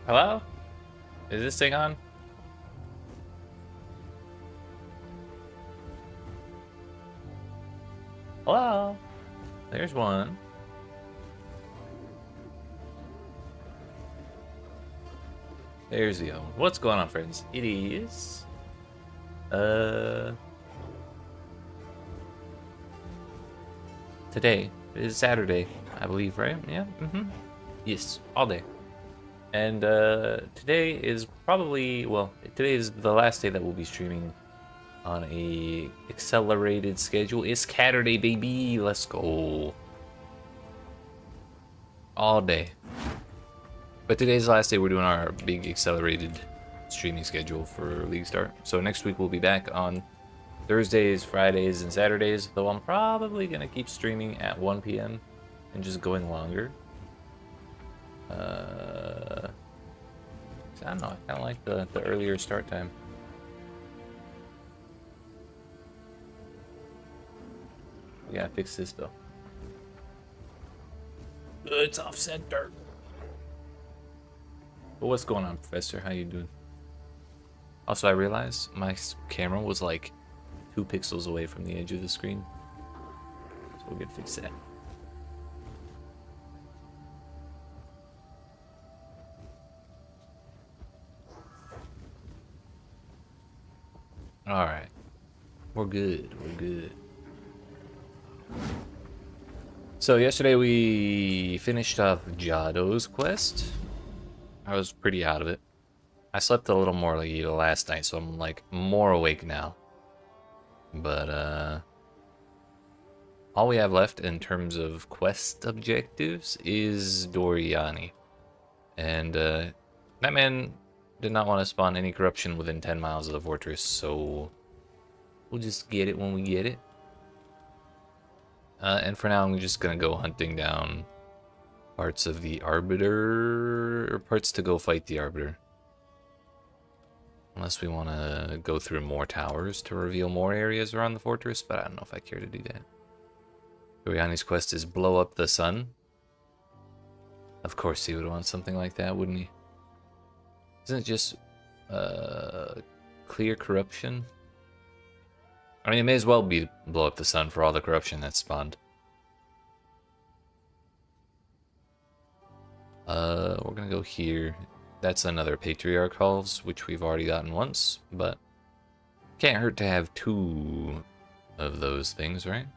Hello? Is this thing on? Hello? There's one. There's the other one. What's going on, friends? It is... Today is Saturday, I believe, right? Yeah? Yes, all day. And, today is probably... Well, today is the last day that we'll be streaming on a accelerated schedule. It's Saturday, baby. Let's go. All day. But today's the last day we're doing our big accelerated streaming schedule for leaguestart. So next week we'll be back on Thursdays, Fridays, and Saturdays, though I'm probably gonna keep streaming at 1 p.m. and just going longer. I don't know, I kinda like the earlier start time. We gotta fix this though. It's off center. But what's going on, Professor? How you doing? Also, I realized my camera was like 2 pixels away from the edge of the screen. So we're gonna fix that. Alright. We're good. We're good. So yesterday we finished off Jado's quest. I was pretty out of it. I slept a little more like last night, so I'm like more awake now. But all we have left in terms of quest objectives is Doriani. And that man did not want to spawn any corruption within 10 miles of the fortress, so we'll just get it when we get it. And for now, I'm just gonna go hunting down parts of the Arbiter, or parts to go fight the Arbiter. Unless we want to go through more towers to reveal more areas around the fortress, but I don't know if I care to do that. Doriani's quest is blow up the sun. Of course he would want something like that, wouldn't he? Isn't it just clear corruption? I mean, it may as well be blow up the sun for all the corruption that's spawned. We're gonna go here. That's another Patriarch Halls, which we've already gotten once, but can't hurt to have 2 of those things, right?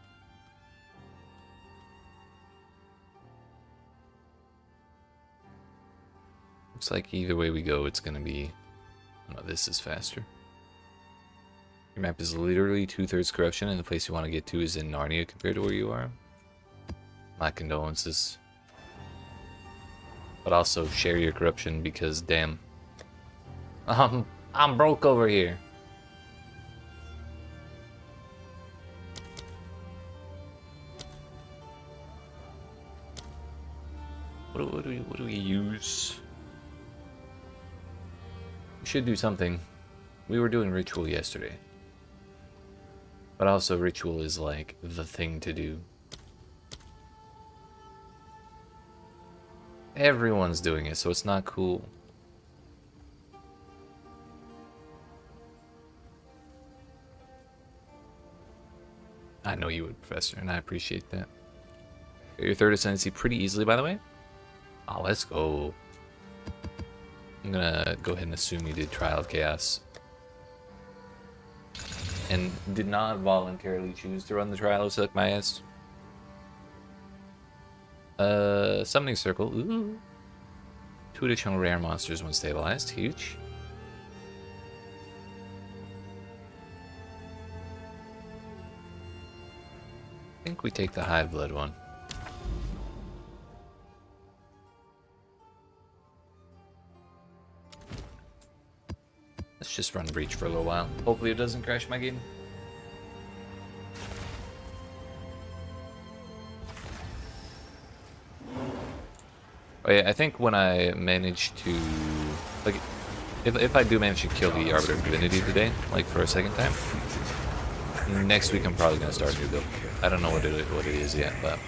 Looks like either way we go, it's gonna be... Oh, this is faster. Your map is literally 2/3 corruption, and the place you want to get to is in Narnia compared to where you are. My condolences. But also share your corruption because damn. I'm broke over here. What do we use? We should do something. We were doing ritual yesterday. But also ritual is like the thing to do. Everyone's doing it, so it's not cool. I know you would, Professor, and I appreciate that. Got your 3rd ascendancy pretty easily, by the way. Oh, let's go. I'm gonna go ahead and assume you did Trial of Chaos. And did not voluntarily choose to run the Trial of Suck My Ass. Summoning Circle. Ooh. 2 additional rare monsters when stabilized. Huge. I think we take the Hive Blood one. Let's just run Breach for a little while. Hopefully it doesn't crash my game. Oh yeah, I think when I manage to... Like, if I do manage to kill the Arbiter of Divinity today, like for a 2nd time, next week I'm probably going to start a new build. I don't know what it is yet, but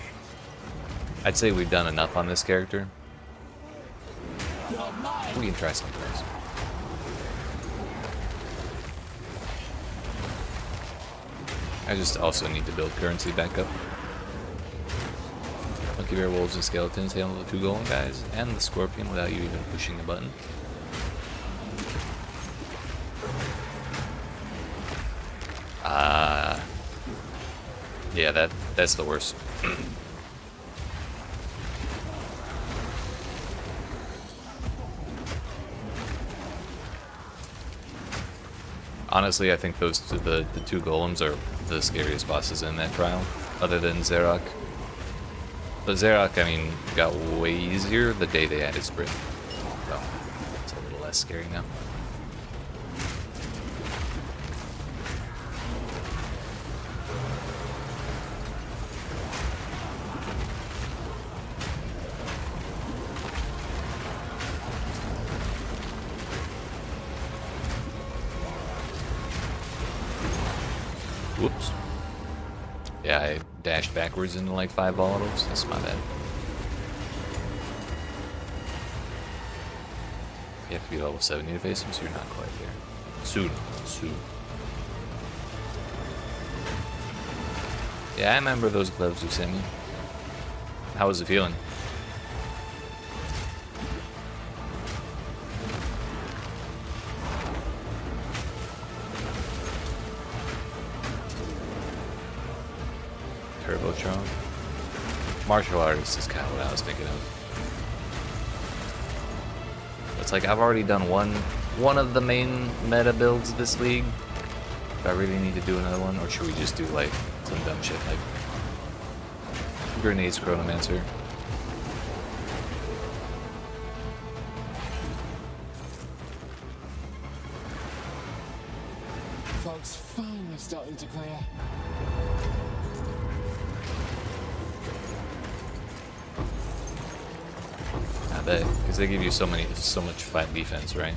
I'd say we've done enough on this character We can try something else. I just also need to build currency back up. Monkey bear, wolves, and skeletons handle the 2 golem guys and the scorpion without you even pushing the button. Yeah, that's the worst. Honestly, I think the 2 golems are the scariest bosses in that trial, other than Xerac. But Xerac, I mean, got way easier the day they added sprint. So, it's a little less scary now. Whoops. Yeah, I dashed backwards into like 5 volatiles. That's my bad. You have to be level 70 to face him, so you're not quite there. Soon. Soon. Yeah, I remember those gloves you sent me. How was it feeling? Turbotron. Martial artist is kind of what I was thinking of. It's like I've already done one of the main meta builds this league. Do I really need to do another one, or should we just do like some dumb shit like Grenades Chronomancer? Fog's finally starting to clear. I bet, because they give you so much flat defense, right?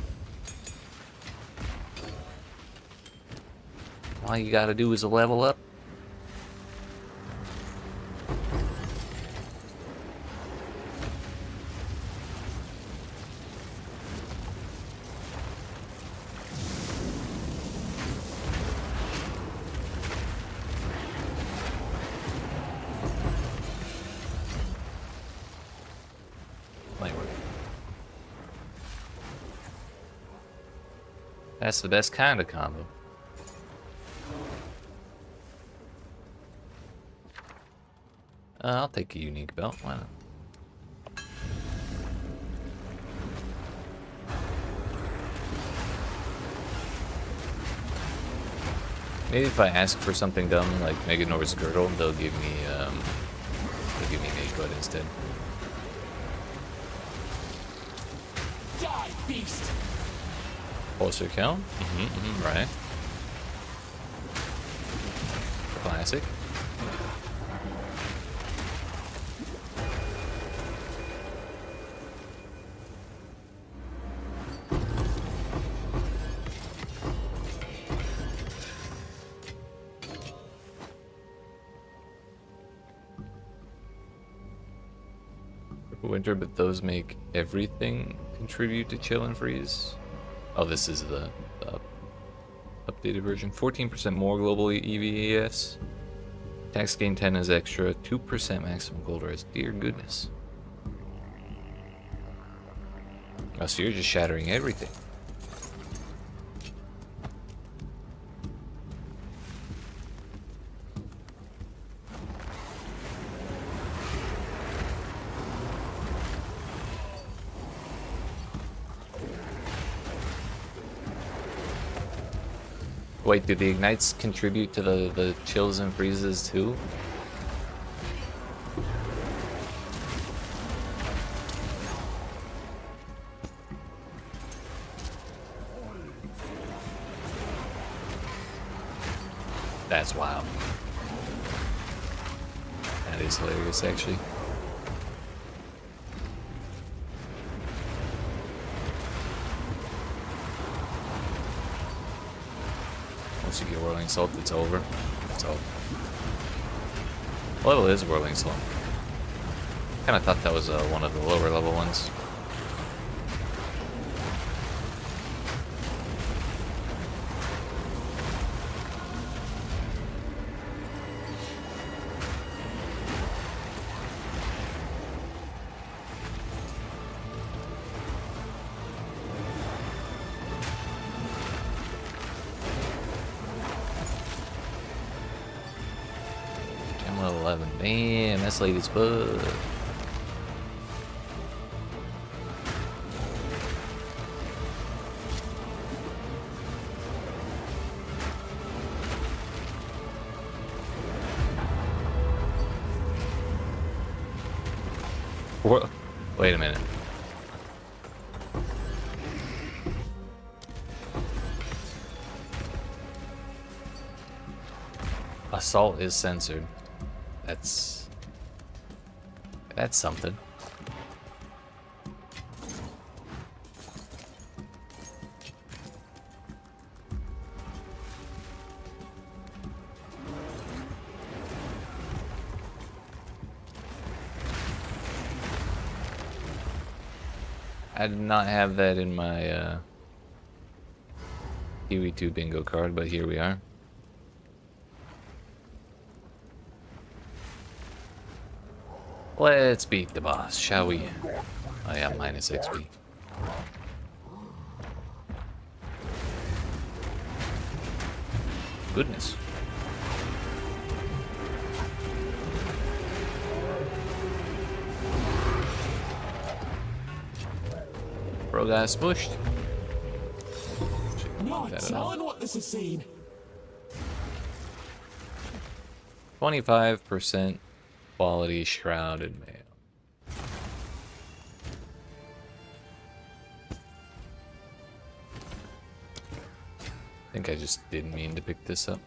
All you gotta do is a level up. Might work. That's the best kind of combo. I'll take a unique belt. Why not? Maybe if I ask for something dumb like Mega Nor's Girdle, they'll give me Mage Blood instead. Die, beast! Pulsar count? Right. Classic. Winter, but those make everything contribute to chill and freeze. Oh, this is the updated version. 14% more global EVAS. Tax gain 10 is extra. 2% maximum gold res. Dear goodness. Oh, so you're just shattering everything. Wait, do the ignites contribute to the chills and freezes too? That's wild. That is hilarious, actually. Once you get Whirling Salt, it's over. So, what level is Whirling Salt? Kind of thought that was one of the lower level ones. Damn, that's late as fuck. Wait a minute. Assault is censored. That's something. I did not have that in my PoE2 bingo card, but here we are. Let's beat the boss, shall we? Oh yeah, minus XP. Goodness. Bro got smushed. No telling what this has seen. 25% quality shrouded mail. I think I just didn't mean to pick this up.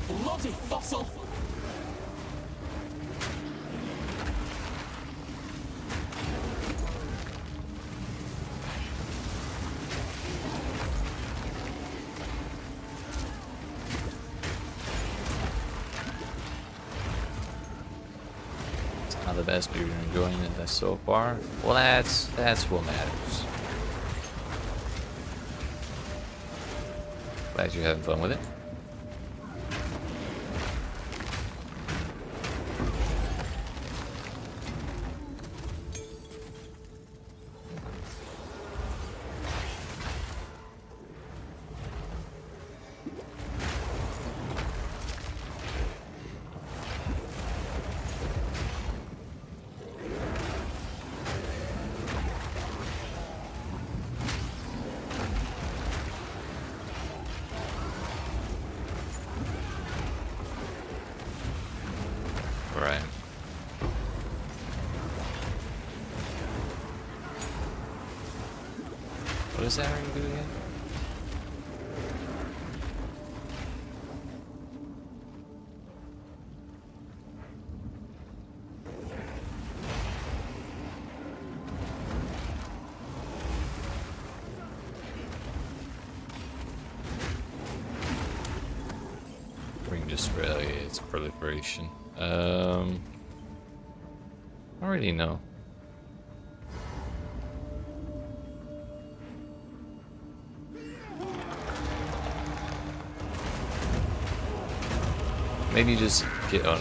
Bloody fossil! It's not the best, but you're enjoying it so far. Well, that's what matters. Glad you're having fun with it. Right. What does that ring do again? Ring just really, it's proliferation. I already know. Maybe just get. Oh,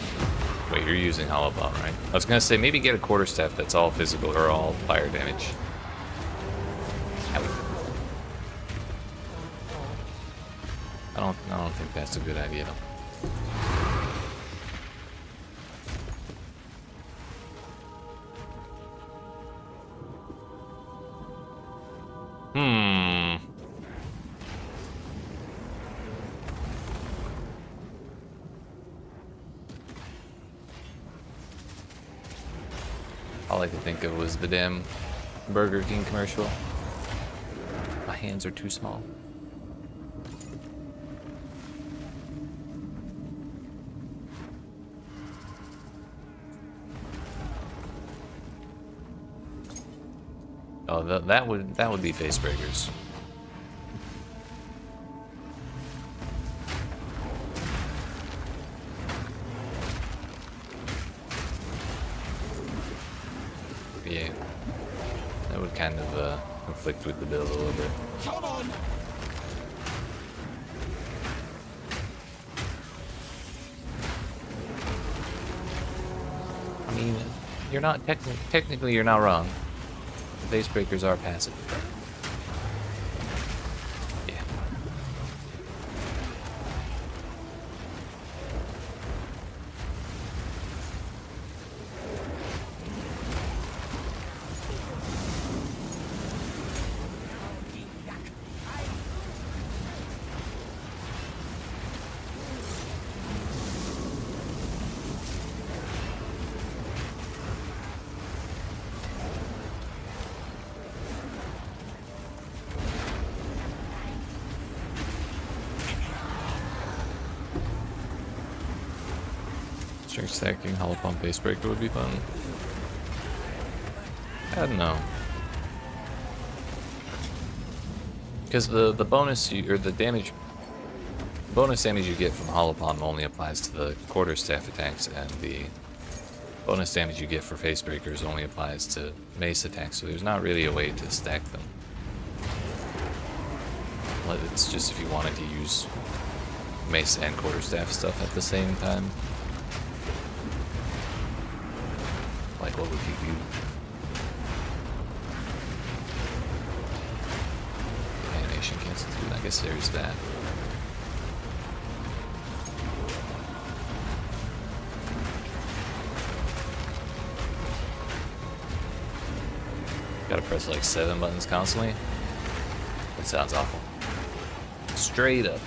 wait, you're using hollow bomb, right? I was gonna say maybe get a quarterstaff that's all physical or all fire damage. I don't think that's a good idea though. All I could think of was the damn Burger King commercial. My hands are too small. Oh, that would be face breakers. Yeah, that would kind of conflict with the build a little bit. Come on! I mean, you're not technically you're not wrong. Face breakers are passive. Yeah. Strength stacking, hollow pump, base breaker would be fun. I don't know. Because the bonus or the bonus damage you get from hollow pump only applies to the quarterstaff attacks, and the bonus damage you get for face breakers only applies to mace attacks. So there's not really a way to stack them. It's just if you wanted to use mace and quarterstaff stuff at the same time. Like, what would you do? Animation cancel too. I guess there's that. Gotta press like 7 buttons constantly. That sounds awful. Straight up.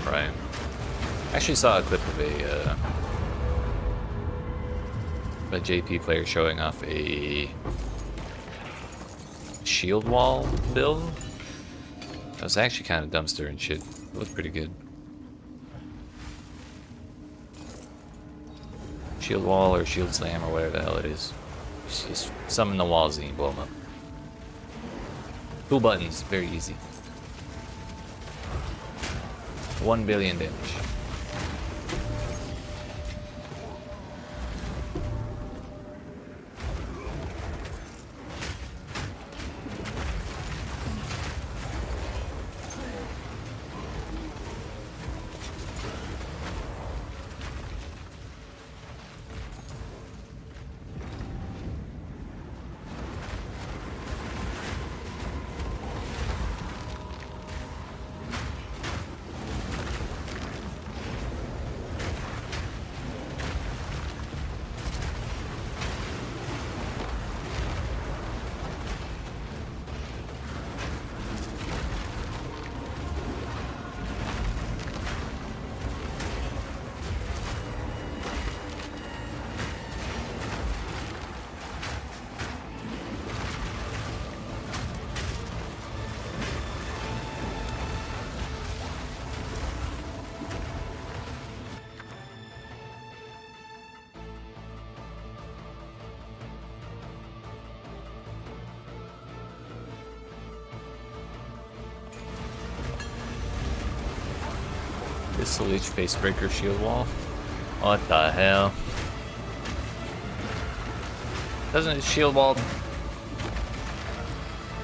Right. I actually saw a clip of a JP player showing off a shield wall build. That was actually kind of dumpster and shit. It looked pretty good. Shield wall or shield slam or whatever the hell it is. Just summon the walls and you blow them up. 2 buttons, very easy. 1 billion damage. This Leech face breaker shield wall. What the hell? Doesn't it shield wall?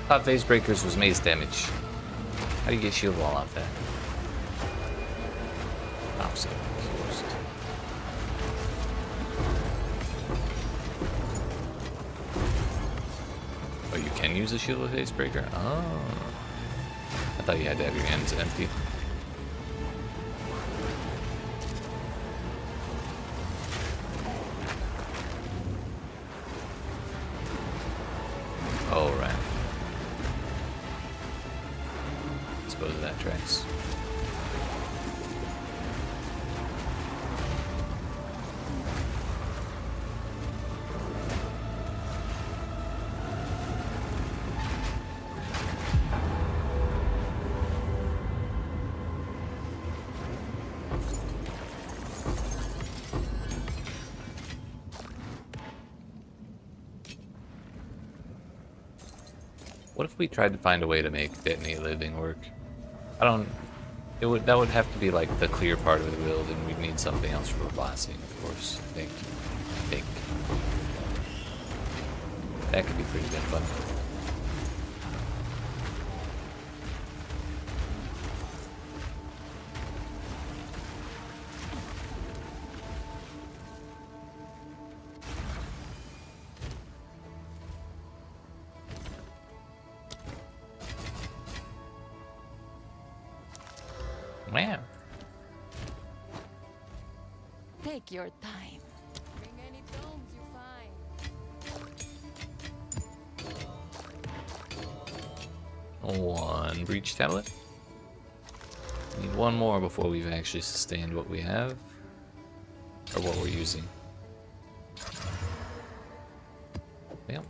Thought face breakers was mace damage. How do you get shield wall off that? Oh, so close. Oh, you can use a shield with face breaker? Oh. I thought you had to have your hands empty. Oh, right. I suppose that tracks. What if we tried to find a way to make detonate living work? I don't... that would have to be like the clear part of the build, and we'd need something else for blasting, of course. I think. That could be pretty damn fun. Wow. Take your time. Bring any bones you find. One breach tablet. Need one more before we've actually sustained what we have. Or what we're using. Yep.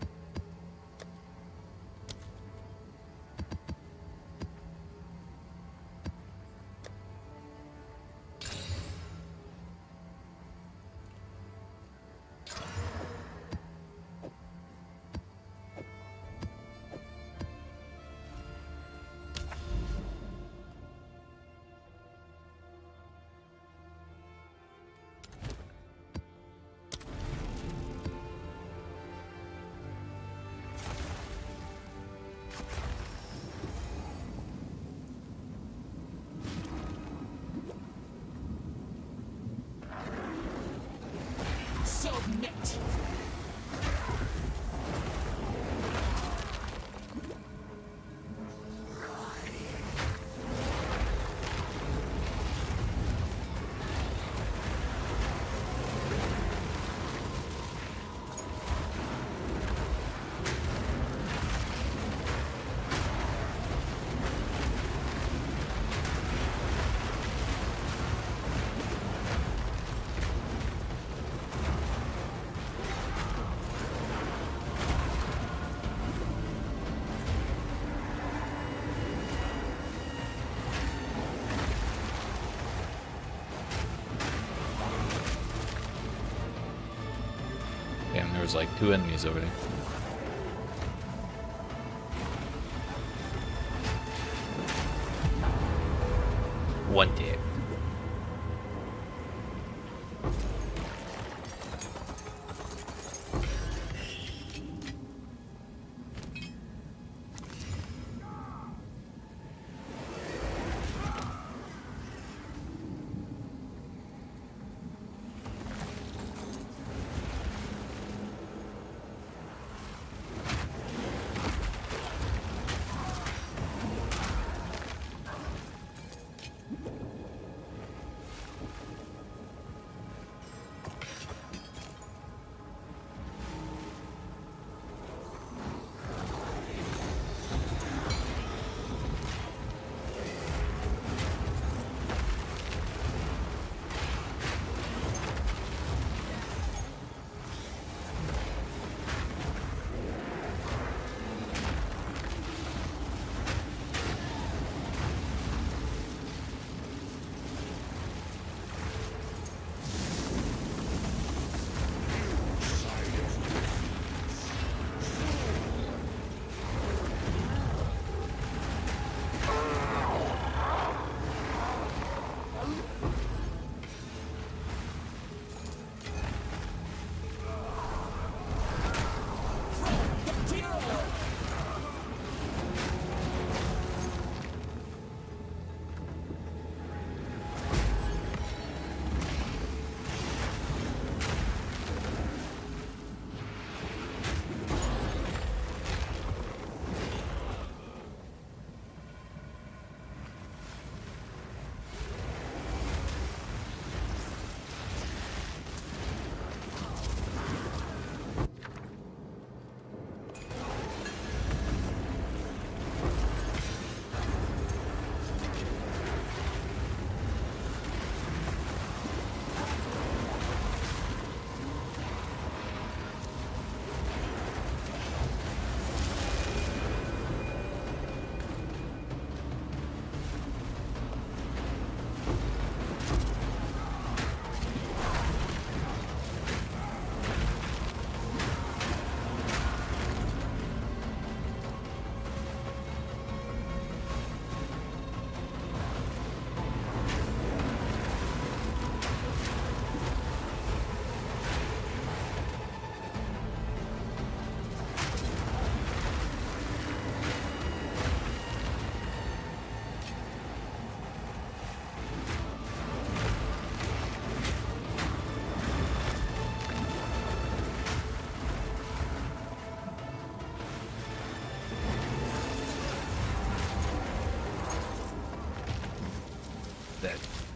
Submit. Damn, there was like 2 enemies over there. One dead.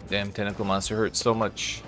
Damn tentacle monster hurts so much.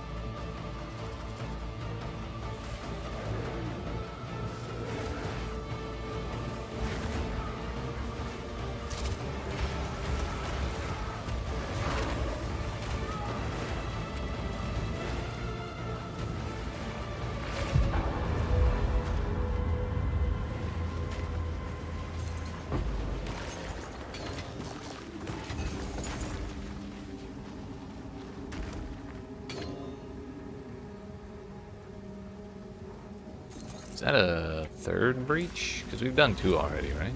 Is that a third breach? Because we've done 2 already, right?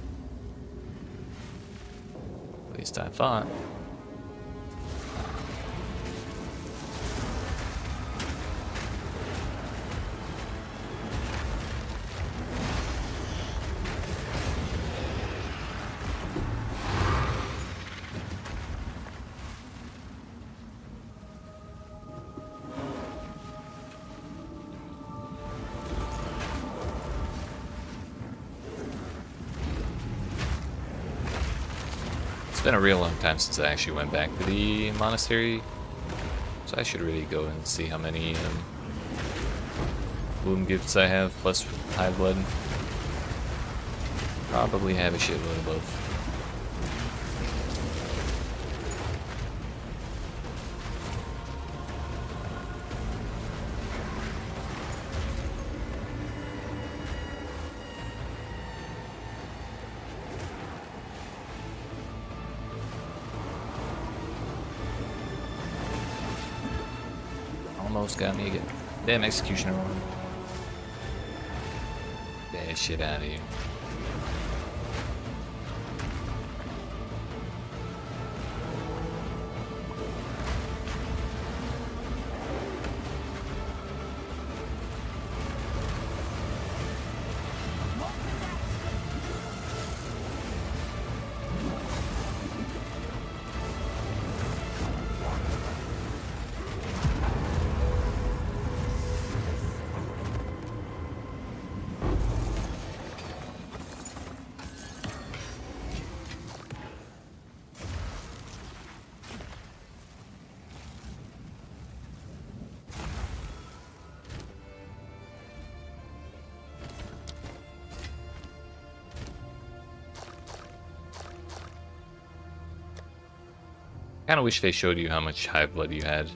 At least I thought. It's been a real long time since I actually went back to the monastery, so I should really go and see how many wound gifts I have, plus high blood. Probably have a shitload of both. Almost got me again. Damn executioner one. Get that shit out of here. Kind of wish they showed you how much high blood you had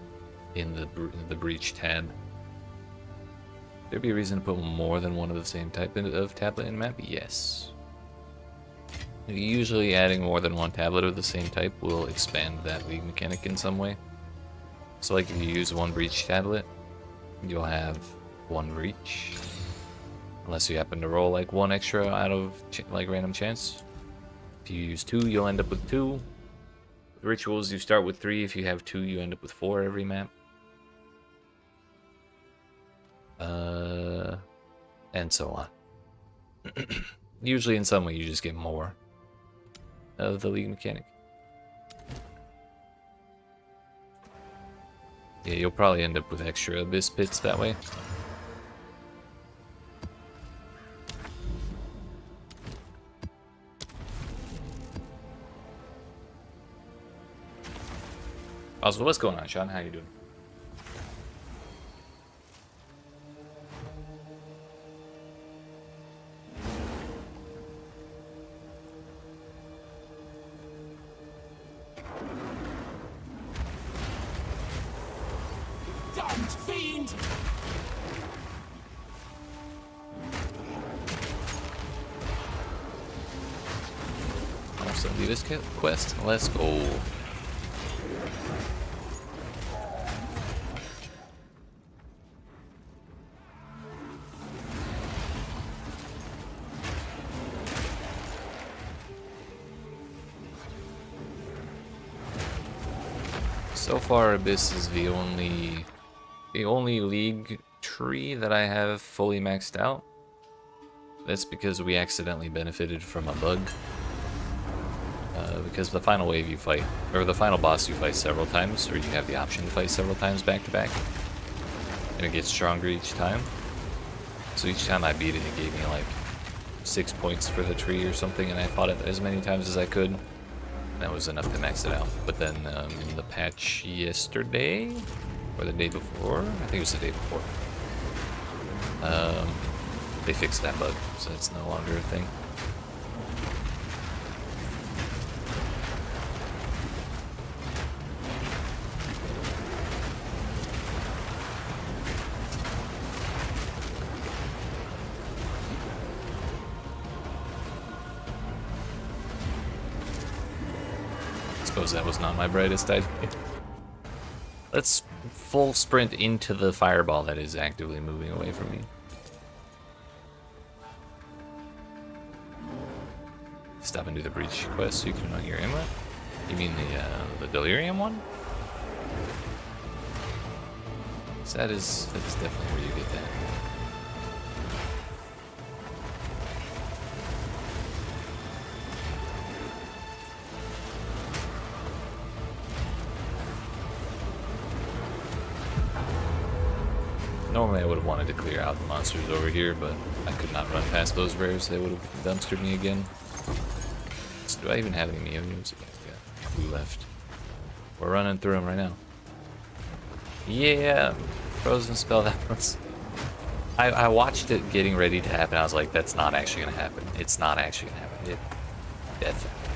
in the breach tab. There'd be a reason to put more than one of the same type of tablet in map? Yes. Usually adding more than one tablet of the same type will expand that league mechanic in some way. So like if you use one breach tablet, you'll have one breach. Unless you happen to roll like one extra out of like random chance. If you use 2, you'll end up with 2. With rituals, you start with 3. If you have 2, you end up with 4 every map. And so on. Usually in some way you just get more of the league mechanic. Yeah, you'll probably end up with extra abyss pits that way. Also, what's going on, Sean? How you doing? Damned fiend! Also, do this quest. Let's go. So far, Abyss is the only league tree that I have fully maxed out. That's because we accidentally benefited from a bug. Because the final wave you fight, or the final boss you fight several times, or you have the option to fight several times back to back, and it gets stronger each time. So each time I beat it, it gave me like 6 points for the tree or something, and I fought it as many times as I could. That was enough to max it out. But then the patch yesterday, or the day before, I think it was the day before, they fixed that bug, so it's no longer a thing. Suppose that was not my brightest idea. Let's full sprint into the fireball that is actively moving away from me. Stop and do the breach quest so you can unlock your amulet. You mean the delirium one? So that is definitely where you get that. Normally I would have wanted to clear out the monsters over here, but I could not run past those rares. They would have dumpstered me again. So do I even have any neoniums? Yeah, 2 left. We're running through them right now. Yeah, frozen spell, that was... I watched it getting ready to happen. I was like, that's not actually going to happen. It's not actually going to happen. It definitely happened.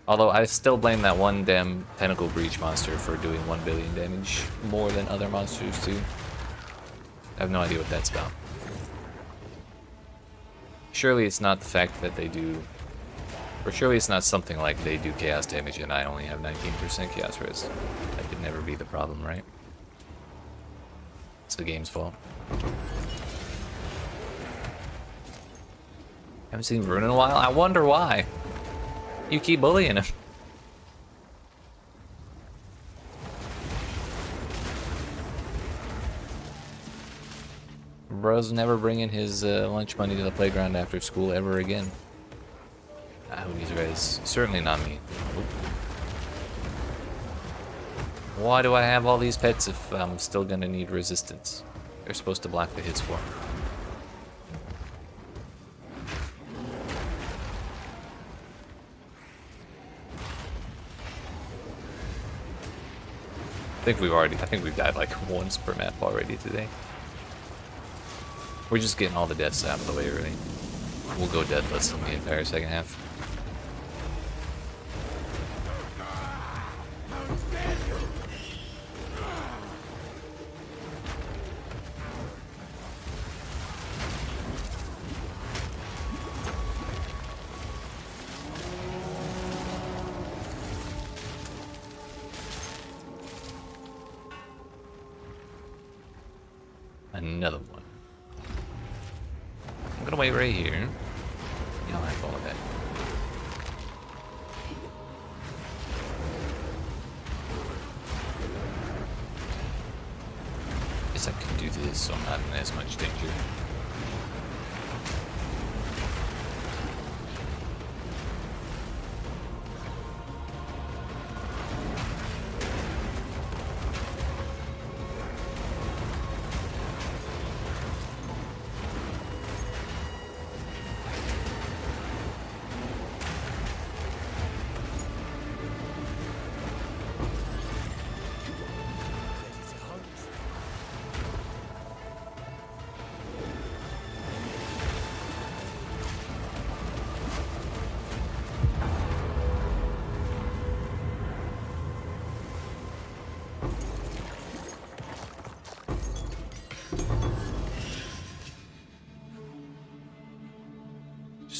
Although I still blame that one damn Pinnacle Breach monster for doing 1 billion damage more than other monsters do. I have no idea what that's about. Surely it's not the fact that they do... Or surely it's not something like they do chaos damage and I only have 19% chaos res. That could never be the problem, right? It's the game's fault. Haven't seen Rune in a while? I wonder why. You keep bullying him. Bro's never bringing his lunch money to the playground after school ever again. Who needs guys? Certainly not me. Oop. Why do I have all these pets if I'm still gonna need resistance? They're supposed to block the hits for me. I think we've died like once per map already today. We're just getting all the deaths out of the way early. We'll go deathless in the entire second half. Another one. I'm gonna wait right here. You know, I follow that. Guess I can do this so I'm not in as much danger.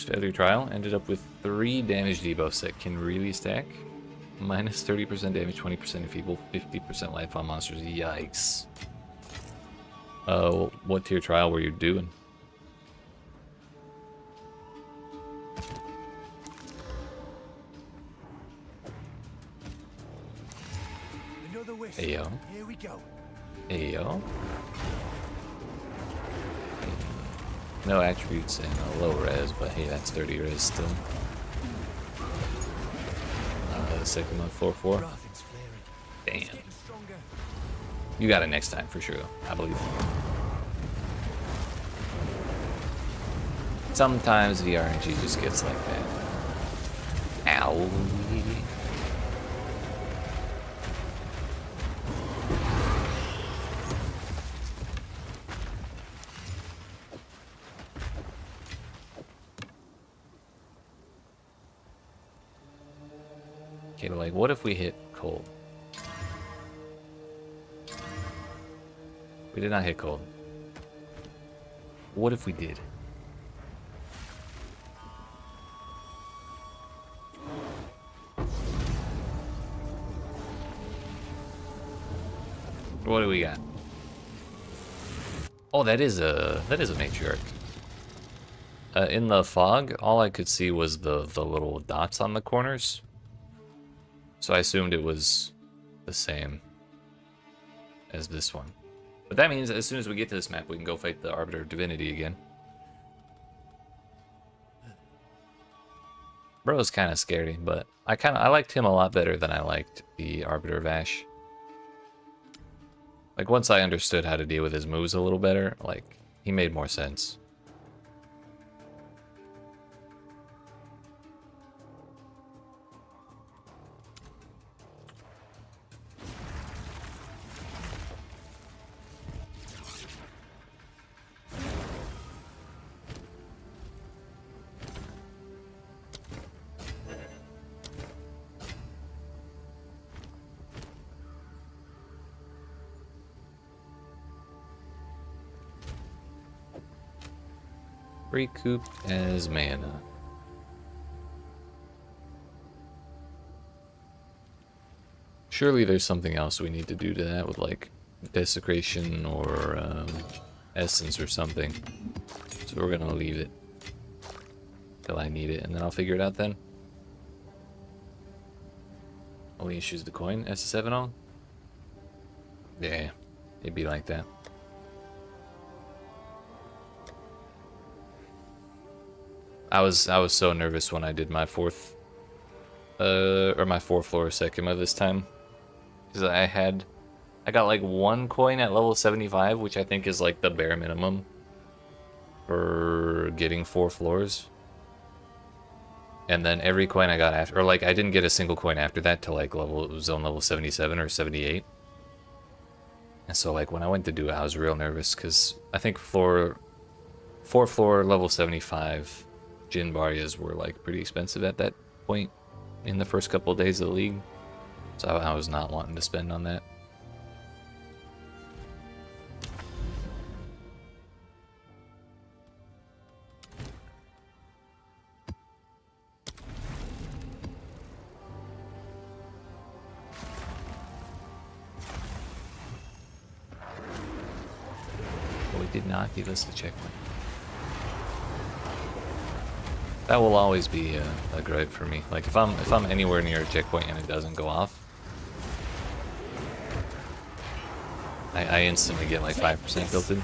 Failure trial ended up with 3 damage debuffs that can really stack. Minus 30% damage, 20% enfeeble, 50% life on monsters. Yikes. What tier trial were you doing? Ayo. Here we go. Ayo. No attributes and a low res, but hey, that's 30 res still. The second one, 4-4. Damn. You got it next time for sure, I believe. Sometimes the RNG just gets like that. Ow. Okay, but like, what if we hit cold? We did not hit cold. What if we did? What do we got? Oh, that is a matriarch. In the fog, all I could see was the little dots on the corners. So I assumed it was the same as this one. But that means as soon as we get to this map, we can go fight the Arbiter of Divinity again. Bro's kind of scary, but I liked him a lot better than I liked the Arbiter of Ash. Like, once I understood how to deal with his moves a little better, like, he made more sense. Recoup as mana. Surely there's something else we need to do to that with like desecration or essence or something. So we're gonna leave it till I need it, and then I'll figure it out then. Only issues the coin, S7 on? Yeah, it'd be like that. I was so nervous when I did my fourth floor Sekima this time, because I got like one coin at level 75, which I think is like the bare minimum for getting 4 floors. And then every coin I got after, or like I didn't get a single coin after that till like zone level 77 or 78. And so like when I went to do it, I was real nervous because I think 4 floor level 75 Jin Barias were like pretty expensive at that point in the first couple of days of the league. So I was not wanting to spend on that. But we did not give us the checkpoint. That will always be a gripe for me. Like if I'm anywhere near a checkpoint and it doesn't go off, I instantly get like 5% built in.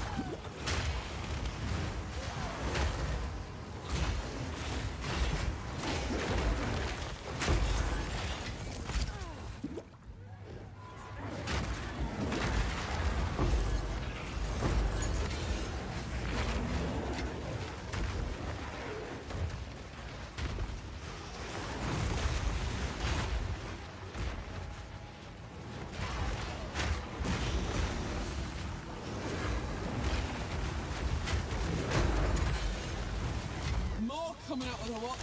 Coming out of the water.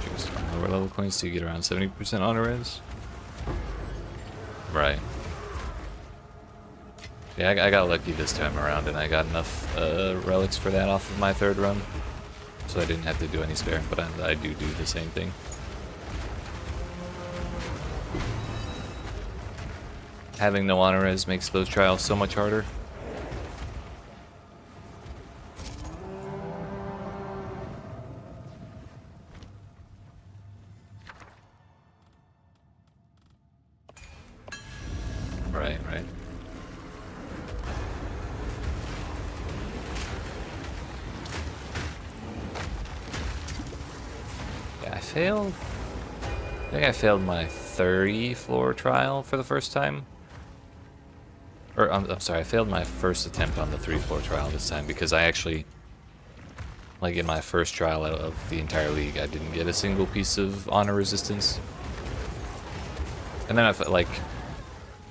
Just lower level coins so you get around 70% honor res. Right. Yeah, I got lucky this time around and I got enough relics for that off of my 3rd run. So I didn't have to do any spare, but I do the same thing. Having no honor res makes those trials so much harder. Right, right. I failed think I failed my 30 floor trial for the first time. Or, I'm sorry, I failed my first attempt on the 3 floor trial this time because I actually, like in my first trial of the entire league, I didn't get a single piece of honor resistance. And then I felt like,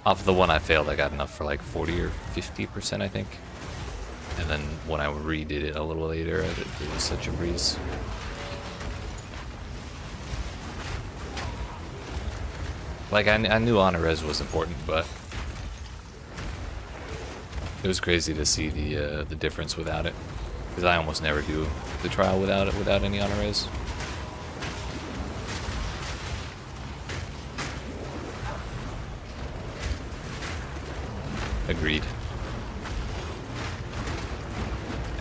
off the one I failed, I got enough for like 40 or 50%, I think. And then when I redid it a little later, it was such a breeze. Like, I knew honor res was important, but it was crazy to see the difference without it. Because I almost never do the trial without it, without any honor res. Agreed.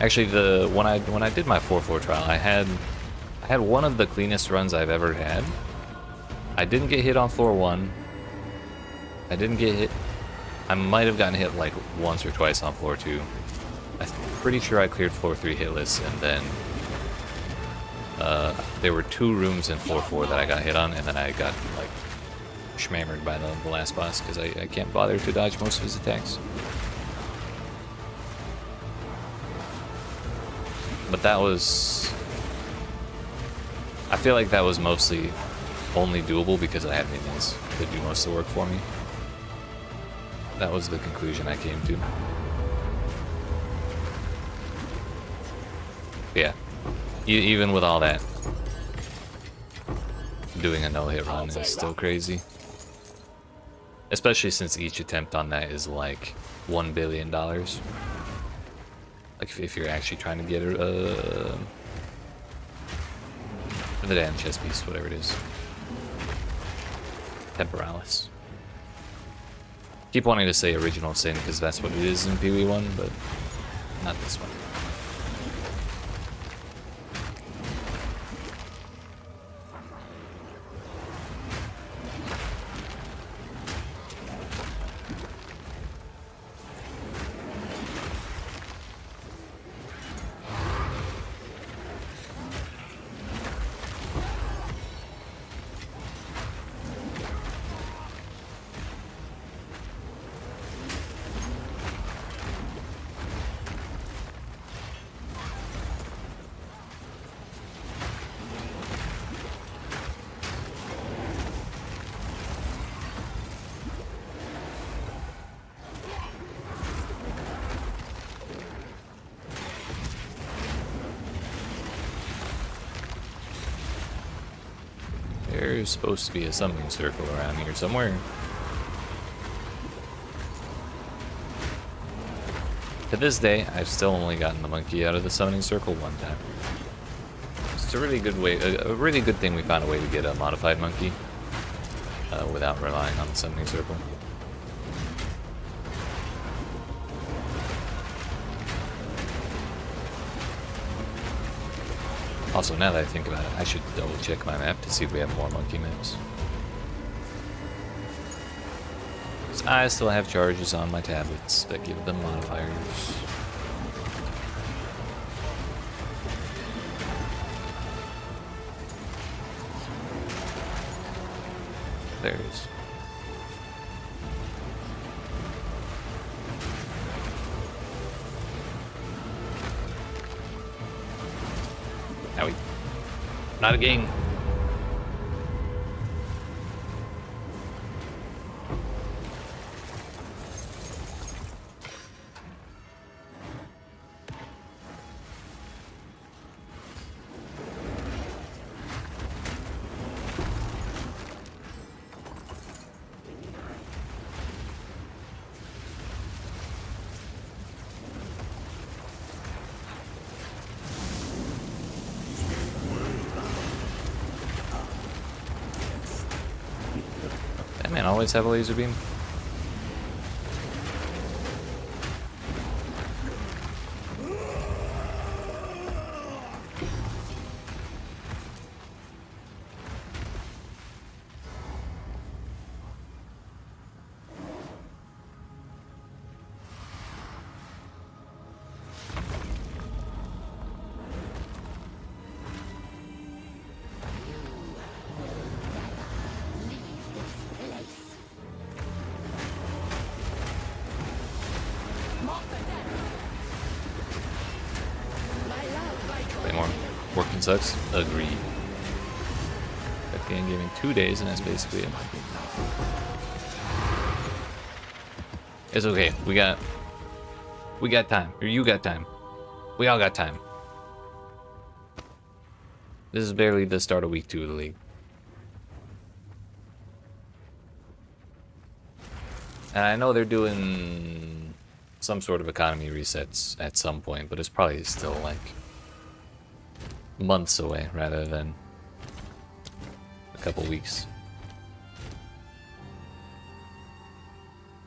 Actually, when I did my 4-4 trial, I had one of the cleanest runs I've ever had. I didn't get hit on floor 1. I didn't get hit. I might have gotten hit like once or twice on floor 2. I'm pretty sure I cleared floor 3 hitless, and then there were 2 rooms in floor 4 that I got hit on, and then I got like schmammered by the last boss because I can't bother to dodge most of his attacks. But that was... I feel like that was mostly only doable because I had minions that do most of the work for me. That was the conclusion I came to. But yeah, even with all that, doing a no-hit run is still crazy. Especially since each attempt on that is like $1 billion. Like if you're actually trying to get the damn chess piece, whatever it is. Temporalis. Keep wanting to say original sin because that's what it is in PoE1, but not this one. There's supposed to be a summoning circle around here somewhere. To this day, I've still only gotten the monkey out of the summoning circle one time. It's a really good way, a really good thing we found a way to get a modified monkey without relying on the summoning circle. Also, now that I think about it, I should double check my map to see if we have more monkey maps. 'Cause I still have charges on my tablets that give them modifiers. There it is. Owie. Not again. That man always have a laser beam. sucks. Agreed. Got the endgame in 2 days, and that's basically it. It's okay. We got time. Or you got time. We all got time. This is barely the start of week 2 of the league. And I know they're doing some sort of economy resets at some point, but it's probably still like months away rather than a couple weeks.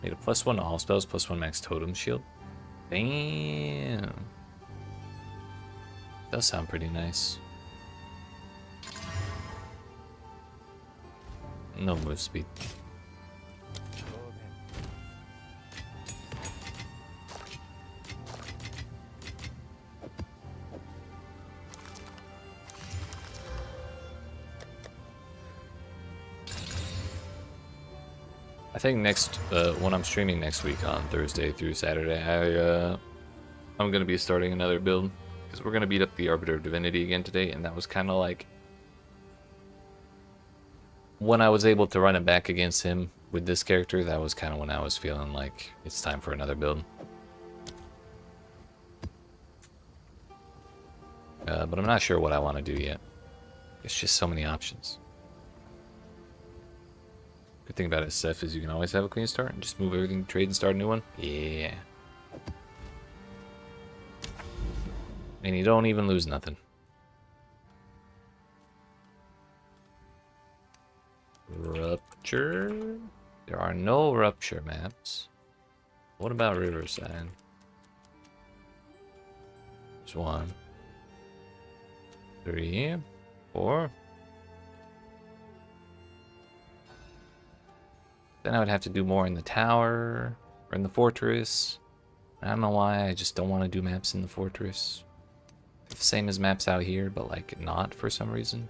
Made a +1 to all spells, +1 max totem shield. Damn. Does sound pretty nice. No move speed. I think next, when I'm streaming next week on Thursday through Saturday, I'm gonna be starting another build because we're gonna beat up the Arbiter of Divinity again today, and that was kind of like when I was able to run it back against him with this character. That was kind of when I was feeling like it's time for another build. But I'm not sure what I want to do yet. It's just so many options. Good thing about it, Seth, is you can always have a clean start and just move everything, trade, and start a new one. Yeah. And you don't even lose nothing. Rupture? There are no rupture maps. What about Riverside? There's 1, 3, 4. Then I would have to do more in the tower or in the fortress. I don't know why, I just don't want to do maps in the fortress. It's the same as maps out here, but like not for some reason.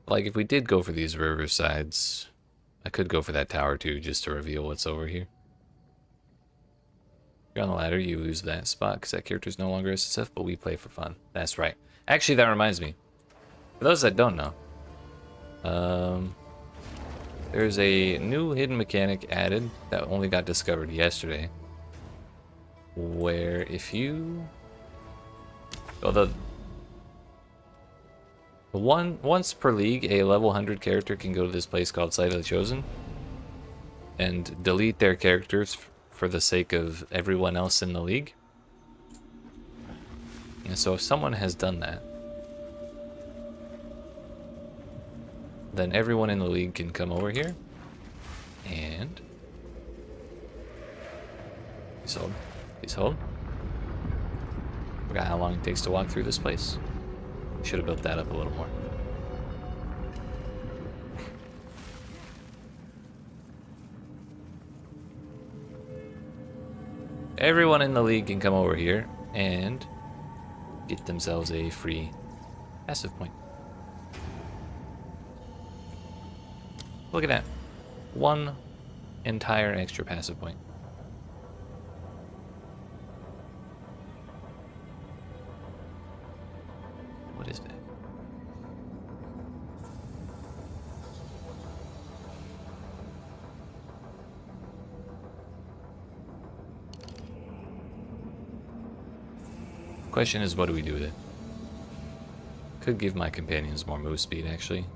Like, if we did go for these riversides, I could go for that tower too, just to reveal what's over here. If you're on the ladder, you lose that spot because that character's no longer SSF, but we play for fun. That's right. Actually, that reminds me. For those that don't know, there's a new hidden mechanic added that only got discovered yesterday, where if you... Well, once per league, a level 100 character can go to this place called Site of the Chosen and delete their characters for the sake of everyone else in the league. And so if someone has done that, then everyone in the league can come over here and... Please hold. Please hold. Forgot how long it takes to walk through this place. Should have built that up a little more. Everyone in the league can come over here and get themselves a free passive point. Look at that. 1 entire extra passive point. What is that? Question is, what do we do with it? Could give my companions more move speed, actually.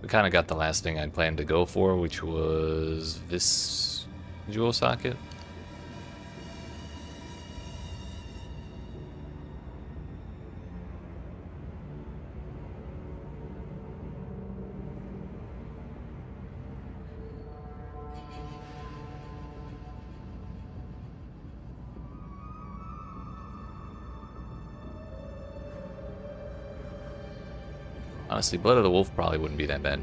We kind of got the last thing I'd planned to go for, which was this jewel socket. Honestly, Blood of the Wolf probably wouldn't be that bad.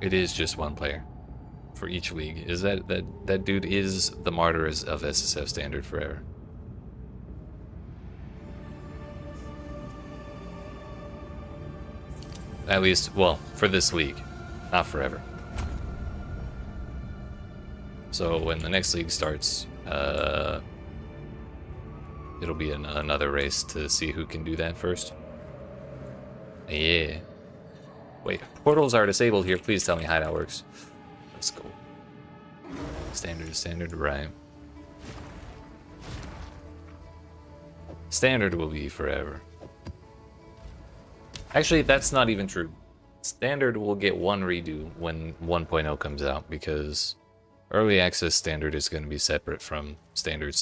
It is just one player for each league. Is that dude is the martyrs of SSF standard forever. At least, well, for this league, not forever. So when the next league starts, it'll be another race to see who can do that first. Yeah. Wait, portals are disabled here. Please tell me hideout works. Let's go. Standard, right. Standard will be forever. Actually, that's not even true. Standard will get one redo when 1.0 comes out, because early access standard is going to be separate from standard.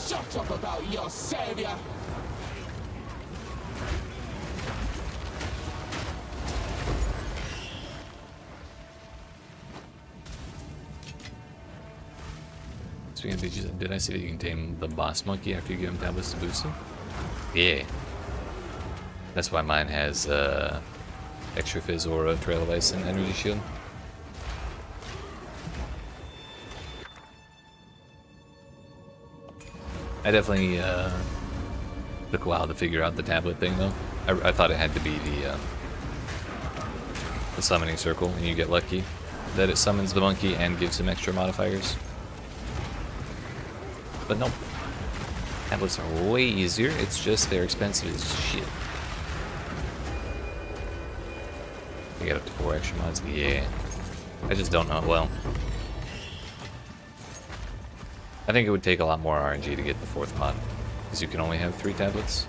Shut up about your savior! Speaking of bitches, did I see that you can tame the boss monkey after you give him tablets to boost him? Yeah. That's why mine has extra fizz aura, trail of ice, and energy shield. I definitely took a while to figure out the tablet thing, though. I thought it had to be the summoning circle, and you get lucky that it summons the monkey and gives him extra modifiers. But nope. Tablets are way easier, it's just they're expensive as shit. You get up to 4 extra mods? Yeah. I just don't know. Well, I think it would take a lot more RNG to get the 4th mod, because you can only have 3 tablets.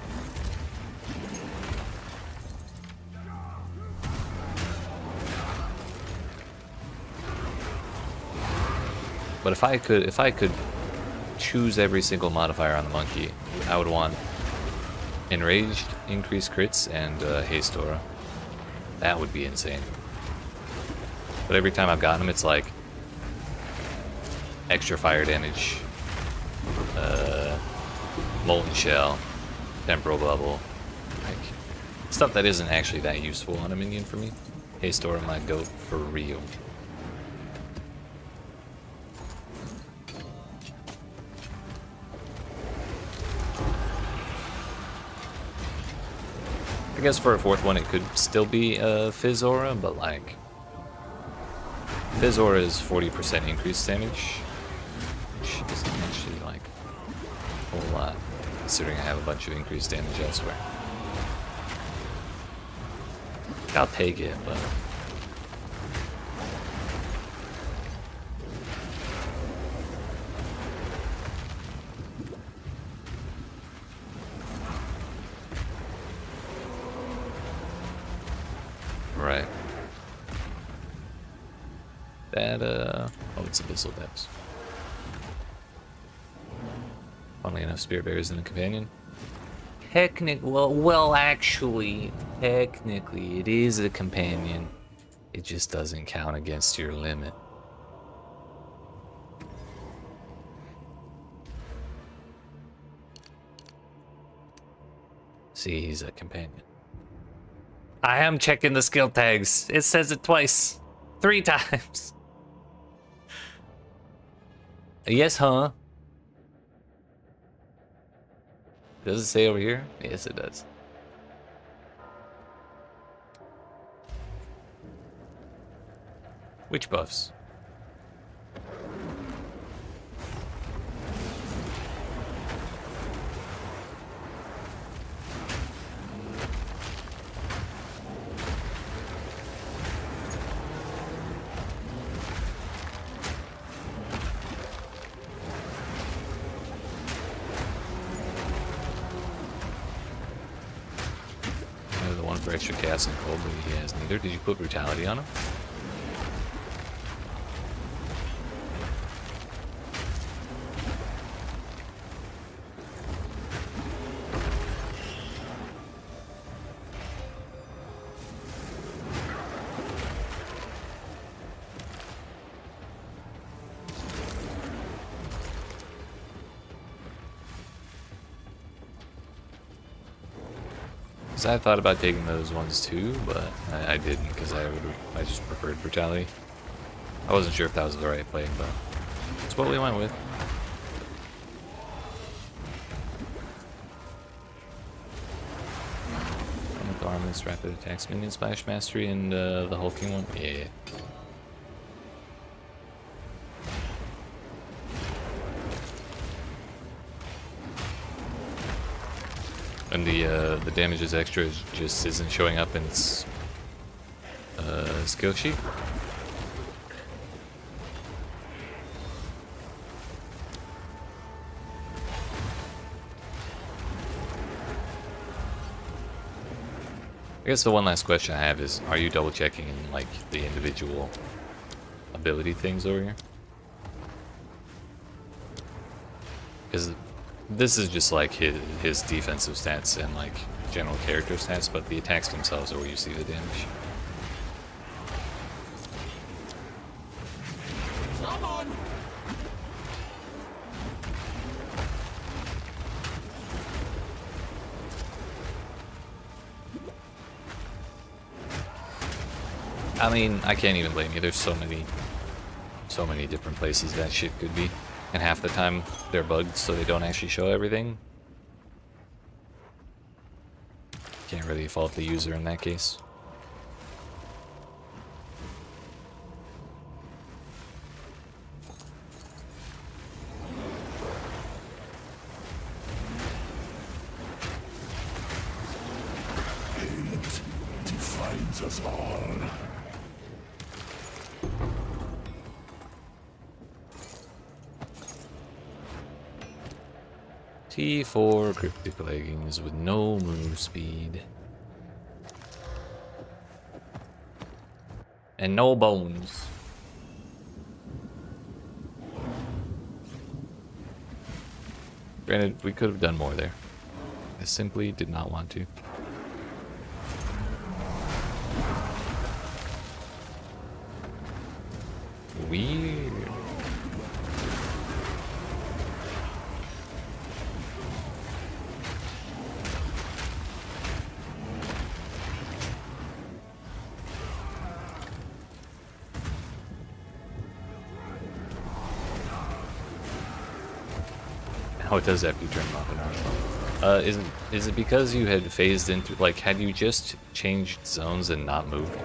But if I could choose every single modifier on the monkey, I would want enraged, increased crits, and haste aura. That would be insane. But every time I've gotten him, it's like extra fire damage, molten shell, temporal bubble, like stuff that isn't actually that useful on a minion for me. Haste aura might go for real. I guess for a 4th one it could still be Fizz Aura, but like Fizz Aura is 40% increased damage, which isn't actually like a whole lot, considering I have a bunch of increased damage elsewhere. I'll take it, but right. That, oh, it's Abyssal Depths. Funnily enough, Spirit Bear isn't a companion. Well, actually, technically, it is a companion. It just doesn't count against your limit. See, he's a companion. I am checking the skill tags. It says it twice. 3 times. Yes, huh? Does it say over here? Yes, it does. Which buffs? The one for extra chaos and cold, but he has neither. Did you put brutality on him? So I thought about taking those ones too, but I didn't because I just preferred brutality. I wasn't sure if that was the right play, but it's what we went with. Armless, rapid attacks, minion splash mastery, and the hulking one. Yeah. And the damage is extra, just isn't showing up in its skill sheet. I guess the one last question I have is, are you double checking like the individual ability things over here? Because this is just like his defensive stats and like general character stats, but the attacks themselves are where you see the damage. Come on! I mean, I can't even blame you. There's so many different places that shit could be. And half the time, they're bugged, so they don't actually show everything. Can't really fault the user in that case. Hate defines us all. T4 cryptic leggings with no move speed. And no bones. Granted, we could have done more there. I simply did not want to. Weird. Oh, it does after you turn them off and on. Is it because you had phased into, like, had you just changed zones and not moved?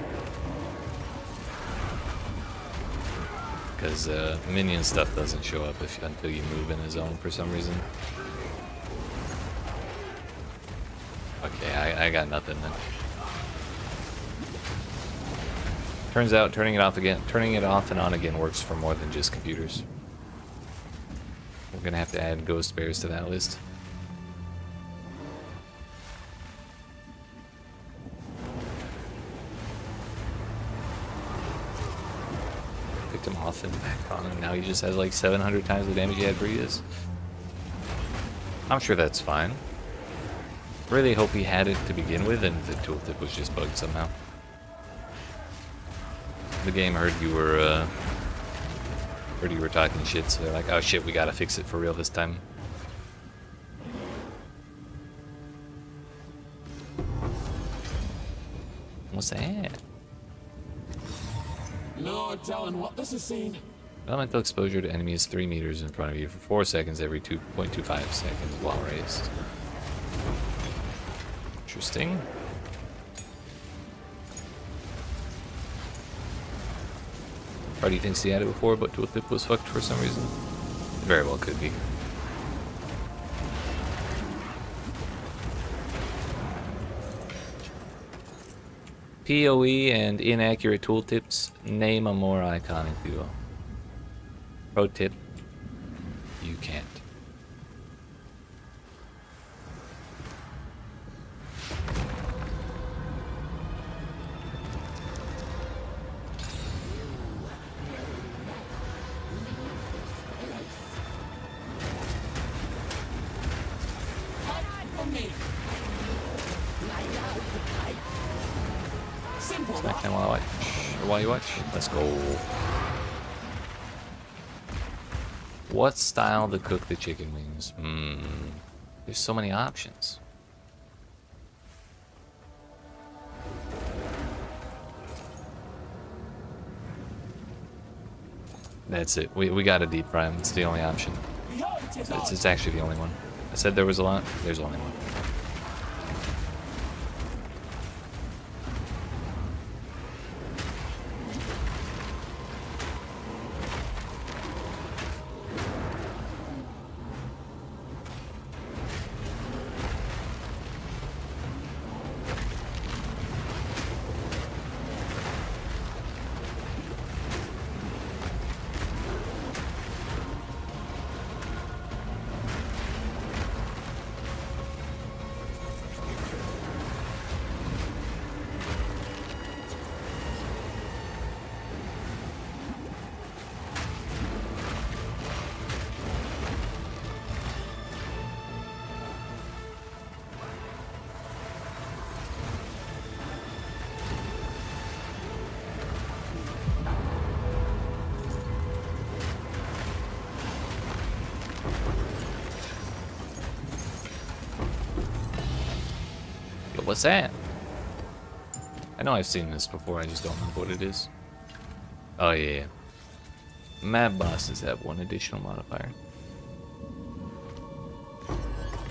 Because minion stuff doesn't show up until you move in a zone for some reason. Okay, I got nothing then. Turns out turning it off and on again works for more than just computers. We're gonna have to add ghost bears to that list. Picked him off and back on, and now he just has like 700 times the damage he had previous. I'm sure that's fine. Really hope he had it to begin with and the tooltip was just bugged somehow. The game heard you were talking shit, so they're like, oh shit, we gotta fix it for real this time. What's that? No telling what this is seen. Elemental exposure to enemies 3 meters in front of you for 4 seconds every 2.25 seconds while raised. Interesting. Party thinks he had it before, but tooltip was fucked for some reason. It very well could be. PoE and inaccurate tooltips, name a more iconic duo. Pro tip, you can't. Smack time while I watch. Or while you watch. Let's go. What style to cook the chicken wings? There's so many options. That's it. We gotta deep fry him. It's the only option. The hunt is on. It's actually the only one. I said there was a lot. There's only one. Yo, what's that? I know I've seen this before, I just don't know what it is. Oh yeah. Map bosses have one additional modifier.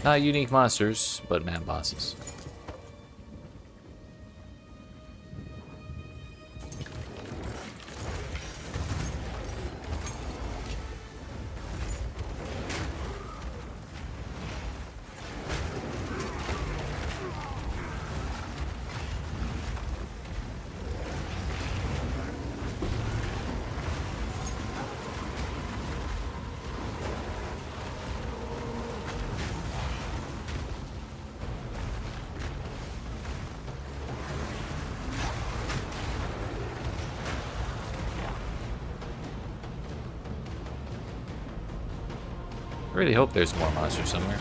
Not unique monsters, but map bosses. I really hope there's more monsters somewhere.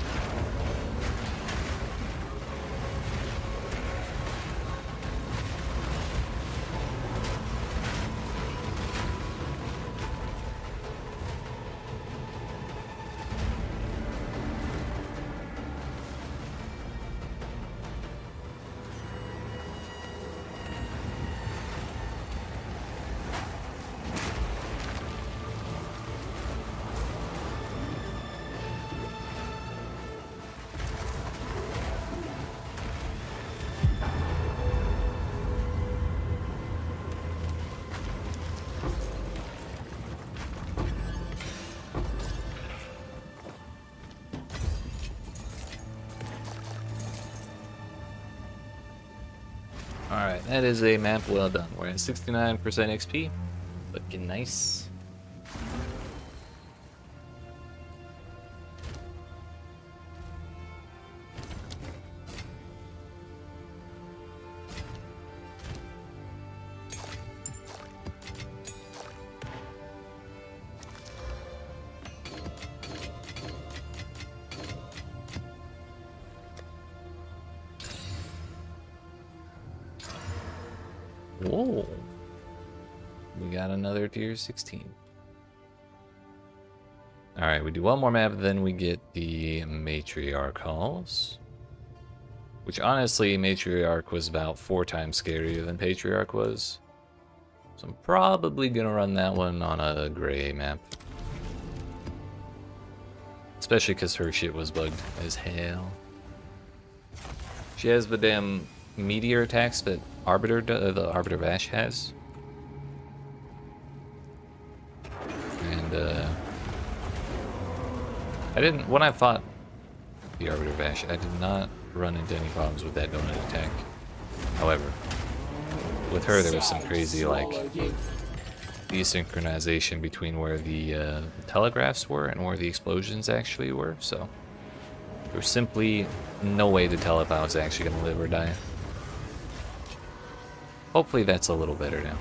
Alright, that is a map well done. We're at 69% XP. Looking nice. Whoa. We got another tier 16. Alright, we do one more map, then we get the matriarch halls. Which honestly, matriarch was about 4 times scarier than patriarch was. So I'm probably gonna run that one on a gray map. Especially because her shit was bugged as hell. She has the damn meteor attacks that the Arbiter Vash has. And I didn't, when I fought the Arbiter Vash, I did not run into any problems with that donut attack. However, with her there was some crazy like desynchronization between where the telegraphs were and where the explosions actually were, so there was simply no way to tell if I was actually going to live or die. Hopefully that's a little better now.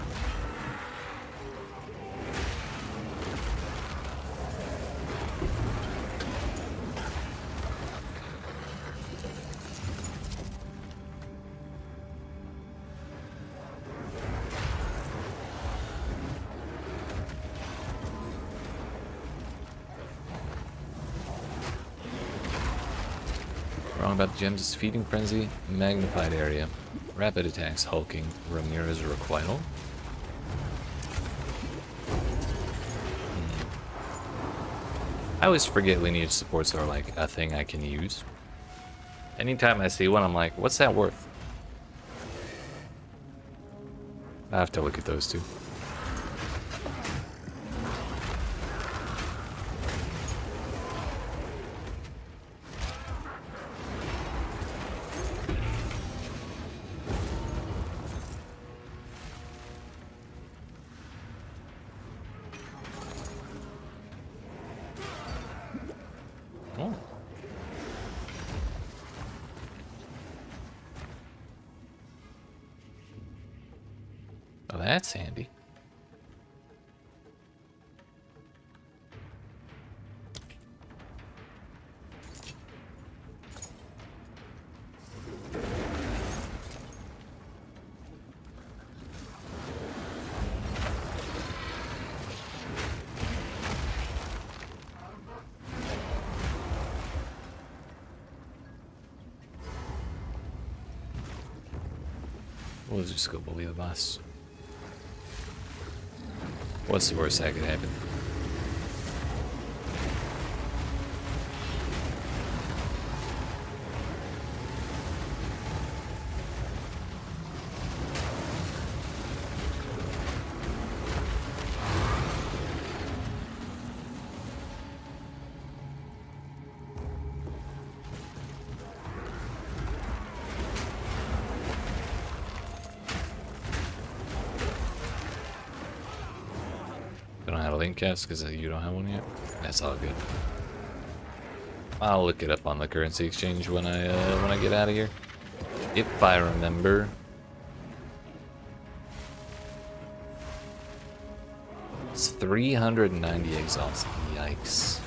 Wrong about the gems is Feeding Frenzy, Magnified Area, Rapid Attacks, Hulking, Ramirez Requital. I always forget lineage supports are like a thing I can use. Anytime I see one, I'm like, what's that worth? I have to look at those two. Oh. Oh, that's handy. We'll just go bully the boss. What's the worst that could happen? I don't have a link cast because you don't have one yet. That's all good. I'll look it up on the currency exchange when I get out of here, if I remember. It's 390 exiles. Yikes!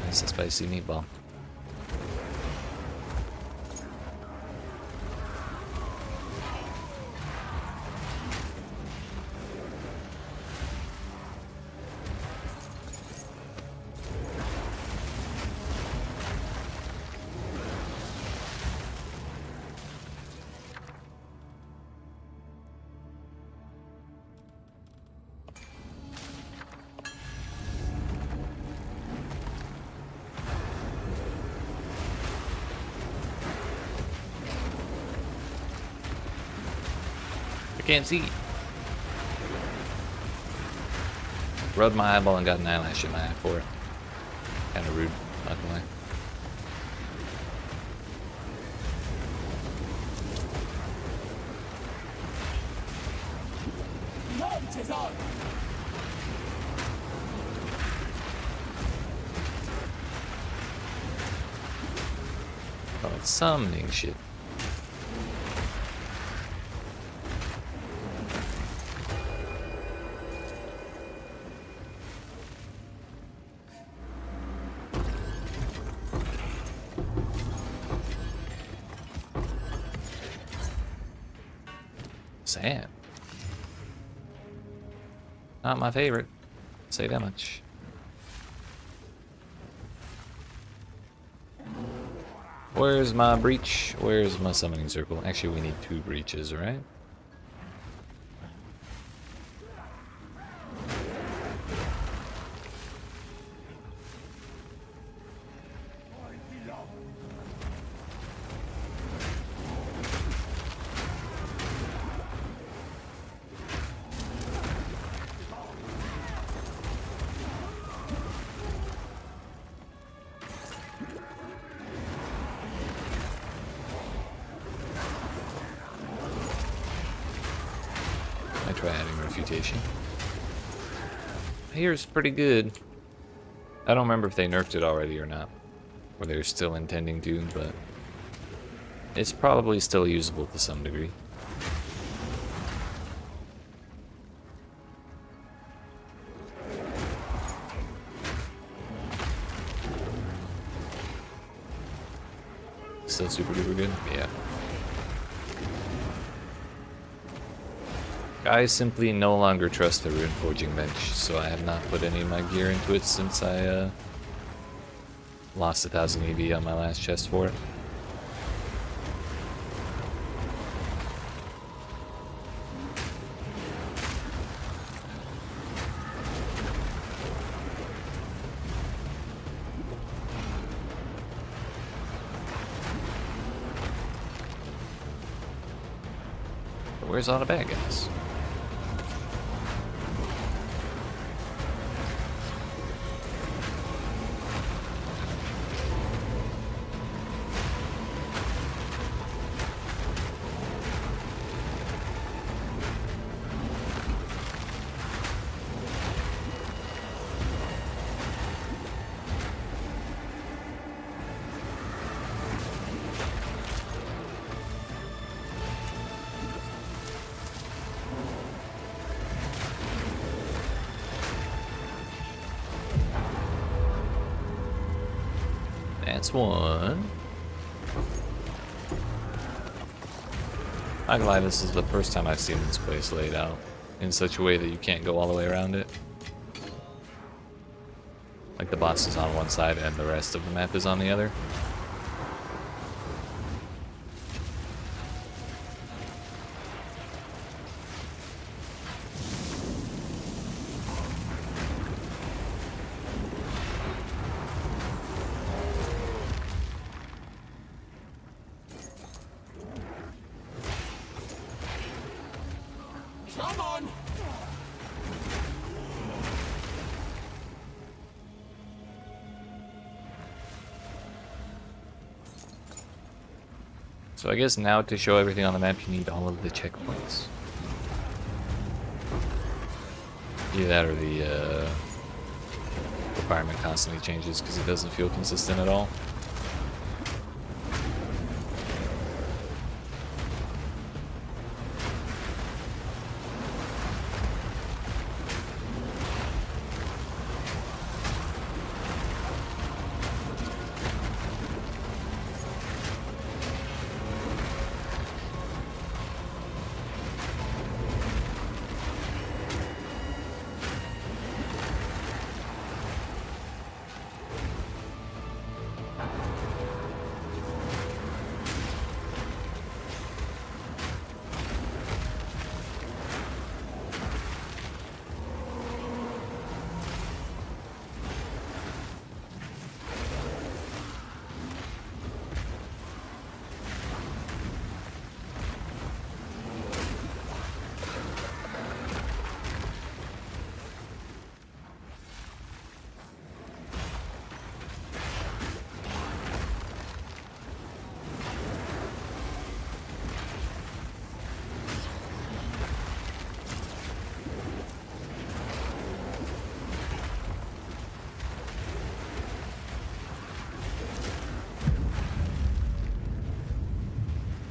That's a spicy meatball. I can't see. Rubbed my eyeball and got an eyelash in my eye for it. Kinda rude, not gonna lie. Night is on! Oh, it's summoning shit. Sad. Not my favorite. Say that much. Where's my breach? Where's my summoning circle? Actually, we need 2 breaches, right? I try adding refutation. Here's pretty good. I don't remember if they nerfed it already or not, or they're still intending to, but it's probably still usable to some degree. Still super duper good? Yeah. I simply no longer trust the rune forging bench, so I have not put any of my gear into it since I lost 1,000 EV on my last chest for it. But where's all the bad guys? That's one. Not gonna lie, this is the first time I've seen this place laid out in such a way that you can't go all the way around it. Like the boss is on one side and the rest of the map is on the other. Come on! So I guess now to show everything on the map, you need all of the checkpoints. Either that or the requirement constantly changes because it doesn't feel consistent at all.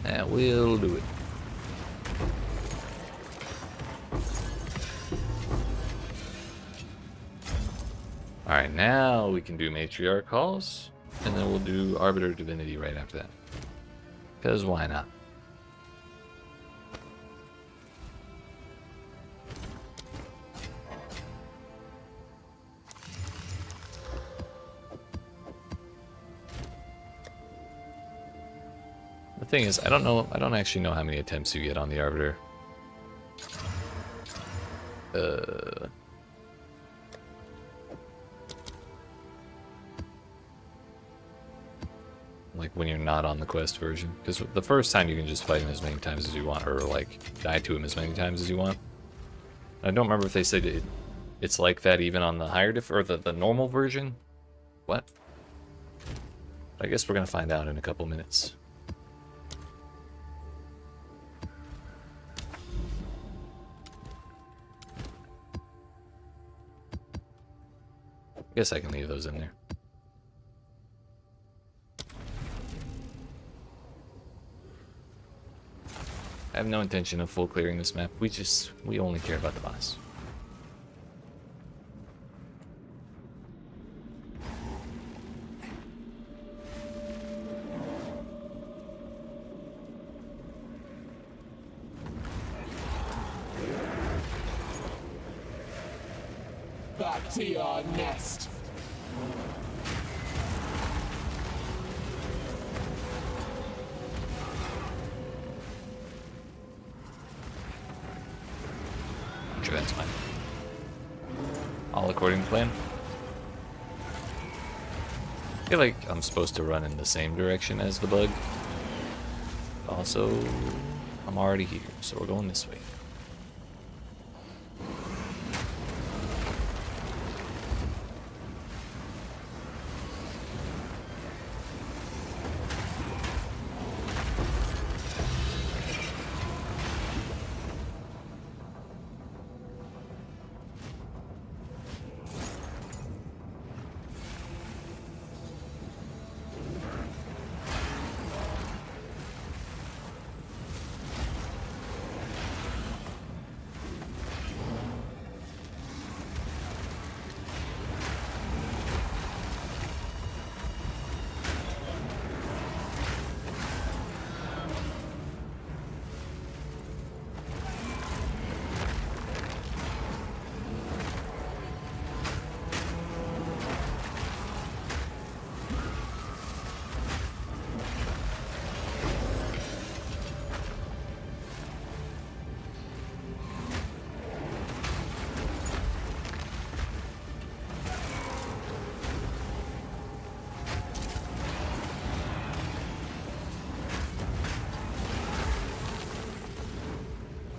That will do it. Alright, now we can do matriarch calls, and then we'll do arbiter divinity right after that. Because why not? The thing is, I don't actually know how many attempts you get on the arbiter. Like when you're not on the quest version, because the first time you can just fight him as many times as you want, or like die to him as many times as you want. I don't remember if they said it's like that even on the higher or the normal version. What? I guess we're gonna find out in a couple minutes. I guess I can leave those in there. I have no intention of full clearing this map. We only care about the boss. Back to your nest. Sure, that's fine. All according to plan. I feel like I'm supposed to run in the same direction as the bug. Also, I'm already here, so we're going this way.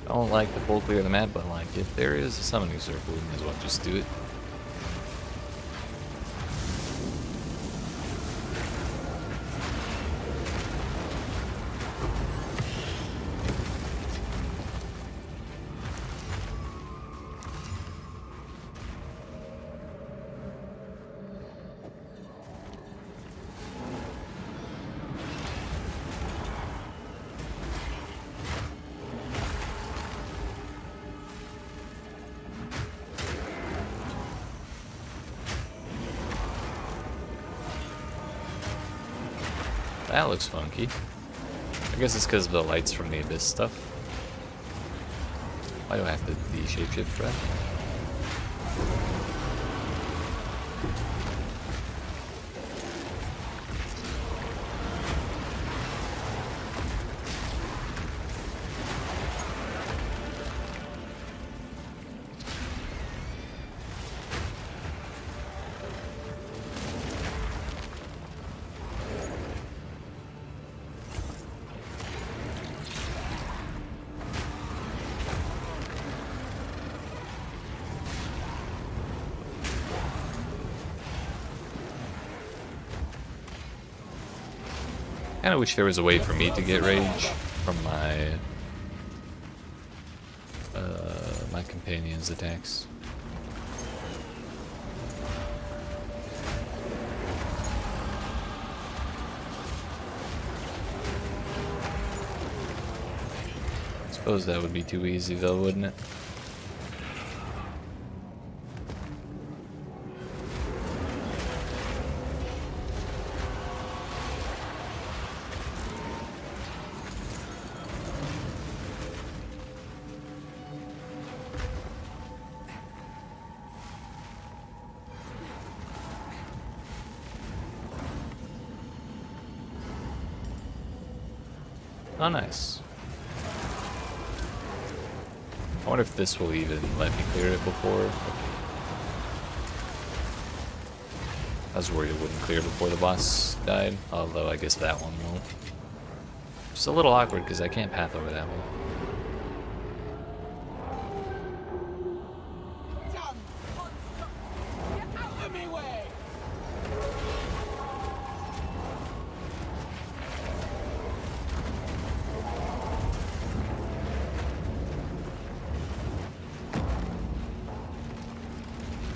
I don't like the full clear of the map, but like if there is a summoning circle, we might as well just do it. That looks funky. I guess it's because of the lights from the Abyss stuff. Why do I have to de-shapeshift for that? I kinda wish there was a way for me to get rage from my my companion's attacks. I suppose that would be too easy though, wouldn't it? Oh, nice. I wonder if this will even let me clear it before. I was worried it wouldn't clear before the boss died, although I guess that one won't. Just a little awkward because I can't path over that one. Done! Get out of me way!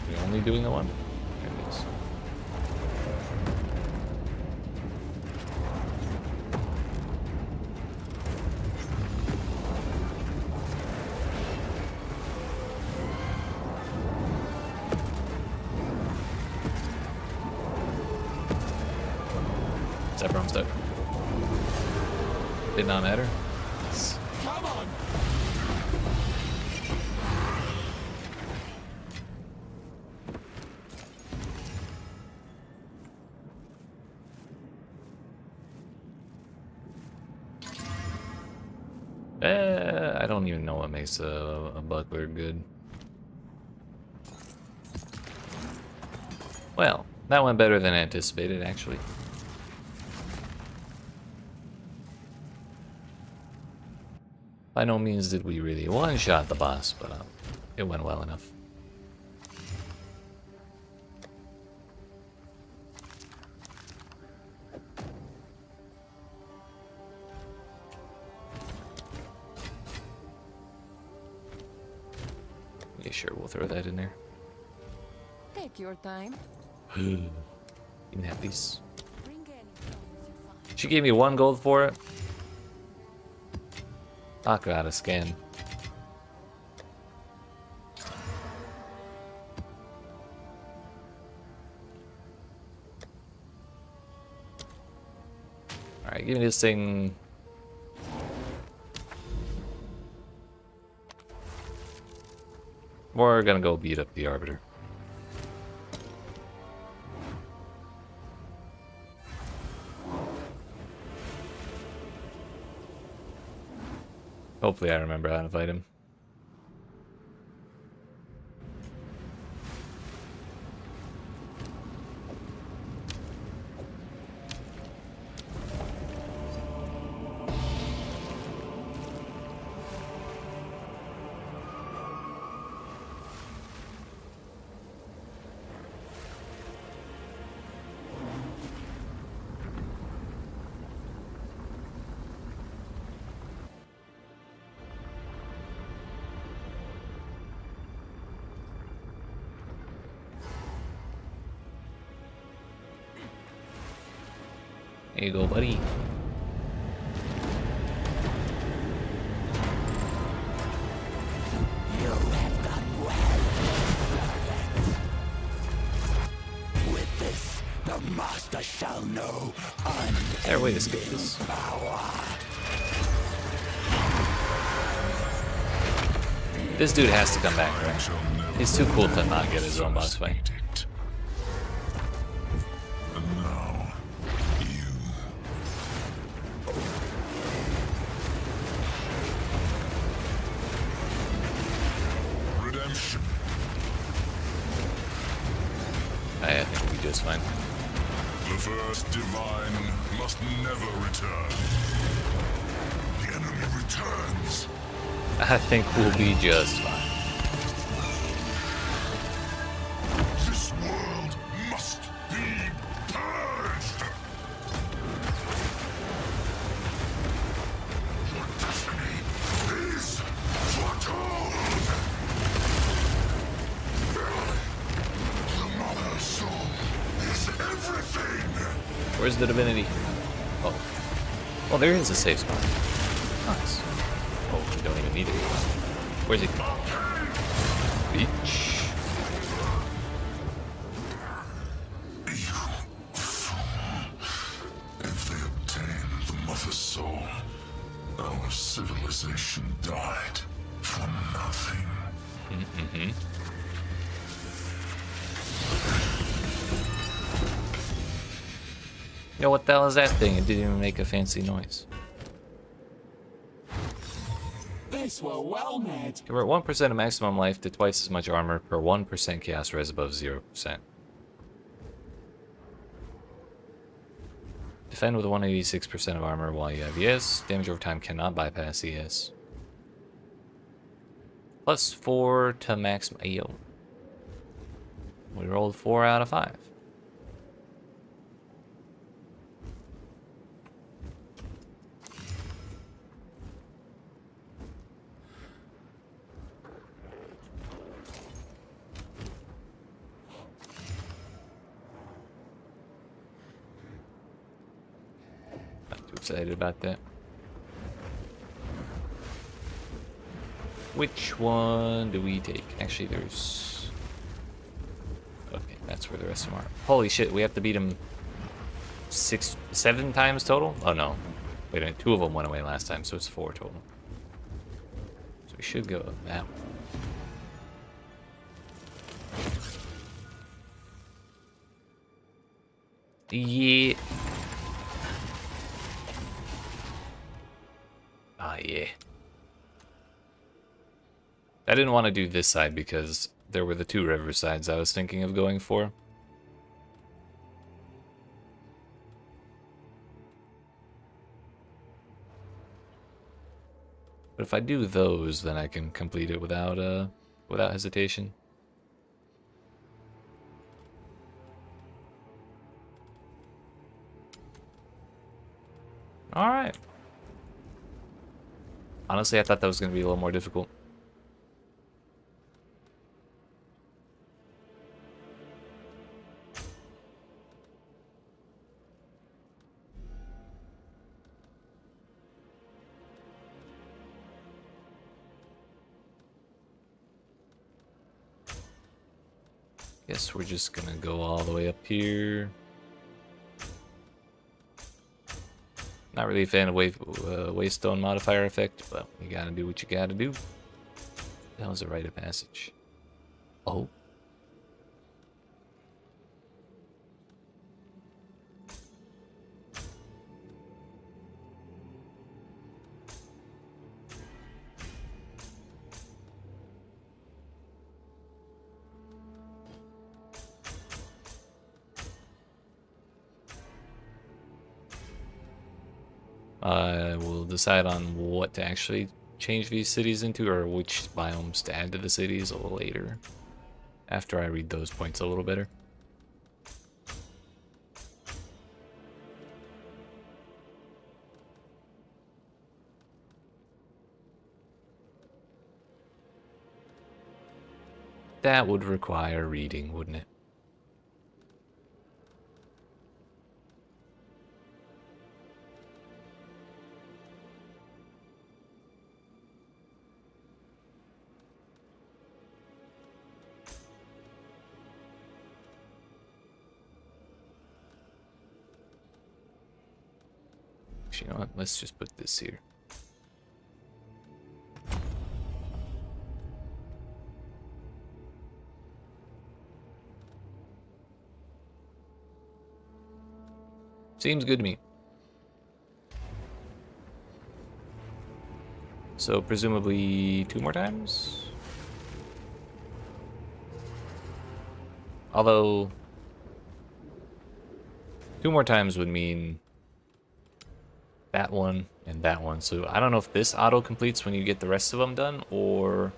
Are we only doing the one? There it is. Except for I'm stuck. Did not matter. Come on! I don't even know what makes a buckler good. Well, that went better than anticipated, actually. By no means did we really one-shot the boss, but it went well enough. Yeah, sure, we'll throw that in there. Take your time. You can have these. Bring any stones you find. She gave me 1 gold for it. I gotta scan. Alright, give me this thing. We're gonna go beat up the Arbiter. Hopefully I remember how to fight him. There you go, buddy. You have done well. With this, the master shall know There, wait a skip this. This dude has to come back, right? He's too cool to not get his own boss fight. And now, you. Redemption. I think we'll be just fine. The first divine must never return. The enemy returns. I think we'll be just fine. This world must be purged. Your destiny is foretold. The mother soul is everything. Where's the divinity? Oh. Well, there is a safe spot. Nice. Oh, we don't even need it. Where's it? Beach. If they obtain the mother's soul, our civilization died for nothing. Yo, what the hell is that thing? It didn't even make a fancy noise. This were well made. Convert 1% of maximum life to twice as much armor per 1% chaos res above 0%. Defend with 186% of armor while you have ES. Damage over time cannot bypass ES. Plus 4 to maximum. Ayo. We rolled 4 out of 5. Not too excited about that. Which one do we take? Actually, there's... Okay, that's where the rest of them are. Holy shit, we have to beat him 7 times total? Oh no. Wait a minute, 2 of them went away last time, so it's 4 total. So we should go that way. Yeah. Ah, yeah. I didn't want to do this side because there were the 2 river sides I was thinking of going for. But if I do those, then I can complete it without hesitation. All right. Honestly, I thought that was going to be a little more difficult. Guess we're just gonna go all the way up here. Not really a fan of Waystone modifier effect, but you gotta do what you gotta do. That was a rite of passage. Oh. I will decide on what to actually change these cities into, or which biomes to add to the cities a little later, after I read those points a little better. That would require reading, wouldn't it? You know what? Let's just put this here. Seems good to me. So presumably 2 more times? Although 2 more times would mean that one and that one. So I don't know if this auto completes when you get the rest of them done, or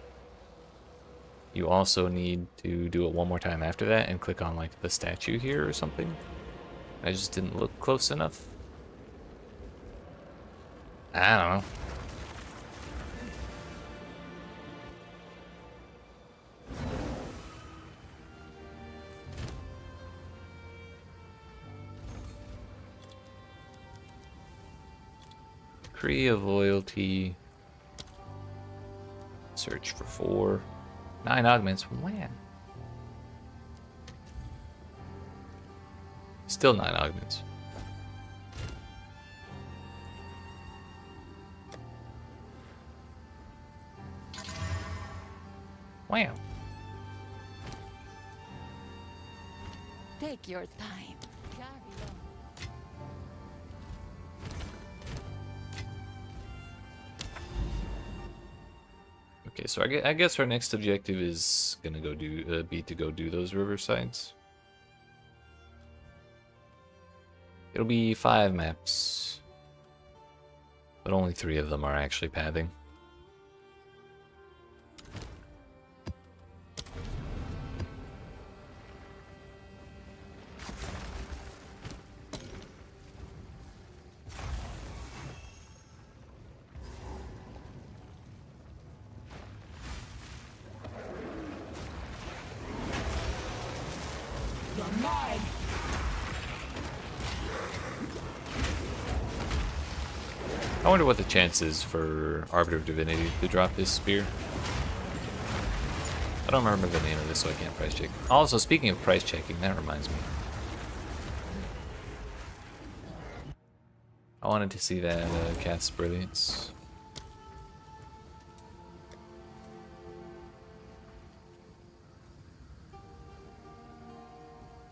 you also need to do it 1 more time after that and click on like the statue here or something. I just didn't look close enough. I don't know. Decree of loyalty. Search for 4. 9 augments. When? Still 9 augments. Wow. Take your time. Carry on. Okay, so I guess our next objective is gonna be to go do those riversides. It'll be 5 maps, but only 3 of them are actually pathing. You're mine! I wonder what the chance is for Arbiter of Divinity to drop this spear. I don't remember the name of this, so I can't price check. Also, speaking of price checking, that reminds me. I wanted to see that Cat's Brilliance.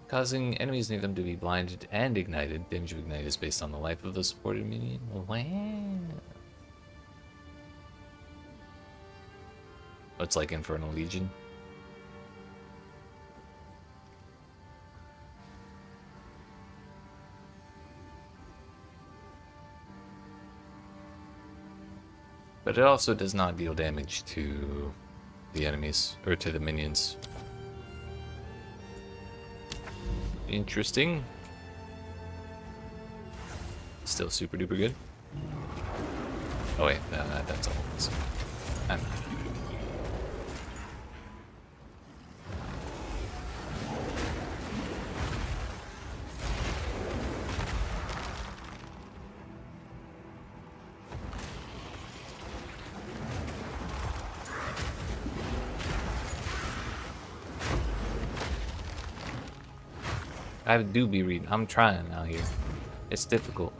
Causing enemies near them to be blinded and ignited. Damage of ignite is based on the life of the supported minion. Wow. It's like Infernal Legion. But it also does not deal damage to the enemies, or to the minions. Interesting. Still super duper good. Oh wait, that's all it is. I'm not. I do be reading. I'm trying out here. It's difficult.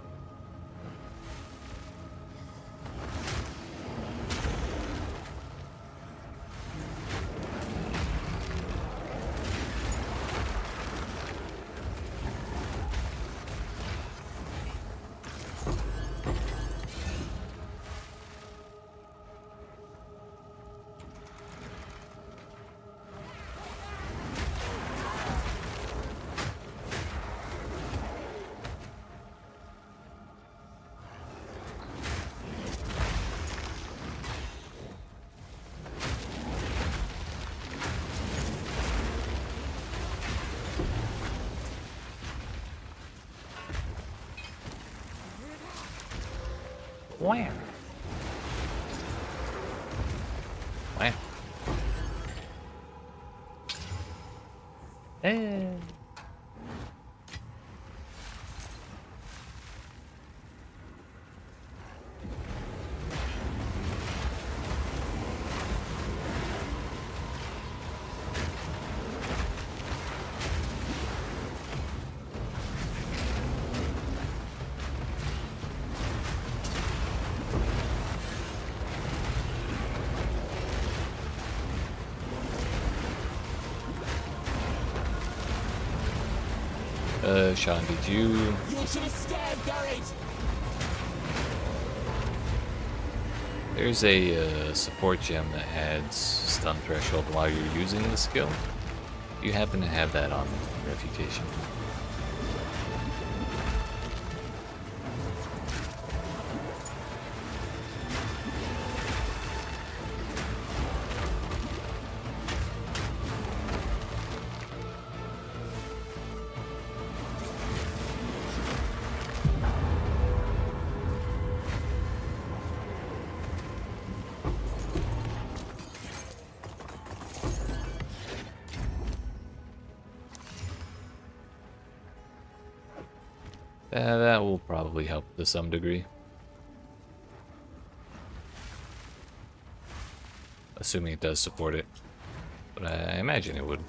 Wham! Wham! Hey! Sean, did you... You should have stabbed, Garrett! There's a support gem that adds stun threshold while you're using the skill. You happen to have that on Refutation. That will probably help to some degree. Assuming it does support it. But I imagine it would.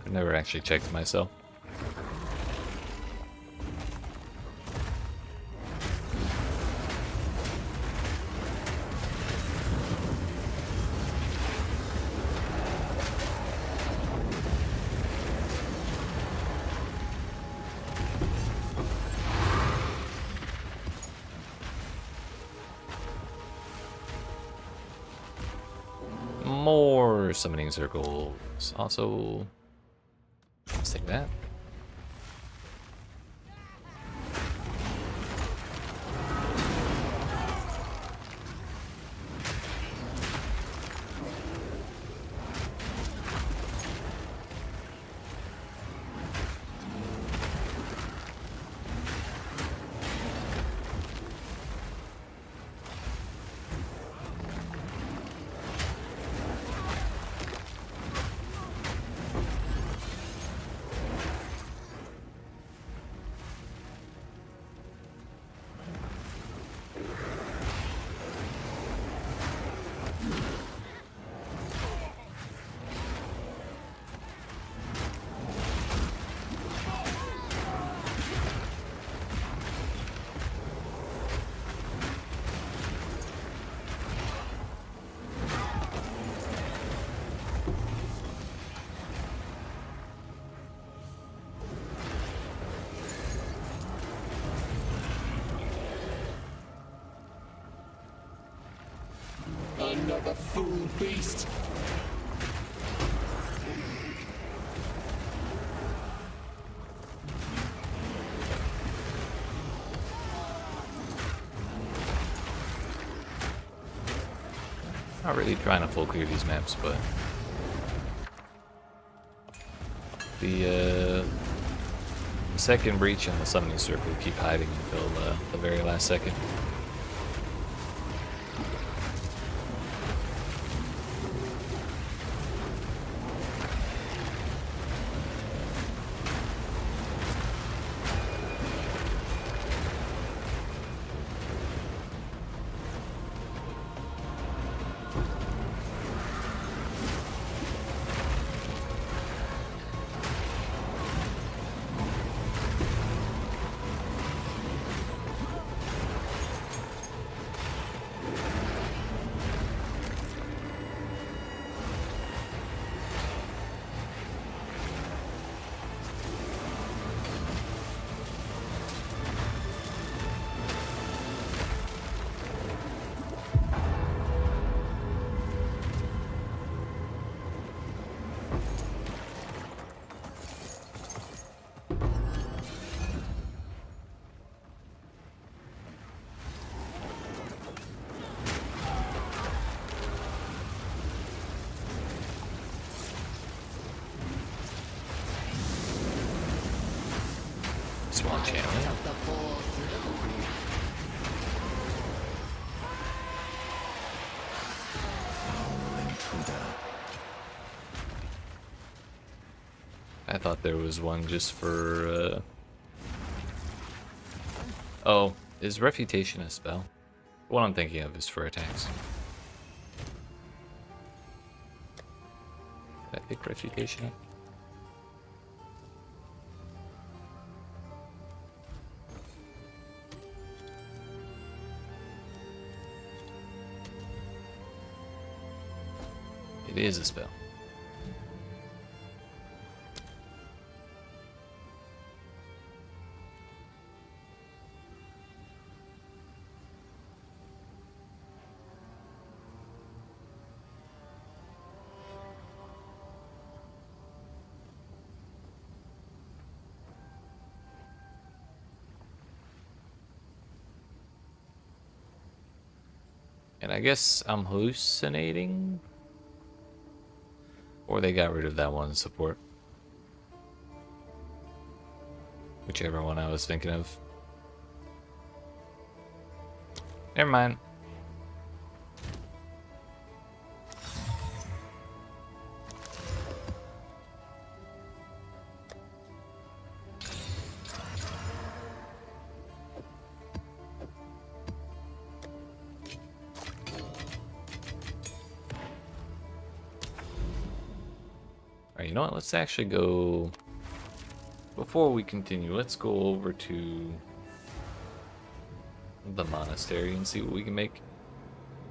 I've never actually checked myself. More summoning circles. Also, let's take that. Another fool beast! Not really trying to full clear these maps, but the second breach and the summoning circle keep hiding until the very last second. Swan channel. I thought there was one just for oh, is Refutation a spell? What I'm thinking of is for attacks. Did I pick Refutation up? It is a spell. And I guess I'm hallucinating? Or they got rid of that one support. Whichever one I was thinking of. Never mind. Alright, you know what? Let's actually go... Before we continue, let's go over to the monastery and see what we can make.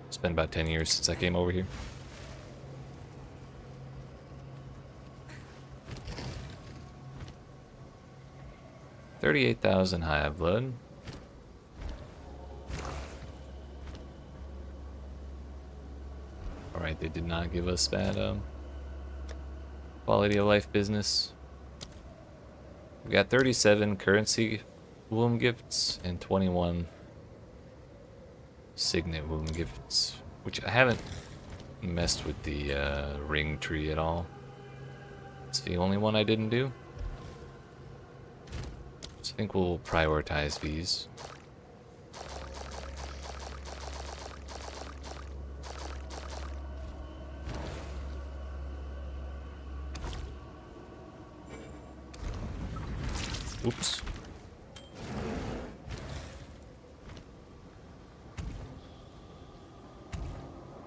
It's been about 10 years since I came over here. $38,000 hive blood. Alright, they did not give us that quality of life business. We got 37 currency womb gifts and 21 signet womb gifts, which I haven't messed with the ring tree at all. It's the only one I didn't do. So I think we'll prioritize these. Oops.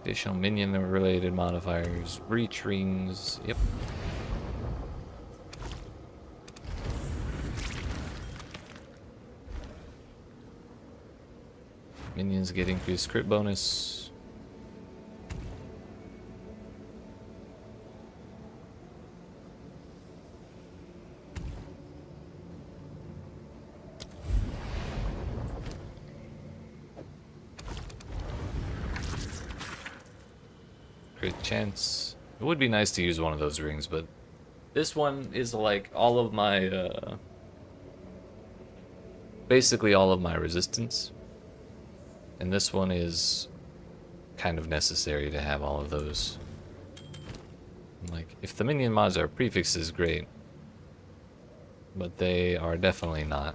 Additional minion related modifiers, breach rings, yep. Minions get increased crit bonus. Crit chance. It would be nice to use one of those rings, but this one is like all of my, basically all of my resistance. And this one is kind of necessary to have all of those. Like, if the minion mods are prefixes, great. But they are definitely not.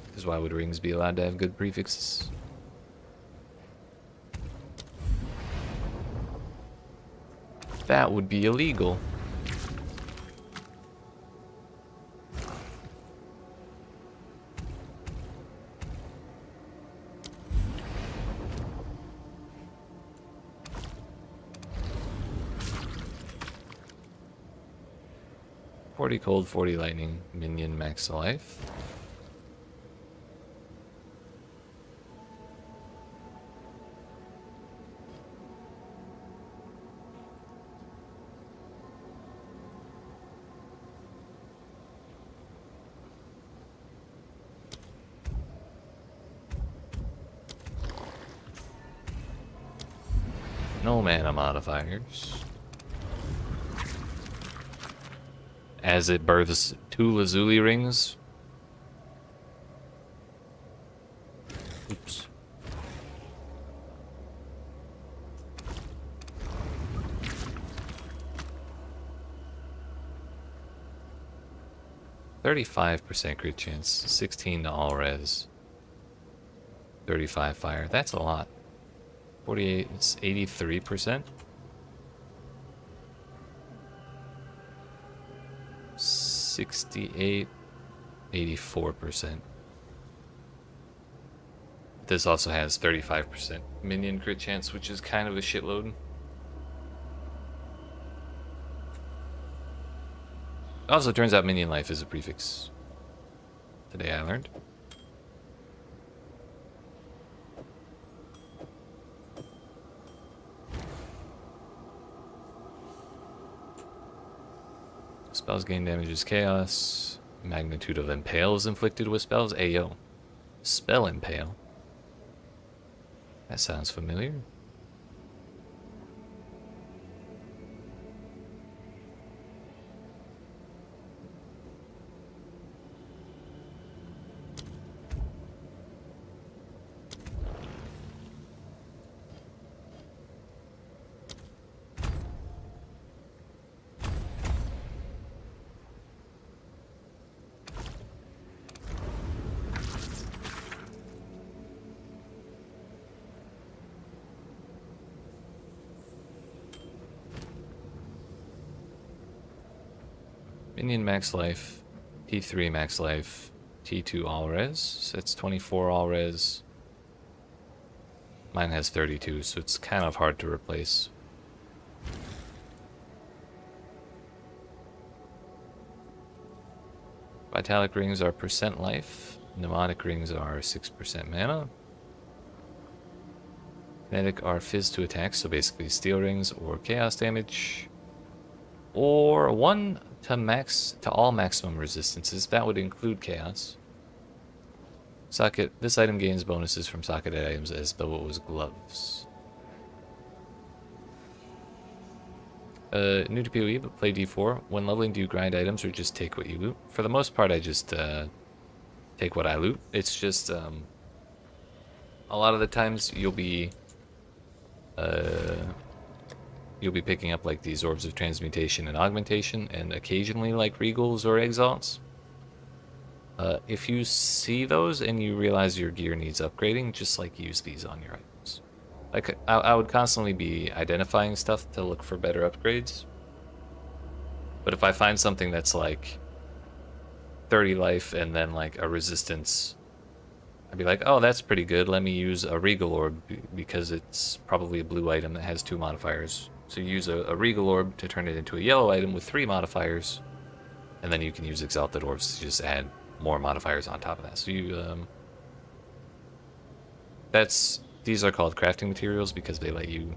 Because why would rings be allowed to have good prefixes? That would be illegal. "40 cold, 40 lightning, minion max life." No mana modifiers. As it births 2 Lazuli rings. Oops. "35% crit chance, 16 to all res, 35 fire." That's a lot. 48, it's 83%. 68, 84%. This also has 35% minion crit chance, which is kind of a shitload. Also, turns out minion life is a prefix. Today I learned. Spells gain damage is chaos. Magnitude of impale is inflicted with spells. Ayo. Spell impale. That sounds familiar. Minion max life, T3 max life, T2 all res. So it's 24 all res. Mine has 32, so it's kind of hard to replace. Vitalic rings are percent life. Mnemonic rings are 6% mana. Kinetic are fizz to attack, so basically steel rings or chaos damage. Or 1 to all maximum resistances. That would include chaos. Socket. This item gains bonuses from socketed items as though it was gloves. New to PoE, but play D4. When leveling, do you grind items or just take what you loot? For the most part, I just take what I loot. It's just a lot of the times you'll be picking up like these orbs of transmutation and augmentation, and occasionally like regals or exalts. If you see those and you realize your gear needs upgrading, just like use these on your items. Like I would constantly be identifying stuff to look for better upgrades. But if I find something that's like 30 life and then like a resistance, I'd be like, oh, that's pretty good. Let me use a regal orb because it's probably a blue item that has 2 modifiers. So you use a regal orb to turn it into a yellow item with 3 modifiers, and then you can use exalted orbs to just add more modifiers on top of that. So you these are called crafting materials because they let you,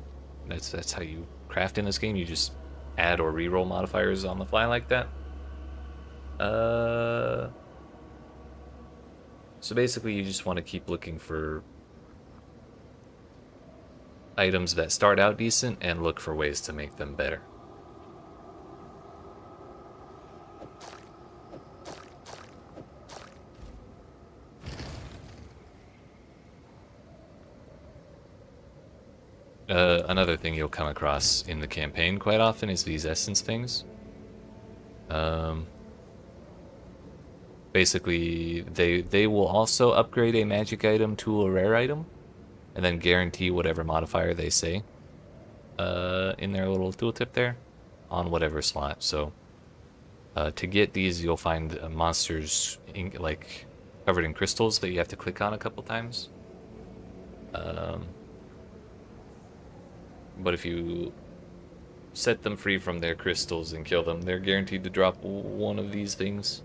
that's how you craft in this game. You just add or reroll modifiers on the fly like that. So basically you just want to keep looking for items that start out decent and look for ways to make them better. Another thing you'll come across in the campaign quite often is these essence things. Basically, they will also upgrade a magic item to a rare item, and then guarantee whatever modifier they say in their little tooltip there on whatever slot. So to get these, you'll find monsters like covered in crystals that you have to click on a couple times. But if you set them free from their crystals and kill them, they're guaranteed to drop one of these things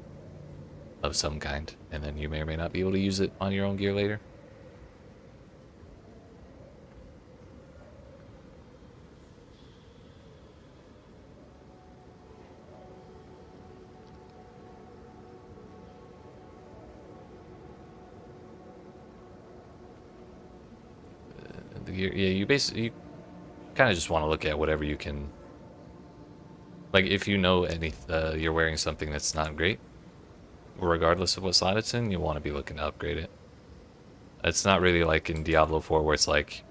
of some kind, and then you may or may not be able to use it on your own gear later. The gear, yeah, you kind of just want to look at whatever you can. Like, if you know you're wearing something that's not great, regardless of what slot it's in, you want to be looking to upgrade it. It's not really like in Diablo 4 where it's like,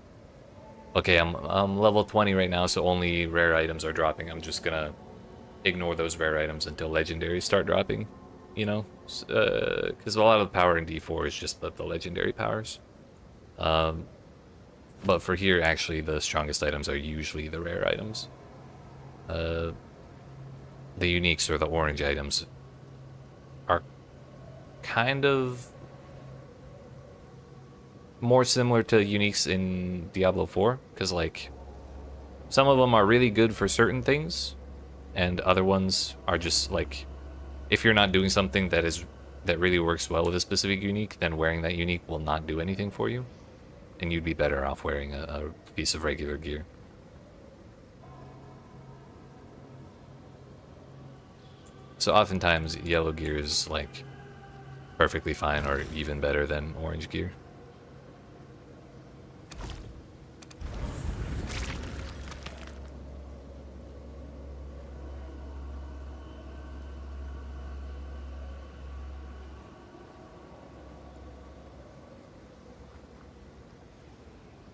okay, I'm level 20 right now, so only rare items are dropping. I'm just gonna ignore those rare items until legendaries start dropping, you know? Because a lot of the power in D4 is just the legendary powers. But for here, actually, the strongest items are usually the rare items. The uniques or the orange items are kind of more similar to uniques in Diablo 4, because like some of them are really good for certain things, and other ones are just like, if you're not doing something that really works well with a specific unique, then wearing that unique will not do anything for you, and you'd be better off wearing a piece of regular gear. So oftentimes yellow gear is like perfectly fine or even better than orange gear.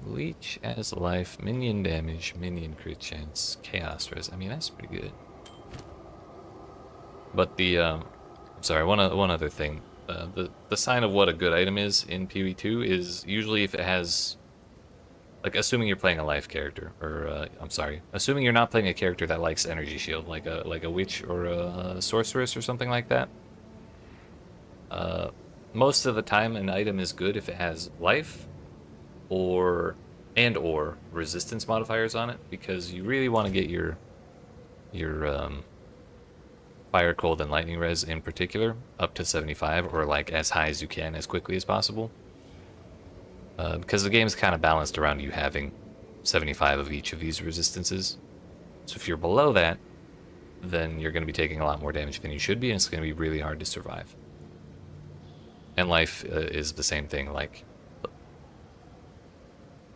Leech as life, minion damage, minion crit chance, chaos res. I mean, that's pretty good. But the sorry, one other thing. The sign of what a good item is in PoE2 is usually if it has, like, assuming you're playing a life character, or I'm sorry, assuming you're not playing a character that likes energy shield, like a witch or a sorceress or something like that. Most of the time, an item is good if it has life, or resistance modifiers on it, because you really want to get your fire, cold, and lightning res in particular up to 75, or like as high as you can as quickly as possible, because the game's kind of balanced around you having 75 of each of these resistances. So if you're below that, then you're going to be taking a lot more damage than you should be, and it's going to be really hard to survive. And life is the same thing. Like,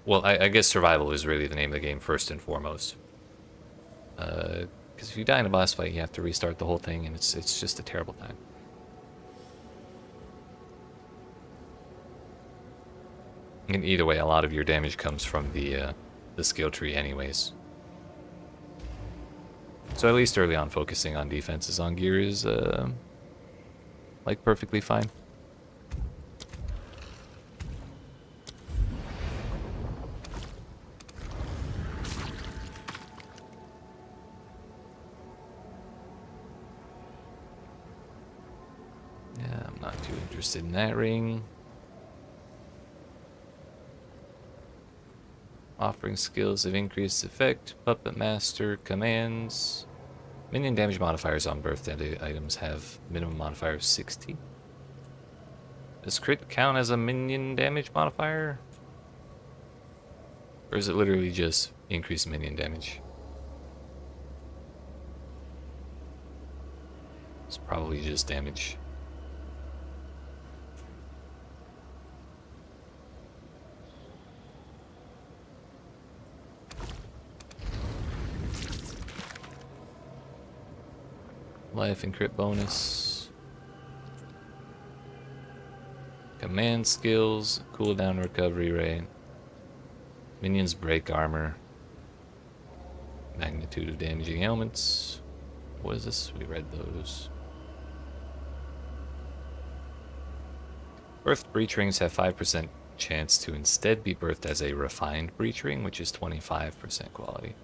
well, I guess survival is really the name of the game first and foremost. Because if you die in a boss fight, you have to restart the whole thing, and it's just a terrible time. And either way, a lot of your damage comes from the skill tree anyways. So at least early on, focusing on defenses on gear is like perfectly fine. Interested in that ring. Offering skills of increased effect. Puppet Master commands. Minion damage modifiers on birthday items have minimum modifier of 60. Does crit count as a minion damage modifier? Or is it literally just increased minion damage? It's probably just damage. Life and crit bonus. Command skills, cooldown recovery rate. Minions break armor. Magnitude of damaging elements. What is this? We read those. Birthed breach rings have 5% chance to instead be birthed as a refined breach ring, which is 25% quality.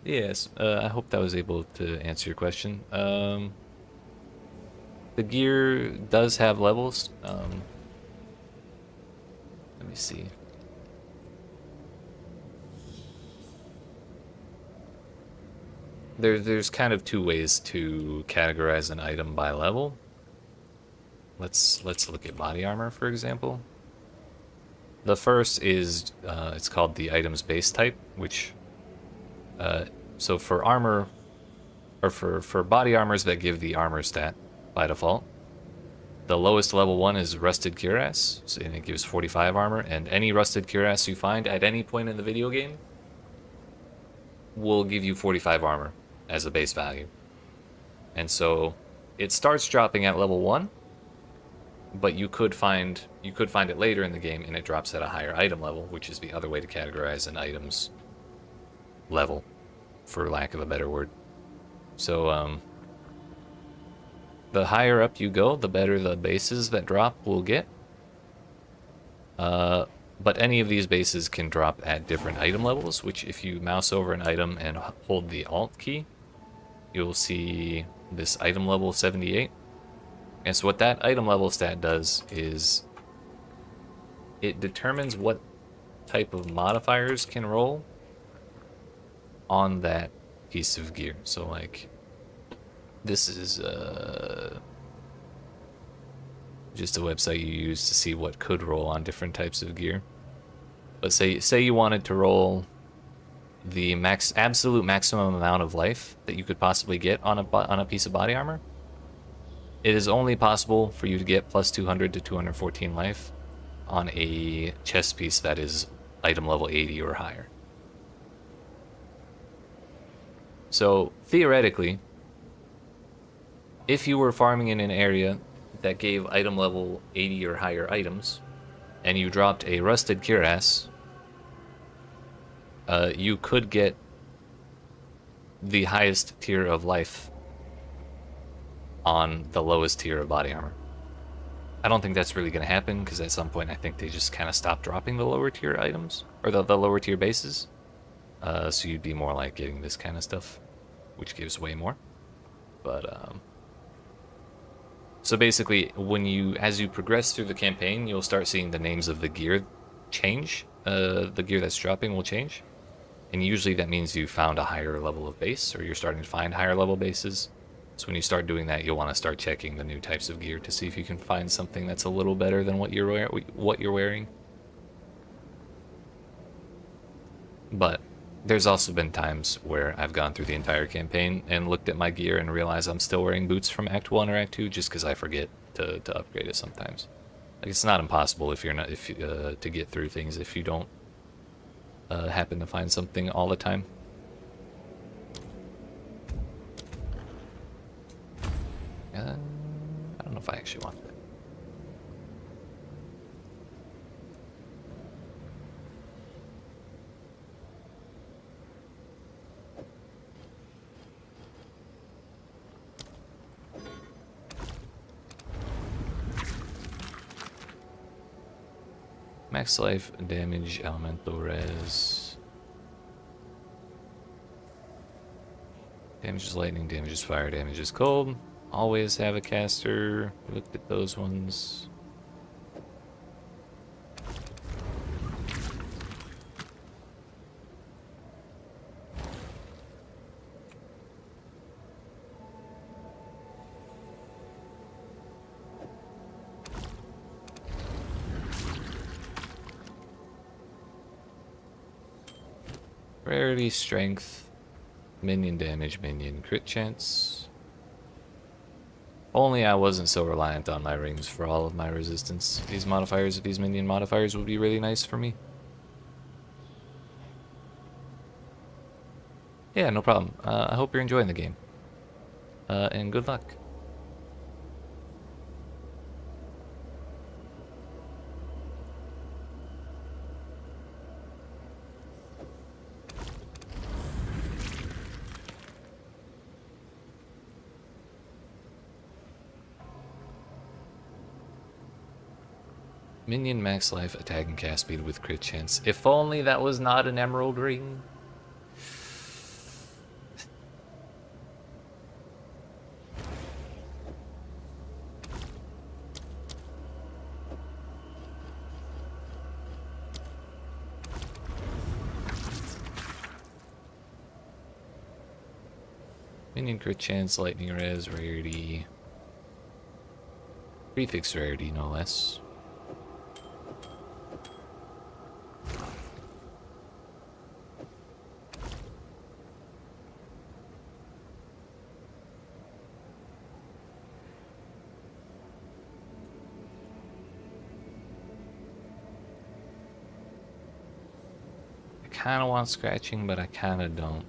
Yes, I hope that was able to answer your question. The gear does have levels. Let me see. There's kind of two ways to categorize an item by level. Let's look at body armor, for example. The first is it's called the item's base type, which so for armor, or for body armors that give the armor stat by default, the lowest level one is Rusted Cuirass, and it gives 45 armor, and any Rusted Cuirass you find at any point in the video game will give you 45 armor as a base value. And so it starts dropping at level 1, but you could find it later in the game and it drops at a higher item level, which is the other way to categorize an item's level, for lack of a better word. So the higher up you go, the better the bases that drop will get. But any of these bases can drop at different item levels, which if you mouse over an item and hold the Alt key, you'll see this item level 78. And so what that item level stat does is it determines what type of modifiers can roll on that piece of gear. So like this is just a website you use to see what could roll on different types of gear. But say you wanted to roll the absolute maximum amount of life that you could possibly get on a piece of body armor. It is only possible for you to get plus 200 to 214 life on a chest piece that is item level 80 or higher. So theoretically, if you were farming in an area that gave item level 80 or higher items, and you dropped a Rusted Cuirass, you could get the highest tier of life on the lowest tier of body armor. I don't think that's really going to happen, because at some point I think they just kind of stopped dropping the lower tier items, or the lower tier bases. So you'd be more like getting this kind of stuff, which gives way more. But so basically, as you progress through the campaign, you'll start seeing the names of the gear change. The gear that's dropping will change, and usually that means you found a higher level of base, or you're starting to find higher level bases. So when you start doing that, you'll want to start checking the new types of gear to see if you can find something that's a little better than what you're wearing. But there's also been times where I've gone through the entire campaign and looked at my gear and realized I'm still wearing boots from Act 1 or Act 2 just because I forget to upgrade it sometimes. Like, it's not impossible to get through things if you don't happen to find something all the time. I don't know if I actually want that. Max life, damage, elemental res. Damage is lightning, damage is fire, damage is cold. Always have a caster. Looked at those ones. Rarity, strength, minion damage, minion crit chance. Only I wasn't so reliant on my rings for all of my resistance. These modifiers, these minion modifiers, would be really nice for me. Yeah, no problem. I hope you're enjoying the game. And good luck. Minion max life, attack and cast speed with crit chance. If only that was not an emerald ring. Minion crit chance, lightning res, rarity. Prefix rarity, no less. I kind of want scratching, but I kind of don't.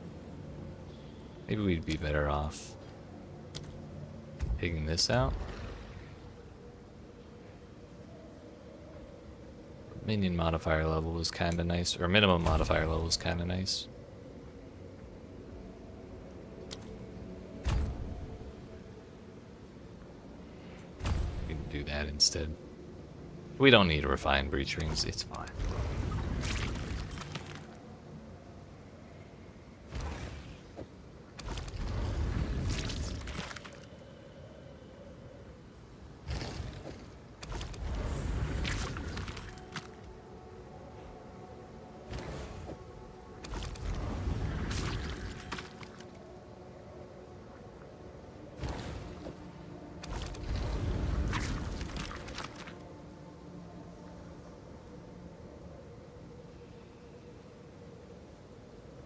Maybe we'd be better off taking this out. Minion modifier level was kind of nice, or minimum modifier level was kind of nice. We can do that instead. We don't need refined breach rings, it's fine.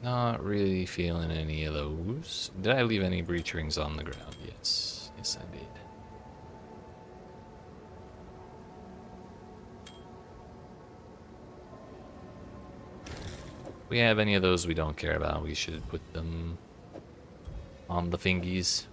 Not really feeling any of those. Did I leave any breach rings on the ground? Yes. Yes, I did. If we have any of those we don't care about, we should put them on the fingies.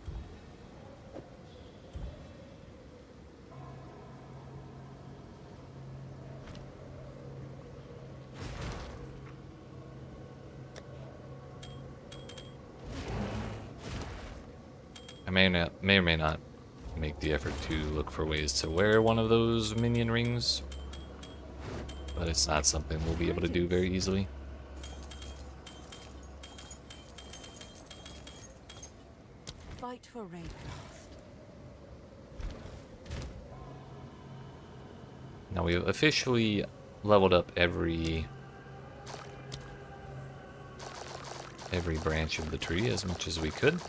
I may or may not make the effort to look for ways to wear one of those minion rings, but it's not something we'll be able to do very easily. Fight for Raidcast. Now we've officially leveled up every branch of the tree as much as we could.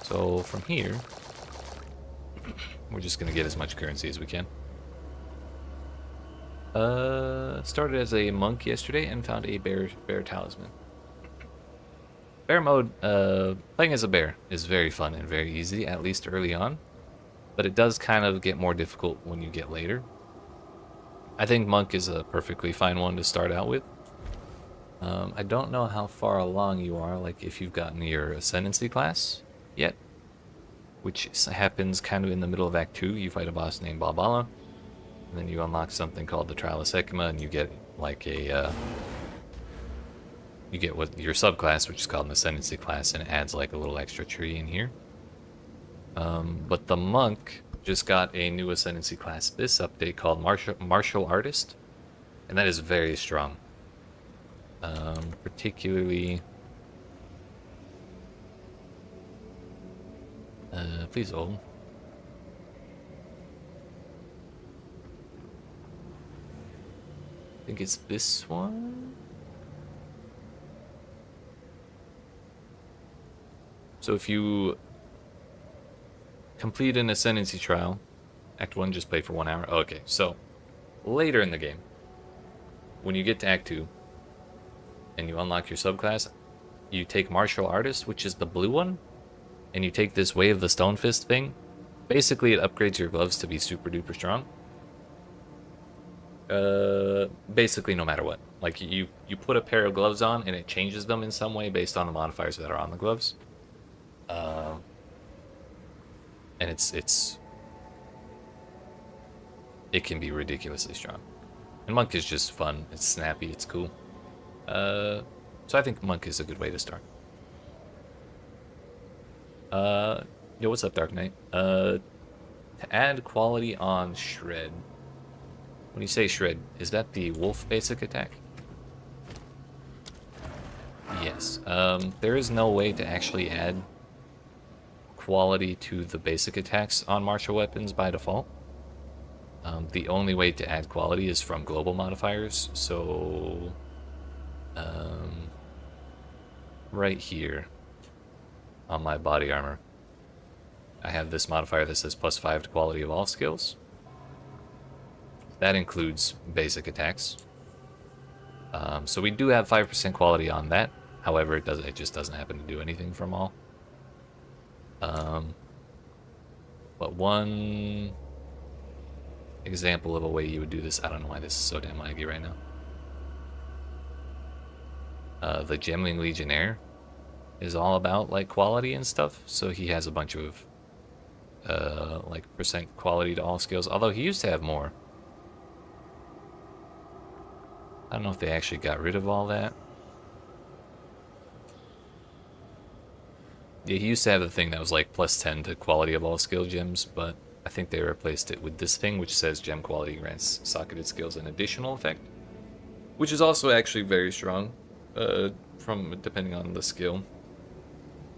So from here, we're just gonna get as much currency as we can. Started as a monk yesterday and found a bear talisman. Bear mode, playing as a bear is very fun and very easy, at least early on. But it does kind of get more difficult when you get later. I think monk is a perfectly fine one to start out with. I don't know how far along you are, like if you've gotten your ascendancy class yet, which happens kind of in the middle of Act 2. You fight a boss named Balbala, and then you unlock something called the Trial of Sekima, and you get like a you get what your subclass, which is called an ascendancy class, and it adds like a little extra tree in here. But the monk just got a new ascendancy class this update called martial artist, and that is very strong. Particularly please hold. I think it's this one. So if you complete an ascendancy trial, Act 1 just play for 1 hour. Okay, so later in the game, when you get to Act 2 and you unlock your subclass, you take martial artist, which is the blue one, and you take this Way of the Stone Fist thing. Basically, it upgrades your gloves to be super duper strong. Basically, no matter what. Like you put a pair of gloves on and it changes them in some way based on the modifiers that are on the gloves. And it can be ridiculously strong. And Monk is just fun. It's snappy. It's cool. So I think Monk is a good way to start. Yo, what's up, Dark Knight? To add quality on Shred. When you say Shred, is that the Wolf basic attack? Yes. There is no way to actually add quality to the basic attacks on martial weapons by default. The only way to add quality is from global modifiers, so right here on my body armor, I have this modifier that says +5 to quality of all skills. That includes basic attacks. So we do have 5% quality on that. However, it just doesn't happen to do anything from all. But one example of a way you would do this, I don't know why this is so damn laggy right now. The Gemling Legionnaire is all about like quality and stuff, so he has a bunch of like percent quality to all skills, although he used to have more. I don't know if they actually got rid of all that. Yeah, he used to have the thing that was like +10 to quality of all skill gems, but I think they replaced it with this thing which says gem quality grants socketed skills an additional effect, which is also actually very strong, from depending on the skill.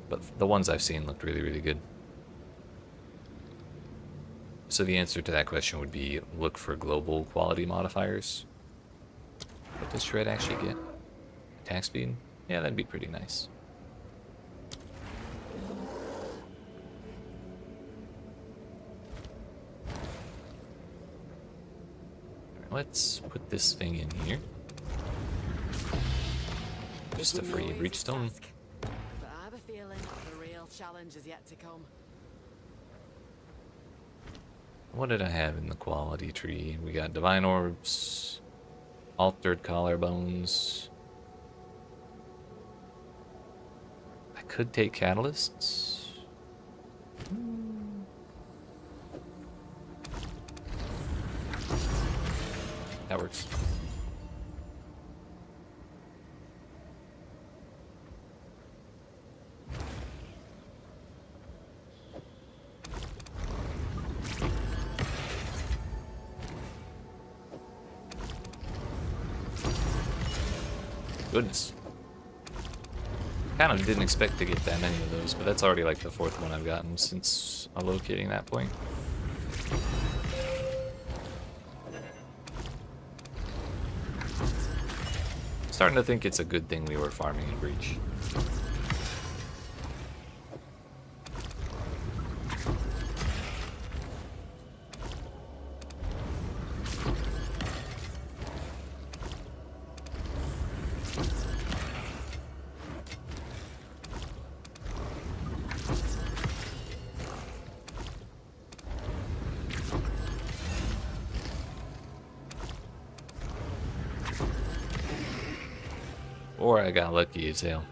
But the ones I've seen looked really, really good. So the answer to that question would be look for global quality modifiers. What does Shred actually get? Attack speed? Yeah, that'd be pretty nice. Let's put this thing in here. Just a free breachstone. But I have a feeling the real challenge is yet to come. What did I have in the quality tree? We got divine orbs, altered collarbones. I could take catalysts. That works. Goodness. Kind of didn't expect to get that many of those, but that's already like the 4th one I've gotten since locating that point. Starting to think it's a good thing we were farming in Breach. Or I got lucky as hell.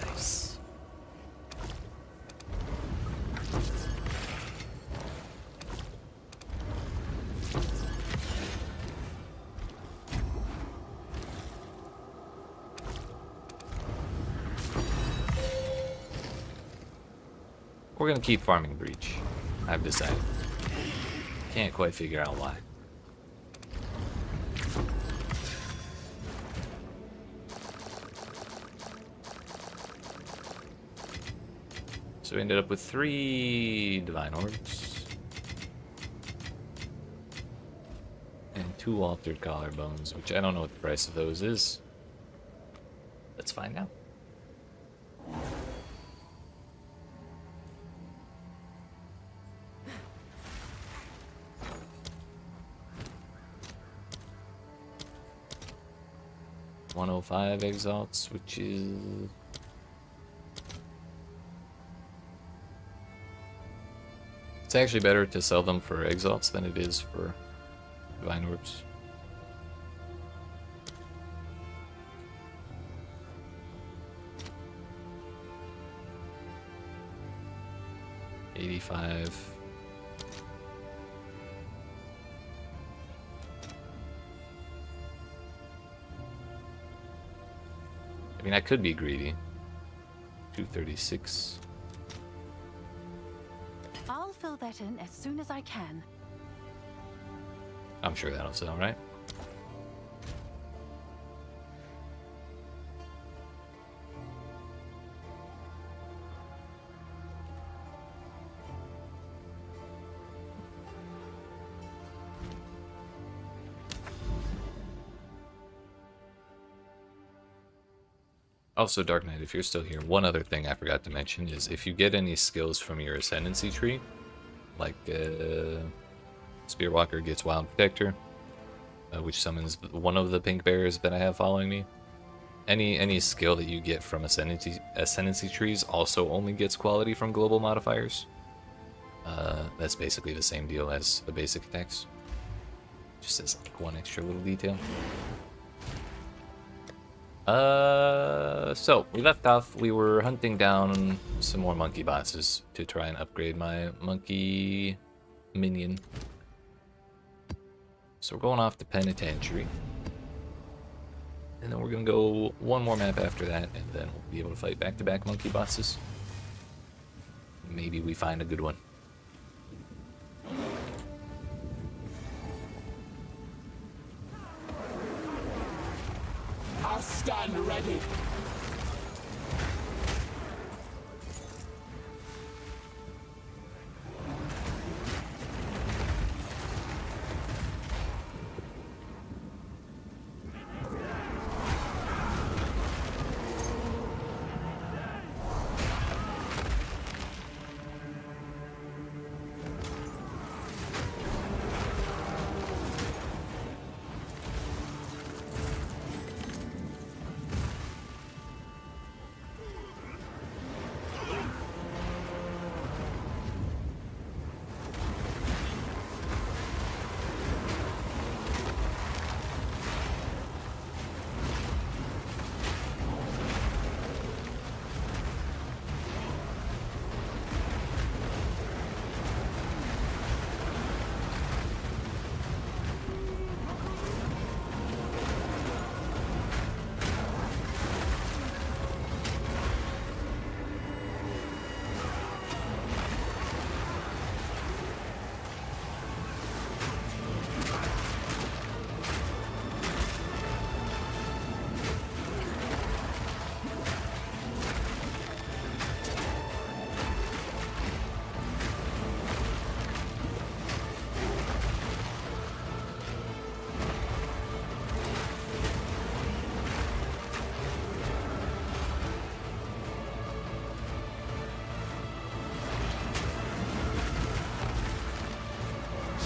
Nice. We're gonna keep farming Breach, I've decided. Can't quite figure out why. So we ended up with 3 divine orbs. And 2 altered collarbones, which I don't know what the price of those is. Let's find out. 105 exalts, which is... It's actually better to sell them for exalts than it is for divine orbs. $85. I mean, I could be greedy. 236. I'll fill that in as soon as I can. I'm sure that'll sell, right? Also, Dark Knight, if you're still here, one other thing I forgot to mention is if you get any skills from your ascendancy tree, like Spearwalker gets Wild Protector, which summons one of the pink bears that I have following me. Any skill that you get from ascendancy trees also only gets quality from global modifiers. That's basically the same deal as the basic attacks. Just as like one extra little detail. So we left off, we were hunting down some more monkey bosses to try and upgrade my monkey minion. So we're going off to Penitentiary. And then we're gonna go one more map after that, and then we'll be able to fight back-to-back monkey bosses. Maybe we find a good one. I'll stand ready.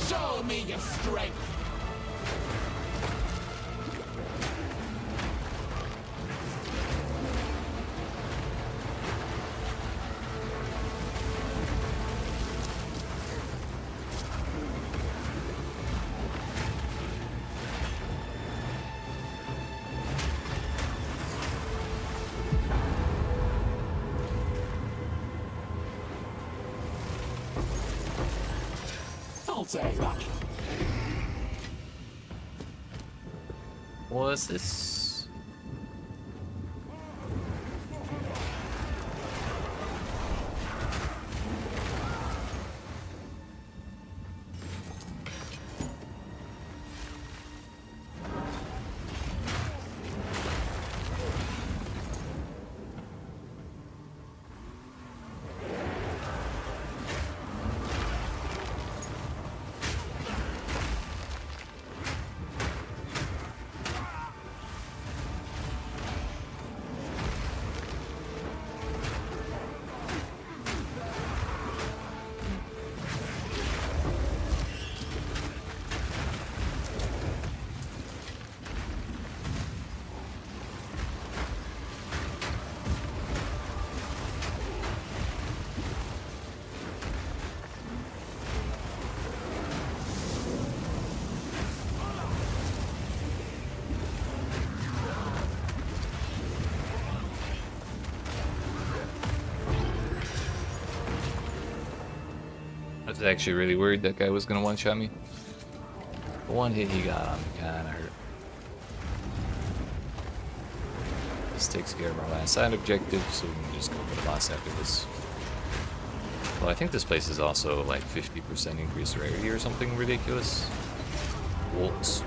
Show me your strength. I'll take that. What's this? was actually really worried that guy was gonna one-shot me. The one hit he got on me kinda hurt. This takes care of our last side objective, so we can just go for the boss after this. Well, I think this place is also like 50% increased rarity or something ridiculous. Wolves.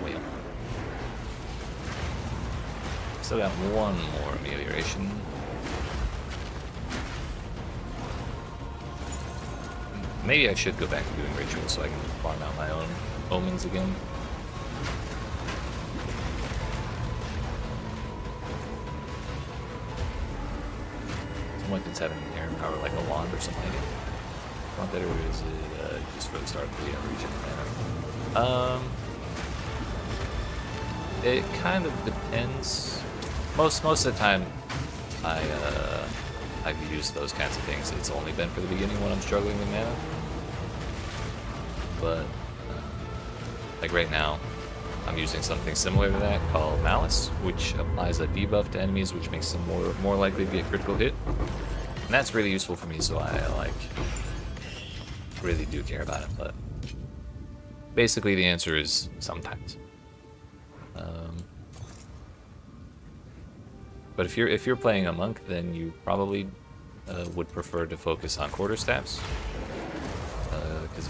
Whale. Still got one more amelioration. Maybe I should go back to doing rituals so I can farm out my own omens again. Some weapons have an inherent power like a wand or something like it. Want that, or is it just for the start of the region? It kind of depends. Most of the time, I've used those kinds of things. It's only been for the beginning when I'm struggling with mana. But like right now, I'm using something similar to that called Malice, which applies a debuff to enemies, which makes them more likely to get critical hit. And that's really useful for me, so I like really do care about it. But basically, the answer is sometimes. But if you're playing a monk, then you probably would prefer to focus on quarterstaffs, because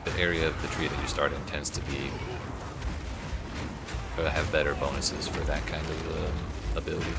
the area of the tree that you start in tends to be have better bonuses for that kind of ability.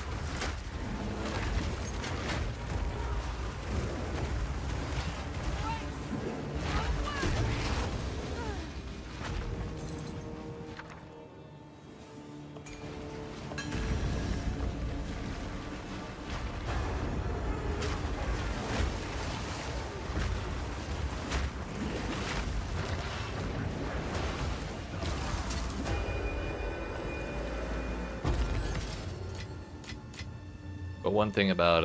But one thing about,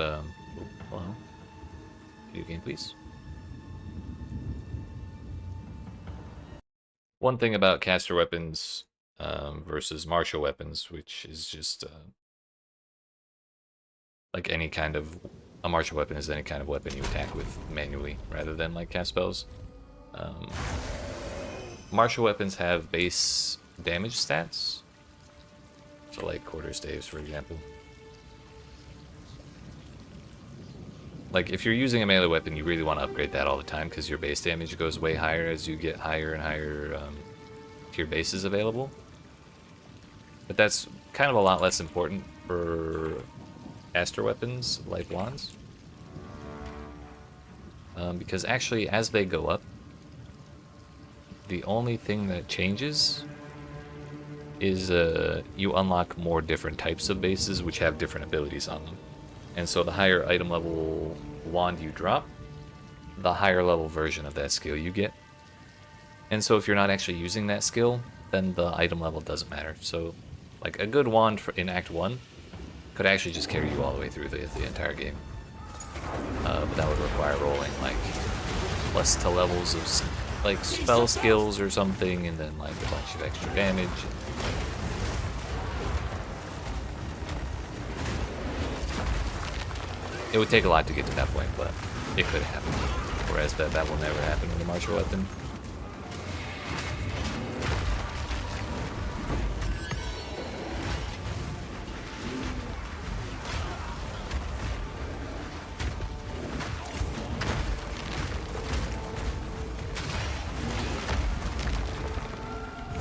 well, video game, please. One thing about caster weapons versus martial weapons, which is just like any kind of, a martial weapon is any kind of weapon you attack with manually rather than like cast spells. Martial weapons have base damage stats, so like quarterstaves, for example. Like, if you're using a melee weapon, you really want to upgrade that all the time, because your base damage goes way higher as you get higher and higher tier bases available. But that's kind of a lot less important for caster weapons like wands. Because actually, as they go up, the only thing that changes is you unlock more different types of bases, which have different abilities on them. And so the higher item level wand you drop, the higher level version of that skill you get. And so if you're not actually using that skill, then the item level doesn't matter. So like a good wand in Act 1 could actually just carry you all the way through the entire game. But that would require rolling like plus to levels of like spell skills or something, and then like a bunch of extra damage. It would take a lot to get to that point, but it could happen. Whereas that will never happen with a martial weapon.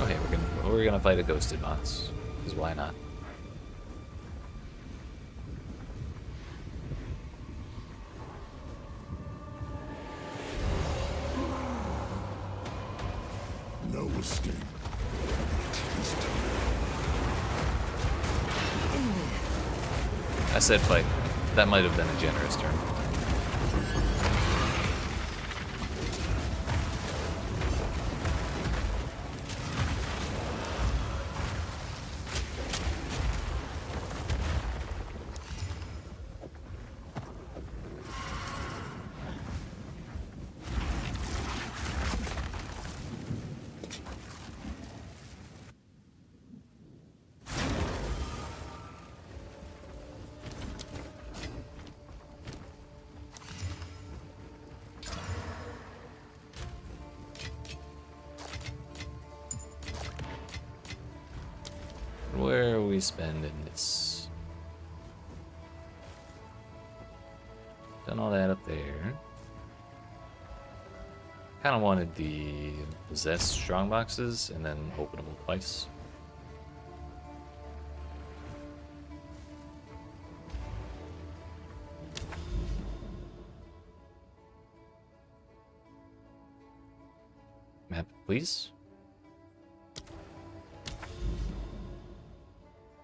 Okay, we're gonna fight a ghosted boss, because why not? No escape. I said fight. That might have been a generous term. spend in this. Done all that up there. Kind of wanted the possessed strong boxes and then open them twice. Map, please.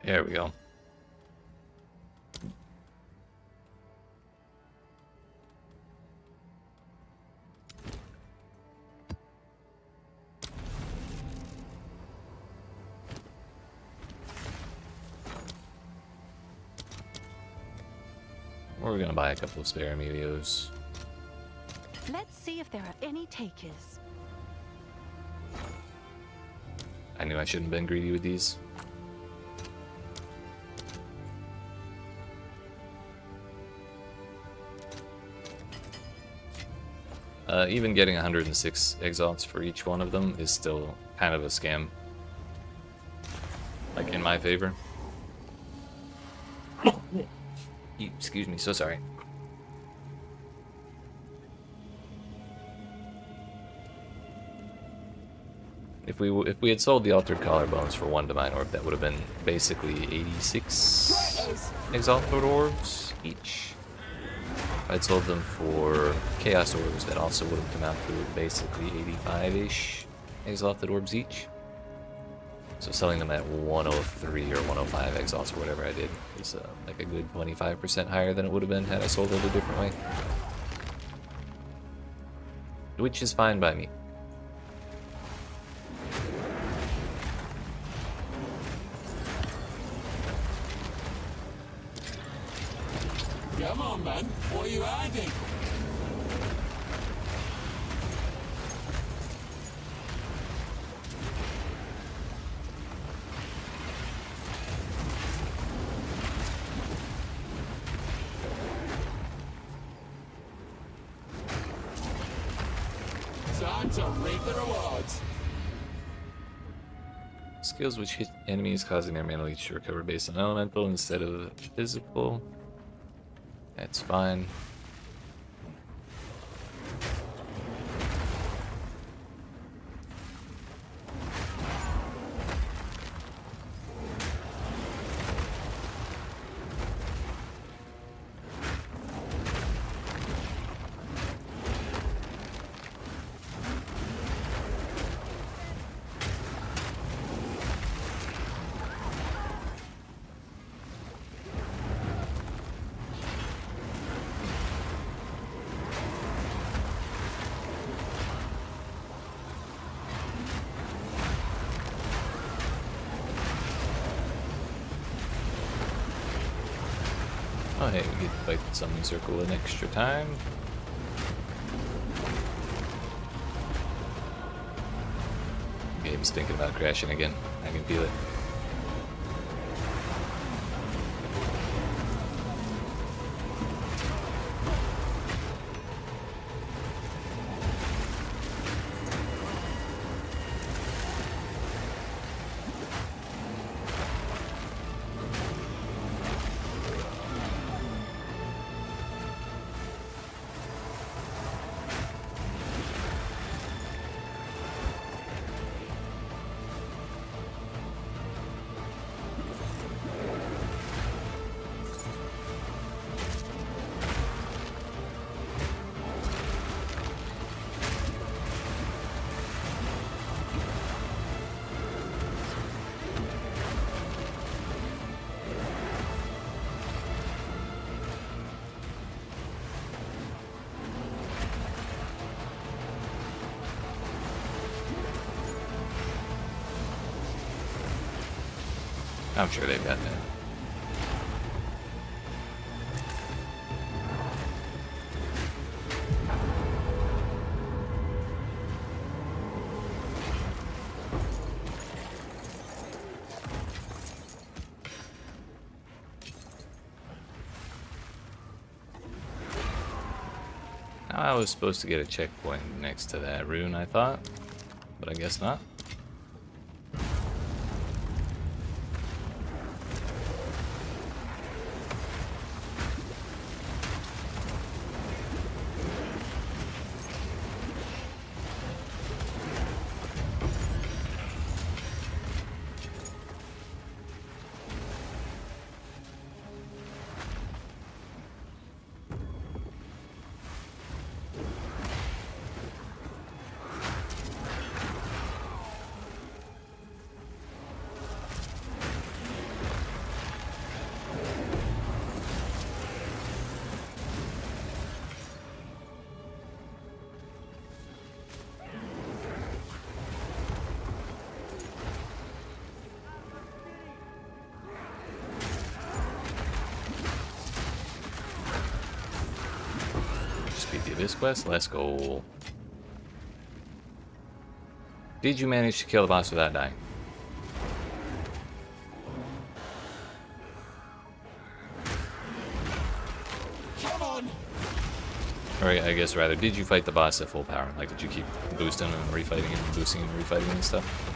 There we go. We're gonna buy a couple of spare Emilios. Let's see if there are any takers. I knew I shouldn't have been greedy with these. Even getting 106 exalts for each one of them is still kind of a scam. Like, in my favor. Excuse me, so sorry. If we had sold the altered collarbones for 1 divine orb, that would have been basically 86 exalted orbs each. If I'd sold them for chaos orbs, that also would have come out to basically 85-ish exalted orbs each. So selling them at 103 or 105 exalts or whatever I did is like a good 25% higher than it would have been had I sold it a different way. Which is fine by me. Come on, man. What are you hiding? Time to reap the rewards. Skills which hit enemies, causing their mana leech to recover based on elemental instead of physical. That's fine. Oh hey, we get to fight the summoning circle an extra time. Game's thinking about crashing again. I can feel it. I'm sure they've got that. Now I was supposed to get a checkpoint next to that rune, I thought, but I guess not. beat the Abyss quest. Let's go. Did you manage to kill the boss without dying? Come on! Or I guess rather, did you fight the boss at full power? Like, did you keep boosting and refighting and boosting and refighting and stuff?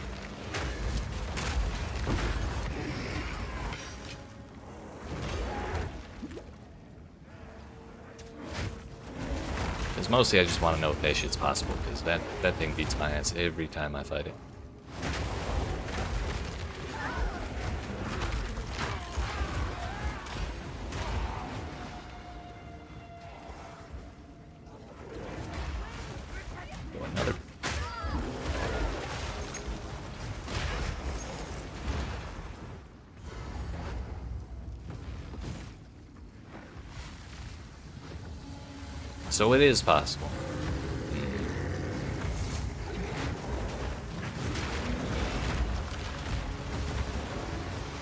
Because mostly I just want to know if that shit's possible, because that thing beats my ass every time I fight it. Oh, another. So it is possible.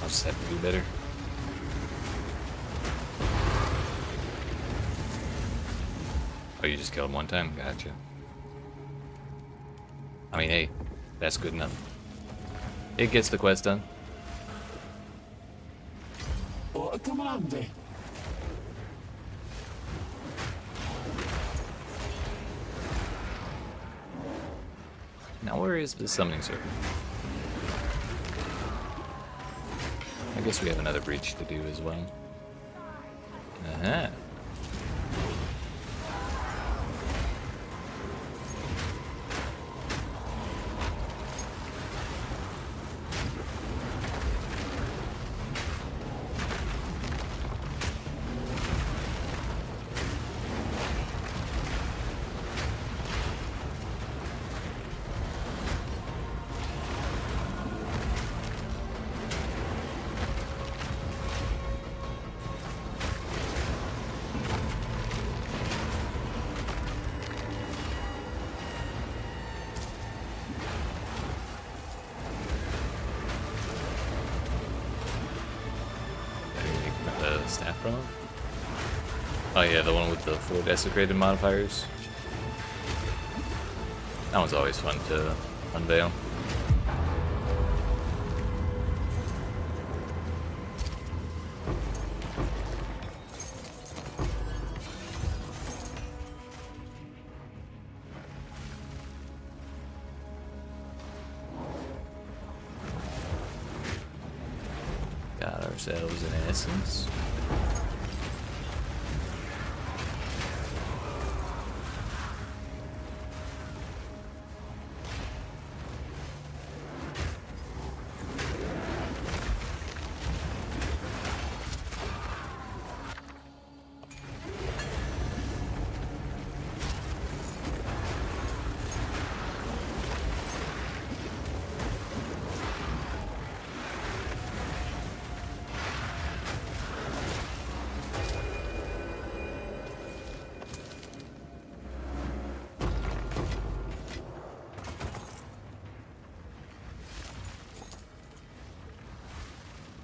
I'll just have to do better. Oh, you just killed him one time? Gotcha. I mean, hey, that's good enough. It gets the quest done. What a commander! Now where is the summoning circle? I guess we have another breach to do as well. Uh-huh. Staff promo? Oh yeah, the one with the 4 desecrated modifiers. That one's always fun to unveil. Got ourselves an essence.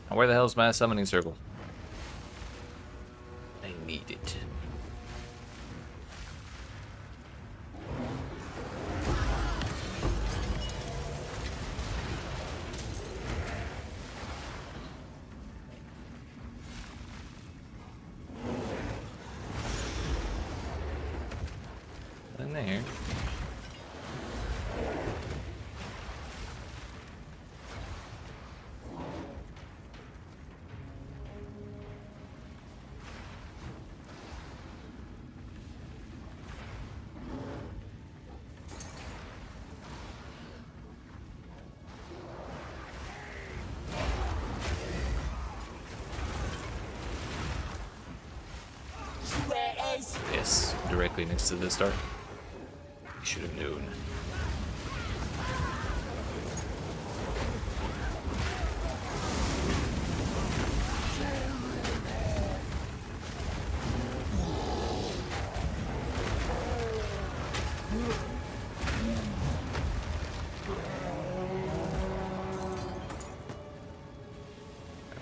Now where the hell's my summoning circle? I need it. In there. Traitors! Yes, directly next to the start. I should have known.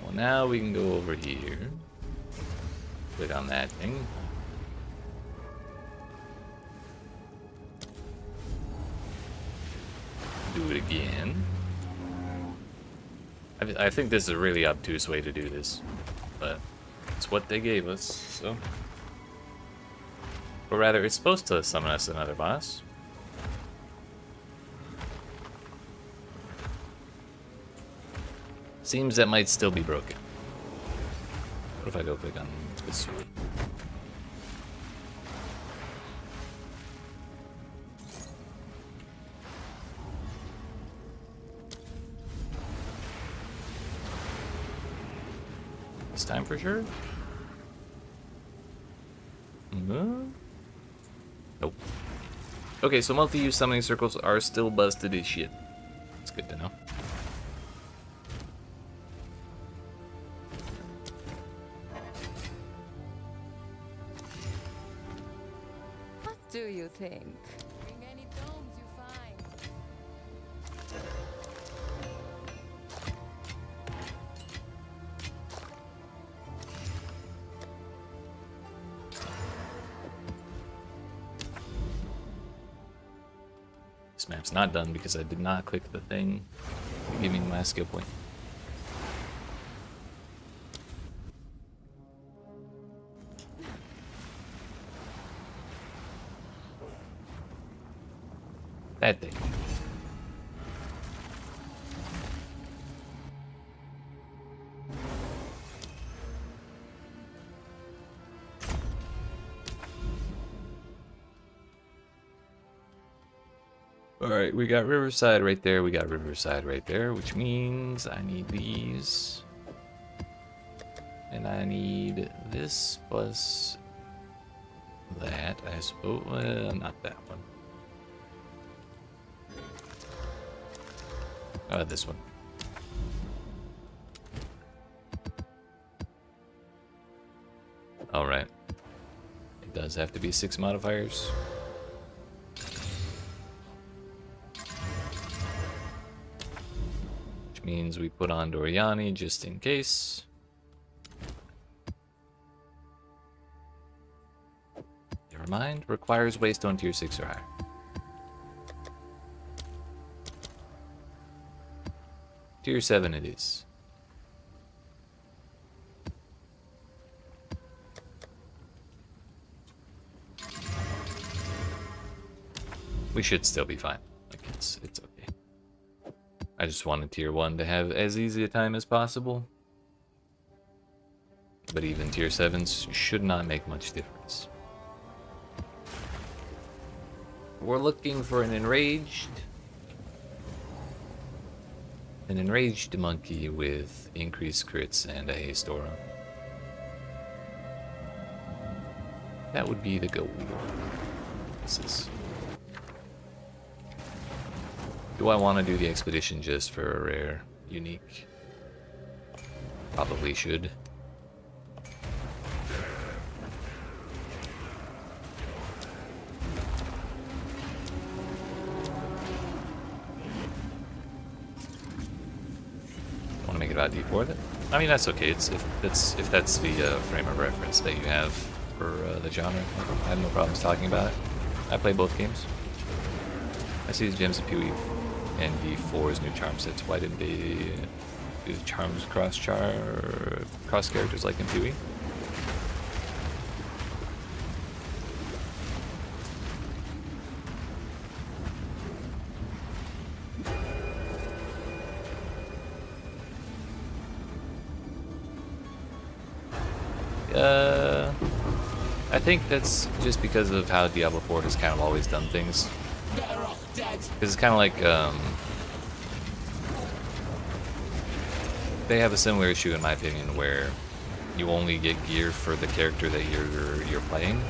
Well, now we can go over here. Click on that thing. do it again. I think this is a really obtuse way to do this, but it's what they gave us, so. Or rather, it's supposed to summon us another boss. Seems that might still be broken. What if I go click on this one? This time for sure? Nope. Okay, so multi-use summoning circles are still busted as shit. It's good to know. What do you think? Bring any domes you find. This map's not done because I did not click the thing to give me my skill point. That thing. Alright, we got Riverside right there, we got Riverside right there, which means I need these. And I need this plus that, I suppose. Well, not that one. This one. Alright. It does have to be 6 modifiers. Which means we put on Doriani just in case. Never mind. Requires Waystone tier 6 or higher. Tier 7 it is. We should still be fine. Like it's okay. I just wanted tier 1 to have as easy a time as possible. But even tier 7s should not make much difference. We're looking for an enraged monkey with increased crits and a haste aura. That would be the goal. Do I want to do the expedition just for a rare unique? Probably should. Make it about D4 then? I mean, that's okay. It's if that's the frame of reference that you have for the genre. I have no problems talking about it. I play both games. I see the gems of PoE and D4's new charm sets. Why didn't they do the charms cross characters like in PoE? I think that's just because of how Diablo 4 has kind of always done things. Because it's kind of like, they have a similar issue in my opinion where you only get gear for the character that you're playing,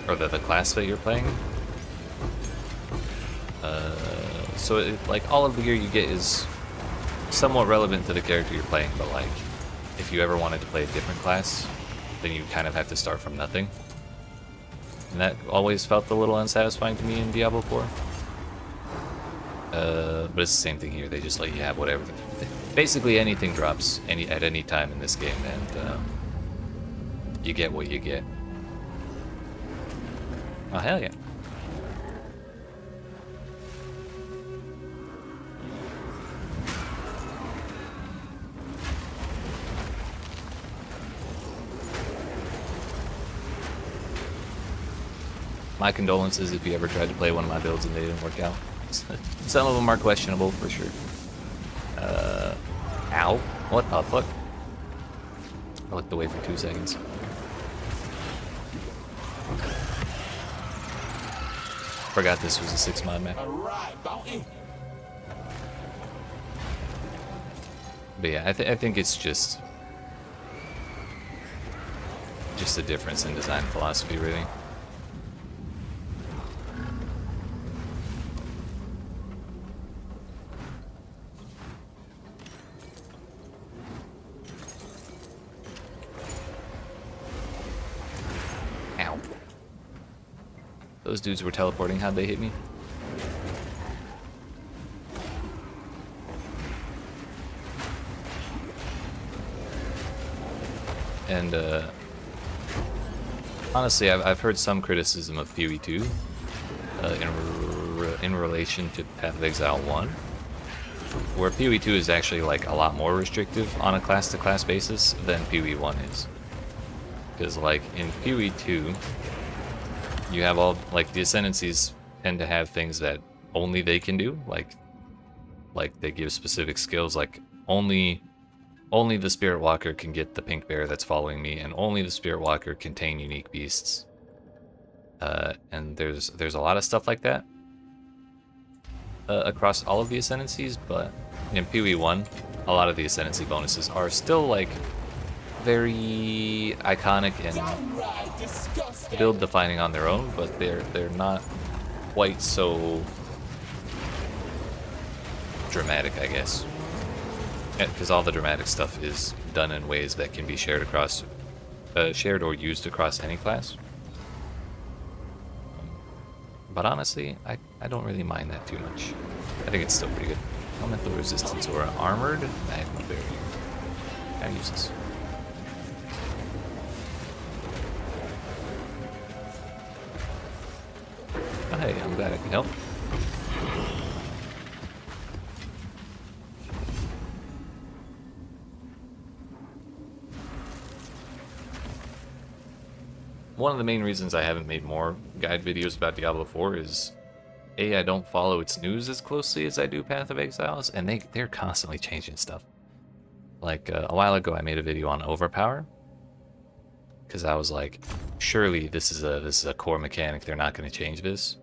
or the class that you're playing. So like all of the gear you get is somewhat relevant to the character you're playing, but like if you ever wanted to play a different class, then you kind of have to start from nothing. And that always felt a little unsatisfying to me in Diablo 4. But it's the same thing here, they just let you have whatever. Basically anything drops at any time in this game, and you get what you get. Oh hell yeah. My condolences if you ever tried to play one of my builds and they didn't work out. Some of them are questionable for sure. Ow. What the fuck? I looked away for 2 seconds. Forgot this was a 6-mod map. Alright, bounty. But yeah, I think it's just a difference in design philosophy, really. Ow. Those dudes were teleporting. How'd they hit me? And honestly, I've heard some criticism of PoE2 in relation to Path of Exile 1, where PoE2 is actually like a lot more restrictive on a class-to-class basis than PoE1 is. Because like in PoE2, you have all like the ascendancies tend to have things that only they can do, like they give specific skills, like only the Spirit Walker can get the pink bear that's following me, and only the Spirit Walker can tame unique beasts. And there's a lot of stuff like that across all of the ascendancies, but in PoE1, a lot of the ascendancy bonuses are still like very iconic and Downright disgusting. build defining on their own, but they're not quite so dramatic, I guess. Because all the dramatic stuff is done in ways that can be shared across, shared or used across any class. But honestly, I don't really mind that too much. I think it's still pretty good. Elemental resistance or armored magma barrier. Can I use this? Oh, hey, I'm glad I can help. One of the main reasons I haven't made more guide videos about Diablo 4 is A, I don't follow its news as closely as I do Path of Exiles, and they're constantly changing stuff. Like a while ago I made a video on overpower, because I was like, surely this is a core mechanic, they're not going to change this.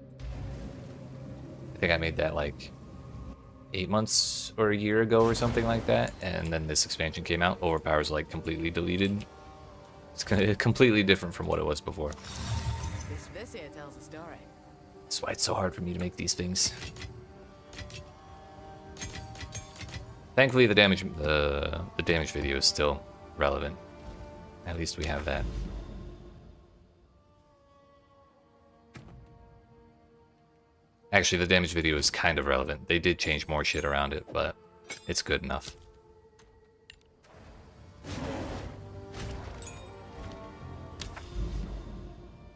I think I made that like 8 months or a year ago or something like that, and then this expansion came out. Overpower's like completely deleted. It's completely different from what it was before. This here tells a story. That's why it's so hard for me to make these things. Thankfully, the damage video is still relevant. At least we have that. Actually, the damage video is kind of relevant. They did change more shit around it, but it's good enough.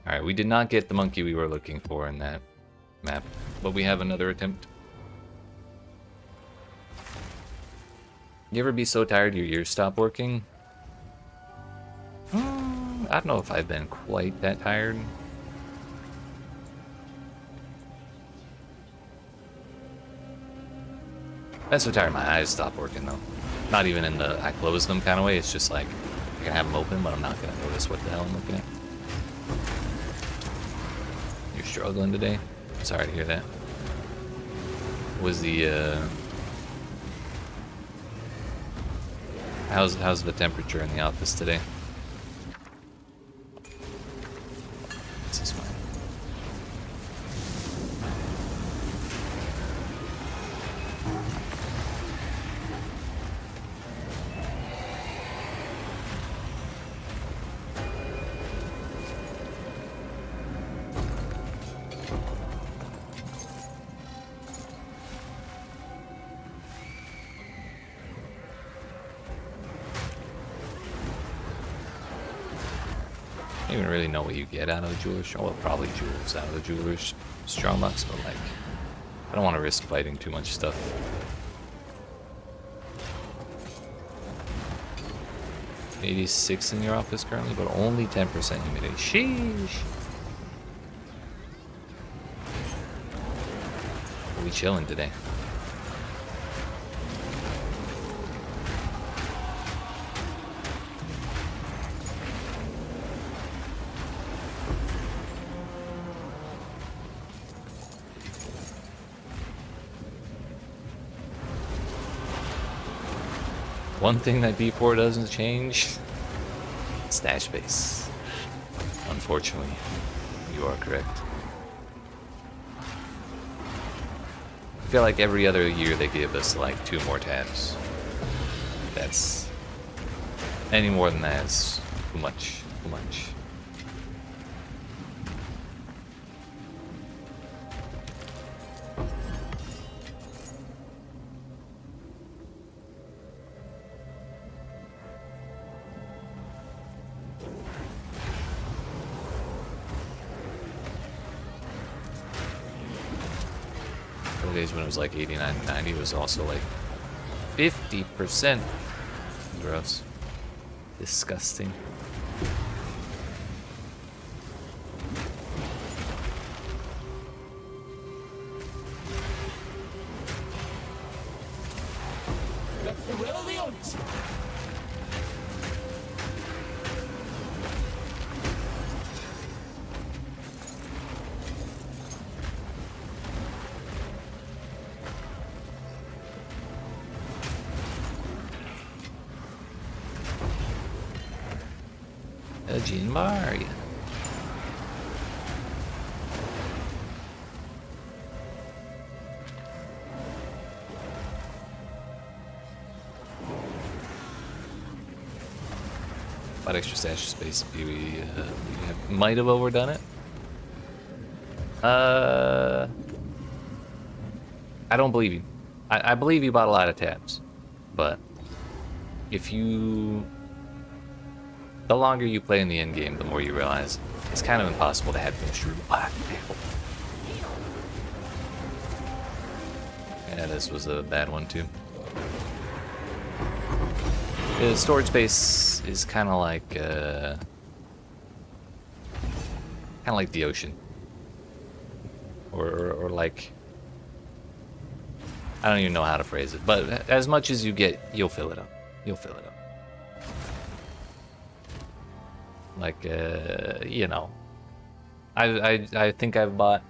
Alright, we did not get the monkey we were looking for in that map, but we have another attempt. You ever be so tired your ears stop working? I don't know if I've been quite that tired. I'm so tired my eyes stop working though. Not even in the I close them kind of way, it's just like I can have them open, but I'm not going to notice what the hell I'm looking at. You're struggling today? Sorry to hear that. Was the how's the temperature in the office today? This is fine. I don't even really know what you get out of the jeweler's. Well, probably jewels out of the jeweler's strong box, but like, I don't want to risk fighting too much stuff. $86 in your office currently, but only 10% humidity. Sheesh. We chilling today. One thing that D4 doesn't change, stash base. Unfortunately, you are correct. I feel like every other year they give us like 2 more tabs. That's any more than that is too much. Too much. Days when it was like 89 and 90 was also like 50%. Gross. Disgusting. Let's thrill the odds. Jean Maria. About extra stash space if we might have overdone it. I don't believe you. I believe you bought a lot of tabs, but if you... The longer you play in the end game, the more you realize it's kind of impossible to have things true. Yeah, this was a bad one too. The storage space is kind of like the ocean, or like, I don't even know how to phrase it, but as much as you get, you'll fill it up. You'll fill it up. Like, you know, I think I've bought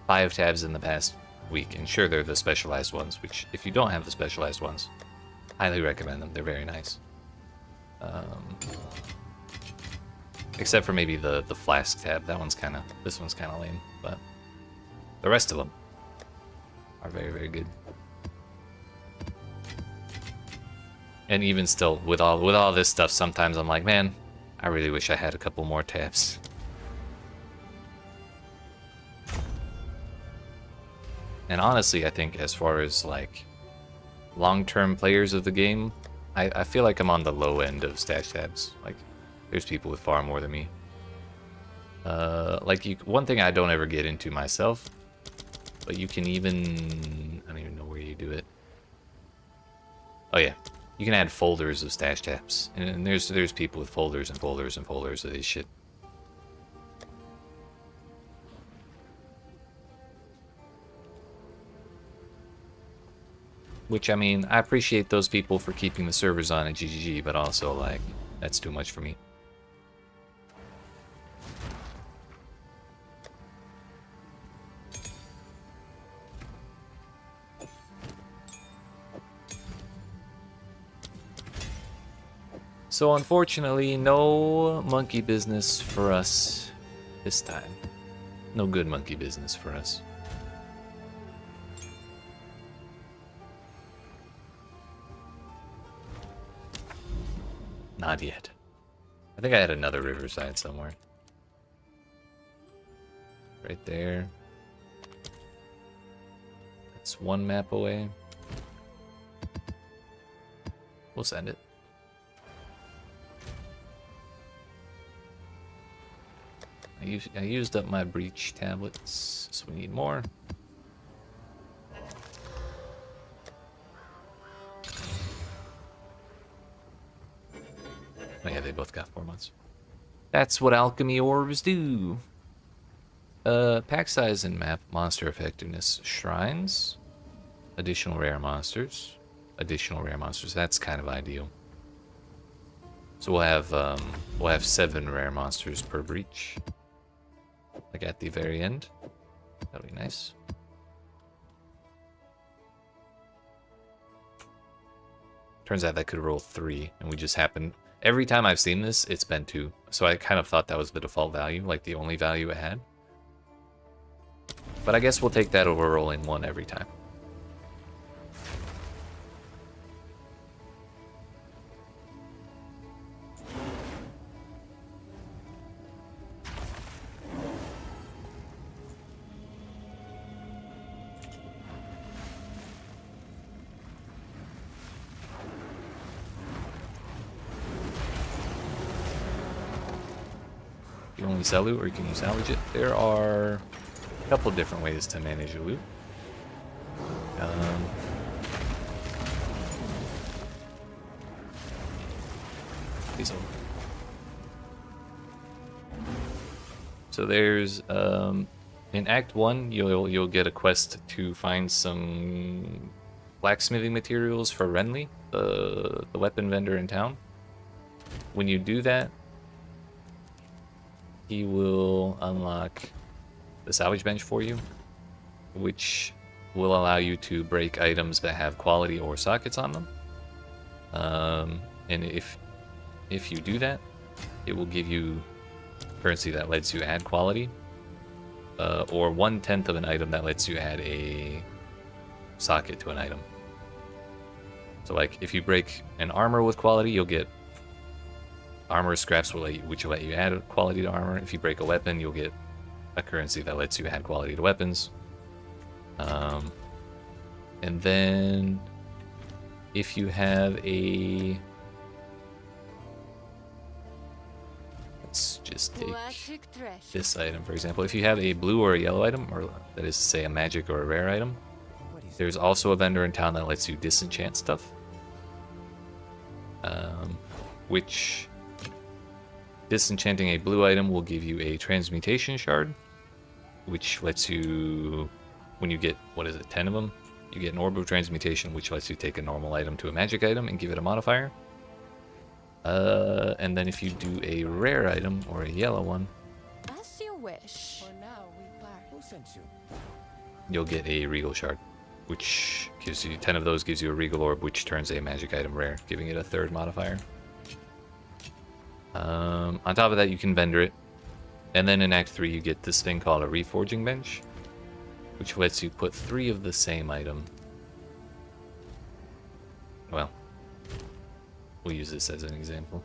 5 tabs in the past week, and sure, they're the specialized ones, which if you don't have the specialized ones, highly recommend them. They're very nice. Except for maybe the flask tab. This one's kind of lame, but the rest of them are very, very good. And even still, with all this stuff, sometimes I'm like, man, I really wish I had a couple more tabs. And honestly, I think as far as like long-term players of the game, I feel like I'm on the low end of stash tabs. Like, there's people with far more than me. One thing I don't ever get into myself, but you can even... I don't even know where you do it. Oh yeah, you can add folders of stash tabs, and there's people with folders and folders and folders of this shit. Which, I mean, I appreciate those people for keeping the servers on at GGG, but also, like, that's too much for me. So unfortunately, no monkey business for us this time. No good monkey business for us. Not yet. I think I had another riverside somewhere. Right there. That's one map away. We'll send it. I used up my breach tablets, so we need more. Oh yeah, they both got 4 months. That's what alchemy orbs do. Pack size and map, monster effectiveness, shrines. Additional rare monsters. Additional rare monsters. That's kind of ideal. So we'll have 7 rare monsters per breach. Like at the very end. That'll be nice. Turns out that could roll 3, and we just happened. Every time I've seen this, it's been 2. So I kind of thought that was the default value, like the only value it had. But I guess we'll take that over rolling 1 every time. You can only sell loot, or you can salvage it. There are a couple different ways to manage your loot. Please hold. So there's in Act 1, you'll get a quest to find some blacksmithing materials for Renly, the weapon vendor in town. When you do that, he will unlock the salvage bench for you, which will allow you to break items that have quality or sockets on them. And if you do that, it will give you currency that lets you add quality, or 1/10 of an item that lets you add a socket to an item. So like if you break an armor with quality, you'll get armor scraps, which will let you add quality to armor. If you break a weapon, you'll get a currency that lets you add quality to weapons. And then if you have a... Let's just take this item, for example. If you have a blue or a yellow item, or that is to say a magic or a rare item, there's also a vendor in town that lets you disenchant stuff. Which... Disenchanting a blue item will give you a transmutation shard, which lets you, when you get, 10 of them, you get an orb of transmutation, which lets you take a normal item to a magic item and give it a modifier. And then if you do a rare item, or a yellow one, As you wish. For now, we part. Who sent you? you'll get a regal shard, which gives you, 10 of those gives you a regal orb, which turns a magic item rare, giving it a 3rd modifier. On top of that, you can vendor it. And then in Act 3, you get this thing called a reforging bench, which lets you put 3 of the same item. Well, we'll use this as an example.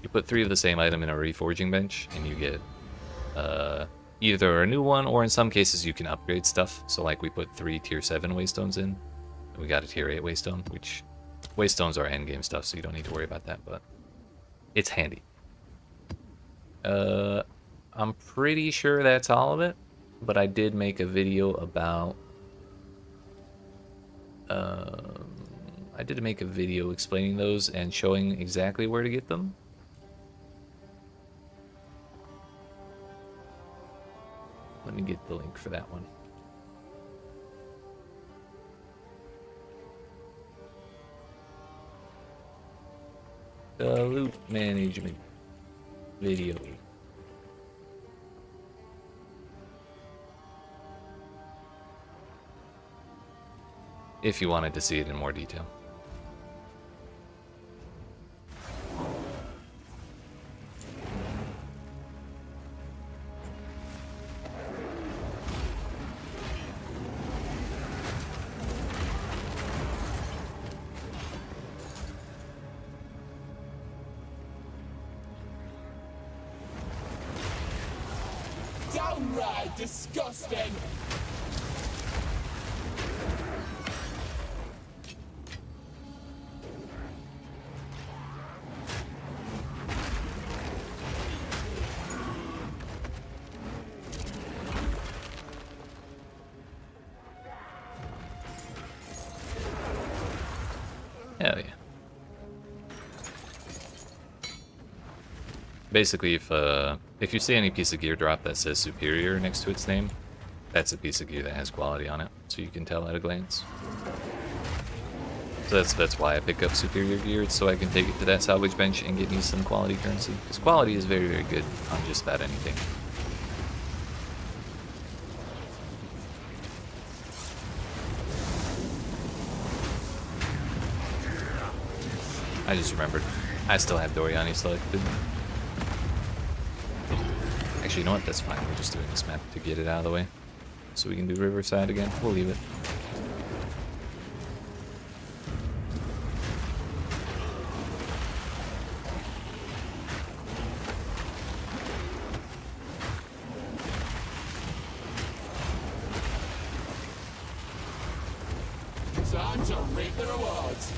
You put 3 of the same item in a reforging bench, and you get either a new one, or in some cases you can upgrade stuff. So like we put 3 tier 7 waystones in, and we got a tier 8 waystone, which... Waystones are endgame stuff, so you don't need to worry about that, but it's handy. I'm pretty sure that's all of it, but I did make a video about... I did make a video explaining those and showing exactly where to get them. Let me get the link for that one. The loot management video. If you wanted to see it in more detail. Downright disgusting! Hell yeah. Basically, if you see any piece of gear drop that says superior next to its name, That's a piece of gear that has quality on it, so you can tell at a glance. So that's why I pick up superior gear, it's so I can take it to that salvage bench and get me some quality currency. Because quality is very, very good on just about anything. I just remembered. I still have Doriani selected. Actually, you know what? That's fine. We're just doing this map to get it out of the way. So we can do Riverside again. We'll leave it. Time to reap the rewards.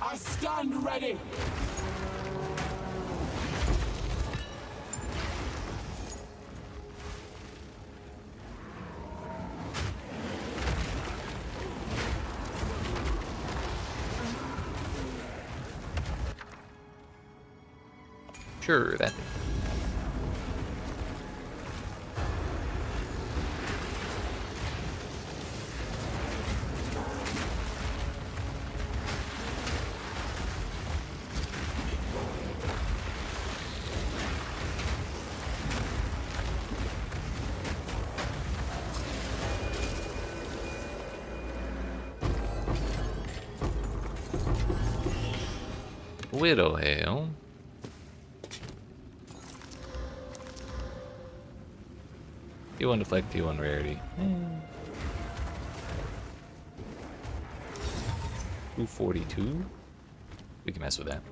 I stand ready. Sure, that thing. Widow Hail. T1 deflect, T1 rarity. 242? We can mess with that.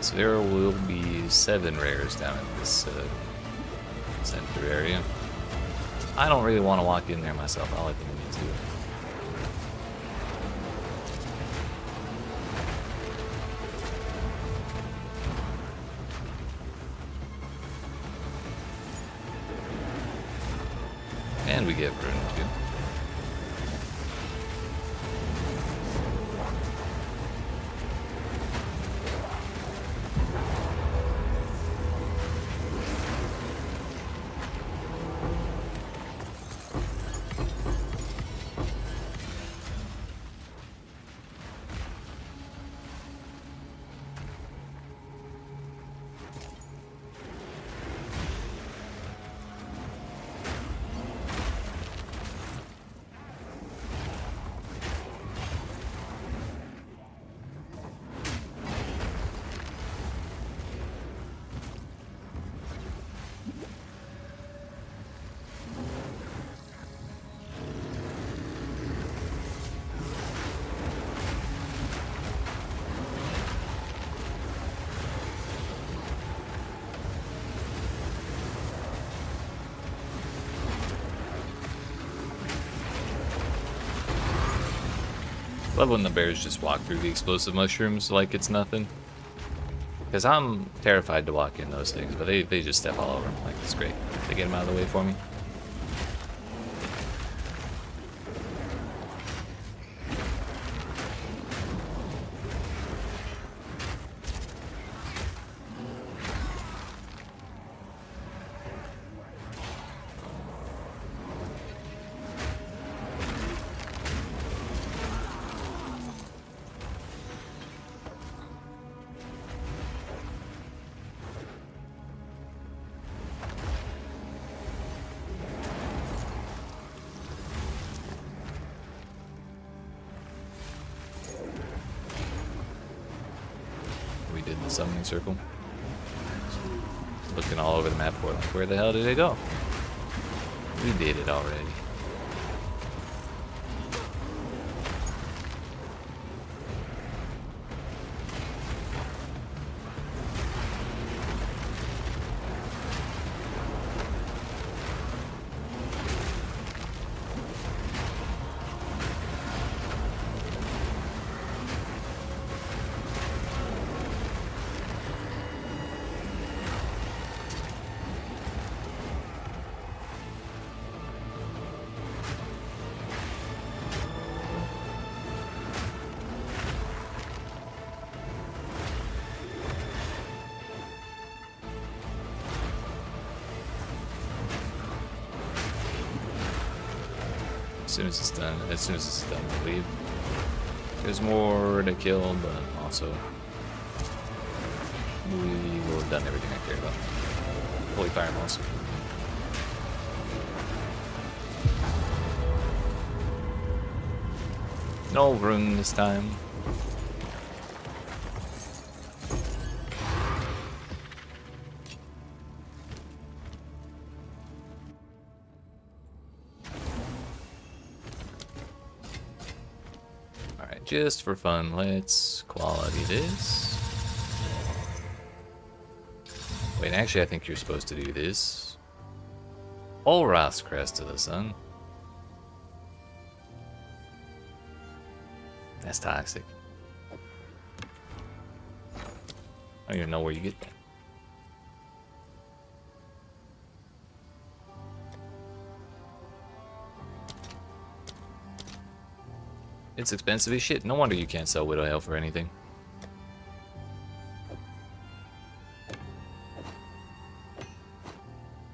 So there will be 7 rares down in this center area. I don't really want to walk in there myself. I'll let them get to it. And we get Rune too. Love when the bears just walk through the explosive mushrooms like it's nothing. Because I'm terrified to walk in those things, but they just step all over them. Like, it's great. They get them out of the way for me. Did the summoning circle. Looking all over the map for like, where the hell did it go? We did it already. As soon as it's done, we'll leave. There's more to kill, but also we will have done everything I cared about. Holy fireballs. No rune this time. Just for fun, let's quality this. Wait, actually I think you're supposed to do this. Olrath's Crest of the Sun. That's toxic. I don't even know where you get that. It's expensive as shit. No wonder you can't sell Widow Ale for anything.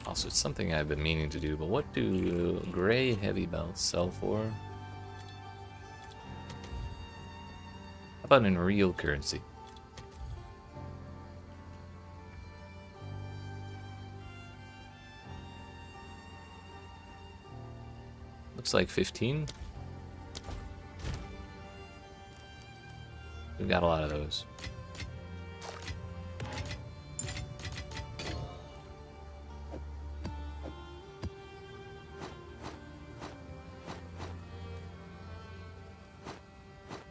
Also, it's something I've been meaning to do, but what do gray heavy belts sell for? How about in real currency? Looks like 15. We've got a lot of those.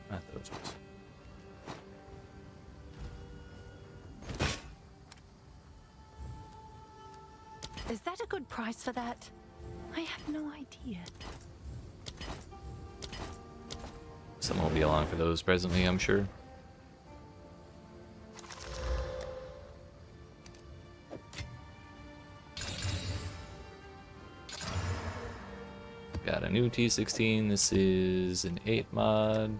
Not those ones. Is that a good price for that? I have no idea. Someone will be along for those presently, I'm sure. Got a new T16. This is an 8 mod.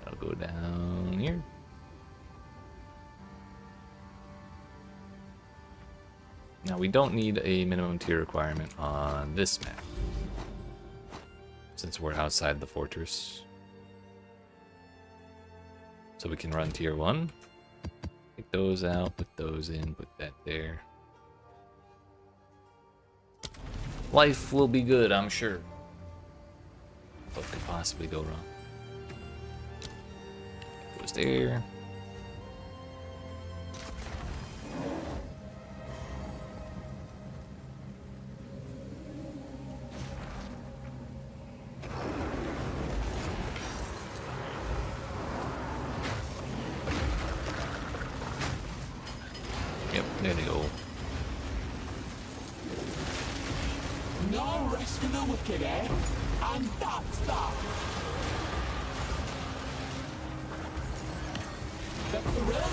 That'll go down here. Now we don't need a minimum tier requirement on this map, since we're outside the fortress. So we can run tier 1. Take those out, put those in, put that there. Life will be good, I'm sure. What could possibly go wrong? Goes there. Yep, there they go. No rest for the wicked, eh? And that's that. That's the real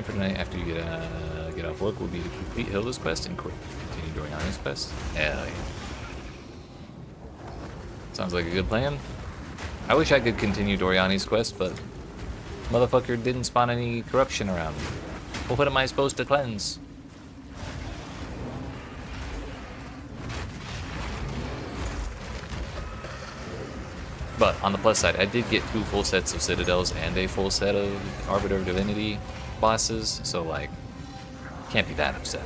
Plan for tonight after you get off work will be to complete Hilda's quest and continue Doriani's quest. Hell yeah. Sounds like a good plan. I wish I could continue Doriani's quest, but motherfucker didn't spawn any corruption around me. Well, what am I supposed to cleanse? But on the plus side, I did get 2 full sets of Citadels and a full set of Arbiter of Divinity bosses, so like, can't be that upset.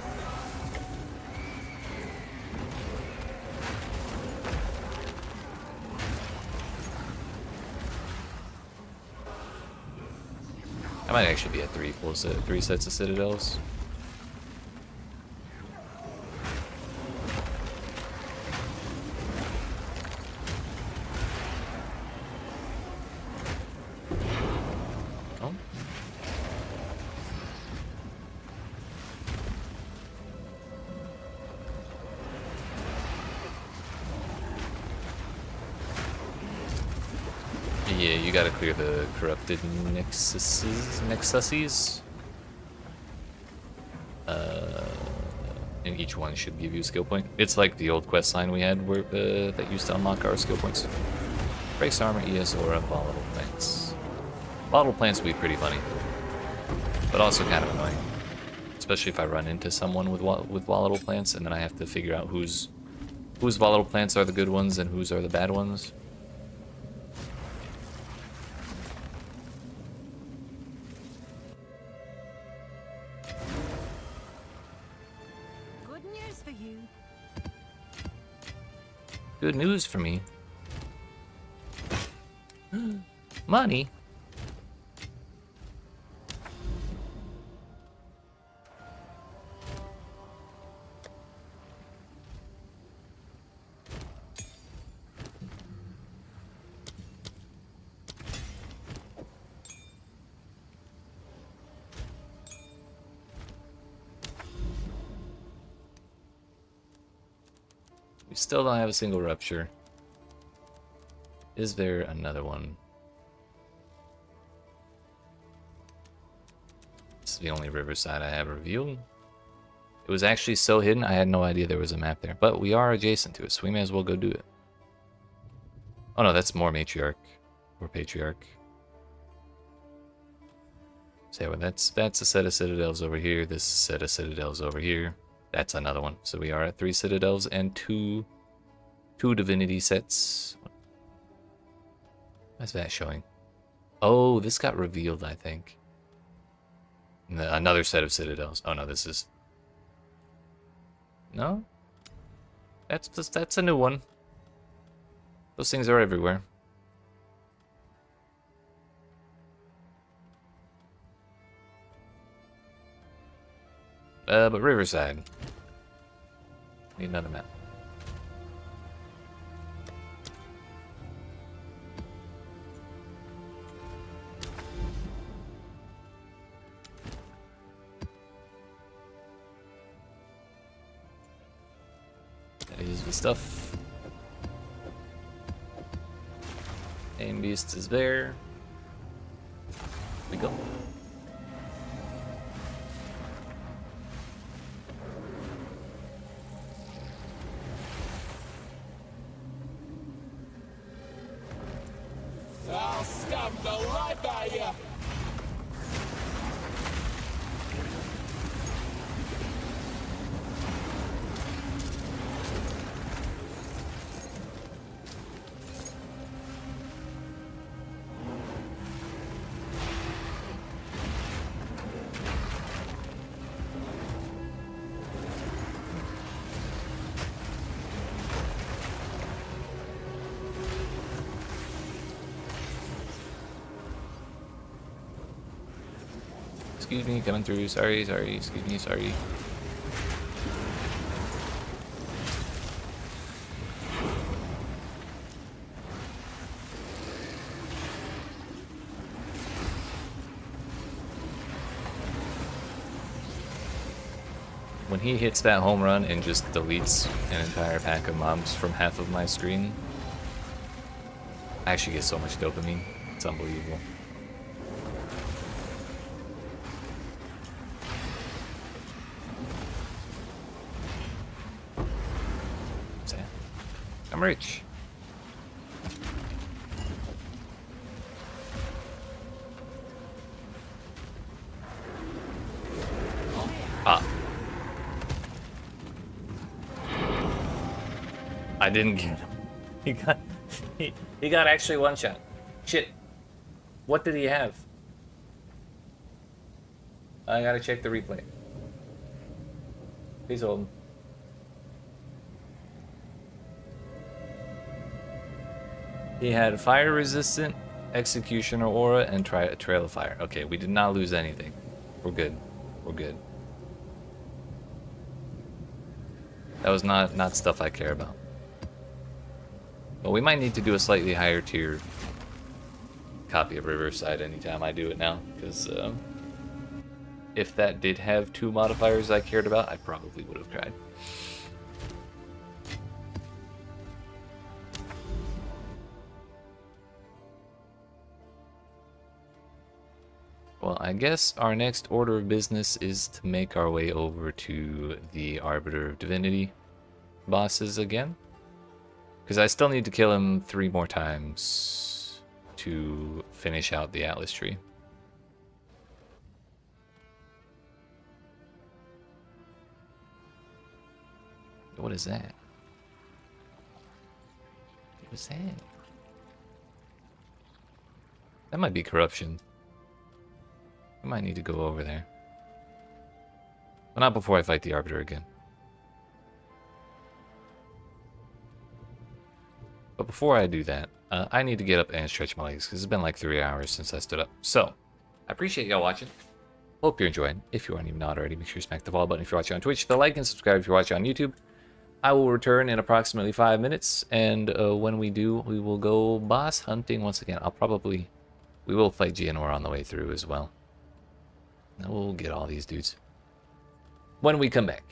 I might actually be at 3 sets of Citadels. Oh. Yeah, you gotta clear the corrupted nexuses. And each one should give you a skill point. It's like the old quest line we had where that used to unlock our skill points. Breaks armor, ES, aura, volatile plants. Volatile plants will be pretty funny, but also kind of annoying, especially if I run into someone with volatile plants and then I have to figure out whose volatile plants are the good ones and whose are the bad ones. Good news for you. Good news for me. Money. We still don't have a single rupture. Is there another one? This is the only riverside I have revealed. It was actually so hidden, I had no idea there was a map there. But we are adjacent to it, so we may as well go do it. Oh no, that's more matriarch. Or patriarch. So yeah, that's a set of citadels over here. This set of citadels over here. That's another one. So we are at 3 citadels and two divinity sets. What's that showing? Oh, this got revealed, I think. Another set of citadels. Oh no, this is... No? That's a new one. Those things are everywhere. But Riverside. Need another map. That is the stuff. Aim Beast is there. We go. I'll stab the life out of you. Excuse me, coming through. Sorry, excuse me, sorry. When he hits that home run and just deletes an entire pack of mobs from half of my screen, I actually get so much dopamine. It's unbelievable. I'm rich. Ah. I didn't get him. He got he got actually one shot. Shit. What did he have? I gotta check the replay. Please hold him. He had fire resistant, executioner aura, and trail of fire. Okay, we did not lose anything. We're good. We're good. That was not stuff I care about. But we might need to do a slightly higher tier copy of Riverside anytime I do it now, because if that did have 2 modifiers I cared about, I probably would have cried. Well, I guess our next order of business is to make our way over to the Arbiter of Divinity bosses again. Because I still need to kill him 3 more times to finish out the Atlas tree. What is that? What is that? That might be corruption. I might need to go over there. But not before I fight the Arbiter again. But before I do that, I need to get up and stretch my legs, because it's been like 3 hours since I stood up. So, I appreciate y'all watching. Hope you're enjoying. If you aren't even already, make sure you smack the follow button if you're watching on Twitch. The like and subscribe if you're watching on YouTube. I will return in approximately 5 minutes, and when we do, we will go boss hunting once again. We will fight Gianor on the way through as well. And we'll get all these dudes when we come back.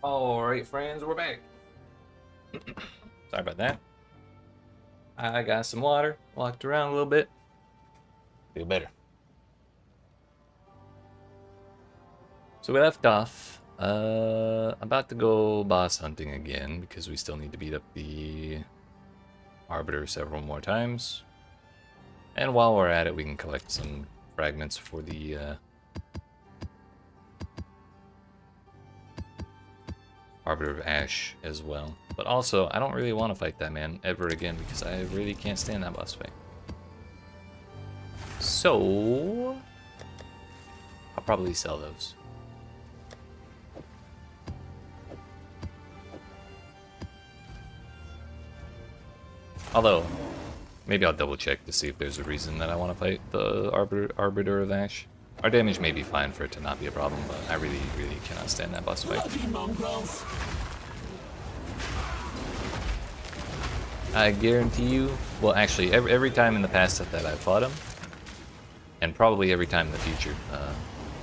Alright, friends, we're back. Sorry about that. I got some water, walked around a little bit. Feel better. So we left off, about to go boss hunting again, because we still need to beat up the Arbiter several more times. And while we're at it, we can collect some fragments for the, Arbiter of Ash as well. But also, I don't really want to fight that man ever again, because I really can't stand that boss fight. So I'll probably sell those. Although, maybe I'll double check to see if there's a reason that I want to fight the Arbiter of Ash. Our damage may be fine for it to not be a problem, but I really, really cannot stand that boss fight. Bloody mongrels. I guarantee you, well actually, every time in the past that I've fought him, and probably every time in the future,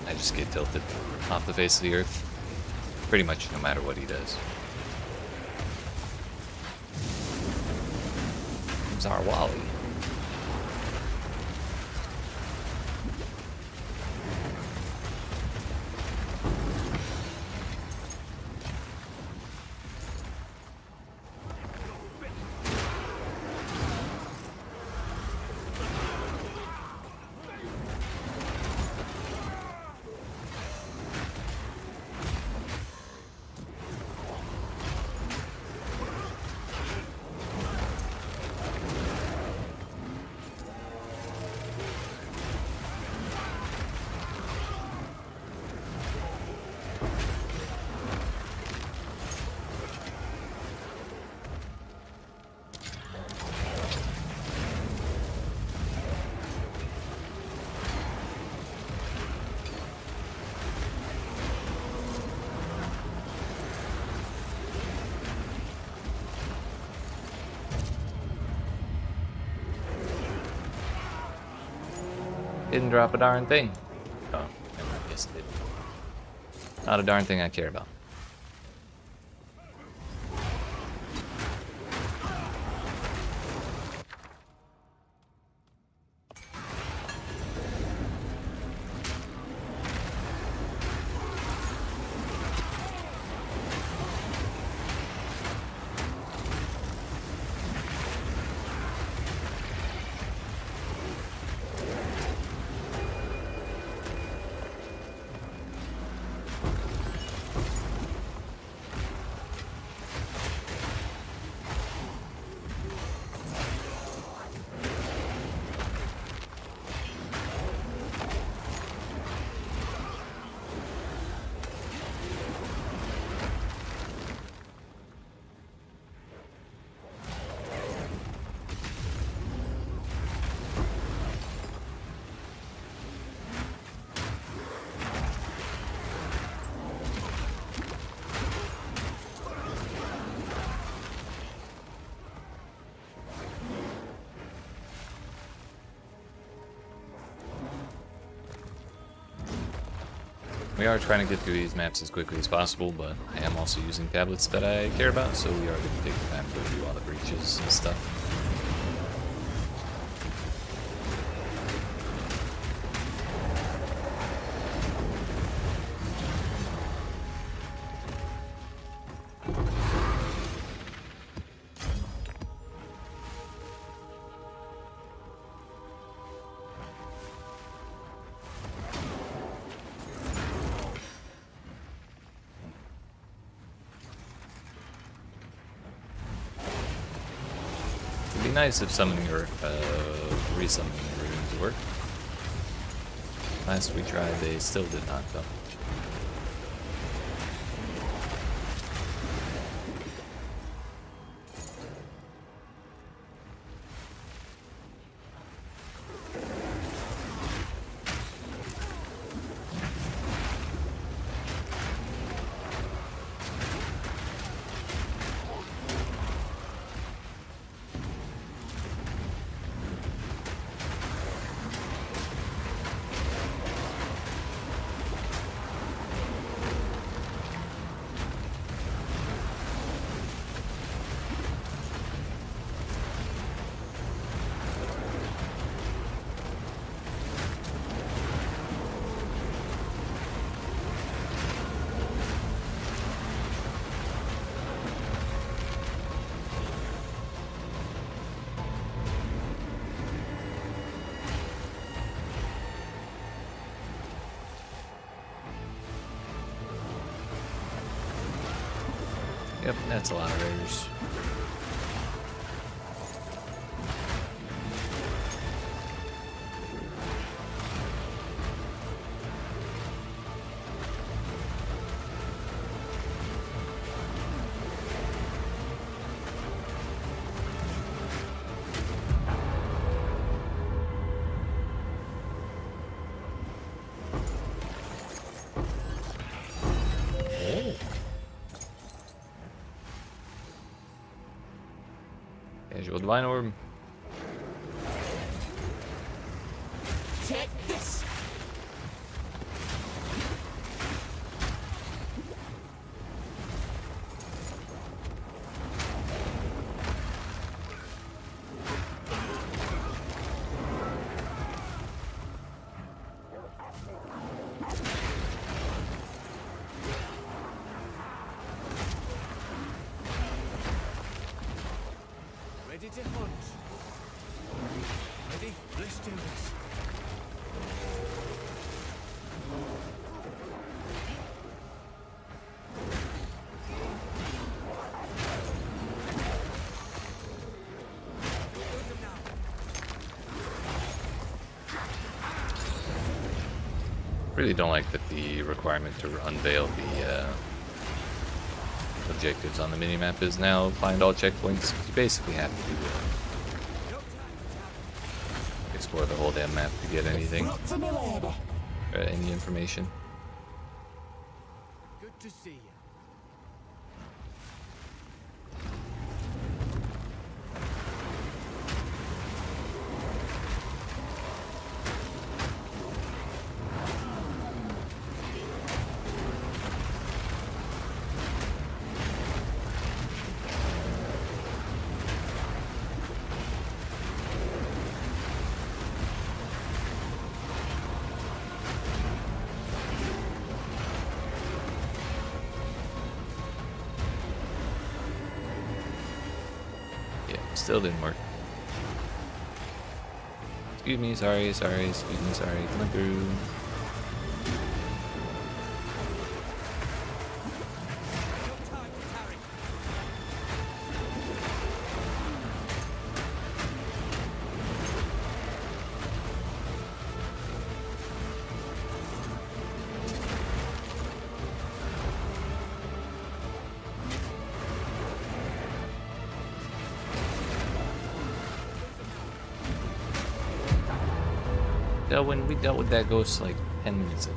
I just get tilted off the face of the earth. Pretty much no matter what he does. Zarwali. Didn't drop a darn thing. Oh, never mind. Yes, it did. Not a darn thing I care about. We are trying to get through these maps as quickly as possible, but I am also using tablets that I care about, so we are going to take the time to go through all the breaches and stuff. It'd be nice if summoning or resummoning runes worked. Last we tried, they still did not though. Yep, that's a lot of rares. Casual Divine Orb. Take this! Ready to hunt. Ready? Let's do this. Really don't like that the requirement to unveil the objectives on the minimap is now find all checkpoints. You basically have to explore the whole damn map to get anything, Look to me, lady. any information. Good to see you. Yeah, still didn't work. Excuse me, sorry, excuse me, sorry, coming through. No time to tarry. When we dealt with that ghost like 10 minutes ago.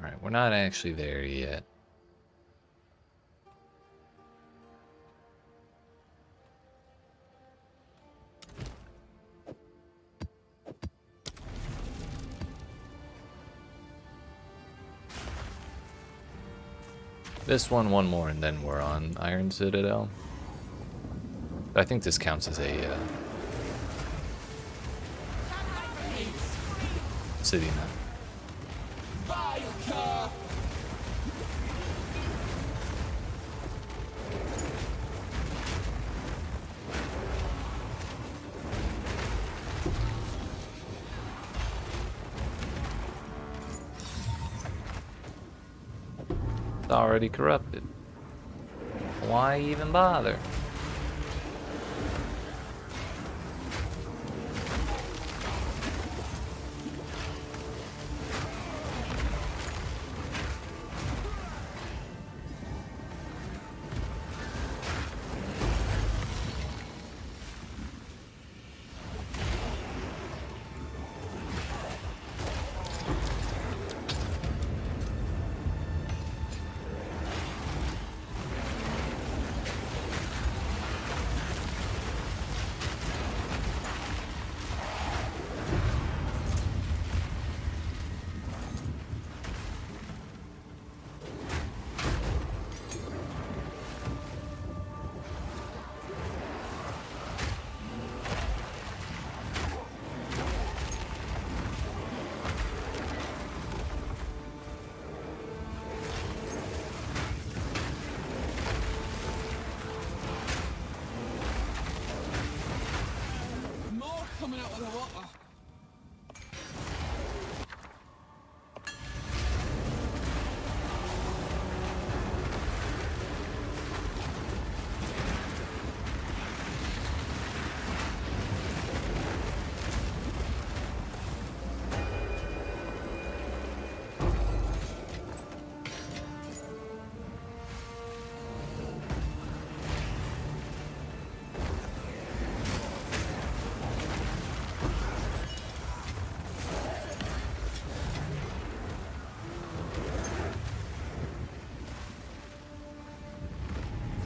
Alright, we're not actually there yet. This one more, and then we're on Iron Citadel. I think this counts as a city map. Vodka! It's already corrupted. Why even bother?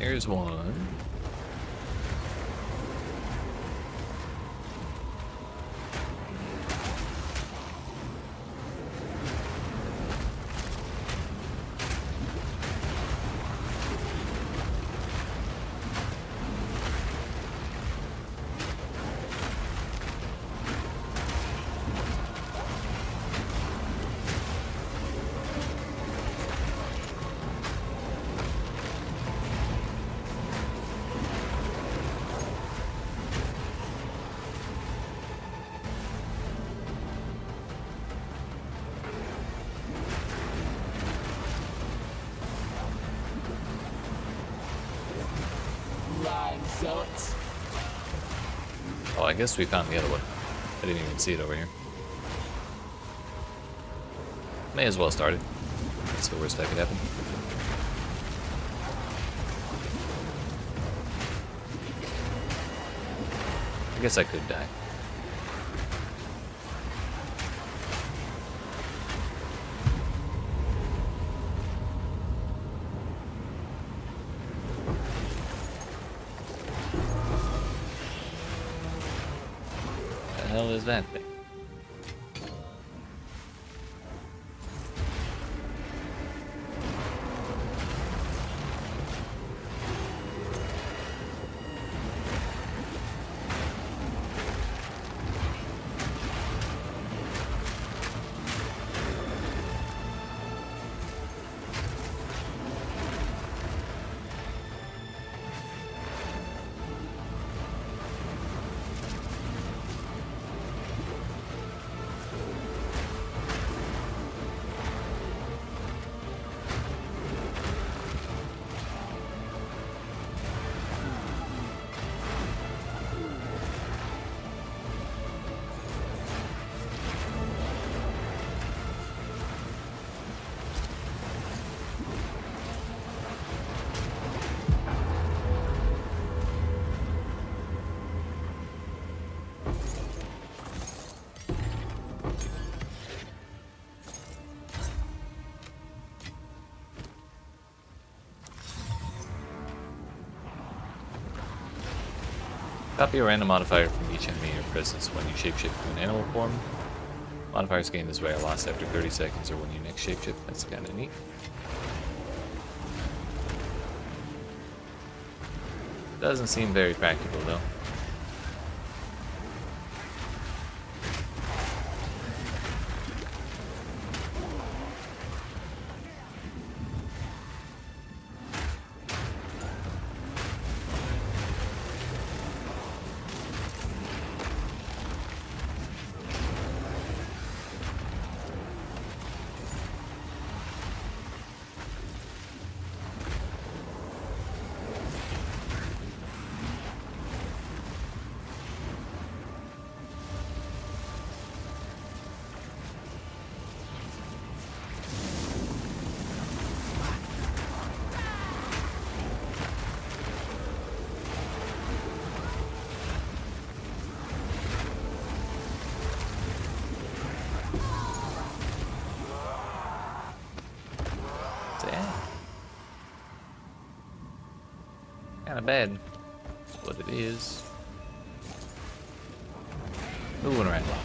There's one. Lying zealots. Oh, I guess we found the other one. I didn't even see it over here. May as well start it. That's the worst that could happen. I guess I could die. What the hell is that thing? Copy a random modifier from each enemy in your presence when you shapeshift to an animal form. Modifiers gained this way are lost after 30 seconds or when you next shapeshift. That's kind of neat. Doesn't seem very practical though. Kinda bad. What it is. Moving right along.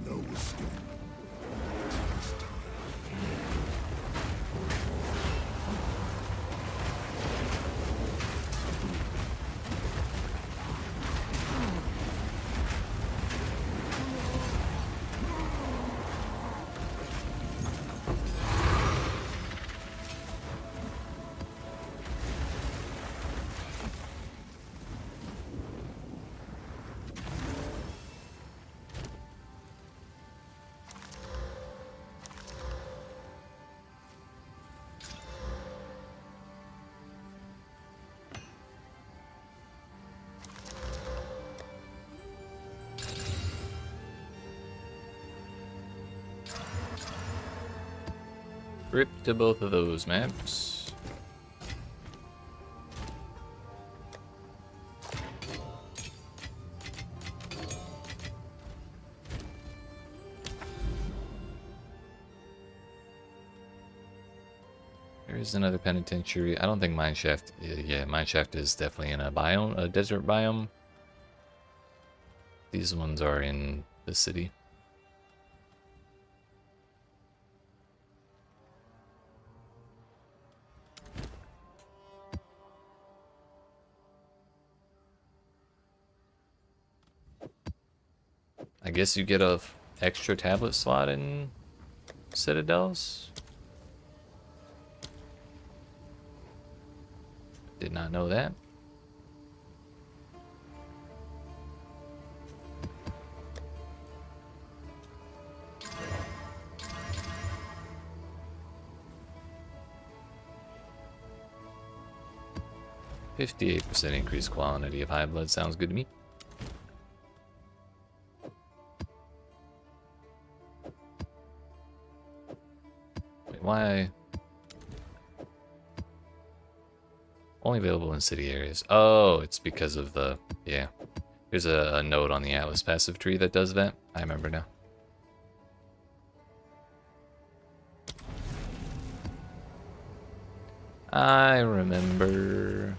No escape. This time, trip to both of those maps. There's another penitentiary. I don't think Mineshaft. Yeah, Mineshaft is definitely in a biome, a desert biome. These ones are in the city. I guess you get a extra tablet slot in Citadels. Did not know that. %58 increased quality of high blood sounds good to me. Wait, why? Only available in city areas. Oh, it's because of the... Yeah. There's a node on the Atlas passive tree that does that. I remember now. I remember.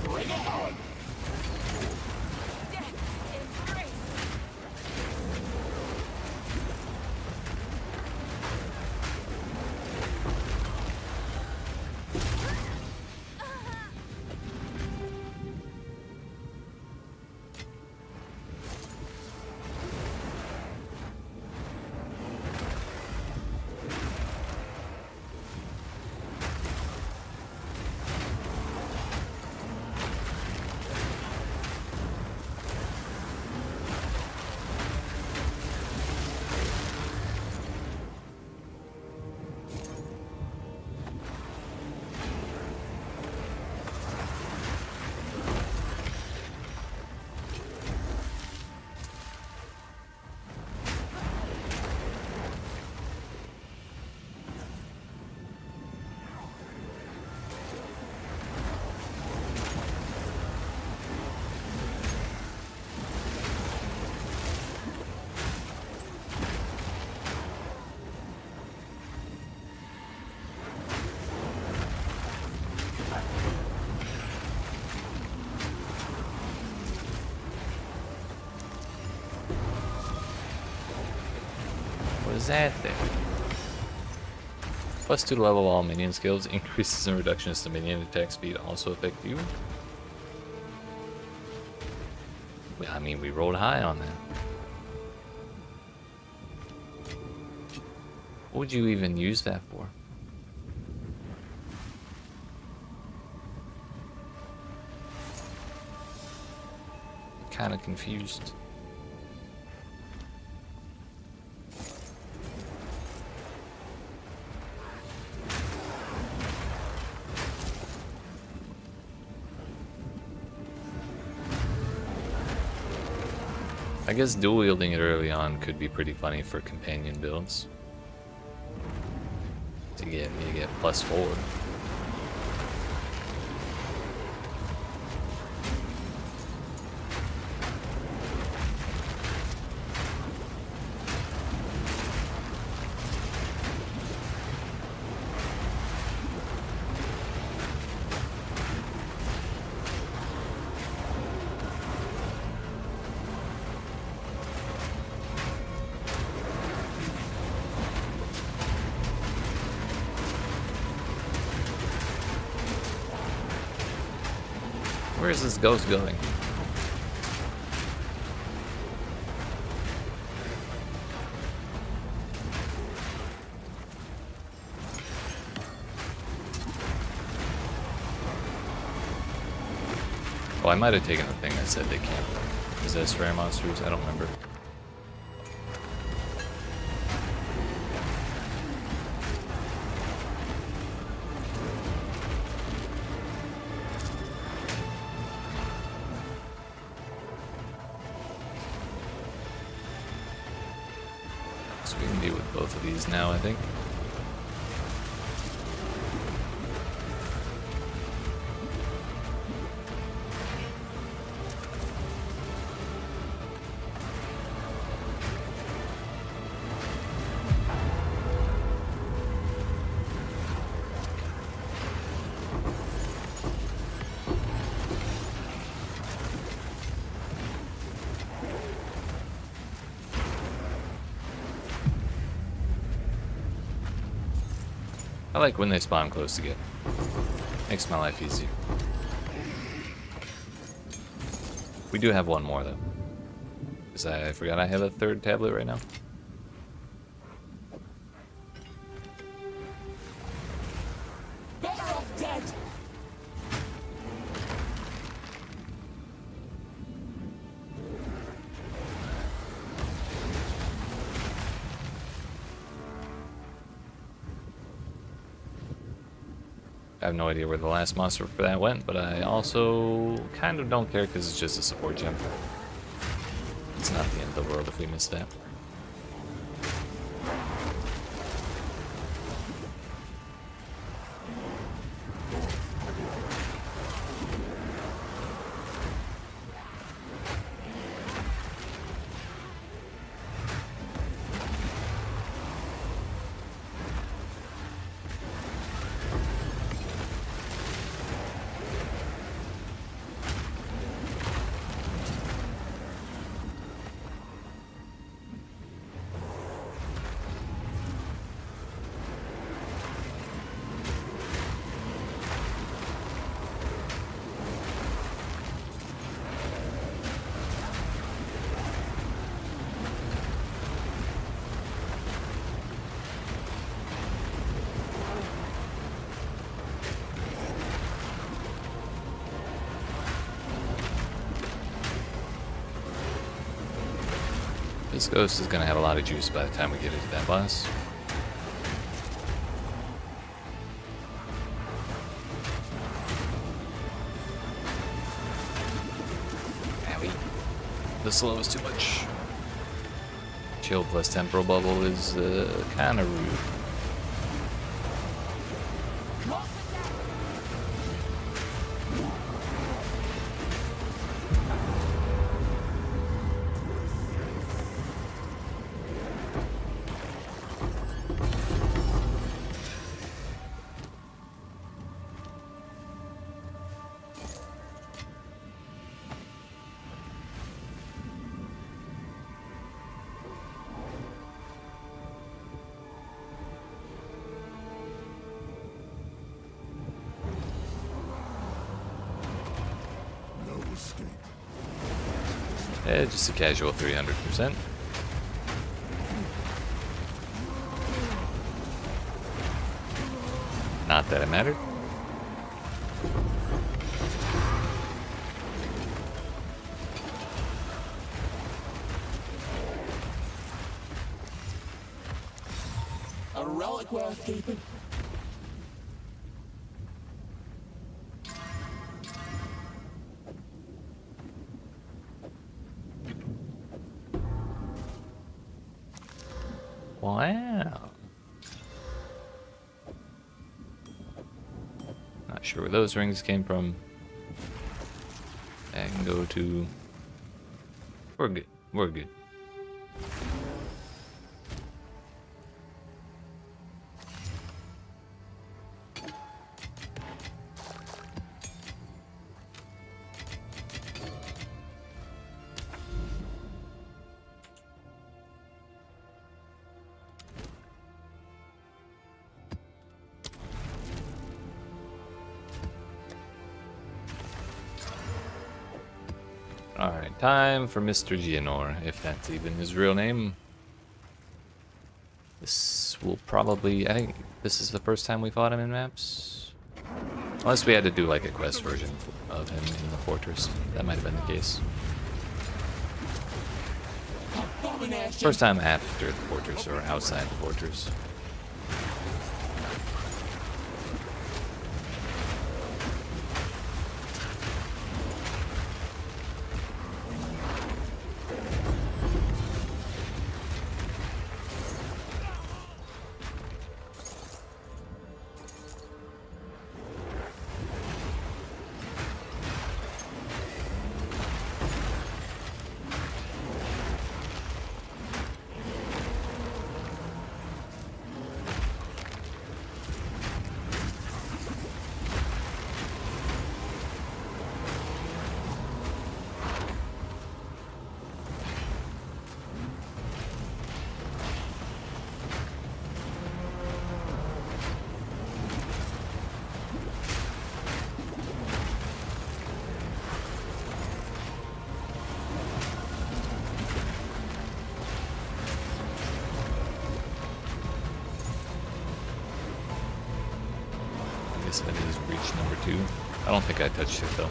Bring it on! What is that there? +2 to level all minion skills. Increases and reductions to minion attack speed also affect you. I mean, we rolled high on that. What would you even use that for? Kind of confused. I guess dual wielding it early on could be pretty funny for companion builds. To get +4. Where is this ghost going? Oh, I might have taken the thing that said they can't. Is that rare monsters? I don't remember. We can deal with both of these now, I think. I like when they spawn close together. Makes my life easier. We do have one more though. Because I forgot I have a third tablet right now. Better off dead. I have no idea where the last monster for that went, but I also kind of don't care because it's just a support gem. It's not the end of the world if we miss that. This ghost is going to have a lot of juice by the time we get into that boss. Owie. The slow is too much. Chill plus temporal bubble is kind of rude. Yeah, just a casual 300%. Not that it mattered. A relic worth keeping. Wow. Not sure where those rings came from. I can go to... We're good. We're good. Alright, time for Mr. Gianor, if that's even his real name. This will probably... I think this is the first time we fought him in maps. Unless we had to do like a quest version of him in the fortress. That might have been the case. First time after the fortress, or outside the fortress. This one is breach number 2. I don't think I touched it though.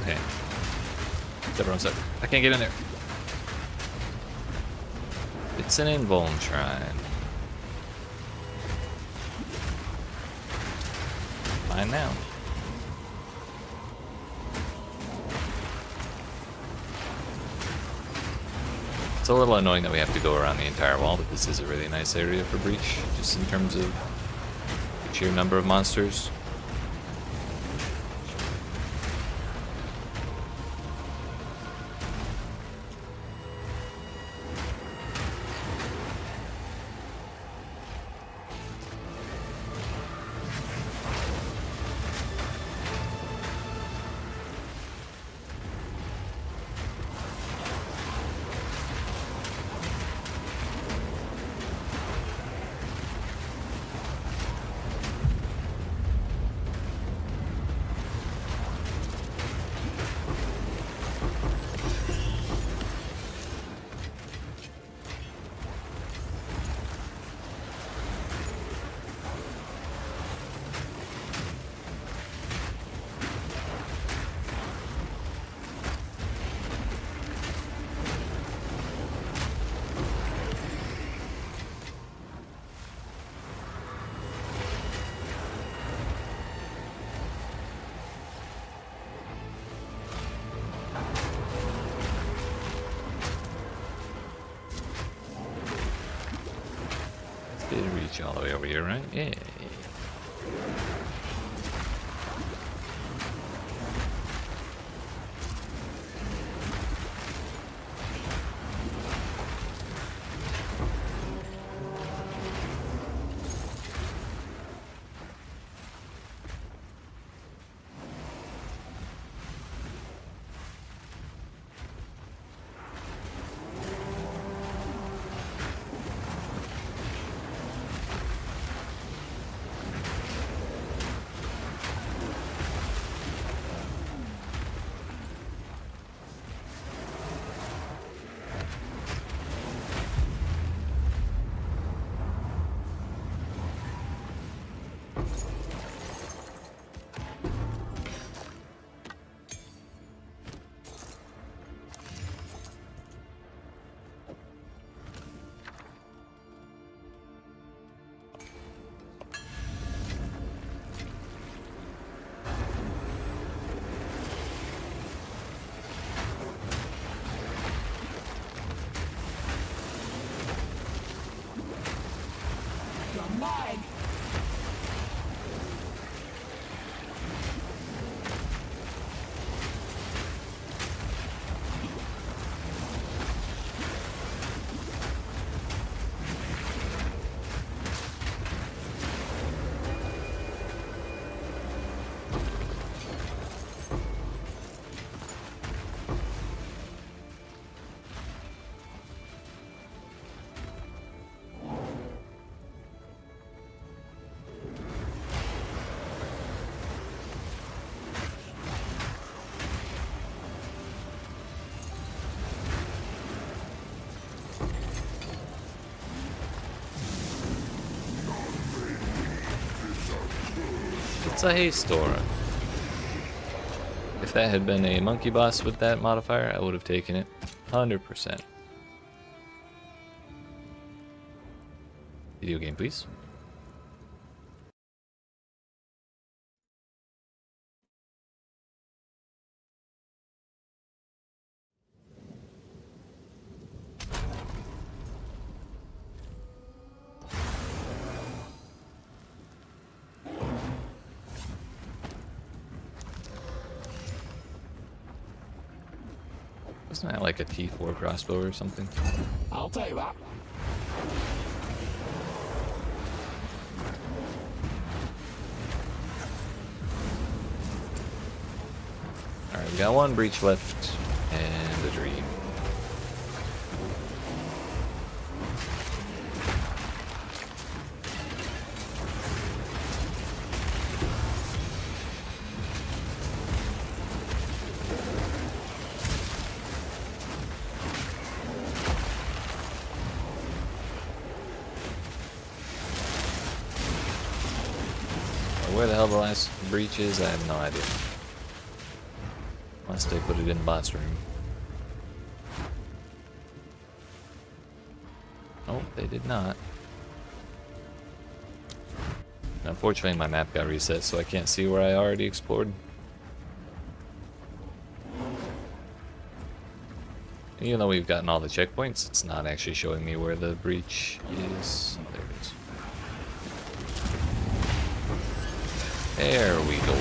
Okay. Everyone's up. I can't get in there. It's an invuln shrine. Mine now. It's a little annoying that we have to go around the entire wall, but this is a really nice area for breach, just in terms of the sheer number of monsters. Did reach all the way over here, right? Yeah. You're mine. It's a haste aura. If that had been a monkey boss with that modifier, I would have taken it 100%. Video game, please. Wasn't that like a T4 crossbow or something? I'll tell you that. Alright, we got one breach left and a dream. where the hell the last breach is, I have no idea. Unless they put it in the boss room. Oh, they did not. Unfortunately, my map got reset, so I can't see where I already explored. Even though we've gotten all the checkpoints, it's not actually showing me where the breach is. There it is. There we go.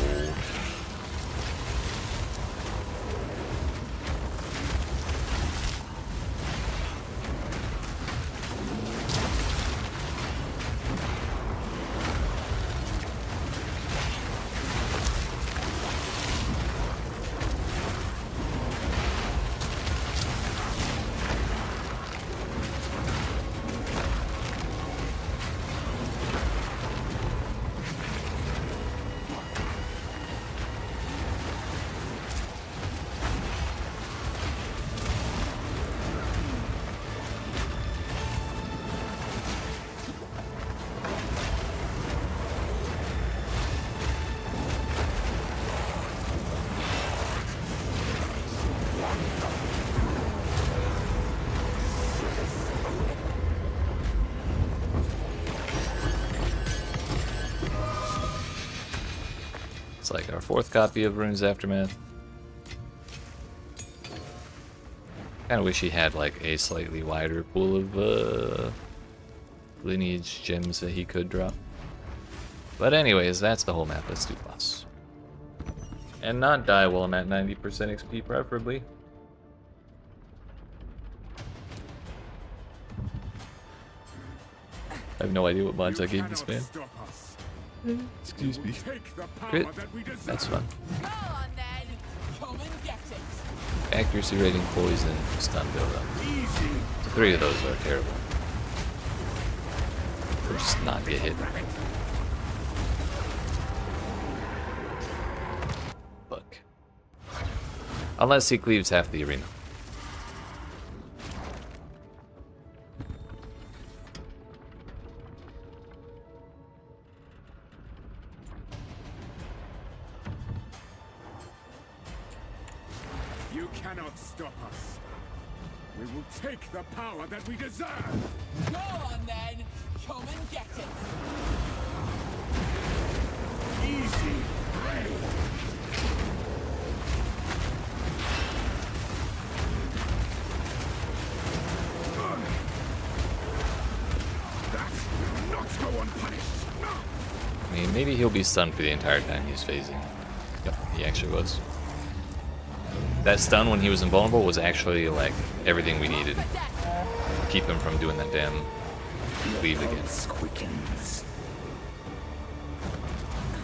It's like our 4th copy of Runes Aftermath. Kinda wish he had like a slightly wider pool of lineage gems that he could drop. But anyways, that's the whole map. Let's do boss. And not die while I'm at 90% XP preferably. I have no idea what mods I gave this man. Excuse me. Crit? That's fun. Go on then. Come and get it. Accuracy rating, poison, stun build up. The 3 of those are terrible. Or just not get hit. Fuck. Unless he cleaves half the arena. You cannot stop us. We will take the power that we deserve. Go on then. Come and get it. Easy prey. That will not go unpunished. I mean, maybe he'll be stunned for the entire time he's phasing. Yep, he actually was. That stun when he was invulnerable was actually like everything we needed to keep him from doing that damn cleave again. Quickens.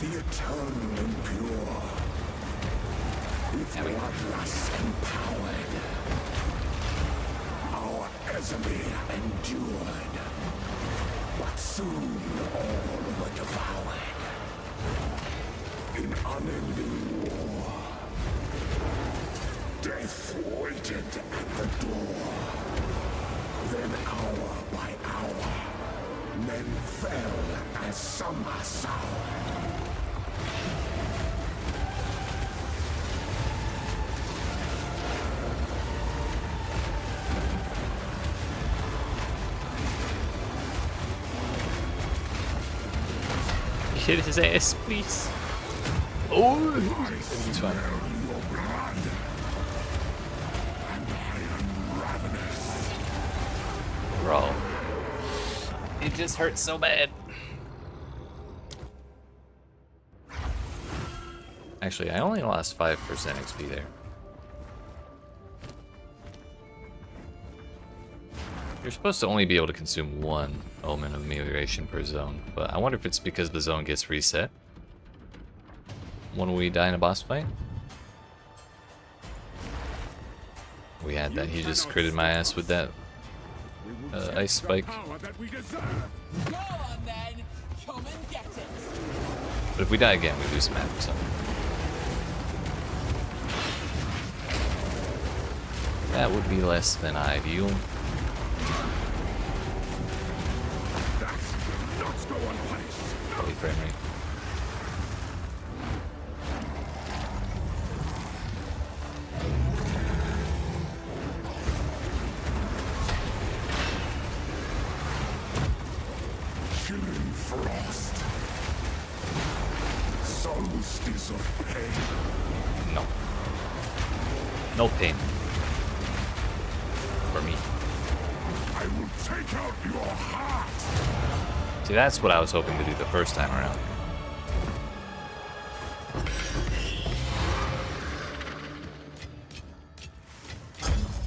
The eternal impure. With bloodlust empowered. Our Exile endured. But soon all were devoured. In unending war. Death waited at the door. Then hour by hour, men fell as summer sour. Hit his ass, please. Oh, it's fine. Bro, it just hurts so bad. Actually, I only lost 5% XP there. You're supposed to only be able to consume 1 Omen of Amelioration per zone, but I wonder if it's because the zone gets reset when we die in a boss fight. We had that. He just critted my ass with that ice spike. Go on then. Come and get it. But if we die again, we lose some map, so. That would be less than ideal. Probably frame rate. Solstice of pain. No. No pain. For me. I will take out your heart. See, that's what I was hoping to do the first time around.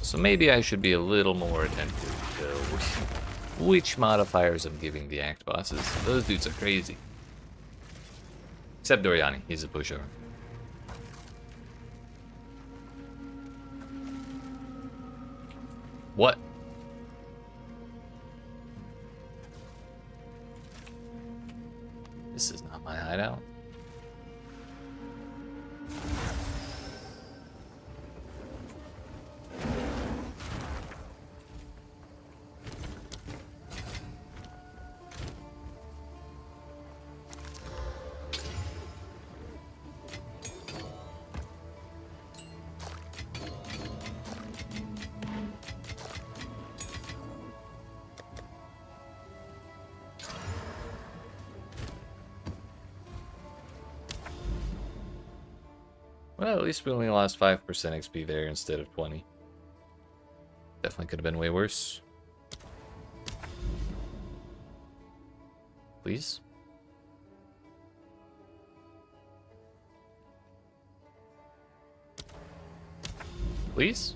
So maybe I should be a little more attentive to which modifiers I'm giving the act bosses. Those dudes are crazy. Except Doriani, he's a pushover. What? This is not my hideout. Well, at least we only lost 5% XP there instead of 20. Definitely could have been way worse. Please? Please?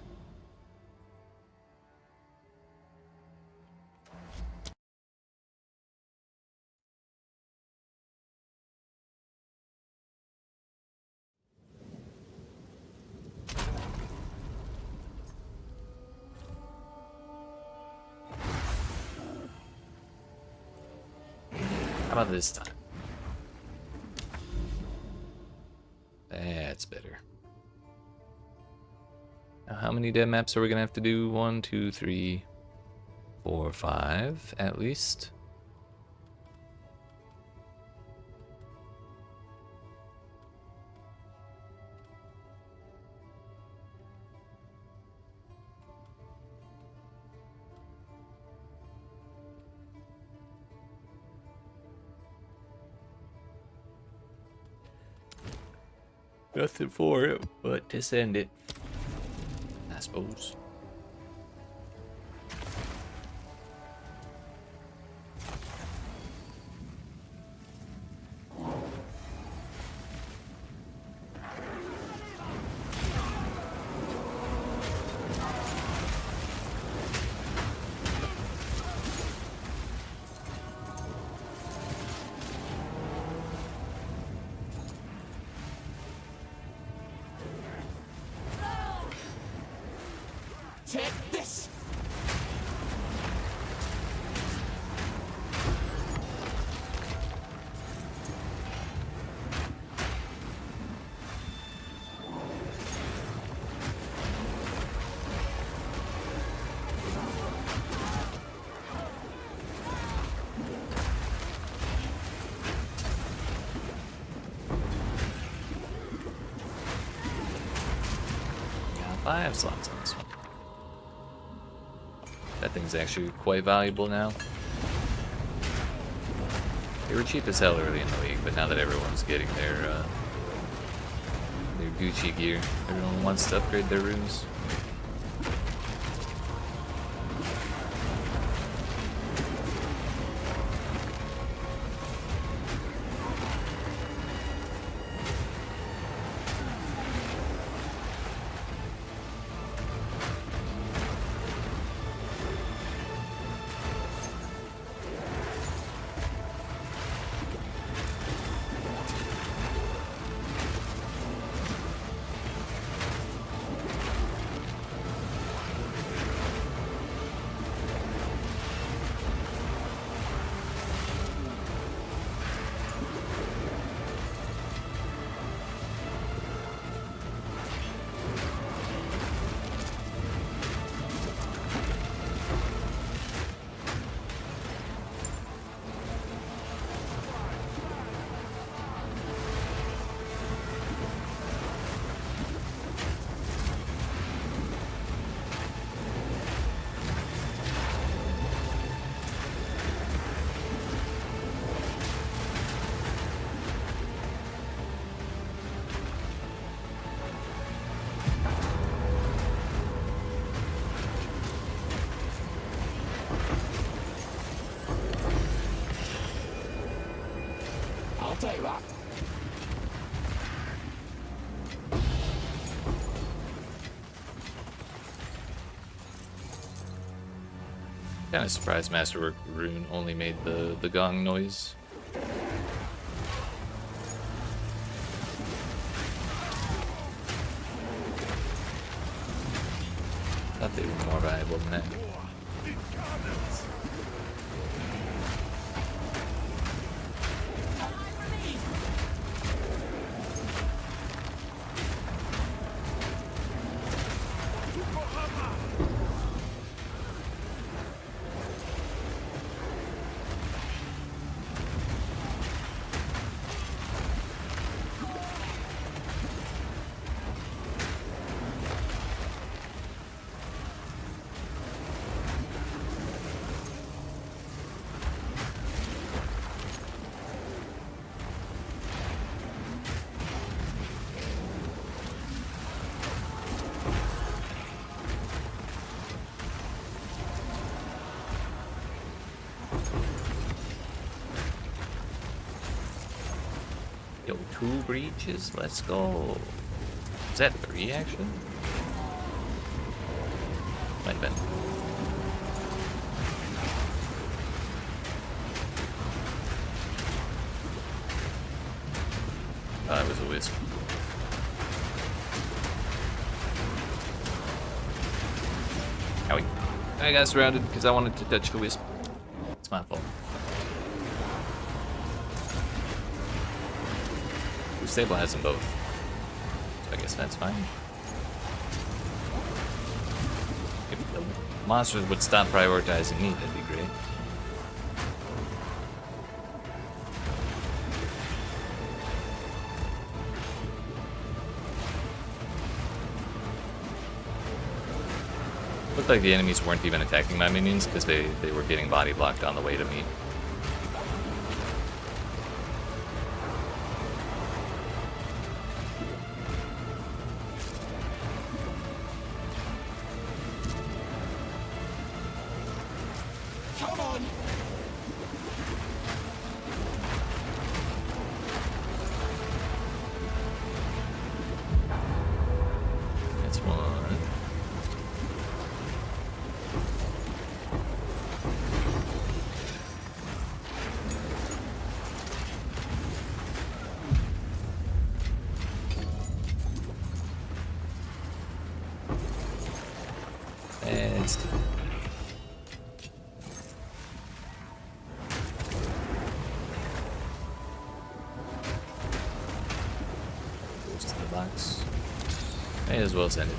How about this time? That's better. Now, how many dead maps are we gonna have to do? 1, 2, 3, 4, 5 at least. Nothing for it but to send it, I suppose. Take this! Got 5 slots on this one. That thing's actually quite valuable now. They were cheap as hell early in the league, but now that everyone's getting their Gucci gear, everyone wants to upgrade their runes. take that. Kind of surprised Masterwork Rune only made the gong noise. Thought they were more valuable than that. Yo, 2 breaches, let's go. Is that 3 actually? Might have been. Oh, that was a wisp. Owie. I got surrounded because I wanted to touch the wisp. It's my fault. We stabilize them both. So I guess that's fine. If the monsters would stop prioritizing me, that'd be great. Looked like the enemies weren't even attacking my minions because they were getting body blocked on the way to me. Come on! That's one. And it's two. Goes to the box. May as well send it.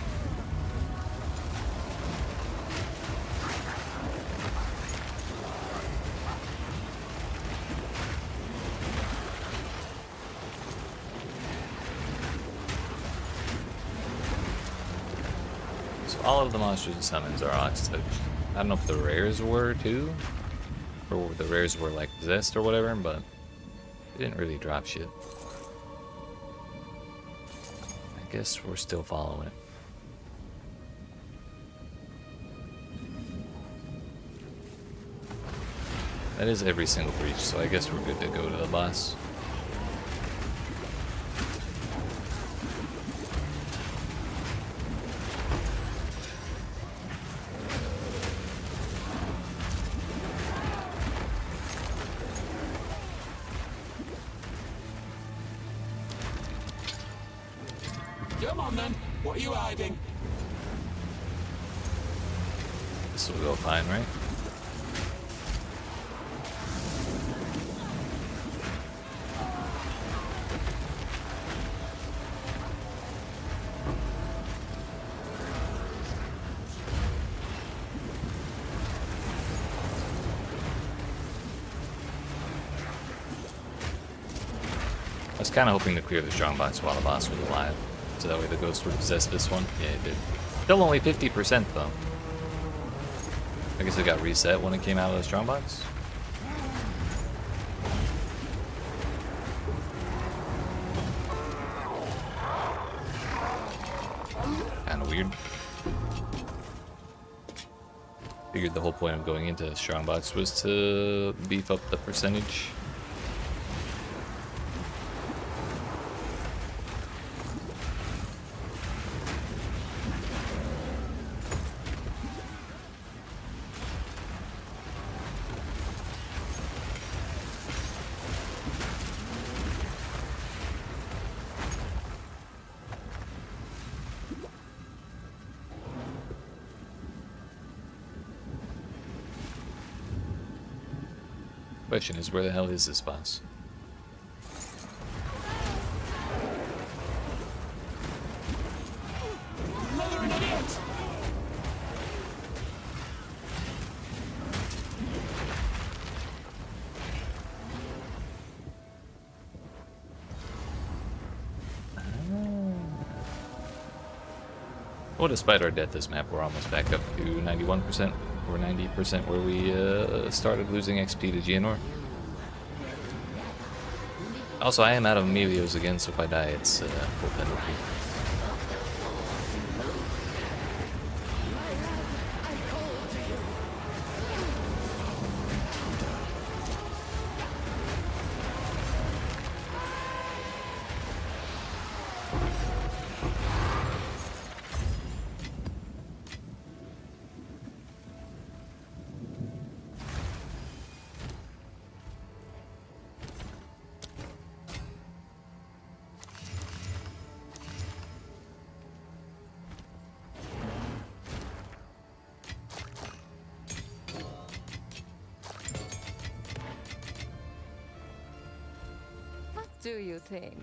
So all of the monsters and summons are ox touched. I don't know if the rares were too, or the rares were like possessed or whatever, but they didn't really drop shit. I guess we're still following it. That is every single breach, so I guess we're good to go to the boss. Come on then, what are you hiding? This will go fine, right? I was kind of hoping to clear the strongbox while the boss was alive, so that way the ghost would possess this one. Yeah, it did. Still only 50% though. I guess it got reset when it came out of the strongbox. Kind of weird. Figured the whole point of going into the strongbox was to beef up the percentage. Question is, where the hell is this boss? Another idiot! Well, despite our death this map, we're almost back up to 91% or 90% where we started losing XP to Geonor. Also, I am out of Emilios again, so if I die, it's full penalty. What do you think?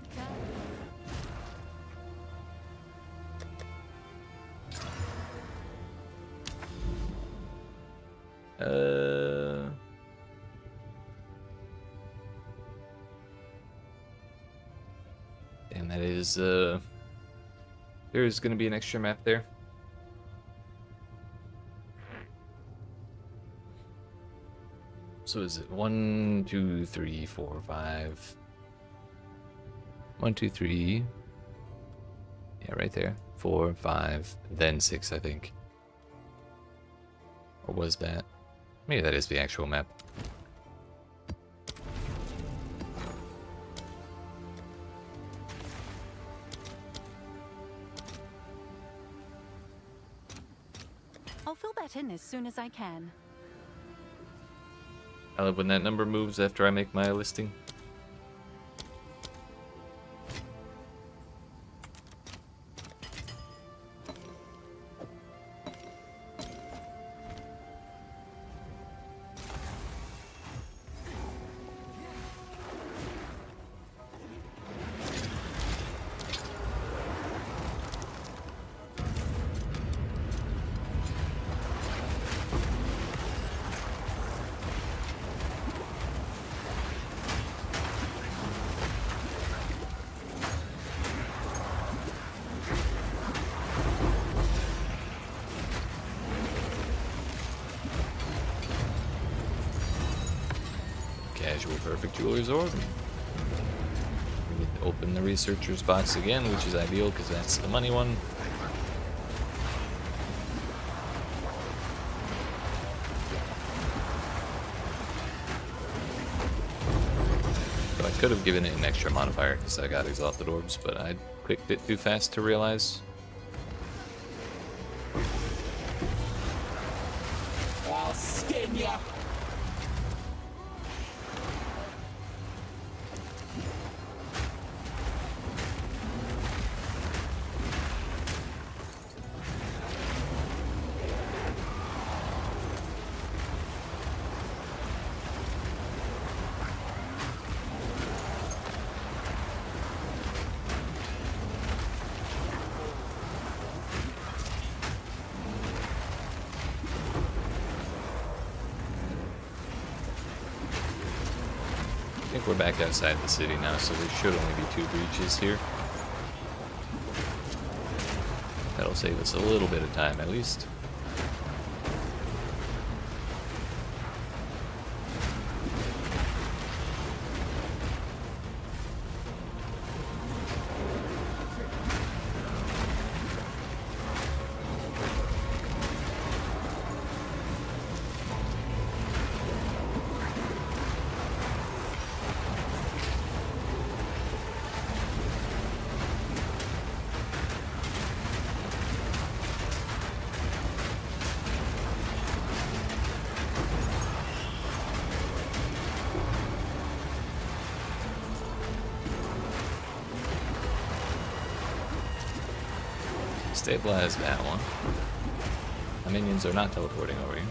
And that is, there's gonna be an extra map there. So is it 1, 2, 3, 4, 5? 1, 2, 3. Yeah, right there. 4, 5, then 6, I think. Or was that? Maybe that is the actual map. I'll fill that in as soon as I can. I love when that number moves after I make my listing. Casual perfect jeweler's orb. We need to open the researcher's box again, which is ideal because that's the money one. So I could have given it an extra modifier because I got exalted orbs, but I clicked it too fast to realize. I'll skin ya! I think we're back outside the city now, so there should only be 2 breaches here. That'll save us a little bit of time at least. Stabilize that one. My minions are not teleporting over here.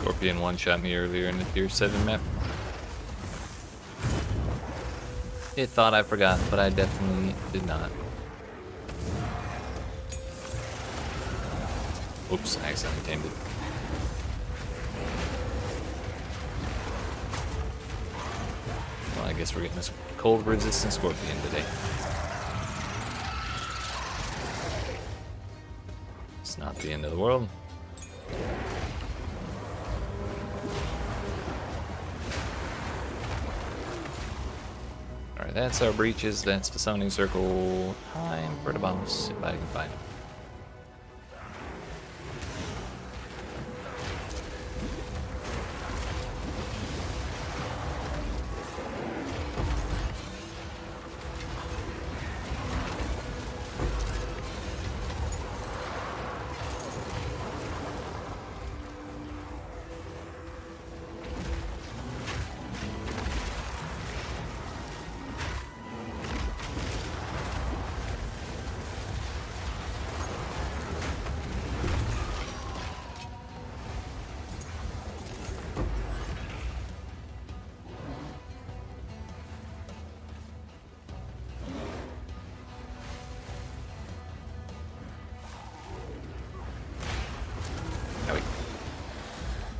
Scorpion one-shot me earlier in the tier 7 map. It thought I forgot, but I definitely did not. Oops, I accidentally tamed it. Well, I guess we're getting this cold resistant Scorpion today. It's not the end of the world. Alright, that's our breaches, that's the summoning circle. Time for the boss, if I can find him.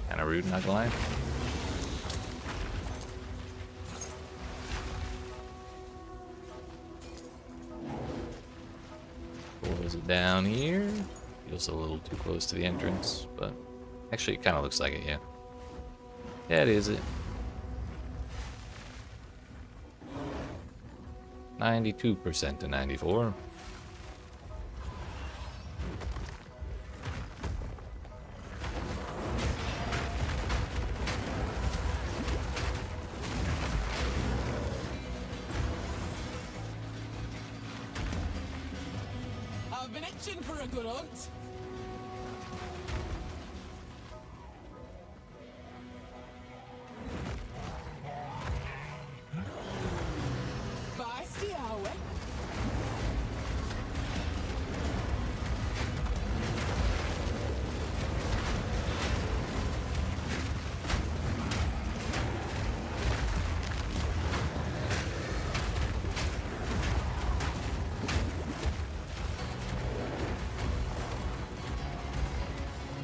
Kinda rude, not gonna lie. Pulls it down here. Feels a little too close to the entrance, but actually it kinda looks like it, yeah. Yeah, it is it. 92% to 94. I've been itching for a good hunt. Feisty, are we?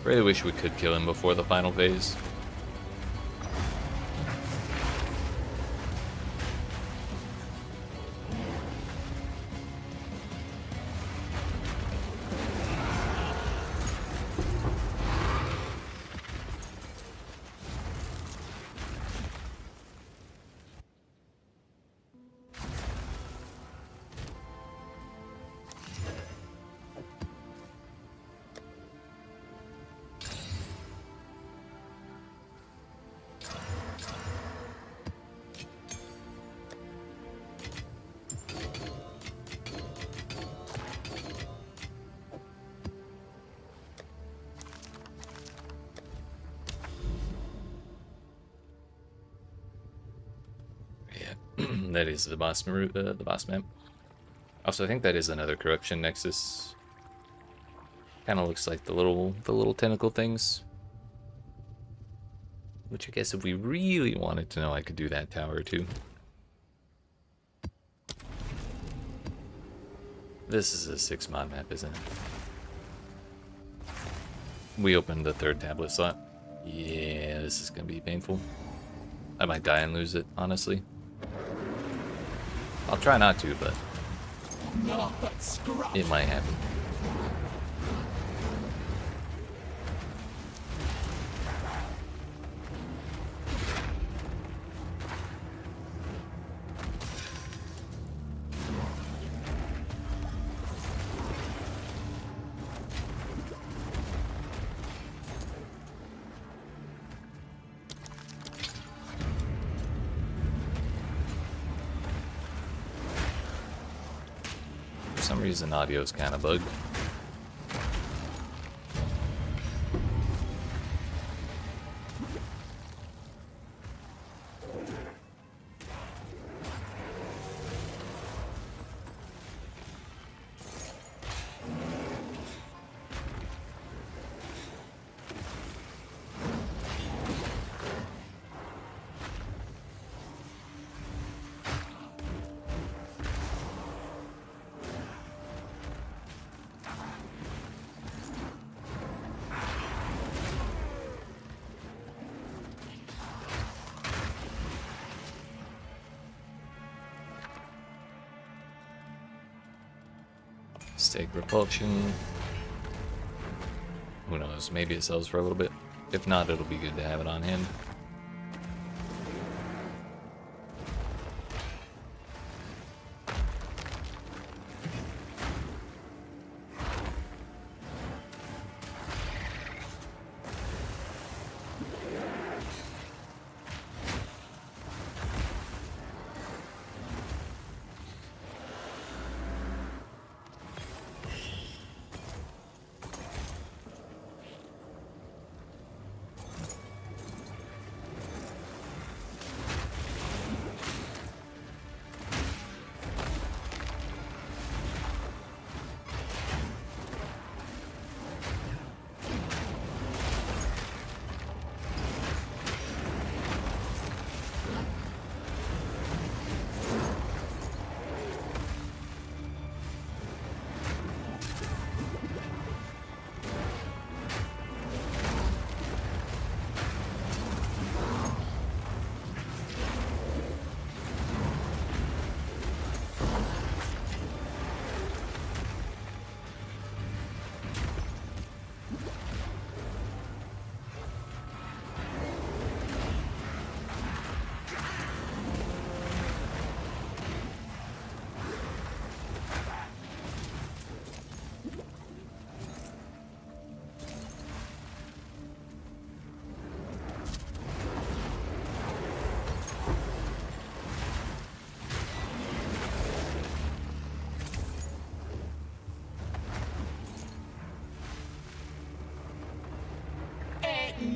Really wish we could kill him before the final phase. That is the boss the boss map. Also, I think that is another corruption nexus. Kind of looks like the little tentacle things. Which I guess if we really wanted to know, I could do that tower too. This is a 6-mod map, isn't it? We opened the 3rd tablet slot. Yeah, this is gonna be painful. I might die and lose it, honestly. I'll try not to, but Not but scrap. it might happen. For some reason, audio's kind of bugged. Let's take repulsion. Who knows? Maybe it sells for a little bit. If not, it'll be good to have it on hand.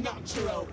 Natural.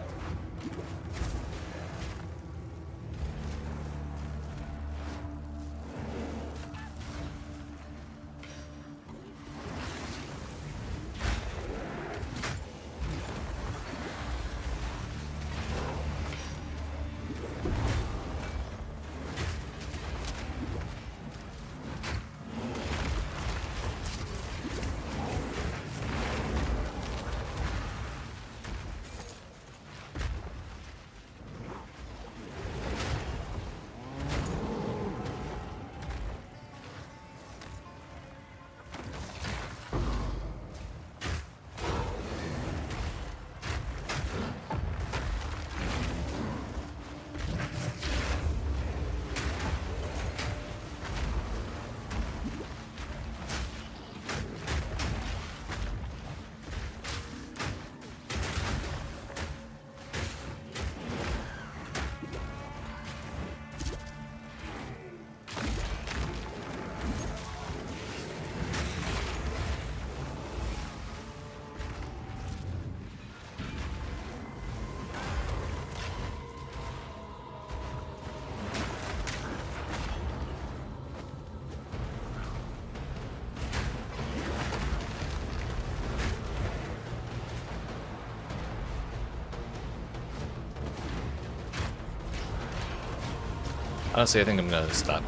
Honestly, I think I'm gonna stop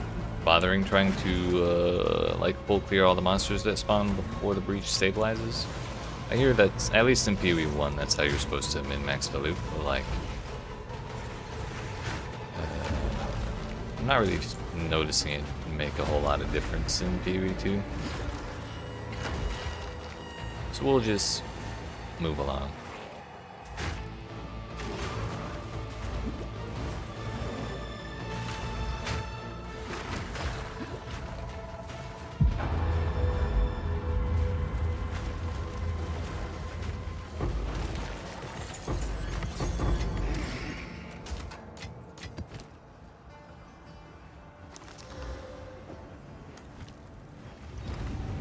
bothering trying to like full clear all the monsters that spawn before the breach stabilizes. I hear that at least in PoE1, that's how you're supposed to min-max the loop. But like, I'm not really noticing it make a whole lot of difference in PoE2. So we'll just move along.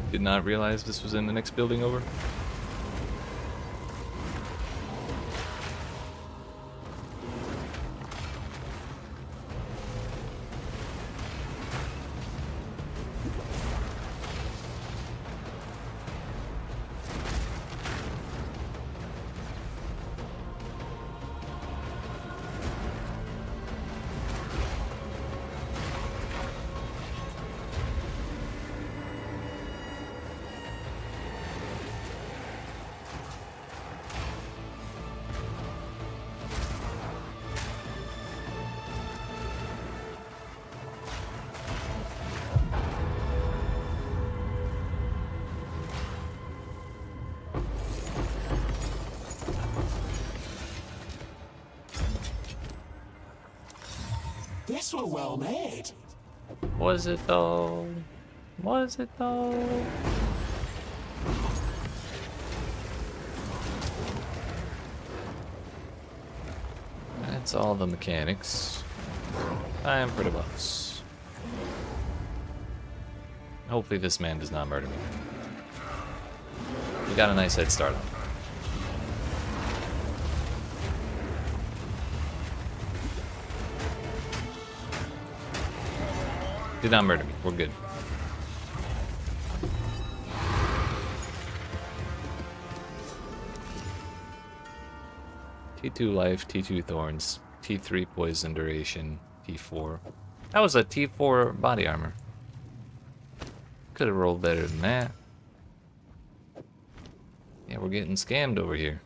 Did not realize this was in the next building over. This were well made. Was it though? Was it though? That's all the mechanics. Time for the buffs. Hopefully this man does not murder me. We got a nice head start on him. Did not murder me. We're good. T2 life, T2 thorns, T3 poison duration, T4. That was a T4 body armor. Could have rolled better than that. Yeah, we're getting scammed over here.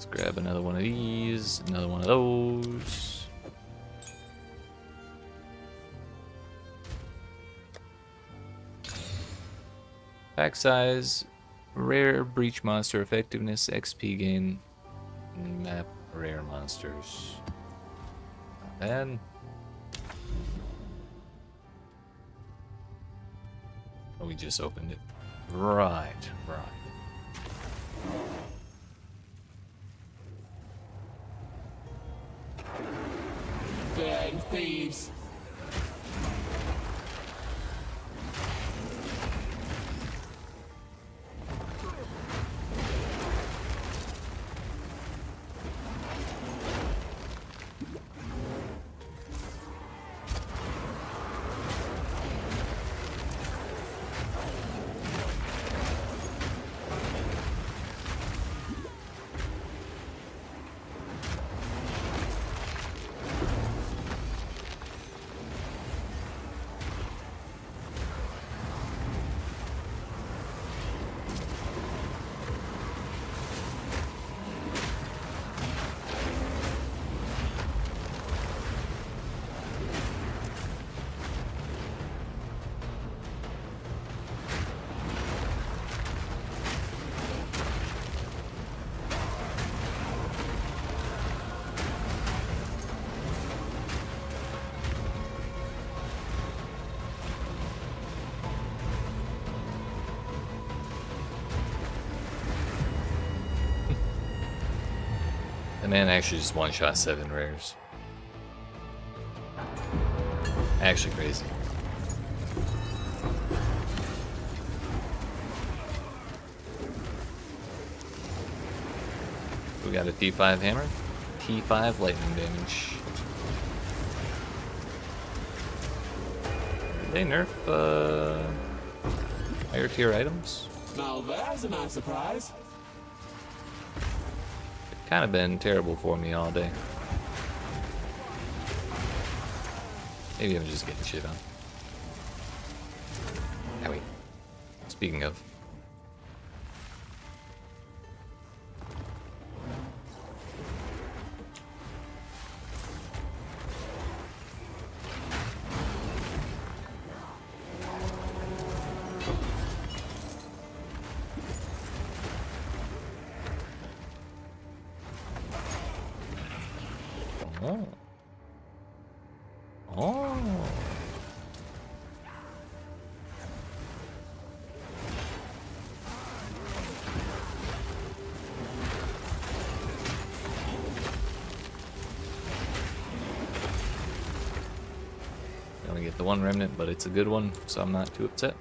Grab another one of these, another one of those. Pack size, rare breach monster effectiveness, XP gain, map rare monsters. Not bad. Oh, we just opened it. Right. Burn thieves. The man actually just one-shot 7 rares. Actually crazy. We got a T5 hammer, T5 lightning damage. Did they nerf higher tier items? Now there's a nice surprise. Kind of been terrible for me all day. Maybe I'm just getting shit on. Ah, wait. Speaking of. Oh. Oh. I only get the one remnant, but it's a good one, so I'm not too upset.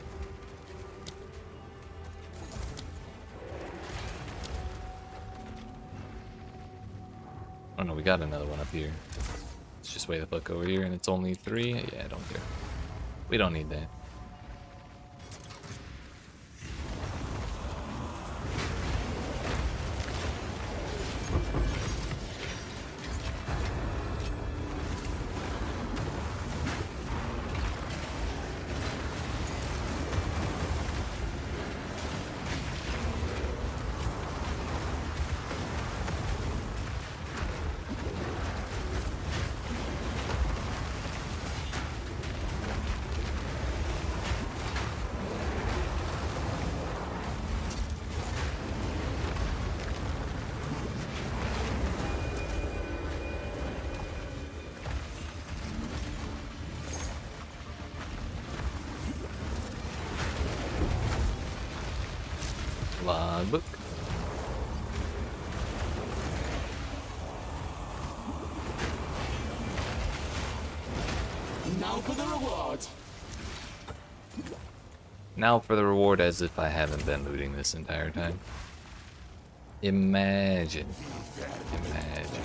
Oh no, we got another one up here. Let's just wait the fuck over here, and it's only 3. Yeah, I don't care. We don't need that. Logbook. Now for the reward. Now for the reward, as if I haven't been looting this entire time. Imagine. Imagine.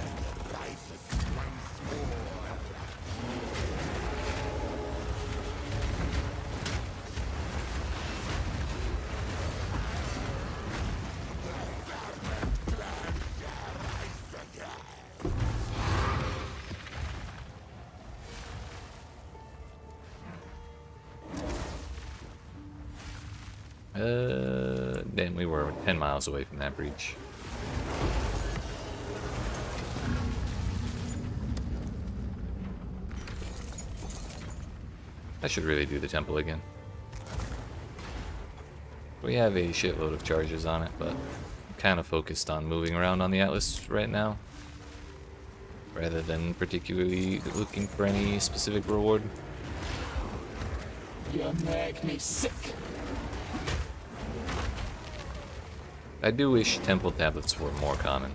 Then we were 10 miles away from that breach. I should really do the temple again. We have a shitload of charges on it, but I'm kind of focused on moving around on the Atlas right now, rather than particularly looking for any specific reward. You make me sick. I do wish temple tablets were more common.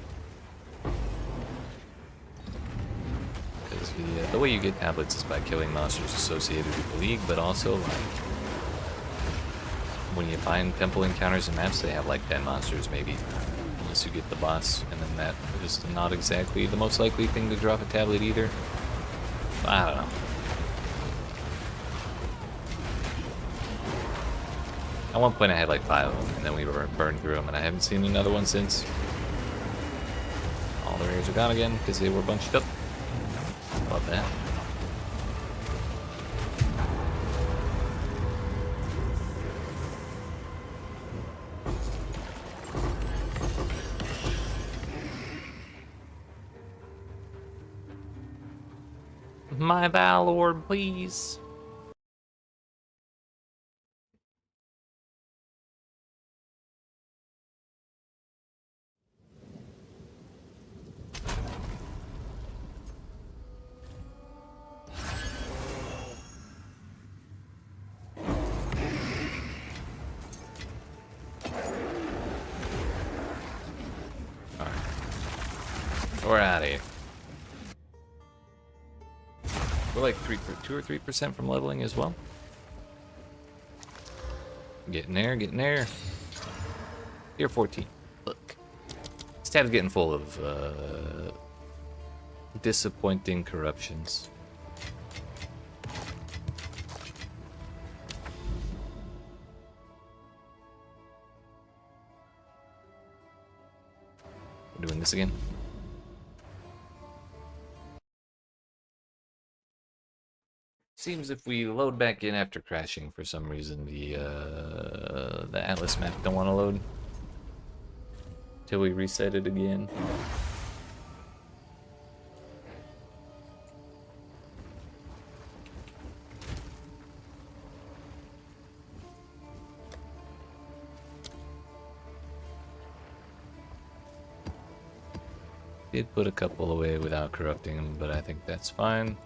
Because the way you get tablets is by killing monsters associated with the league, but also like when you find temple encounters and maps, they have like 10 monsters maybe, unless you get the boss, and then that is not exactly the most likely thing to drop a tablet either. I don't know. At one point I had like 5 of them, and then we were burned through them, and I haven't seen another one since. All the rares are gone again because they were bunched up. Love that. My Valor, please. We're out of here. We're like 2 or 3% from leveling as well. Getting there, getting there. Tier 14. Look. This tab's getting full of disappointing corruptions. We're doing this again. Seems if we load back in after crashing, for some reason the Atlas map don't want to load till we reset it again. Did put a couple away without corrupting them, but I think that's fine.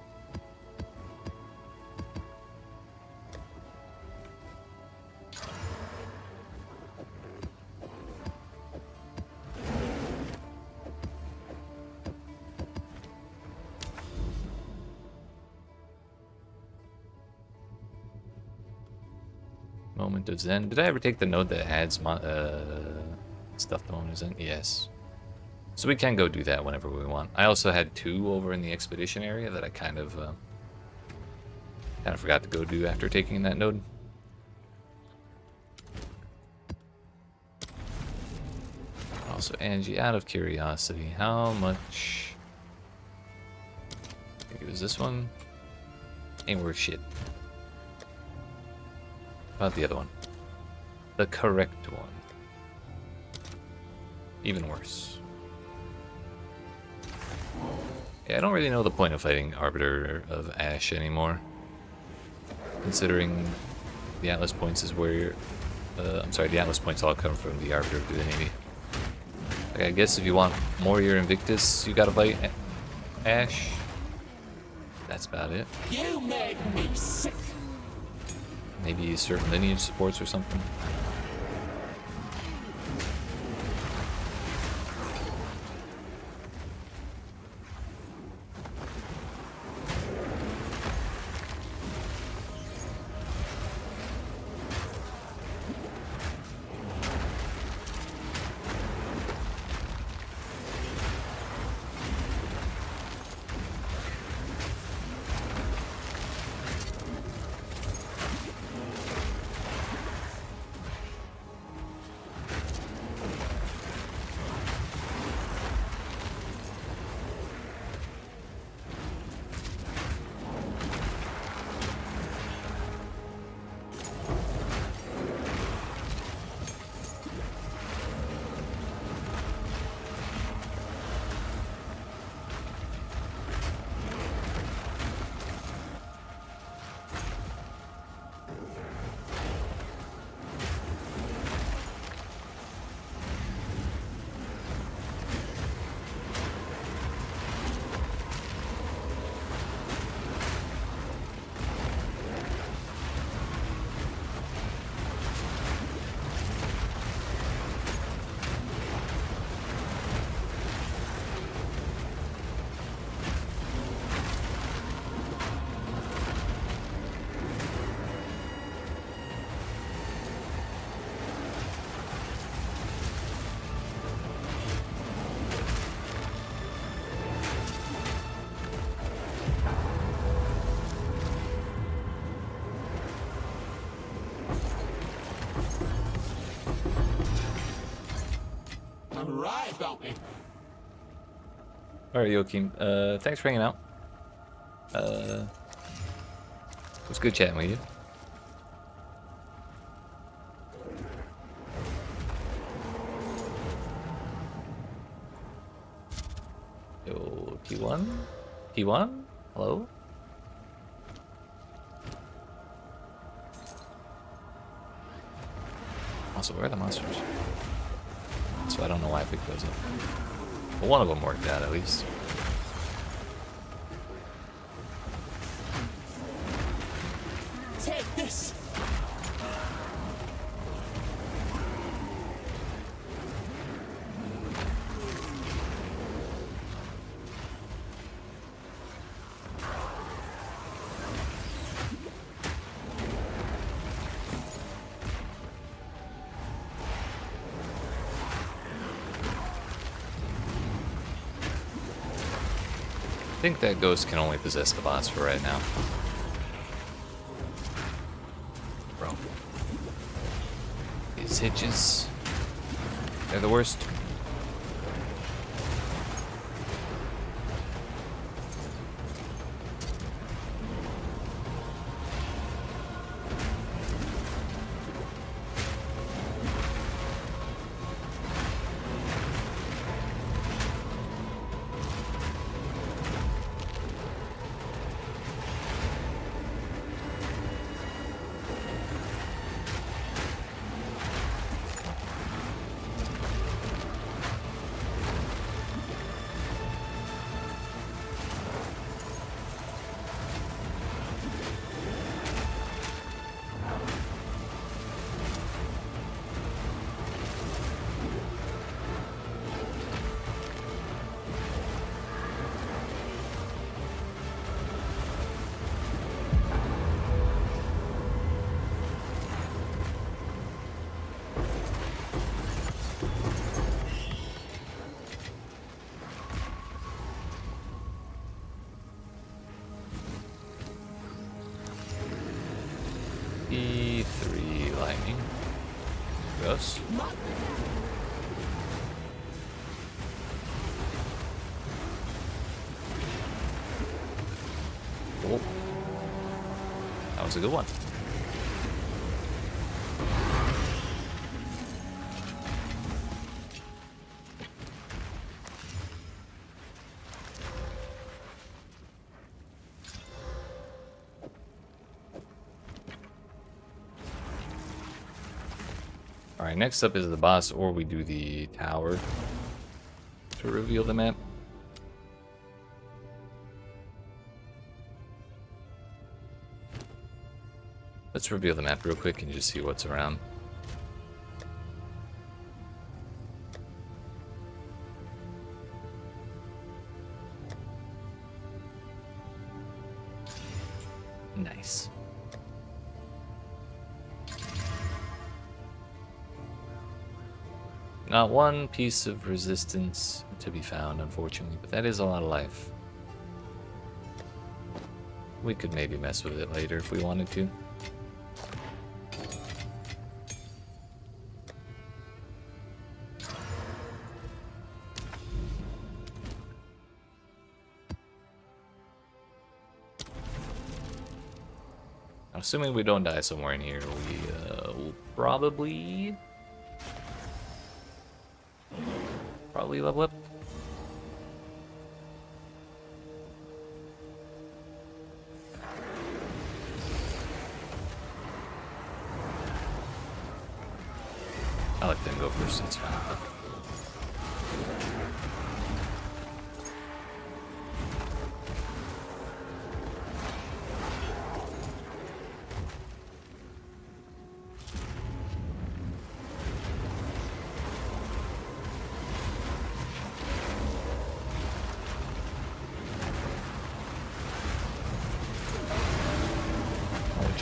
Moment of Zen. Did I ever take the node that adds stuff to Moment of Zen? Yes. So we can go do that whenever we want. I also had 2 over in the expedition area that I kind of forgot to go do after taking that node. Also, Angie, out of curiosity, how much... I think it was this one. Ain't worth shit. About the other one. The correct one. Even worse. Yeah, I don't really know the point of fighting Arbiter of Ash anymore. Considering the Atlas points is where... I'm sorry, the Atlas points all come from the Arbiter of Divinity. Like, I guess if you want more of your Invictus, you gotta fight Ash. That's about it. You made me sick. Maybe certain lineage supports or something. I'm right, don't we? Alright, Joachim. Thanks for hanging out. It was good chatting with you. Yo, P1? P1? Hello? Also, where are the monsters? So I don't know why I picked those up. But one of them worked out at least. Take this. I think that ghost can only possess the bots for right now. Bro. These hitches, they're the worst. us. Cool. That was a good one. Alright, next up is the boss, or we do the tower to reveal the map. Let's reveal the map real quick and just see what's around. Nice. Not one piece of resistance to be found, unfortunately, but that is a lot of life. We could maybe mess with it later if we wanted to. Assuming we don't die somewhere in here, we will probably level up. I let them go first, it's fine.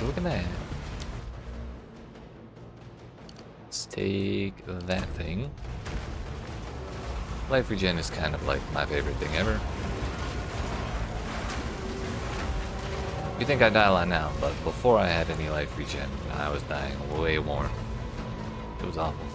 Look at that. Let's take that thing. Life regen is kind of like my favorite thing ever. You think I die a lot now, but before I had any life regen, I was dying way more. It was awful.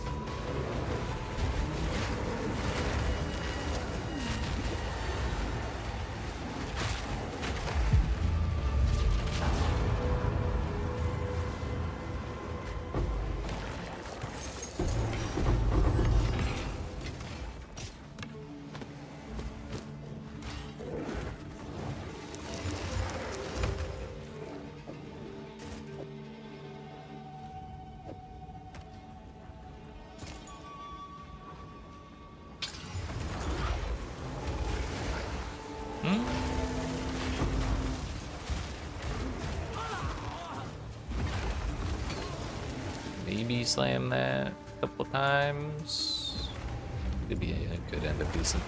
Maybe slam that a couple times. Could be a good end up decent.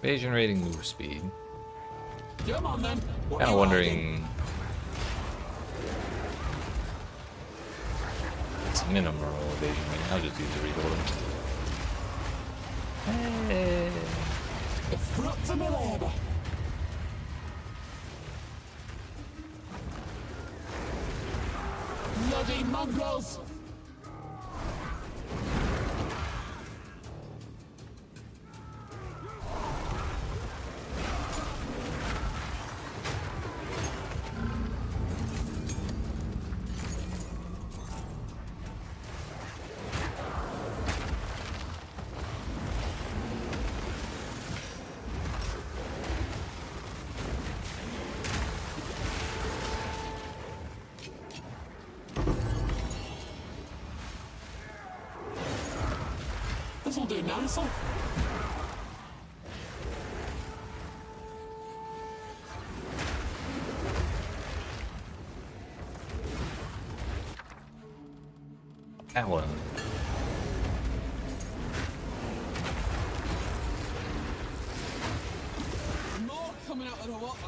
Evasion rating, move speed. Come on then. What Kind are of you wondering. It's minimum roll evasion rating. I'll just use a reload. Hey. The fruits of my labor. Bloody mongrels. This'll do nicely. That one. More coming out of the water.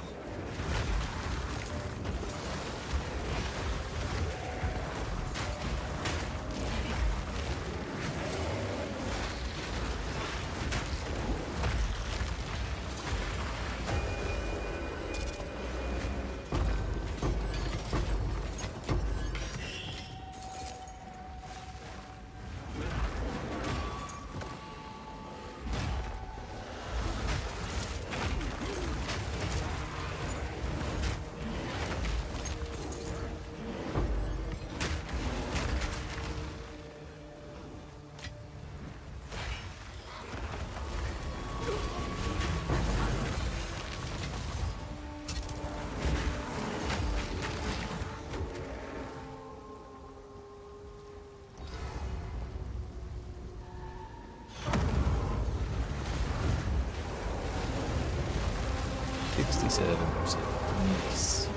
Nice.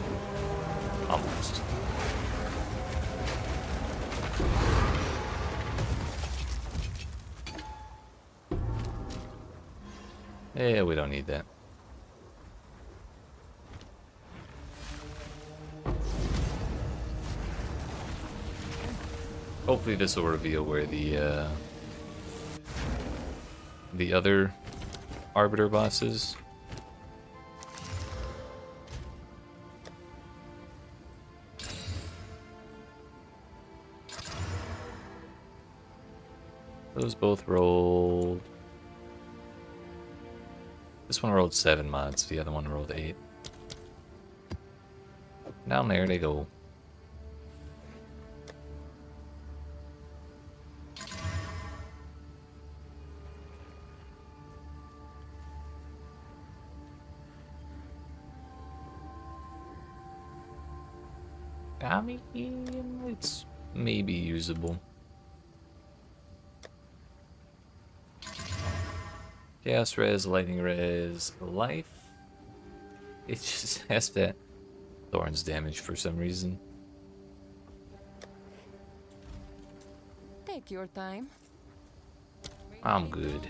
Almost. Yeah, we don't need that. Hopefully this will reveal where the other Arbiter boss is. Those both rolled. This one rolled 7 mods, the other one rolled 8. Down there they go. I mean, it's maybe usable. Chaos res, lightning res, life. It just has that thorns damage for some reason. Take your time. I'm good.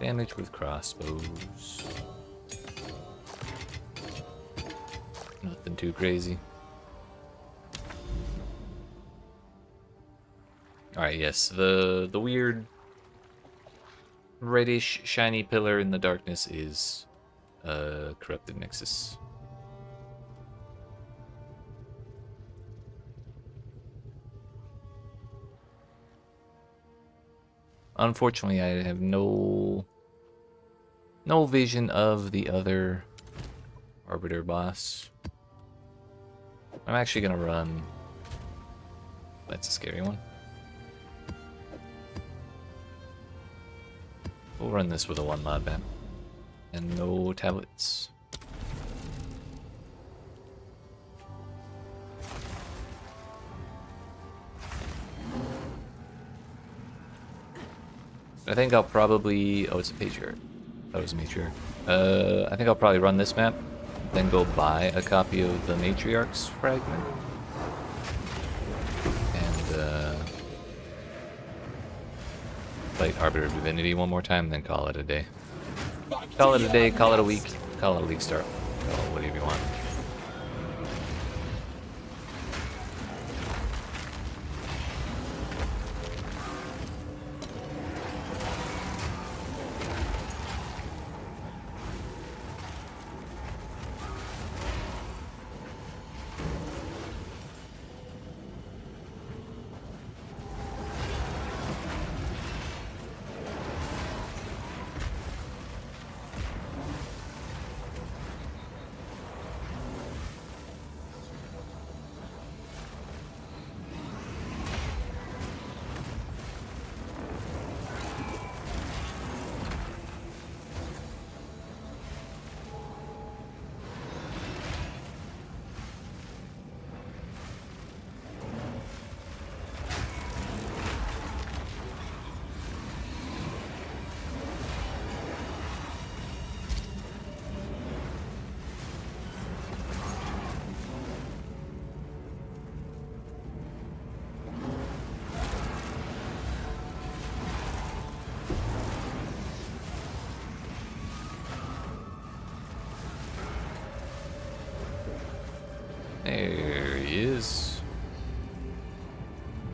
Damage with crossbows. Nothing too crazy. Alright, yes, the weird reddish shiny pillar in the darkness is corrupted nexus. Unfortunately, I have no vision of the other Arbiter boss. I'm actually gonna run. That's a scary one. We'll run this with a 1 mod map. And no tablets. I think I'll probably... Oh, it's a patriarch. That was a matriarch. I think I'll probably run this map, then go buy a copy of the matriarch's fragment. And, fight Arbiter Divinity one more time, then call it a day. Call it a day, call it a week, call it a league start. Call it whatever you want.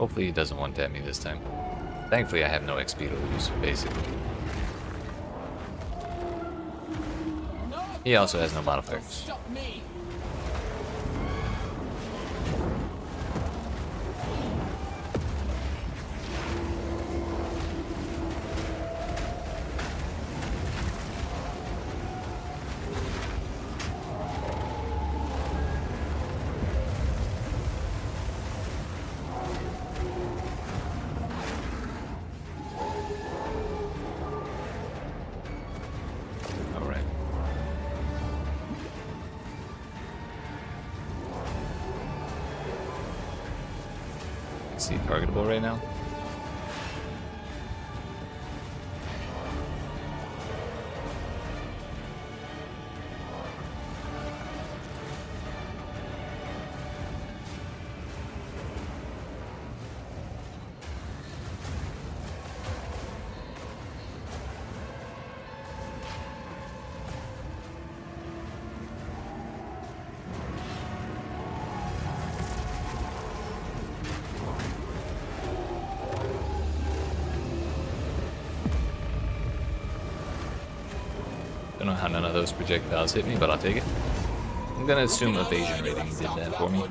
Hopefully he doesn't want to tap me this time. Thankfully I have no XP to lose, basically. He also has no modifiers. Stop me. Alright. Is he targetable right now? Don't know how none of those projectiles hit me, but I'll take it. I'm gonna assume evasion rating did that for me.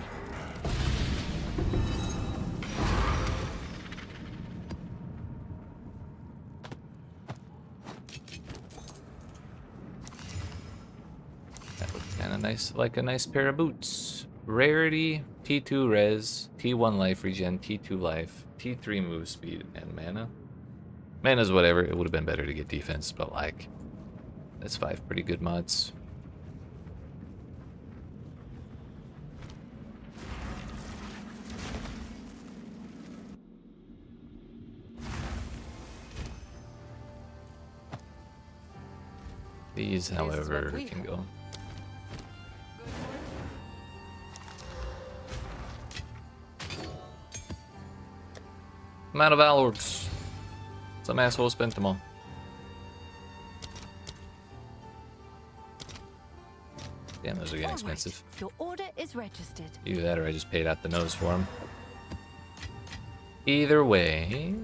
That looks kinda nice, like a nice pair of boots. Rarity, T2 res, T1 life regen, T2 life, T3 move speed, and mana. Mana's whatever, it would have been better to get defense, but like, that's 5 pretty good mods. These, however, can go. I'm out of Valorgs. Some asshole spent them all. Damn, those are getting expensive. Your order is registered. Either that or I just paid out the nose for them. Either way...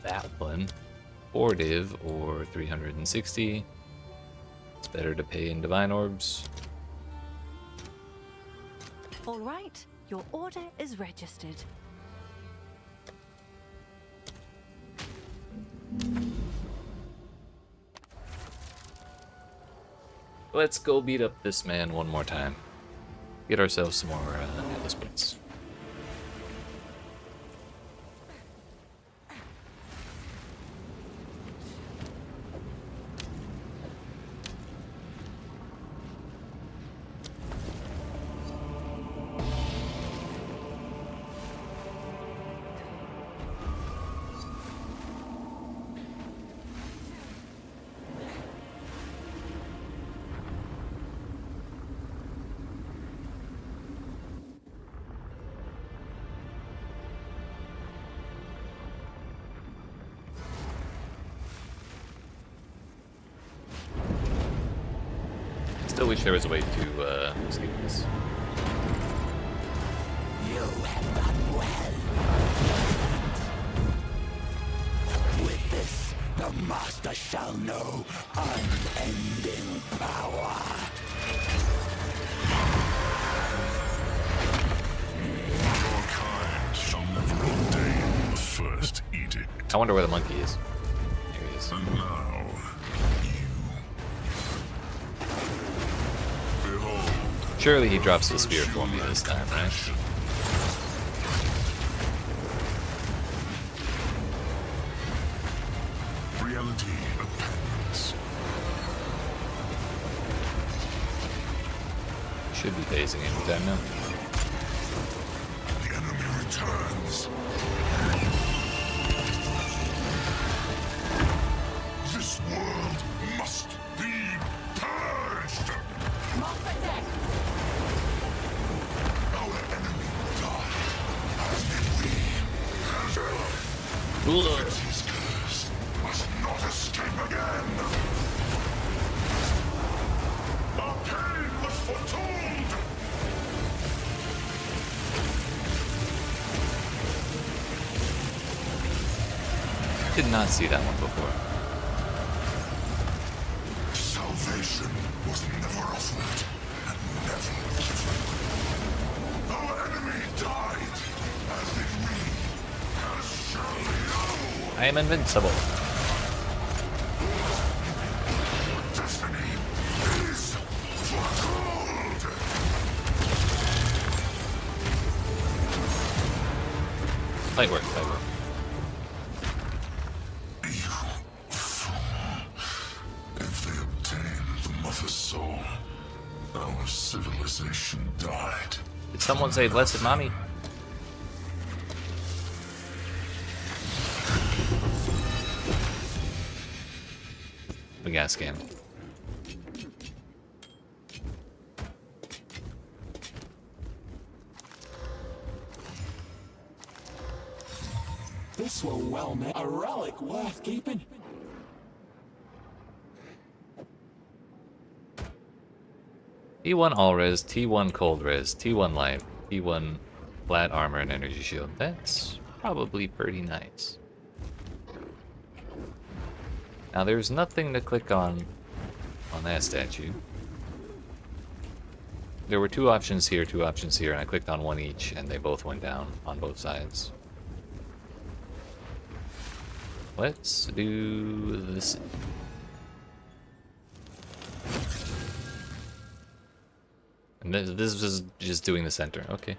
that one. 4 div or 360. It's better to pay in divine orbs. All right, your order is registered. Let's go beat up this man one more time. Get ourselves some more Atlas points. Still wish there was a way to escape this. You have done well. With this, the master shall know unending power. Your kind shall never ordain the first edict. I wonder where the monkey is. Here he is. And now, behold. Surely he drops the spear for me this time, right? Reality appends. Should be phasing anytime now. The enemy returns. This world must be purged. Our enemy died, and we, his curse must not escape again. Our pain was foretold. Did not see that one before. Salvation was never offered and never given. Our enemy died, as did we, as shall you. I am invincible. Destiny is foretold. Light work, light work. If they obtained the mother's soul, our civilization died. Did someone say blessed mommy? We got scammed. This were well made. A relic worth keeping. T1 all res, T1 cold res, T1 life, T1 flat armor and energy shield. That's probably pretty nice. Now there's nothing to click on that statue. There were two options here, and I clicked on one each, and they both went down on both sides. Let's do this. And this is just doing the center. Okay.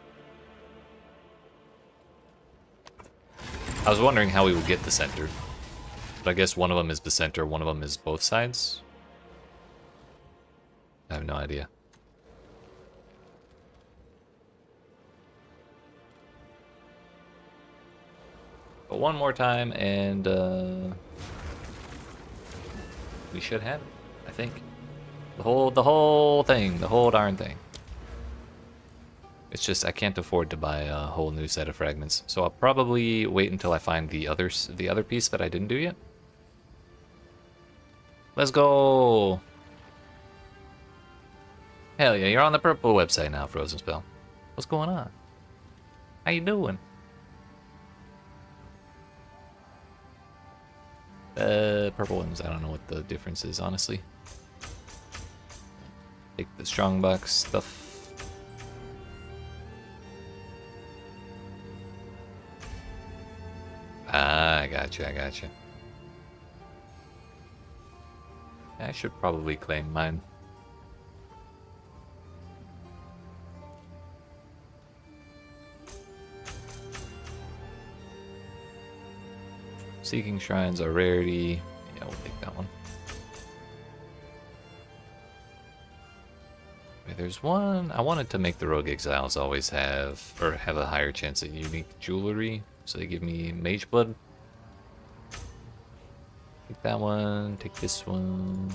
I was wondering how we would get the center. But I guess one of them is the center, one of them is both sides. I have no idea. But one more time and we should have it, I think. The whole thing, the whole darn thing. It's just I can't afford to buy a whole new set of fragments, so I'll probably wait until I find the other piece that I didn't do yet. Let's go! Hell yeah, you're on the purple website now, Frozen Spell. What's going on? How you doing? Purple ones, I don't know what the difference is, honestly. Take the strongbox stuff. Ah, I got you, I got you. I should probably claim mine. Seeking shrines are rarity. Yeah, we'll take that one. Okay, there's one. I wanted to make the rogue exiles always have a higher chance at unique jewelry, so they give me mage blood. Take that one. Take this one.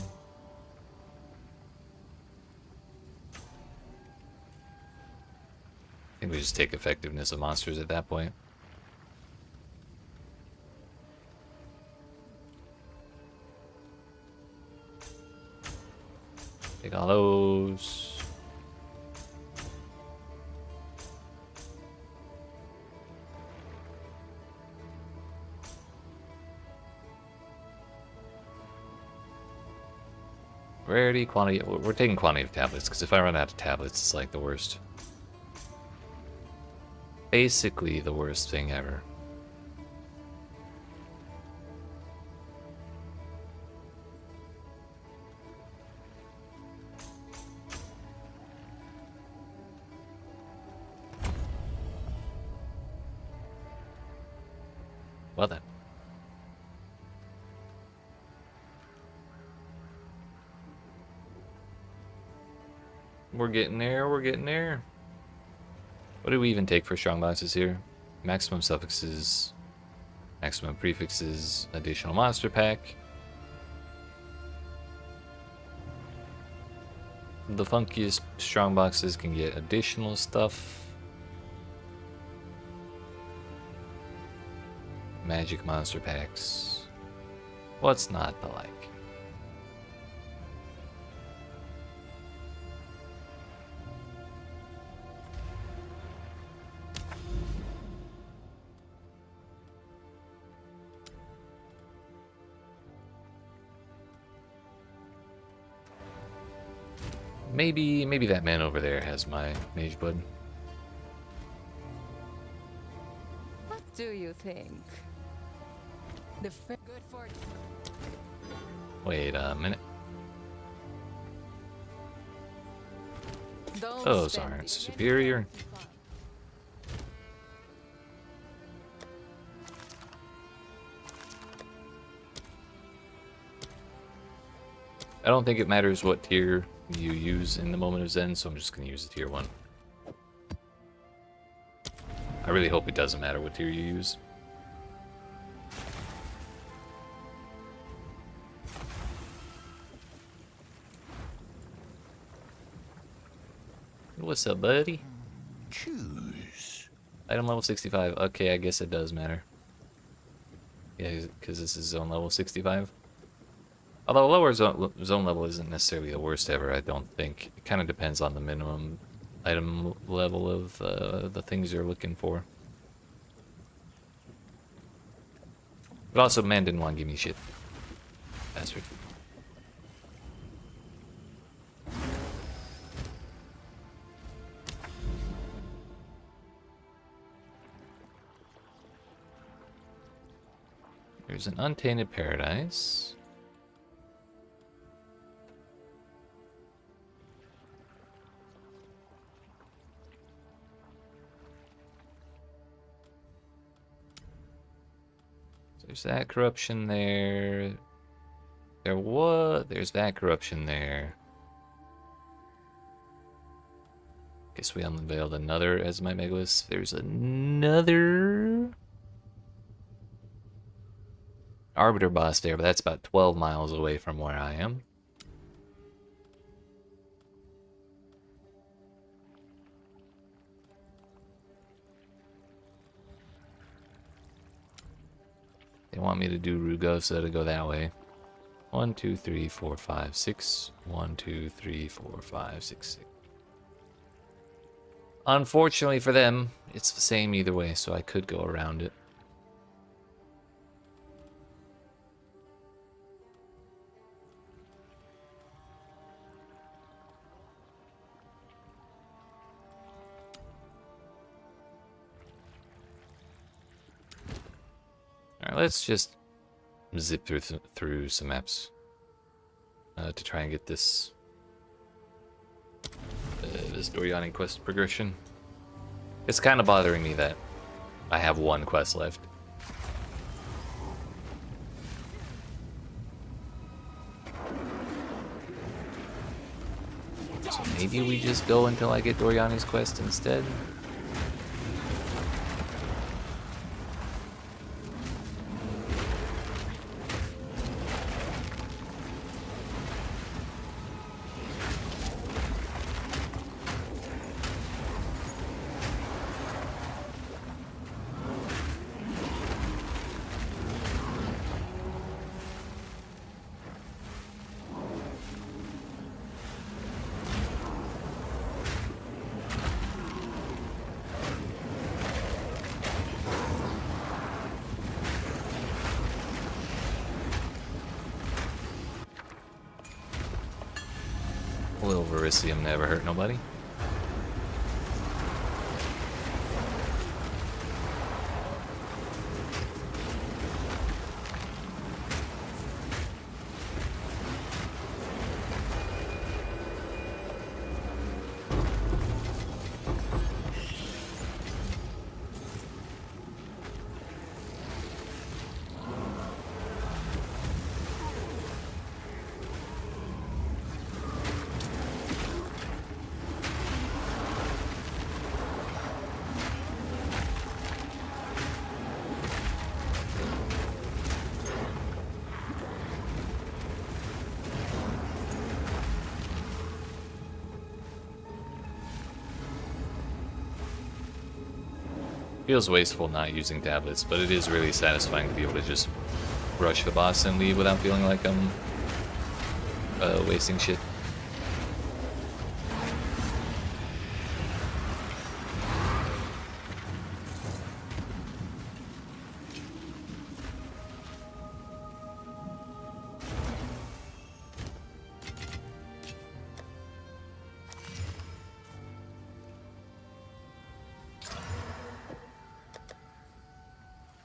I think we just take effectiveness of monsters at that point. Take all those. Rarity, quantity. We're taking quantity of tablets, because if I run out of tablets, it's like the worst. Basically the worst thing ever. Well then. We're getting there, we're getting there. What do we even take for strong boxes here? Maximum suffixes, maximum prefixes, additional monster pack. The funkiest strong boxes can get additional stuff. Magic monster packs. What's not to like? Maybe that man over there has my mage blood. What do you think? Good fortune. Wait a minute. Don't Those spend aren't it. superior. I don't think it matters what tier you use in the moment of Zen, so I'm just going to use the tier 1. I really hope it doesn't matter what tier you use. What's up, buddy? Choose. Item level 65. Okay, I guess it does matter. Yeah, because this is zone level 65. Although lower zone level isn't necessarily the worst ever, I don't think. It kind of depends on the minimum item level of the things you're looking for. But also, man didn't want to give me shit. Bastard. There's an untainted paradise. There's that corruption there. There's that corruption there. Guess we unveiled another Azimite Megalith. There's another Arbiter boss there, but that's about 12 miles away from where I am. They want me to do Rugo, so to go that way. 1, 2, 3, 4, 5, 6. 1, 2, 3, 4, 5, 6, 6. Unfortunately for them, it's the same either way, so I could go around it. Alright, let's just zip through some maps to try and get this this Doriani quest progression. It's kind of bothering me that I have one quest left. So maybe we just go until I get Doriani's quest instead. A little Verisium never hurt nobody. Feels wasteful not using tablets, but it is really satisfying to be able to just rush the boss and leave without feeling like I'm wasting shit.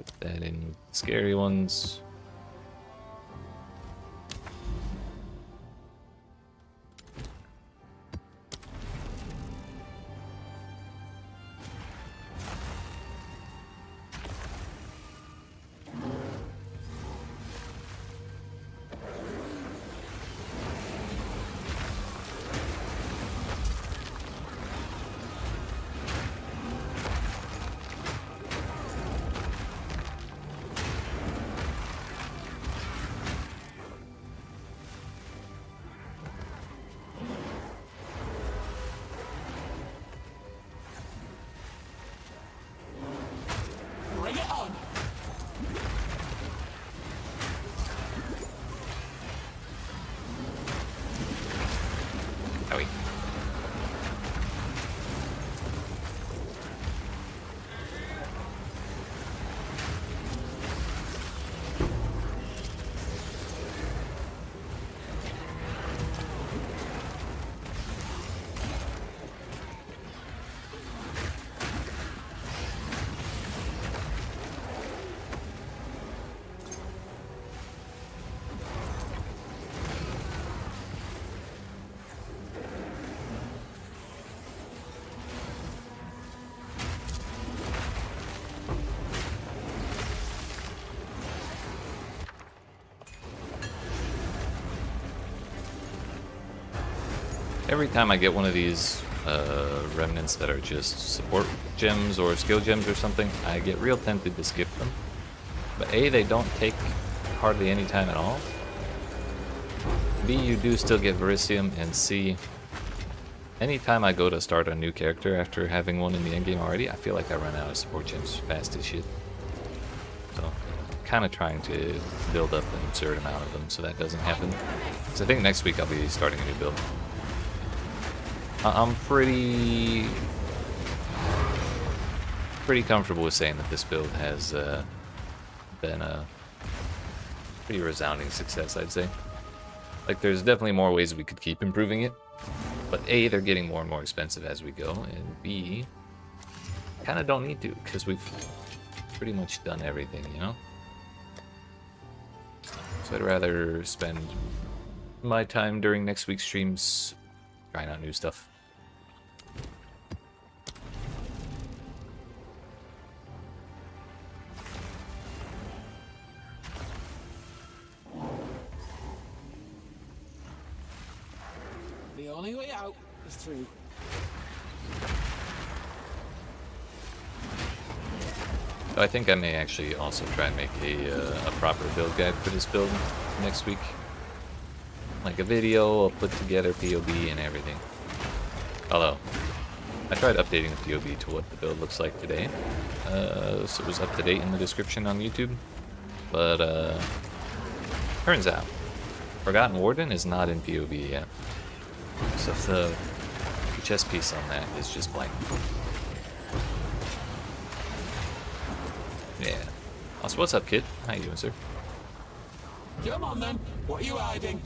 Put that in with the scary ones. Bring it on! Owie. Every time I get one of these remnants that are just support gems or skill gems or something, I get real tempted to skip them. But A, they don't take hardly any time at all. B, you do still get Verisium, and C, anytime I go to start a new character after having one in the endgame already, I feel like I run out of support gems fast as shit. So, kind of trying to build up an absurd amount of them so that doesn't happen. So I think next week I'll be starting a new build. I'm pretty comfortable with saying that this build has been a pretty resounding success, I'd say. Like, there's definitely more ways we could keep improving it, but A, they're getting more and more expensive as we go, and B, kind of don't need to, because we've pretty much done everything, you know? So I'd rather spend my time during next week's streams trying out new stuff. The only way out is through. I think I may actually also try and make a proper build guide for this build next week. Like a video, I'll put together POB and everything. Although, I tried updating the POB to what the build looks like today. So it was up to date in the description on YouTube. But, turns out, Forgotten Warden is not in POB yet. So the chess piece on that is just blank. Yeah. Also, what's up, kid? How you doing, sir? Come on then, what are you hiding?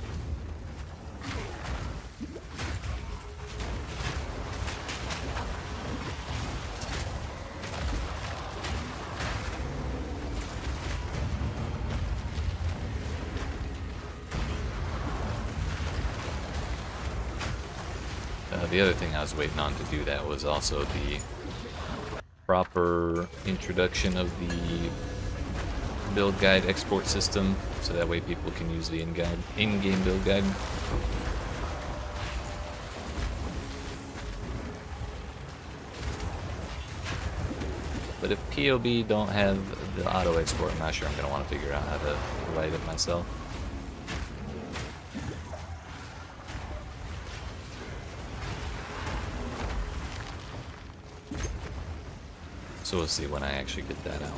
The other thing I was waiting on to do that was also the proper introduction of the build guide export system, so that way people can use the in-game build guide. But if POB don't have the auto export, I'm not sure I'm going to want to figure out how to write it myself. So we'll see when I actually get that out.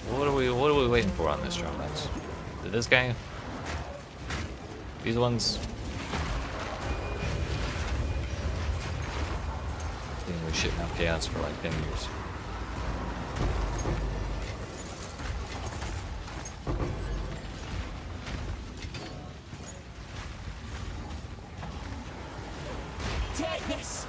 What are we waiting for on this Strongbox? Did this guy? These ones? Dealing with shit now chaos for like 10 years. Take this!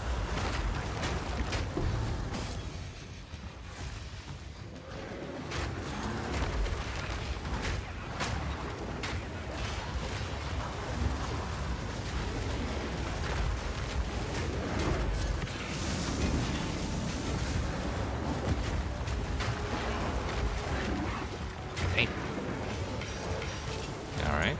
Hey. Alright.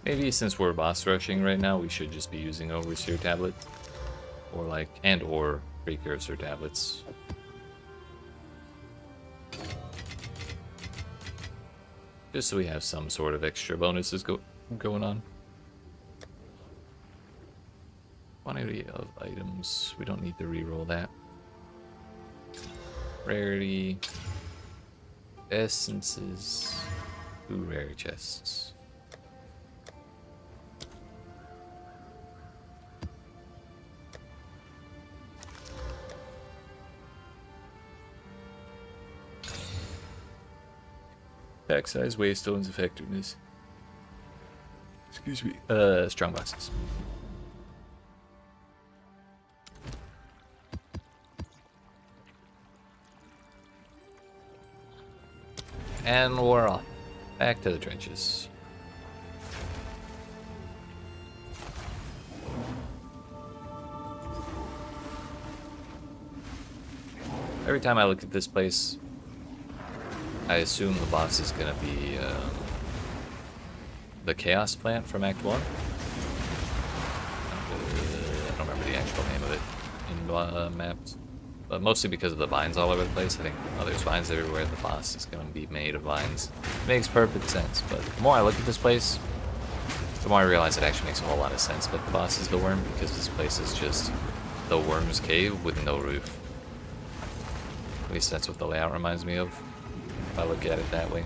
Maybe since we're boss rushing right now, we should just be using Overseer Tablet. Or like, or Precursor Tablets. Just so we have some sort of extra bonuses going on. Quantity of items, we don't need to reroll that. Rarity. Essences. 2 rare chests. Attack size, wavestones, effectiveness. Excuse me. Strong boxes. And we're off. Back to the trenches. Every time I look at this place, I assume the boss is gonna be the Chaos Plant from Act 1. I don't remember the actual name of it in maps. But mostly because of the vines all over the place. I think there's vines everywhere. The boss is gonna be made of vines. Makes perfect sense, but the more I look at this place, the more I realize it actually makes a whole lot of sense. But the boss is the worm because this place is just the worm's cave with no roof. At least that's what the layout reminds me of. If I look at it that way.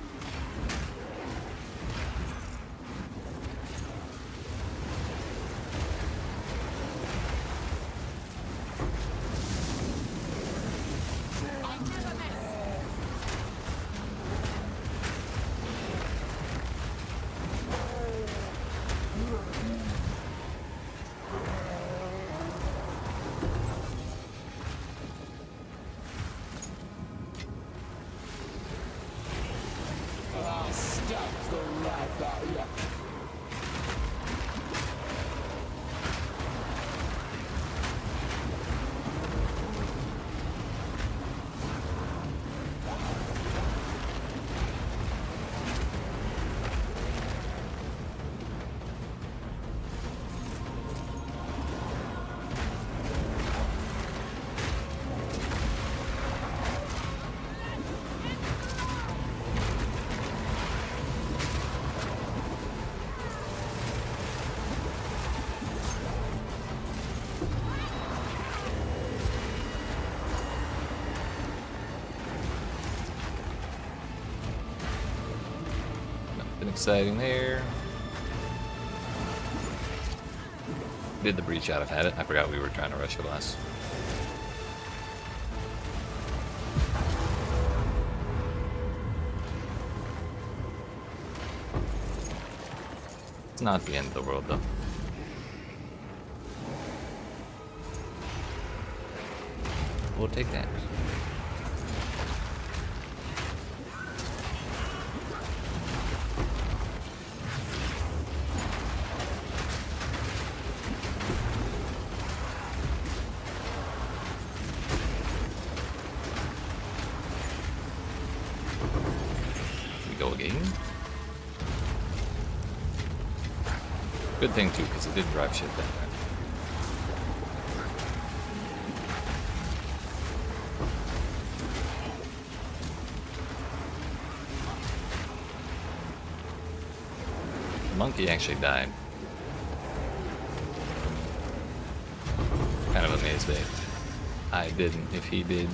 Exciting there. Did the breach out of had it. I forgot we were trying to rush it last. It's not the end of the world though. We'll take that. We go again. Good thing too, because it did drive shit down there. The monkey actually died. Kind of amazed that I didn't, if he did.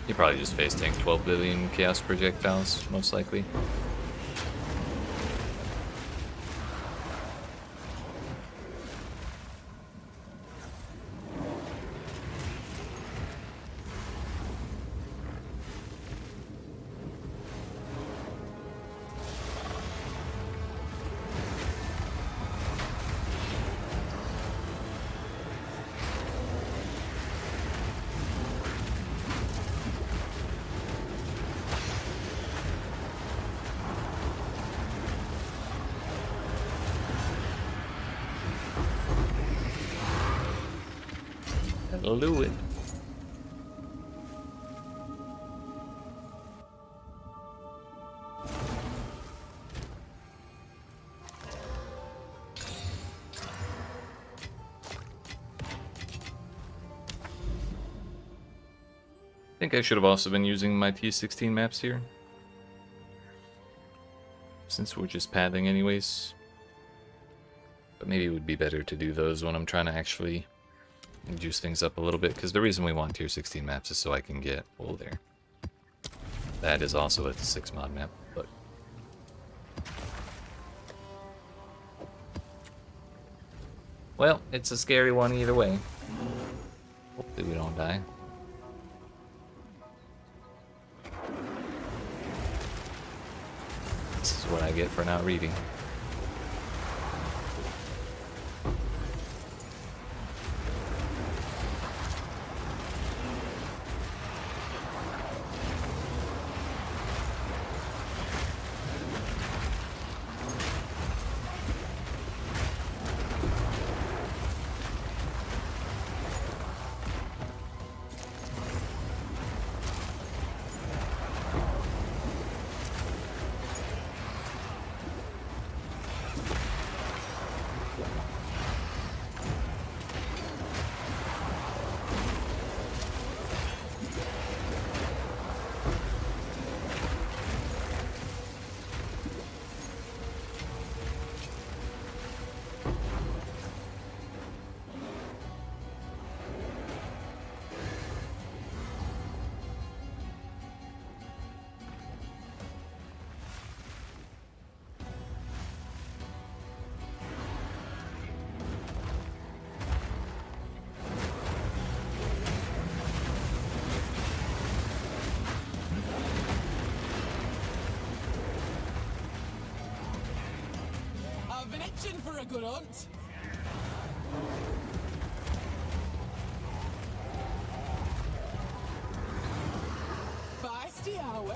He probably just face tanked 12 billion chaos projectiles, most likely. That'll do it. I think I should have also been using my T16 maps here, since we're just pathing anyways. But maybe it would be better to do those when I'm trying to actually juice things up a little bit, because the reason we want tier 16 maps is so I can get there. That is also a 6 mod map, but well, it's a scary one either way. Hopefully we don't die. This is what I get for not reading. I've been itching for a good hunt. Feisty, are we?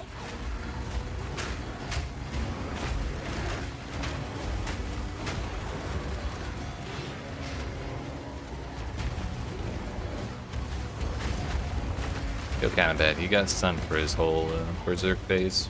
Feel kind of bad. He got stunned for his whole berserk phase.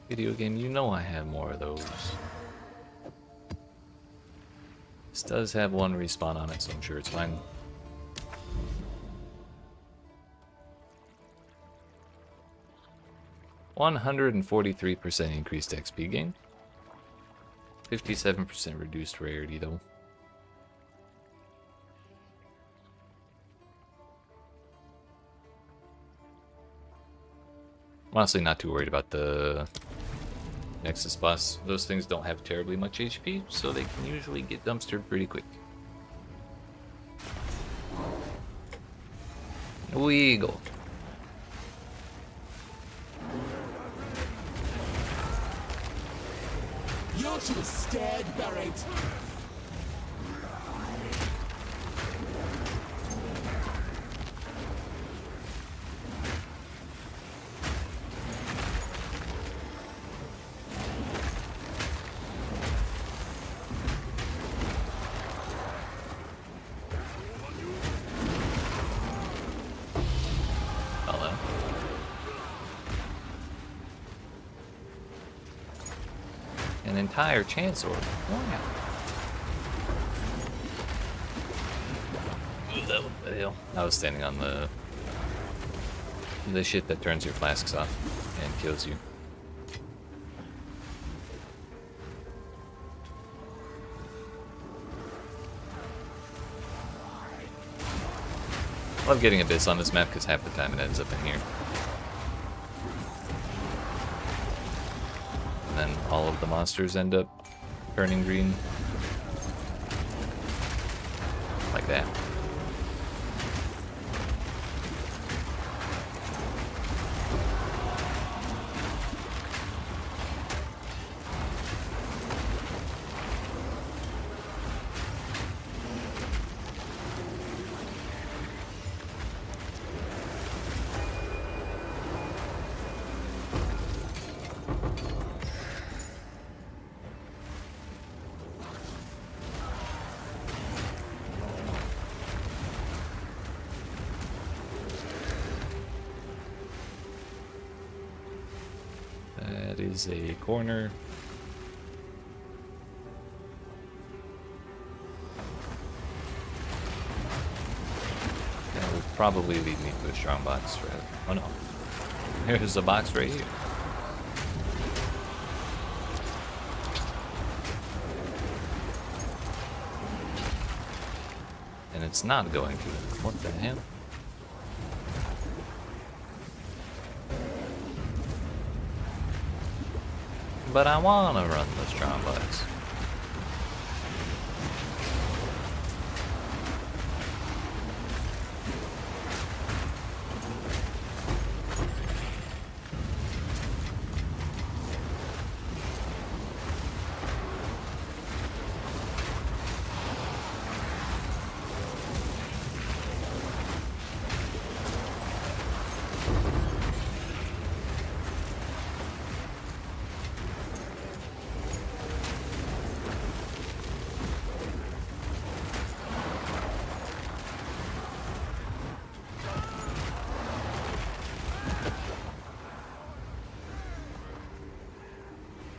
Video game, you know I have more of those. This does have one respawn on it, so I'm sure it's fine. %143% increased XP gain. 57% reduced rarity though. I'm honestly not too worried about the Nexus boss. Those things don't have terribly much HP, so they can usually get dumpstered pretty quick. We go. You should have stayed buried. Hello. An entire chance orb. Wow. Ooh, that what the hell? I was standing on the shit that turns your flasks off and kills you. Love getting Abyss on this map because half the time it ends up in here. And then all of the monsters end up turning green. Like that. That is a corner. That will probably lead me to a strong box. Oh no. There's a box right here. And it's not going to. What the hell? But I wanna run the strong box.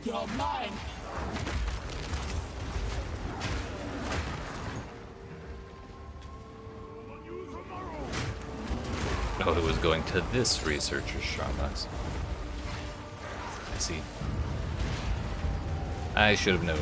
You're mine. Oh, it was going to this researcher's strongbox. I see. I should have known.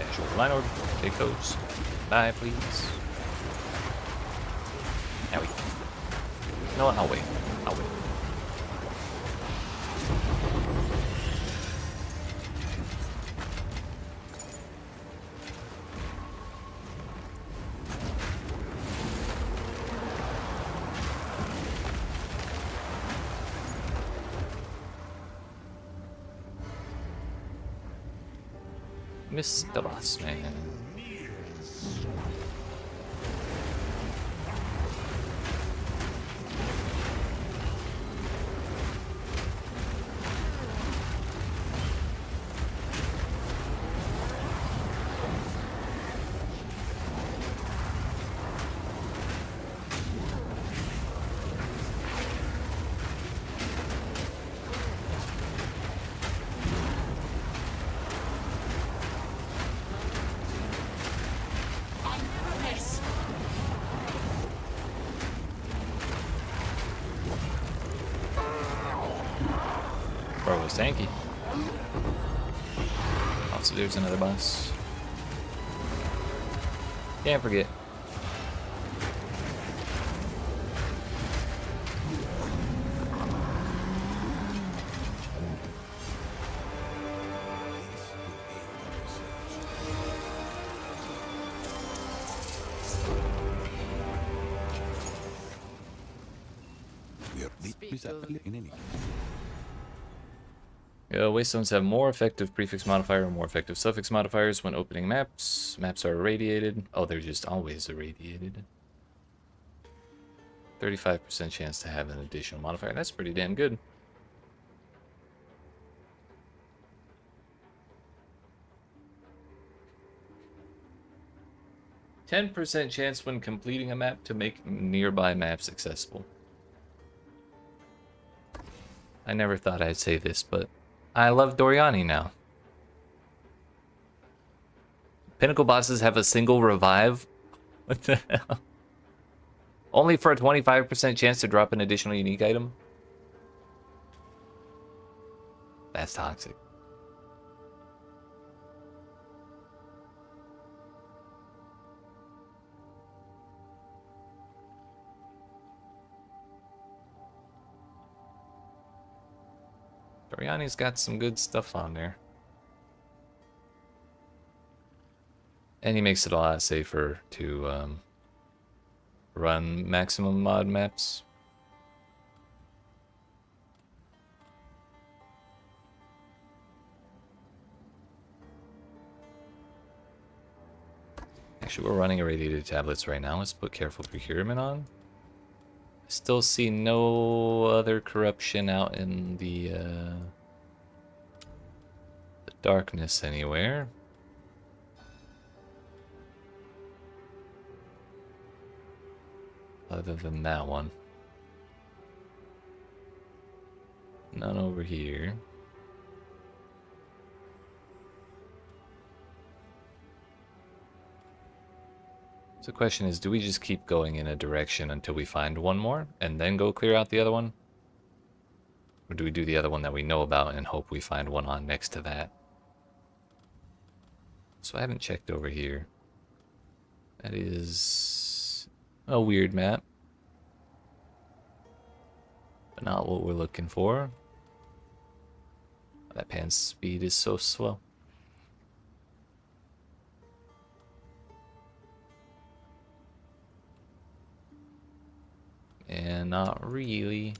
Actual line order. Take those. Bye, please. Now we. You know what? I'll wait. I'll wait. Mr. Boss Man. was tanky. Also, there's another boss. Can't forget. Waystones have more effective prefix modifier and more effective suffix modifiers when opening maps. Maps are irradiated. Oh, they're just always irradiated. 35% chance to have an additional modifier. That's pretty damn good. %10 chance when completing a map to make nearby maps accessible. I never thought I'd say this, but I love Doriani now. Pinnacle bosses have a single revive? What the hell? Only for a 25% chance to drop an additional unique item? That's toxic. Doriani's got some good stuff on there. And he makes it a lot safer to run maximum mod maps. Actually, we're running irradiated tablets right now. Let's put careful procurement on. I still see no other corruption out in the darkness anywhere. Other than that one. None over here. So the question is, do we just keep going in a direction until we find one more and then go clear out the other one? Or do we do the other one that we know about and hope we find one on next to that? So I haven't checked over here. That is a weird map. But not what we're looking for. That pan speed is so slow. And not really.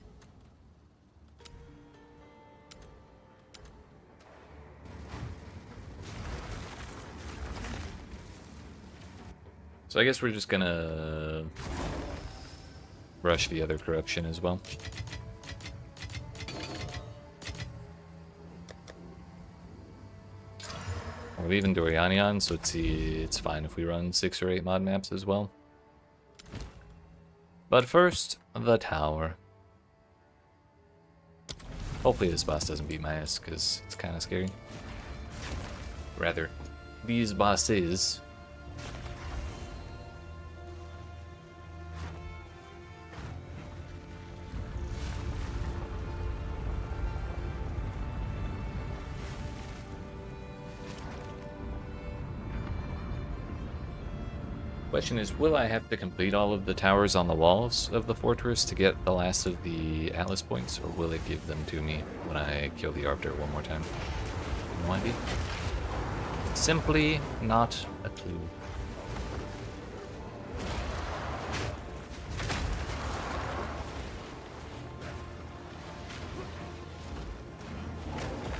So I guess we're just gonna rush the other corruption as well. We're leaving Doriani on, so it's fine if we run 6 or 8 mod maps as well. But first, the tower. Hopefully this boss doesn't beat my ass, because it's kind of scary. Rather, these bosses. Question is, will I have to complete all of the towers on the walls of the fortress to get the last of the Atlas points, or will it give them to me when I kill the Arbiter one more time? No idea. Simply not a clue.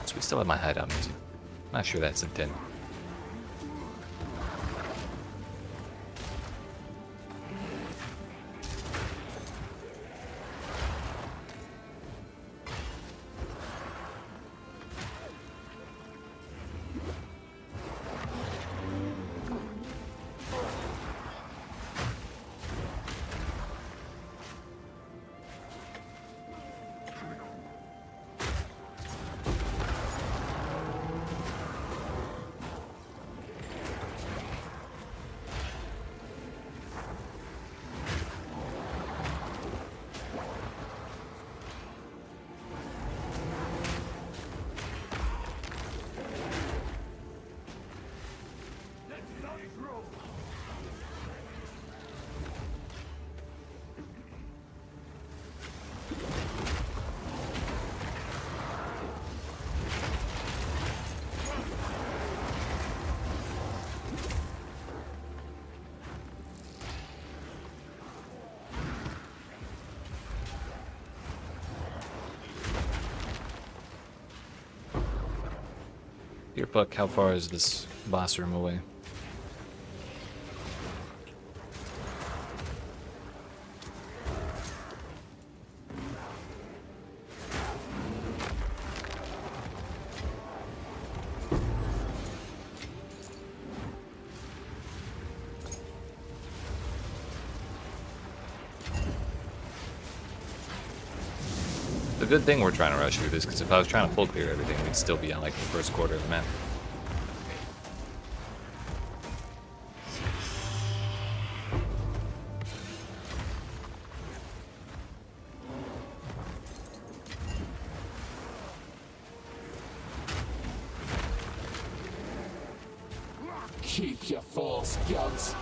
So we still have my hideout music. Not sure that's intended. Dear fuck, how far is this boss room away? It's a good thing we're trying to rush through this, because if I was trying to full clear everything, we'd still be on like the first quarter of the map. Keep your false gods.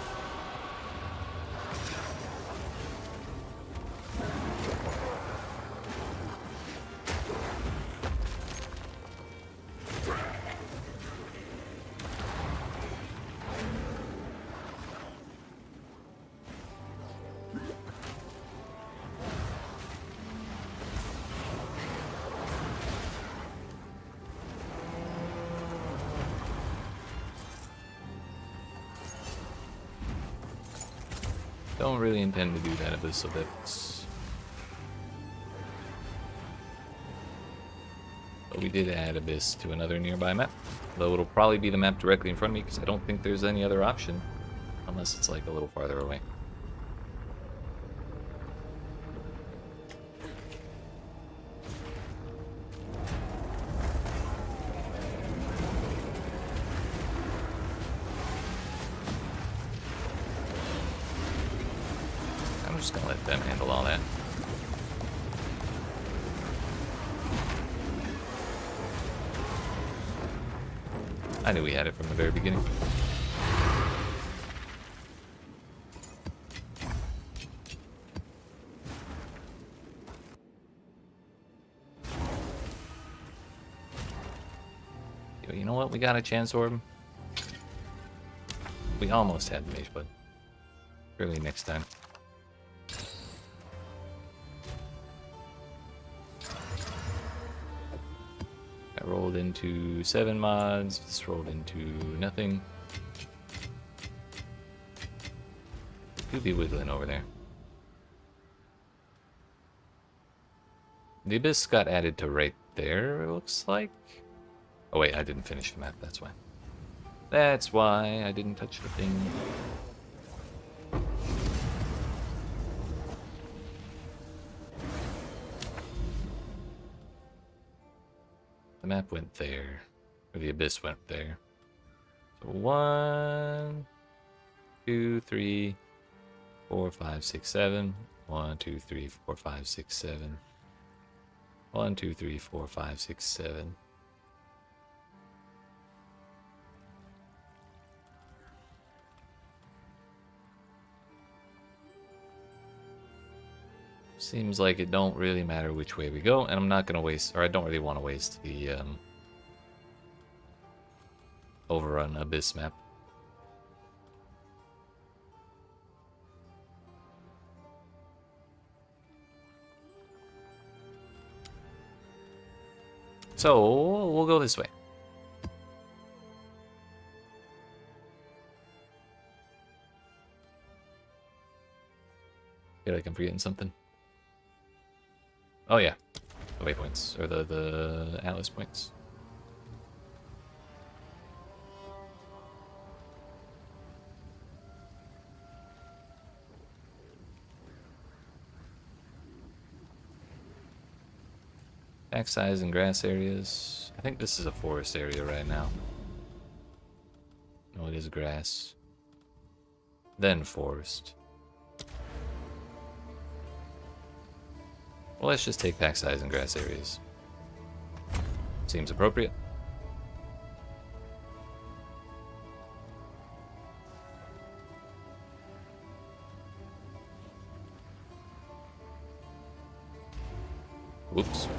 Don't really intend to do that abyss, so that's... But we did add abyss to another nearby map. Though it'll probably be the map directly in front of me, because I don't think there's any other option. Unless it's like a little farther away. I'm just gonna let them handle all that. I knew we had it from the very beginning. Yo, you know what? We got a chance orb. We almost had the mage, but really next time. I rolled into 7 mods, this rolled into nothing. You'll be wiggling over there. The abyss got added to right there, it looks like. Oh wait, I didn't finish the map, that's why. That's why I didn't touch the thing. The map went there, or the abyss went there. So 1, 2, 3, 4, 5, 6, 7. 1, 2, 3, 4, 5, 6, 7. 1, 2, 3, 4, 5, 6, 7. Seems like it don't really matter which way we go, and I'm not gonna waste, or I don't really want to waste the overrun abyss map. So we'll go this way. Feel like I'm forgetting something. Oh yeah, the waypoints, or the atlas points. Pack size and grass areas. I think this is a forest area right now. No, it is grass. Then forest. Well, let's just take pack size and grass areas. Seems appropriate. Whoops. It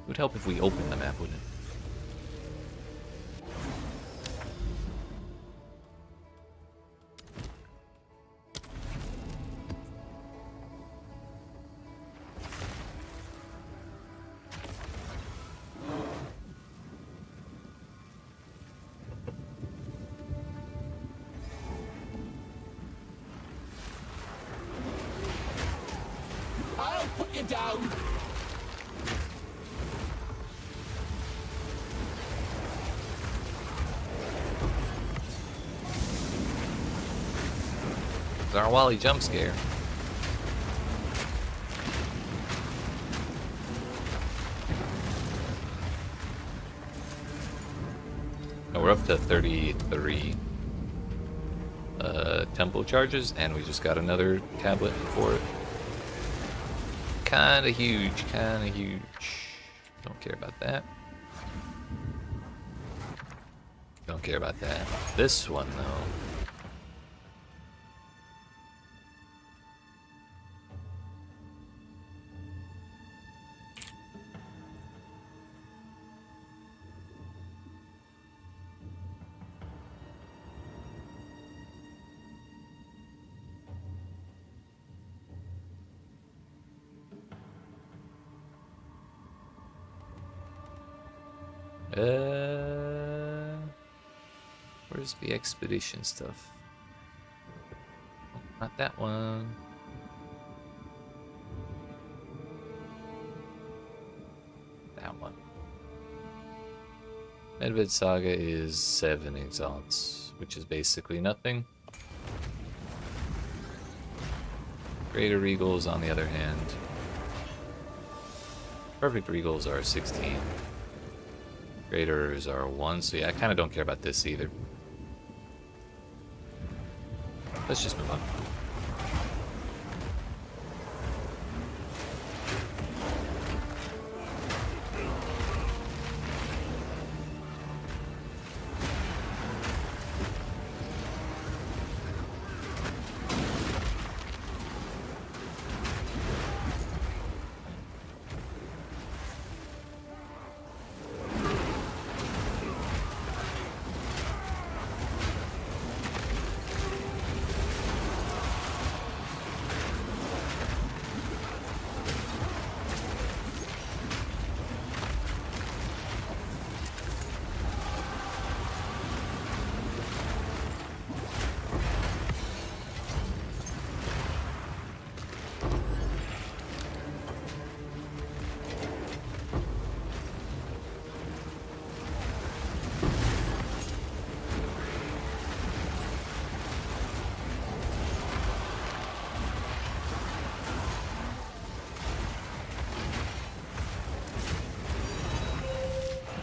would help if we opened the map, wouldn't it? shut you down. It's our Wally jump scare. We're up to 33 tempo charges, and we just got another tablet for it. Kinda huge, kinda huge. Don't care about that. Don't care about that. This one, though. Where's the expedition stuff? Oh, not that one. That one. Medved Saga is 7 exalts, which is basically nothing. Greater Regals, on the other hand. Perfect Regals are 16. Greaters are 1, so yeah, I kind of don't care about this either. Let's just move on.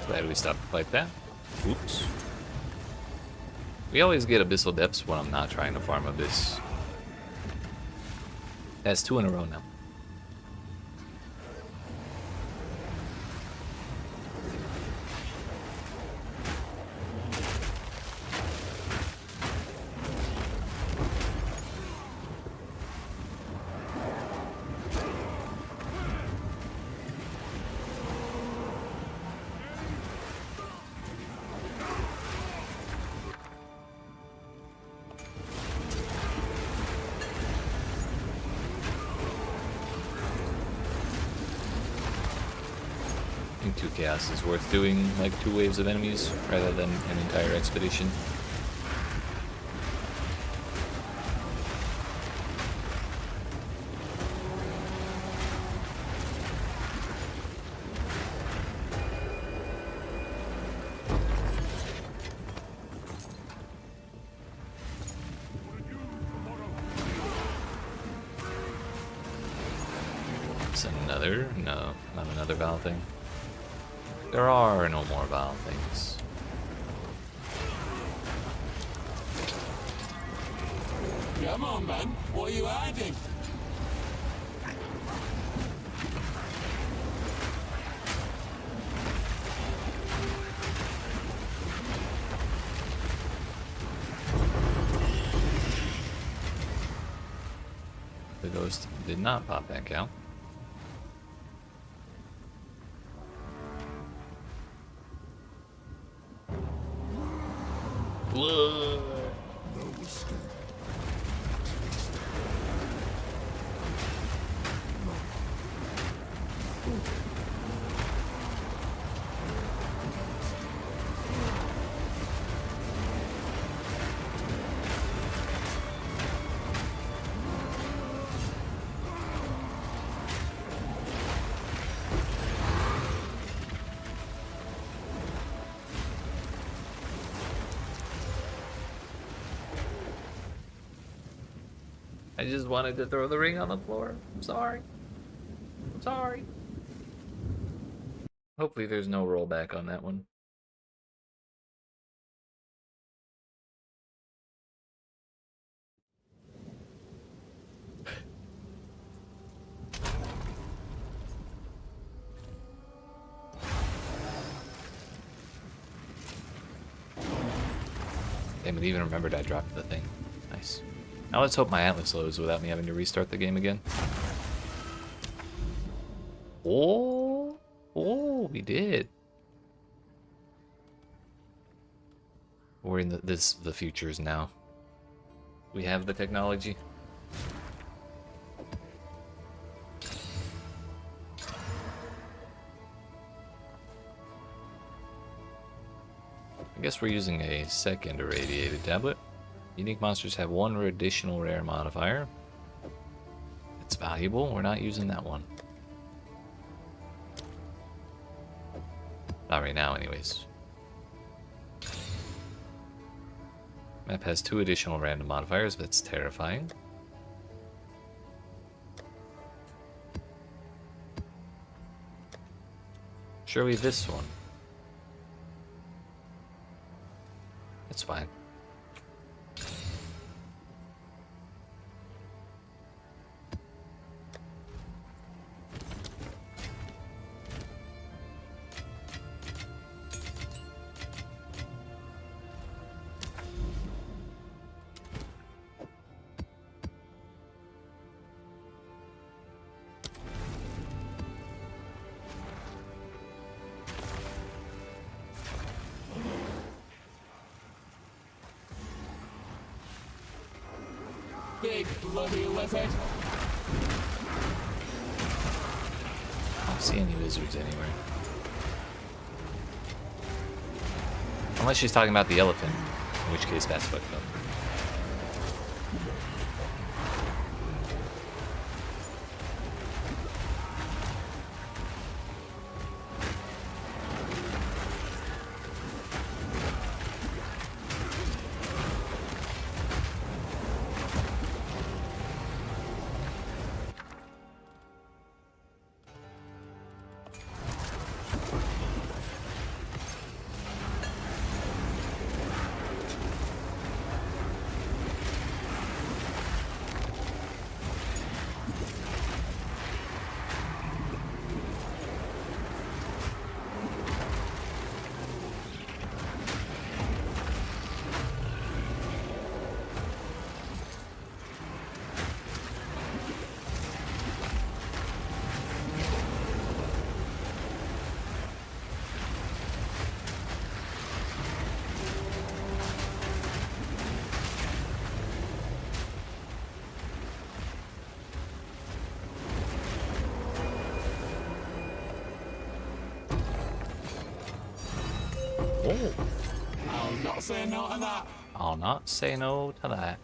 Glad we stopped like that. Oops. We always get Abyssal Depths when I'm not trying to farm Abyss. That's 2 in a row now. I think 2 chaos is worth doing, like 2 waves of enemies rather than an entire expedition. It's another? No, not another Val thing. There are no more Val things. Come on, man. What are you hiding? The ghost did not pop back out. Whoa. I just wanted to throw the ring on the floor. I'm sorry. I'm sorry. Hopefully there's no rollback on that one. Damn it, even remembered I dropped the thing. Nice. Now let's hope my Atlas loads without me having to restart the game again. Oh, we did. We're in the futures now. We have the technology. I guess we're using a second irradiated tablet. Unique monsters have one additional rare modifier. It's valuable. We're not using that one. Not right now, anyways. Map has 2 additional random modifiers. That's terrifying. Surely this one. It's fine. Big bloody lizard. I don't see any lizards anywhere. Unless she's talking about the elephant, in which case that's fucked up. Oh, I'll not say no to that. I'll not say no to that.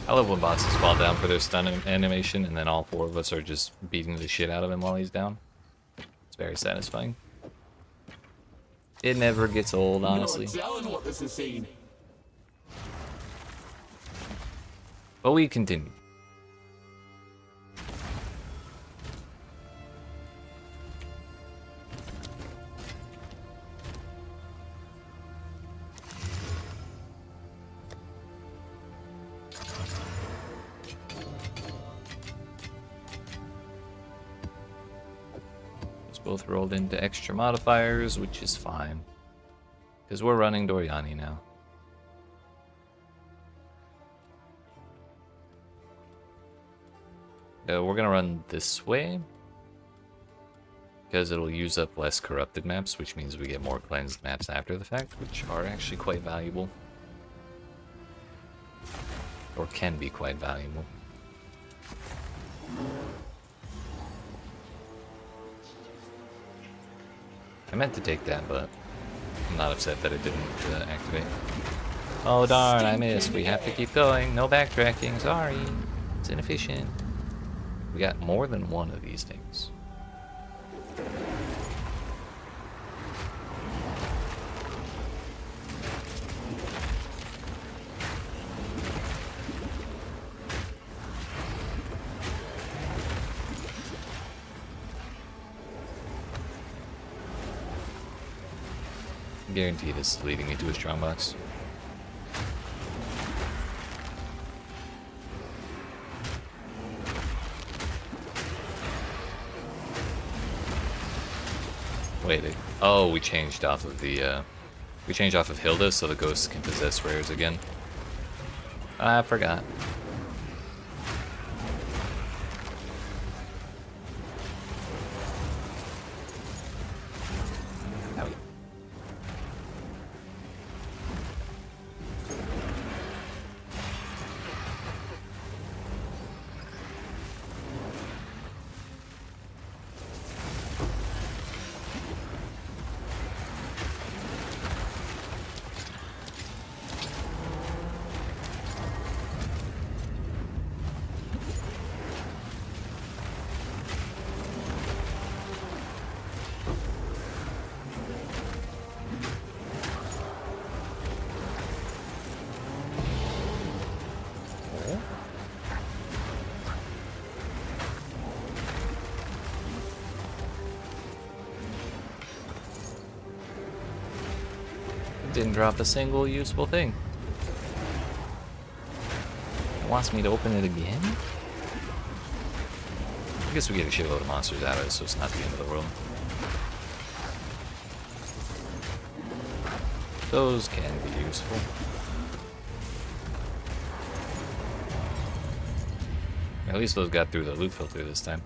I love when bosses fall down for their stun animation and then all 4 of us are just beating the shit out of him while he's down. It's very satisfying. It never gets old, honestly. No telling what this has seen. But we continue. both rolled into extra modifiers, which is fine. Because we're running Doriani now. We're gonna run this way. Because it'll use up less corrupted maps, which means we get more cleansed maps after the fact, which are actually quite valuable. Or can be quite valuable. I meant to take that, but I'm not upset that it didn't activate. Oh darn, I missed. We have to keep going. No backtracking, sorry. It's inefficient. We got more than one of these things. Guarantee this is leading me to a strongbox. Wait, oh, we changed off of the, we changed off of Hilda so the ghosts can possess rares again. I forgot. Didn't drop a single useful thing. It wants me to open it again? I guess we get a shitload of monsters out of it, so it's not the end of the world. Those can be useful. At least those got through the loot filter this time.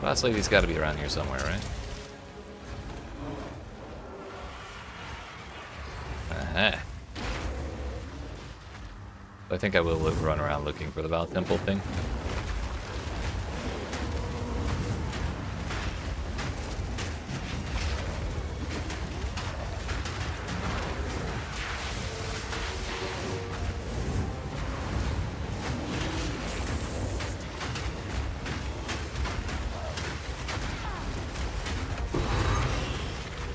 Boss lady's got to be around here somewhere, right? Aha. I think I will run around looking for the Val Temple thing.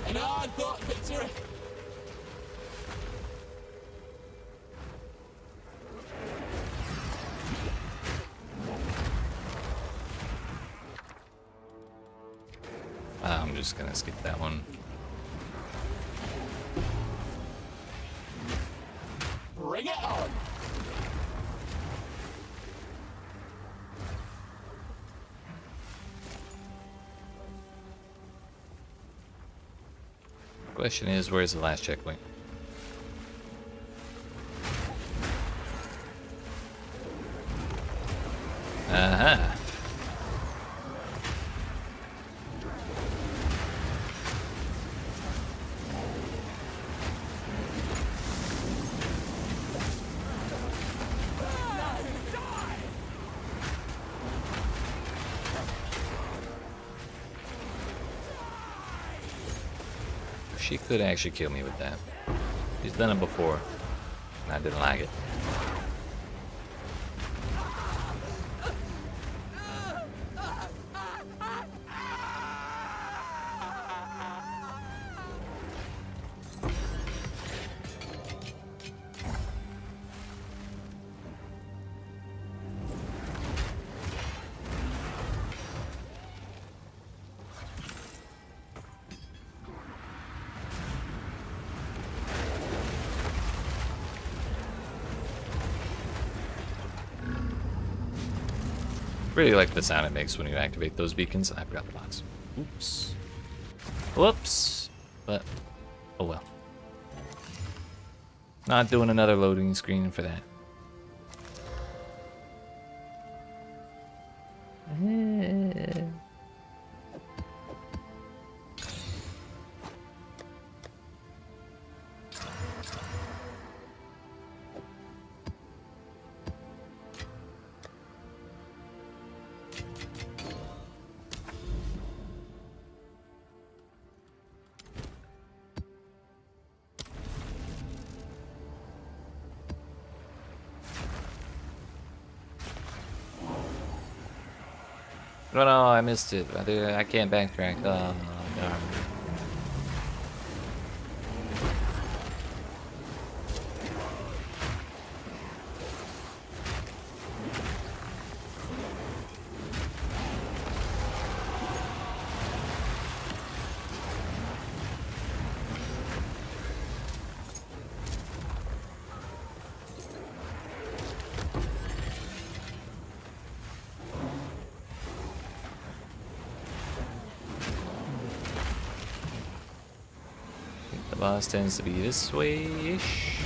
An hard fought victory. I'm just gonna skip that one. Bring it on. Question is, where's the last checkpoint? Aha. She could actually kill me with that. She's done it before, and I didn't like it. Really like the sound it makes when you activate those beacons. I forgot the box. Oops. Whoops. But, oh well. Not doing another loading screen for that. No, no, I missed it. I can't backtrack. Oh, darn. The boss tends to be this way-ish.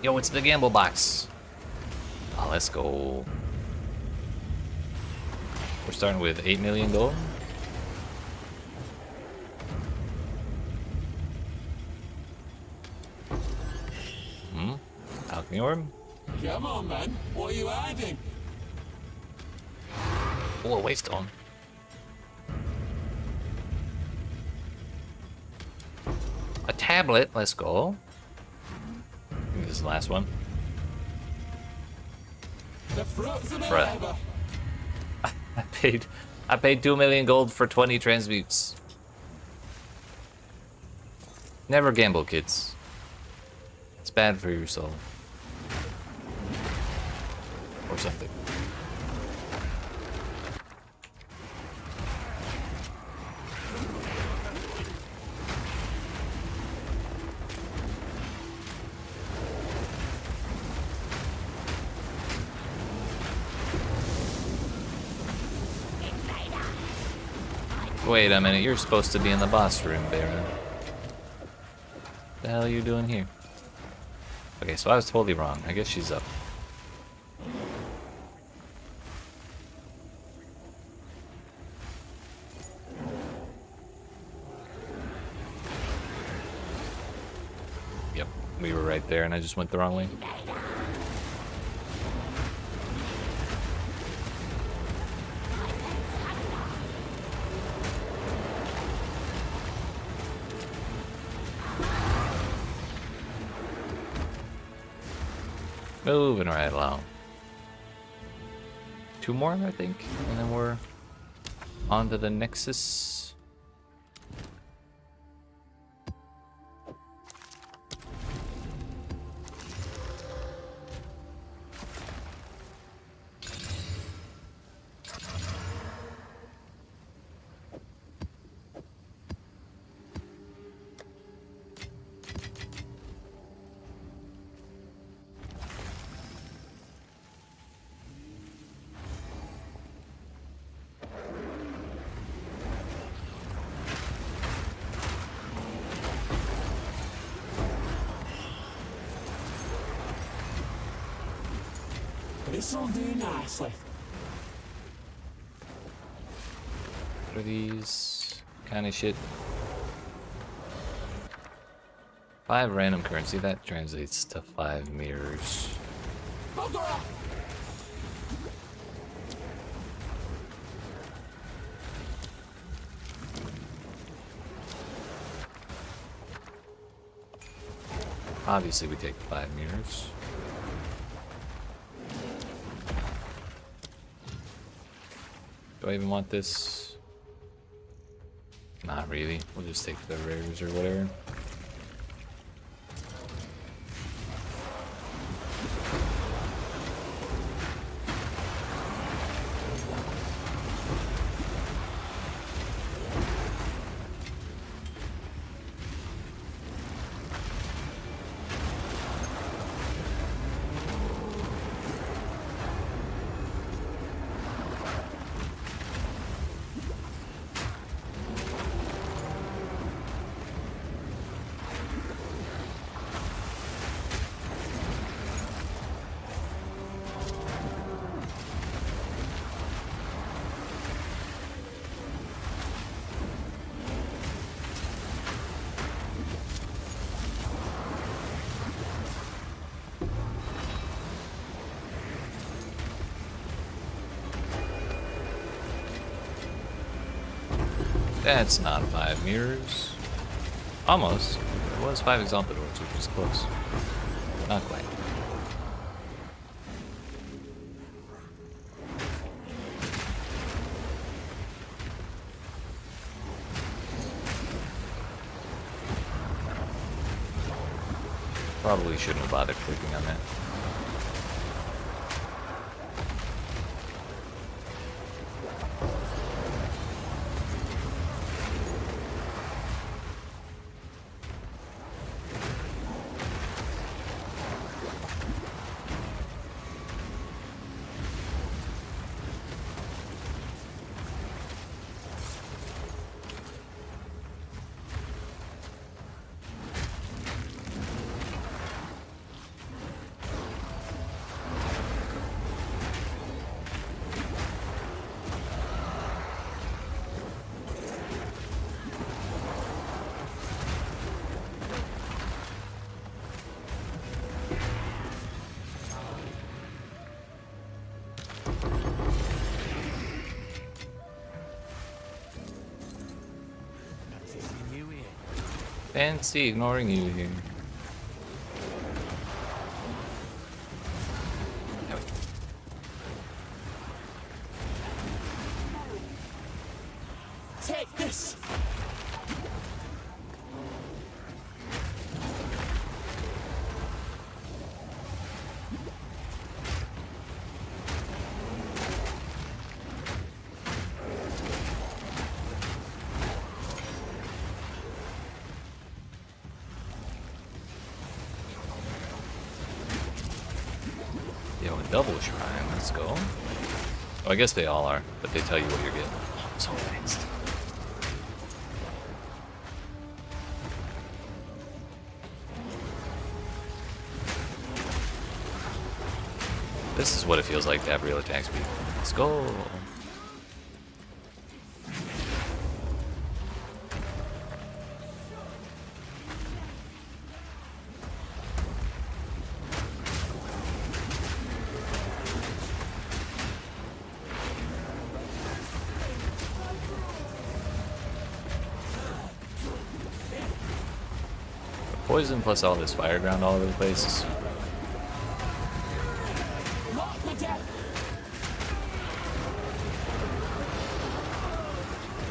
Yo, it's the gamble box. Oh, let's go. We're starting with 8 million gold. Alchemy orb. Come on, man. What are you hiding? Oh, a waystone. A tablet. Let's go. I think this is the last one. The fruits of the Bruh. labor. I paid 2 million gold for 20 transmutes. Never gamble, kids. It's bad for your soul. Or something. Wait a minute, you're supposed to be in the boss room, Baron. The hell are you doing here? Okay, so I was totally wrong. I guess she's up. Yep, we were right there and I just went the wrong way. Moving right along. 2 more, I think, and then we're on to the Nexus. This'll do nicely. What are these kind of shit? 5 random currency, that translates to 5 mirrors. Obviously we take 5 mirrors. Do I even want this? Not really. We'll just take the rares or whatever. That's not 5 mirrors. Almost. It was 5 exaltadors, which is close. Not quite. Probably shouldn't have bothered clicking on that. Fancy ignoring you here. Take this! Yo, a double shrine, let's go. Oh, I guess they all are, but they tell you what you're getting. Oh, I'm so fixed. This is what it feels like to have real attack speed. Let's go. Poison plus all this fire ground all over the place is super. Lock me down!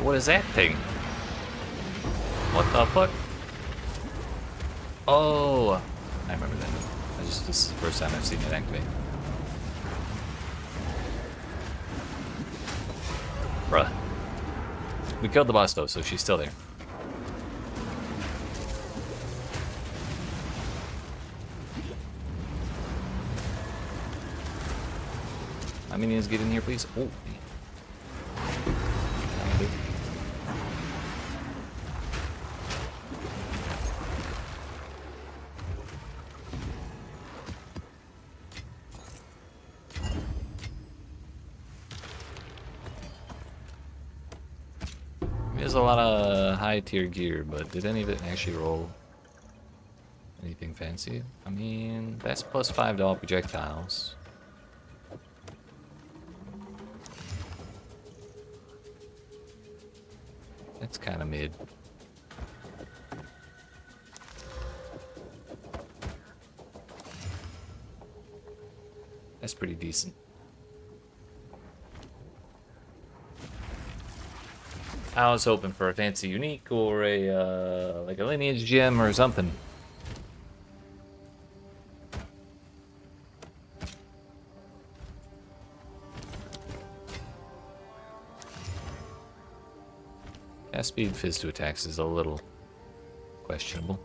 What is that thing? What the fuck? Oh, I remember that. This is the first time I've seen it activate. Bruh. We killed the boss though, so she's still there. My minions get in here, please. Oh. There's a lot of high tier gear, but did any of it actually roll anything fancy? I mean, that's +5 to all projectiles. That's kind of mid. That's pretty decent. I was hoping for a fancy unique or a like a lineage gem or something. Cast speed fizz to attacks is a little questionable.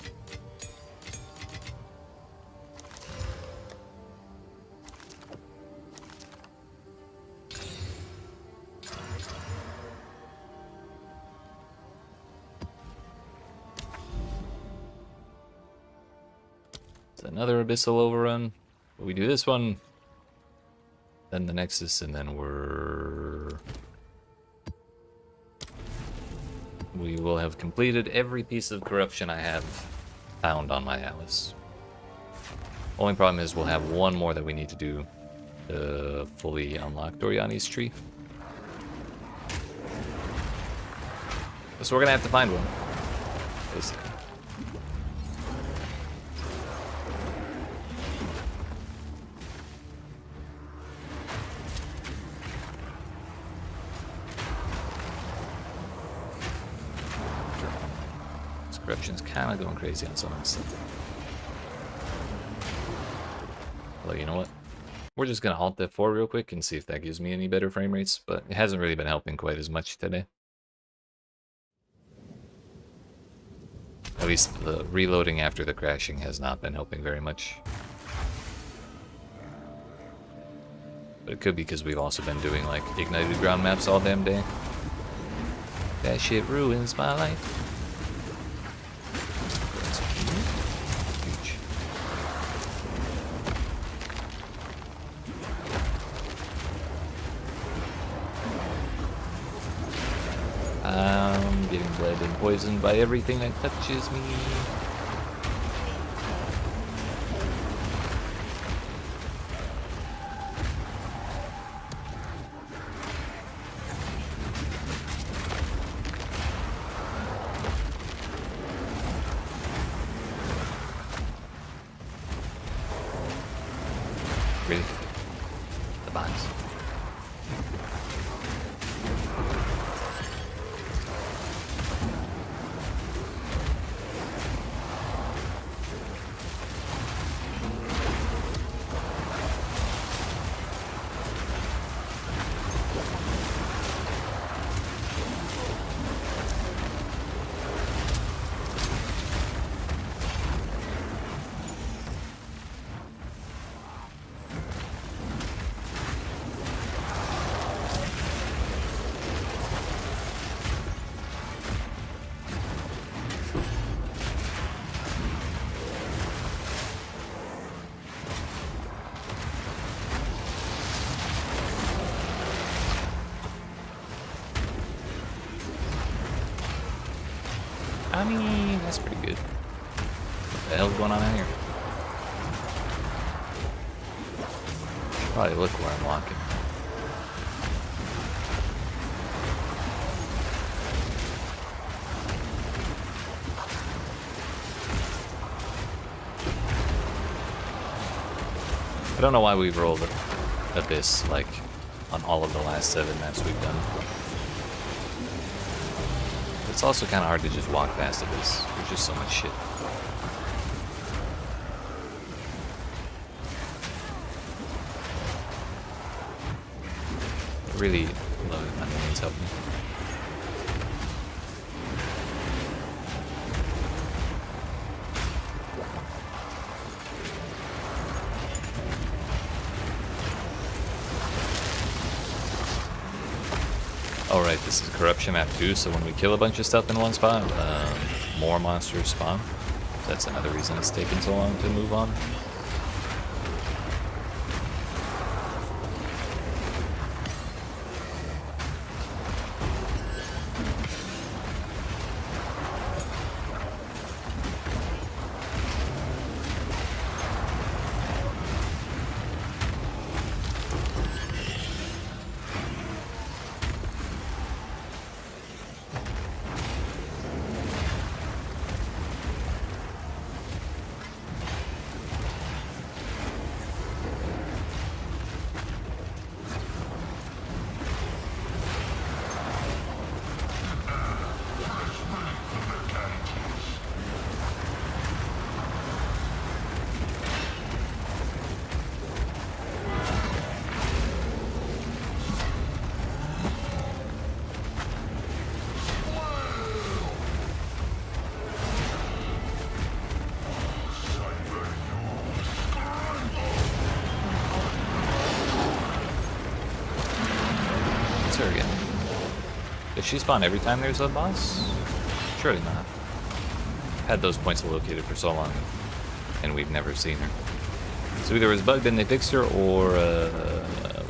It's another abyssal overrun. We do this one, then the Nexus, and then we will have completed every piece of corruption I have found on my atlas. Only problem is we'll have one more that we need to do to fully unlock Doriani's tree. So we're gonna have to find one. Basically. This corruption's kind of going crazy on some of this stuff. Although, you know what? We're just gonna halt that 4 real quick and see if that gives me any better frame rates, but it hasn't really been helping quite as much today. At least the reloading after the crashing has not been helping very much. But it could be because we've also been doing like ignited ground maps all damn day. That shit ruins my life. Huge. I'm getting bled and poisoned by everything that touches me. Really? The box. I mean, that's pretty good. What the hell's going on out here? Should probably look where I'm walking. I don't know why we rolled Abyss like on all of the last 7 maps we've done. It's also kind of hard to just walk past Abyss. There's just so much shit. I really love it. My minions help me. Alright, this is Corruption map 2, so when we kill a bunch of stuff in one spot, more monsters spawn. That's another reason it's taken so long to move on. Her again. Does she spawn every time there's a boss? Surely not. Had those points located for so long, and we've never seen her. So either it was bugged and they fixed her, or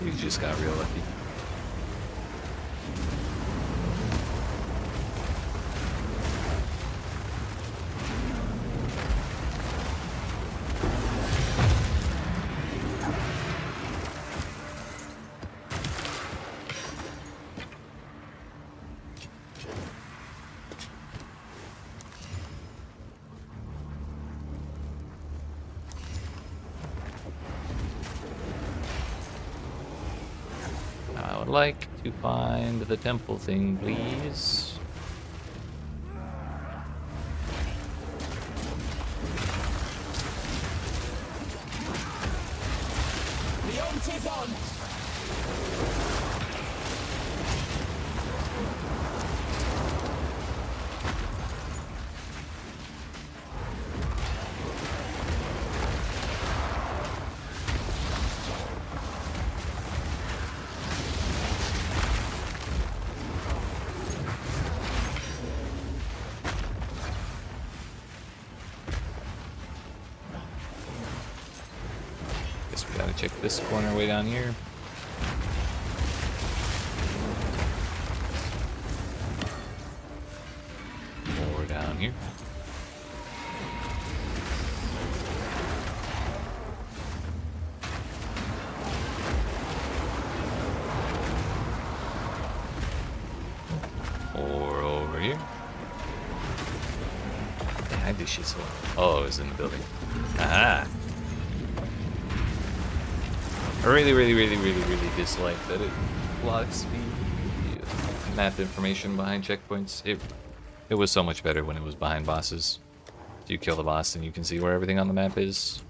we just got real lucky. like to find the temple thing, please. The hunt is on! Guess we gotta check this corner way down here. Or down here. Or over here. They hide this shit so well. Oh, it was in the building. Aha! I really dislike that it blocks the map information behind checkpoints. It was so much better when it was behind bosses. You kill the boss and you can see where everything on the map is.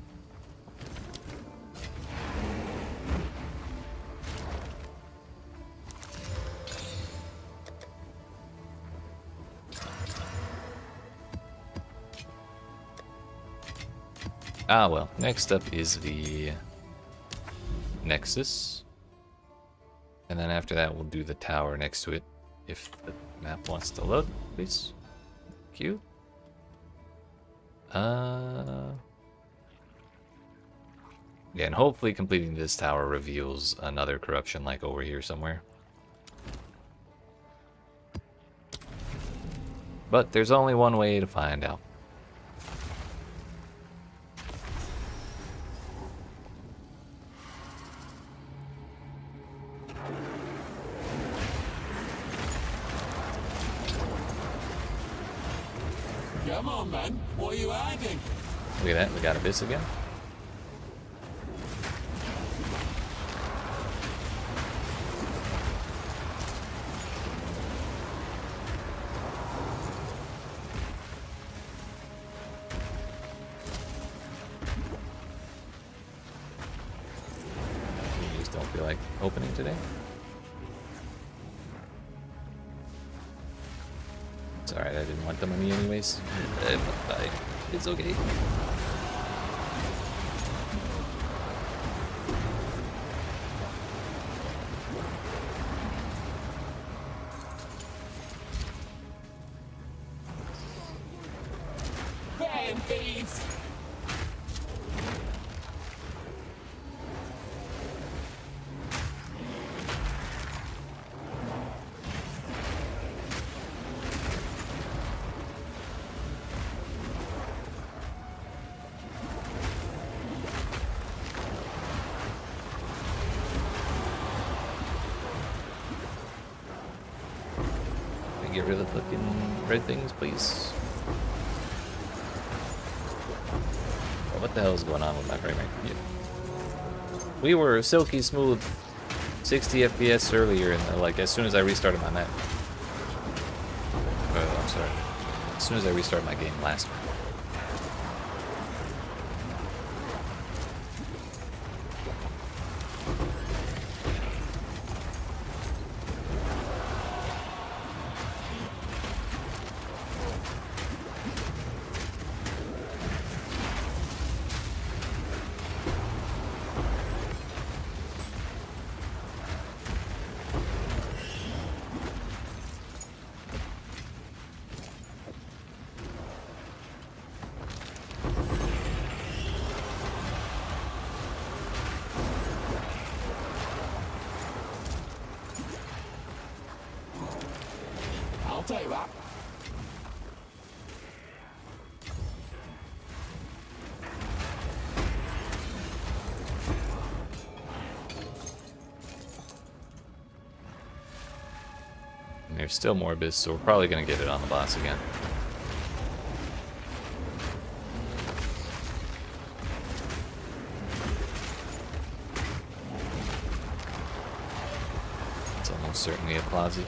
Ah well, next up is the Nexus. And then after that we'll do the tower next to it. If the map wants to load, please. Q. Yeah, and hopefully completing this tower reveals another corruption like over here somewhere. But there's only one way to find out. Come on, man. What are you hiding? Look at that, we got Abyss again. You just don't feel like opening today? It's alright, I didn't want the money anyways. It's okay. Damn thieves! Get rid of the fucking red things, please. Oh, what the hell is going on with my frame rate? Yeah. We were silky smooth 60 FPS earlier, and like as soon as I restarted my map. Oh, I'm sorry. As soon as I restarted my game last one. I'll tell you that. And there's still more Abyss, so we're probably gonna get it on the boss again. certainly a closet.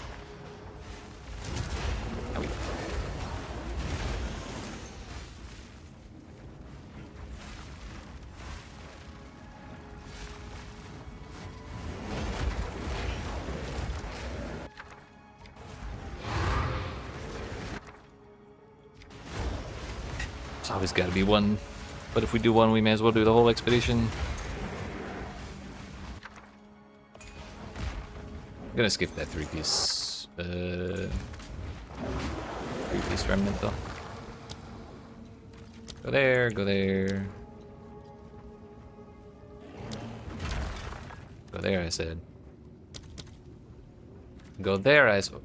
It's always got to be one, but if we do one, we may as well do the whole expedition. I'm gonna skip that three-piece remnant though. Go there, go there. Go there, I said. Go there, I said.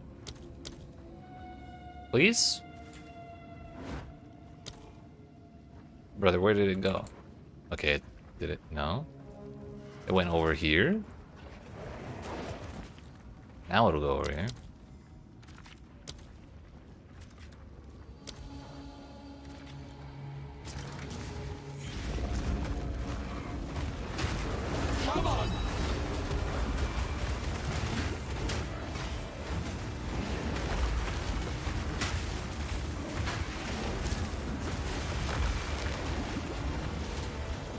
Please? Brother, where did it go? Okay, did it? No? It went over here? Now it'll go over here. Come on!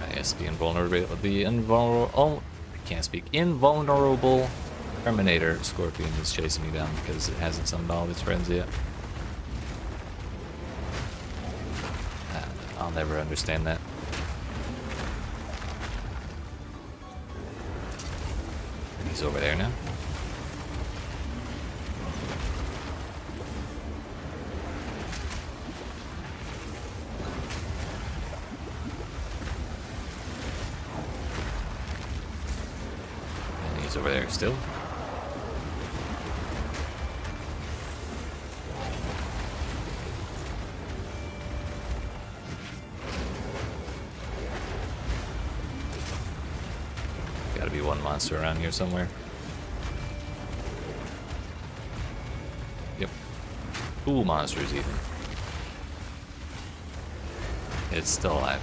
Yes, the invulnerable, I can't speak. Invulnerable Terminator Scorpion is chasing me down because it hasn't summoned all of its friends yet. I'll never understand that. He's over there now. And he's over there still. Gotta be one monster around here somewhere. Yep. 2 monsters even. It's still alive.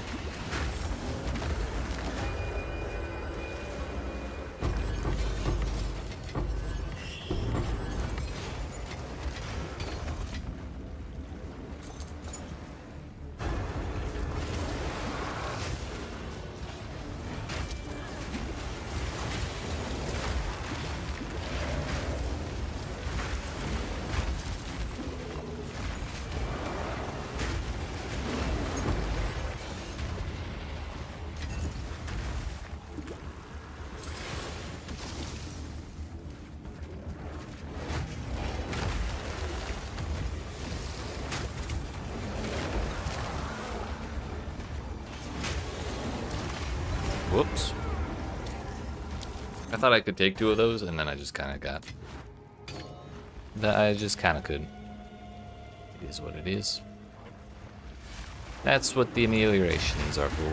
Whoops. I thought I could take 2 of those, and then I just kind of got... I just kind of couldn't. It is what it is. That's what the ameliorations are for.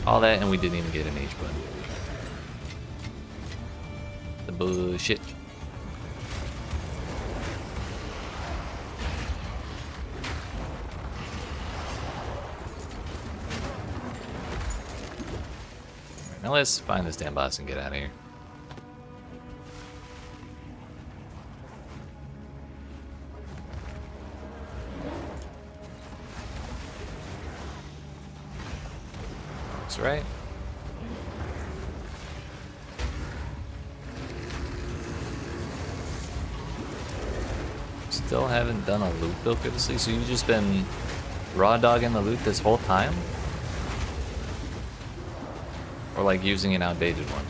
All that, and we didn't even get an H button. The bullshit. Now let's find this damn boss and get out of here. That's right. Still haven't done a loot build previously, so you've just been raw dogging the loot this whole time? Or like using an outdated one?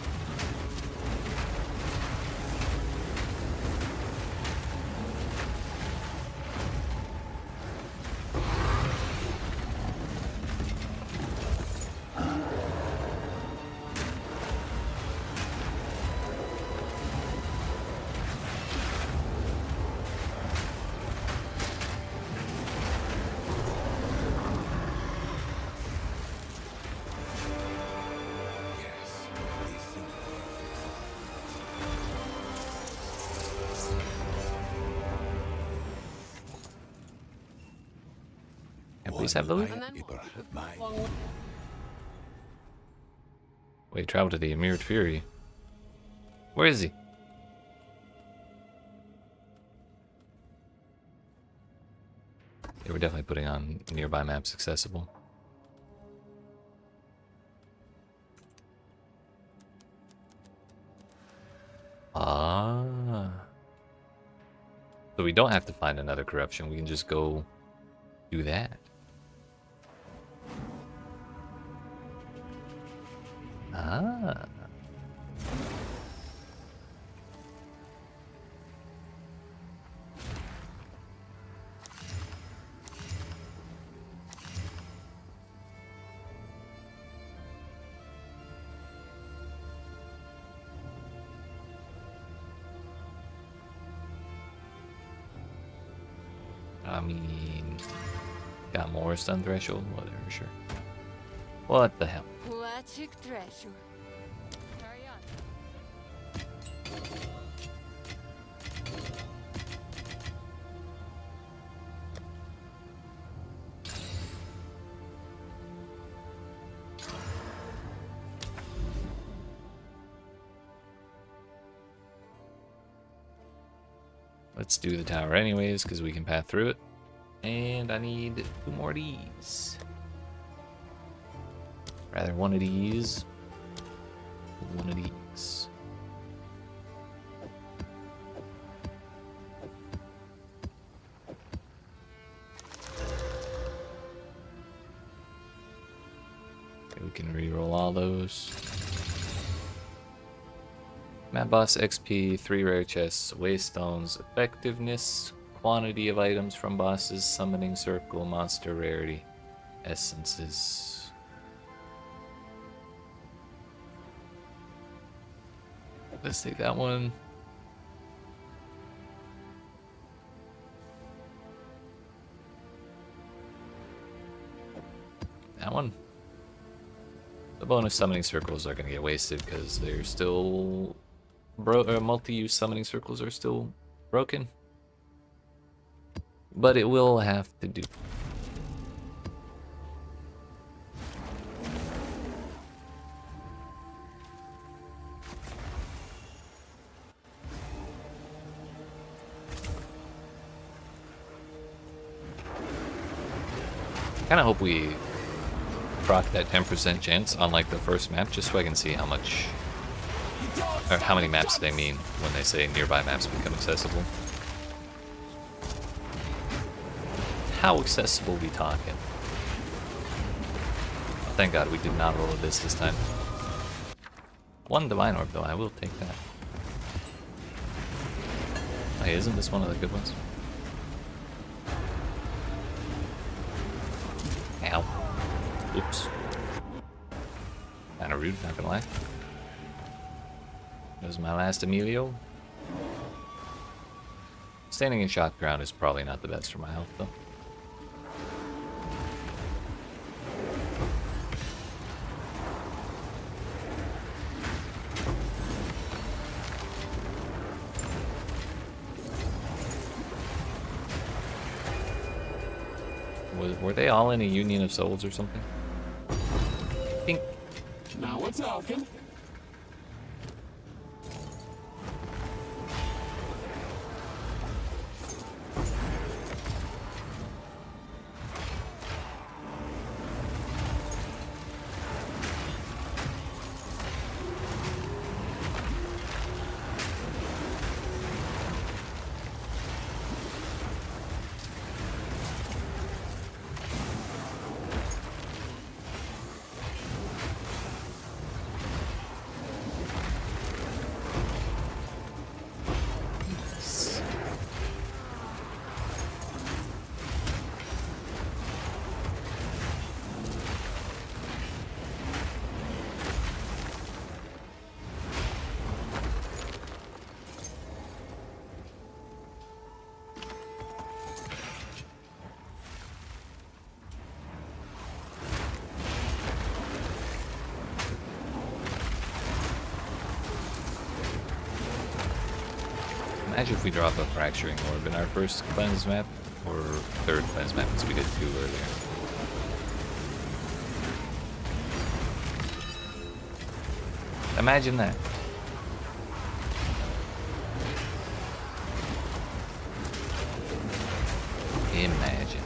always have the loot? Wait, travel to the Mirrored Fury. Where is he? They were definitely putting on nearby maps accessible. Ah. So we don't have to find another corruption. We can just go do that. Ah. I mean, got more stun threshold, whatever, sure. What the hell? Magic treasure. Carry on. Let's do the tower anyways, because we can path through it. And I need 2 more of these. Rather one of these. One of these. Okay, we can reroll all those. Map boss XP, 3 rare chests, waste stones, effectiveness, quantity of items from bosses, summoning circle, monster rarity, essences. Let's take that one. That one. The bonus summoning circles are going to get wasted because they're still multi-use summoning circles are still broken. But it will have to do. Kind of hope we proc that 10% chance on like the first map, just so I can see how much, or how many maps they mean when they say nearby maps become accessible. How accessible we talking? Oh, thank God we did not roll this time. 1 divine orb though, I will take that. Hey, isn't this one of the good ones? Ow. Oops. Kinda rude, not gonna lie. That was my last Emilio. Standing in shot ground is probably not the best for my health though. Were they all in a Union of Souls or something? Pink. Now we're talking. Imagine if we drop a fracturing orb in our first cleanse map, or third cleanse map, because we did 2 earlier. Imagine that. Imagine.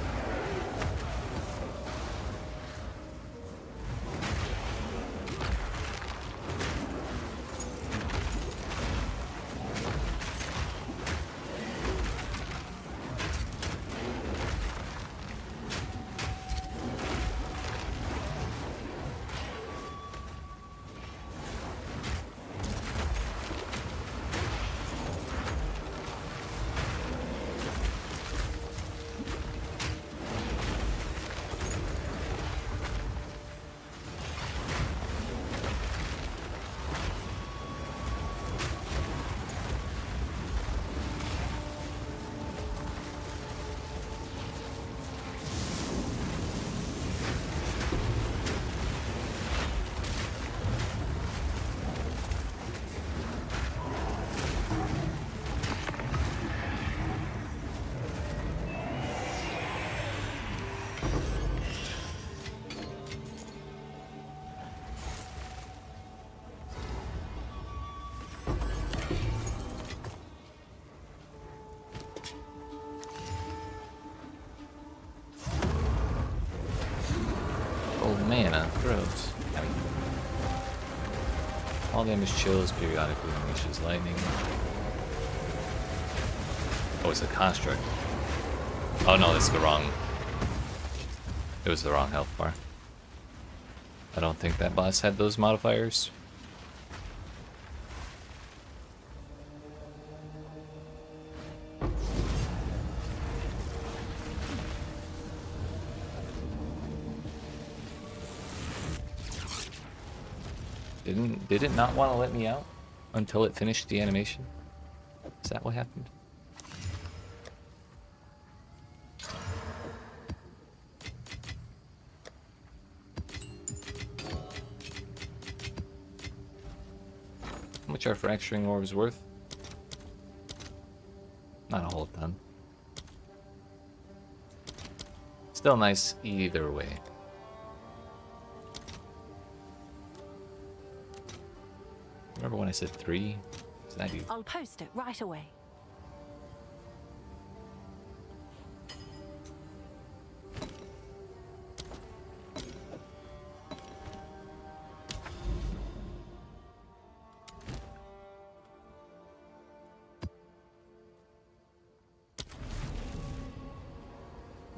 Oh, mana. Gross. I mean, all damage chills periodically unleashes lightning. Oh, it's a construct. Oh no, it's the wrong. It was the wrong health bar. I don't think that boss had those modifiers. Did it not want to let me out until it finished the animation? Is that what happened? How much are fracturing orbs worth? Not a whole ton. Still nice either way. Remember when I said 3? Is that you? I'll post it right away.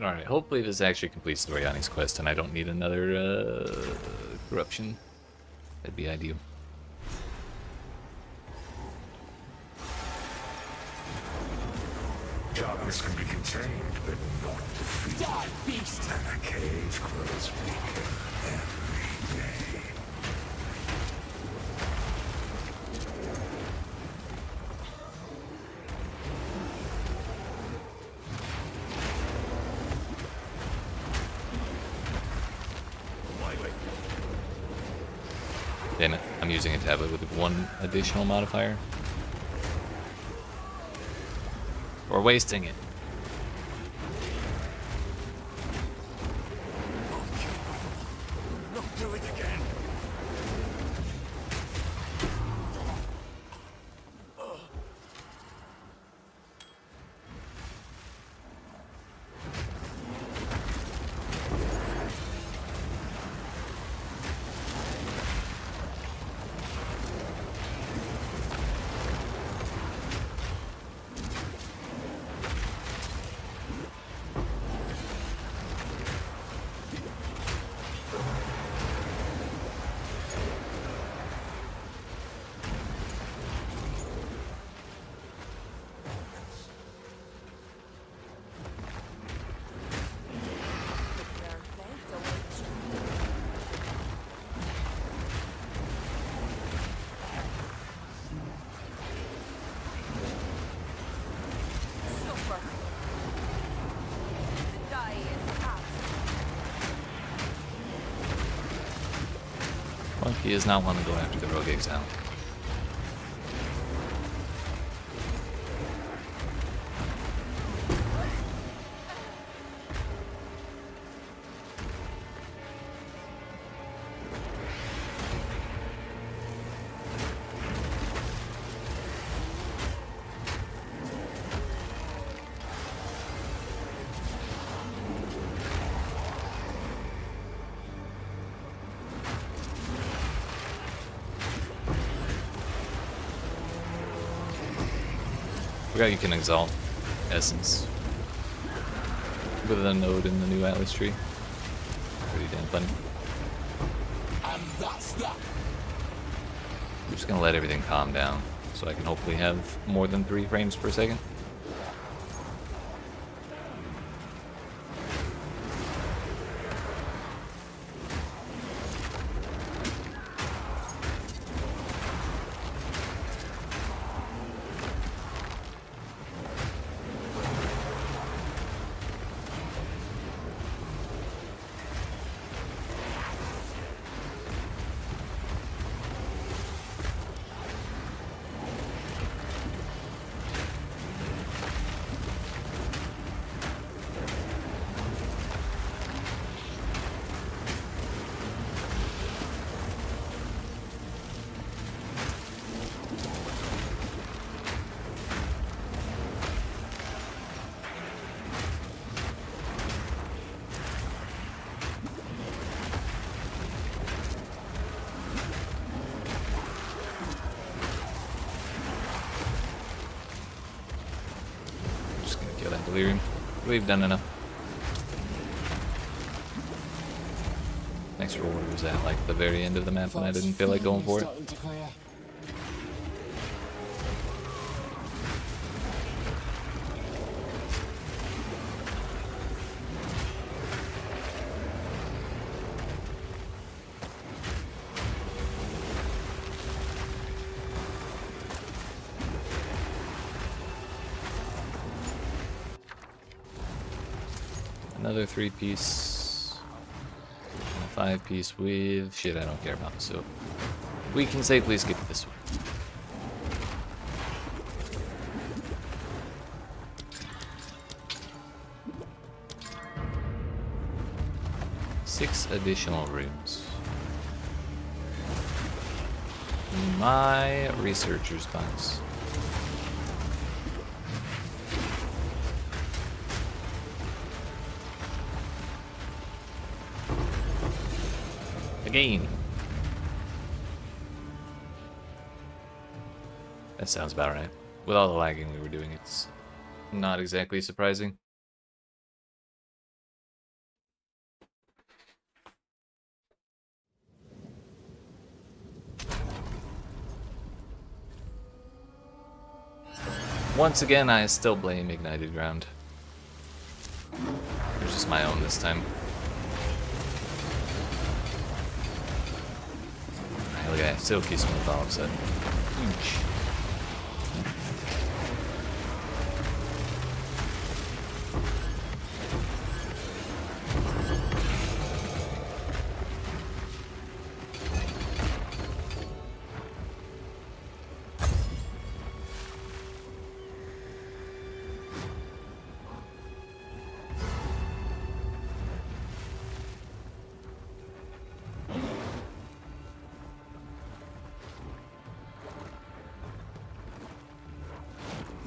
Alright, hopefully this actually completes the Oriani's quest and I don't need another corruption. That'd be ideal. Darkness can be contained, but not defeated. Die, beast! And the cage grows weaker every day. Damn it, I'm using a tablet with one additional modifier. We're wasting it. Not do it again. Monkey does not want to go after the rogue exile. forgot you can exalt essence with a node in the new Atlas tree. Pretty damn funny. And that's that. I'm just gonna let everything calm down so I can hopefully have more than 3 frames per second. Delirium. We've done enough. Next reward was at like the very end of the map when I didn't feel like going for it. Starting to clear. Another 3-piece, a 5-piece with shit I don't care about, so we can safely skip this one. Six additional rooms. My researcher's box. Again. That sounds about right. With all the lagging we were doing, it's not exactly surprising. Once again, I still blame Ignited Ground. It was just my own this time. Look at that, silky smooth all of a sudden.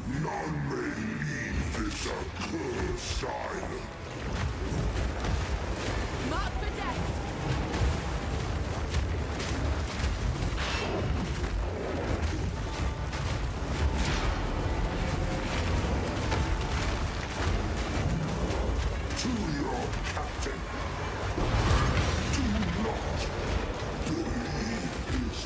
None may leave this accursed island. Mark for death! To your captain. Do not believe his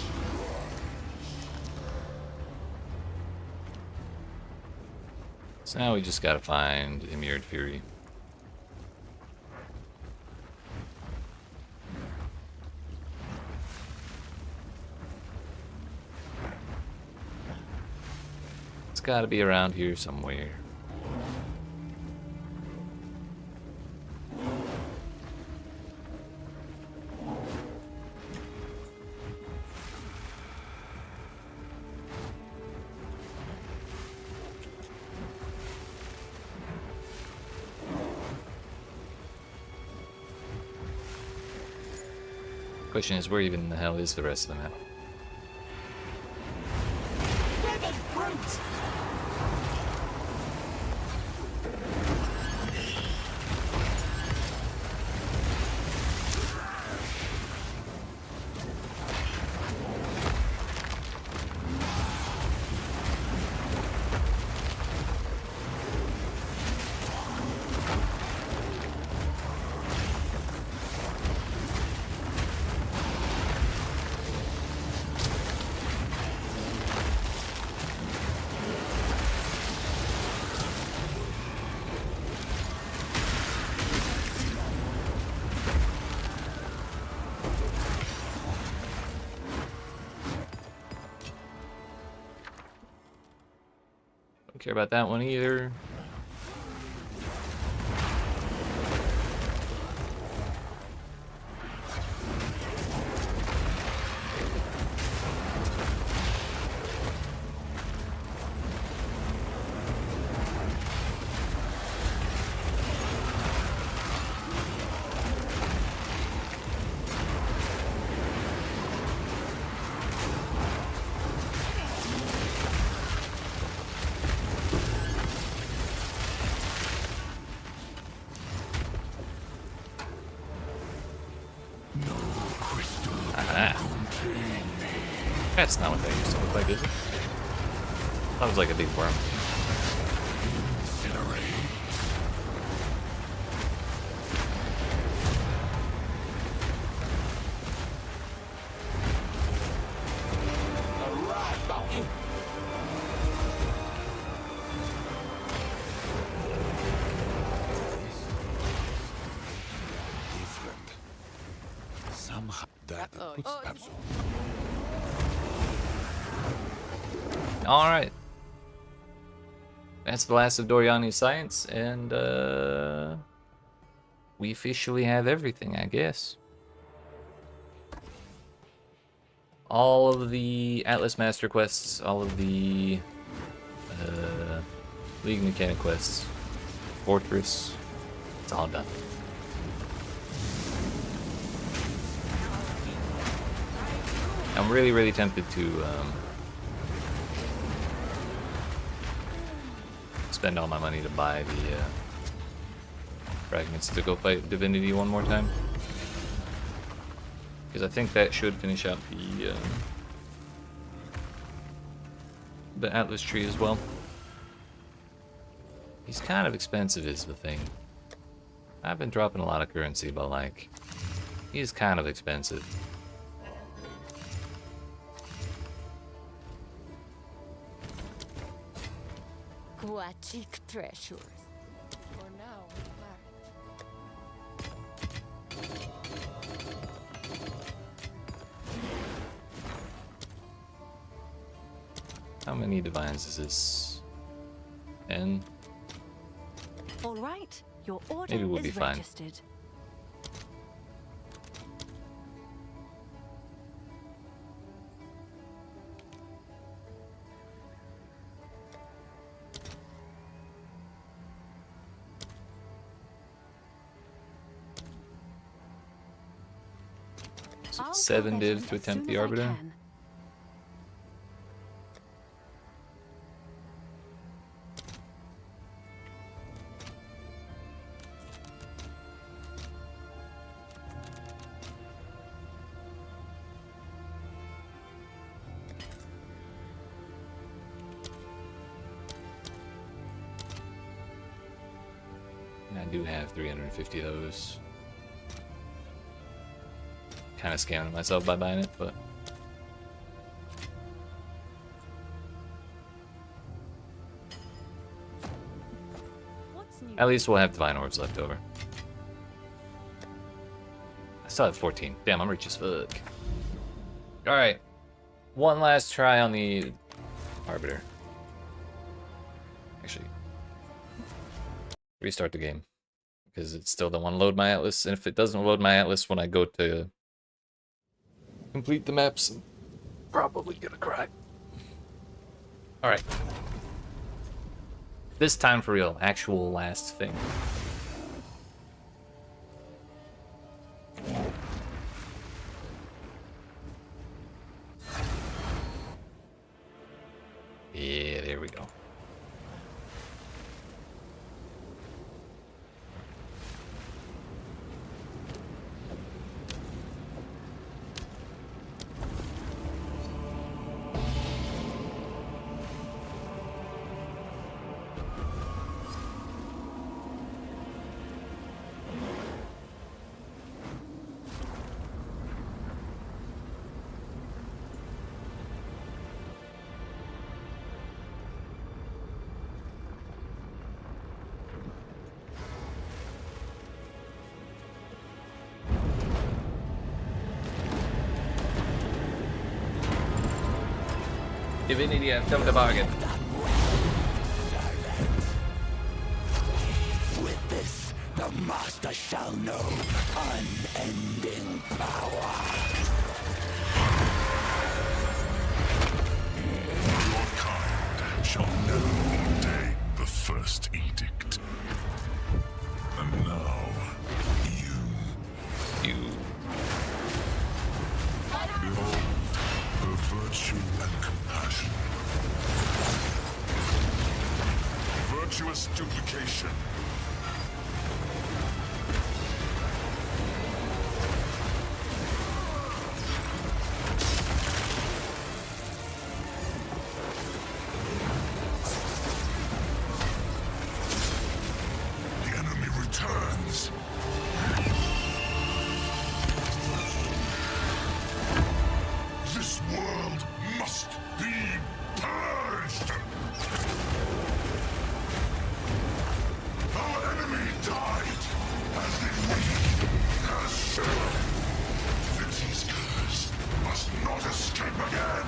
So now we just gotta find Immured Fury. It's gotta be around here somewhere. Question is, where even the hell is the rest of the map? Feathered brute! Don't care about that one either. That's not what that used to look like, is it? That was like a big worm. Somehow that puts Alright. That's the last of Doriani's science, and we officially have everything, I guess. All of the Atlas Master quests, all of the League Mechanic quests, Fortress, it's all done. I'm really tempted to spend all my money to buy the fragments to go fight Divinity one more time, because I think that should finish out the Atlas tree as well. He's kind of expensive is the thing. I've been dropping a lot of currency, but like, he's kind of expensive. Aquatic treasures. For now, How many divines is this? 10? All right, your order Maybe we'll be is fine. registered. So I'll 7 go divs better to as attempt soon the as I Arbiter. can. And I do have 350 of those. Kind of scamming myself by buying it, but What's new? at least we'll have Divine Orbs left over. I still have 14. Damn, I'm rich as fuck. Alright. One last try on the Arbiter. Actually, restart the game, because it still don't want to load my Atlas, and if it doesn't load my Atlas when I go to complete the maps, I'm probably gonna cry. Alright. This time for real, actual last thing. Yeah, there we go. Divinity, I've come to bargain. Huntress shall know unending power. Your kind shall never ordain the first edict. And now, you. Behold, her virtue and compassion. Virtuous duplication. The enemy returns. This world must be purged. Our enemy died as did we, as shown. Divinity's curse must not escape again.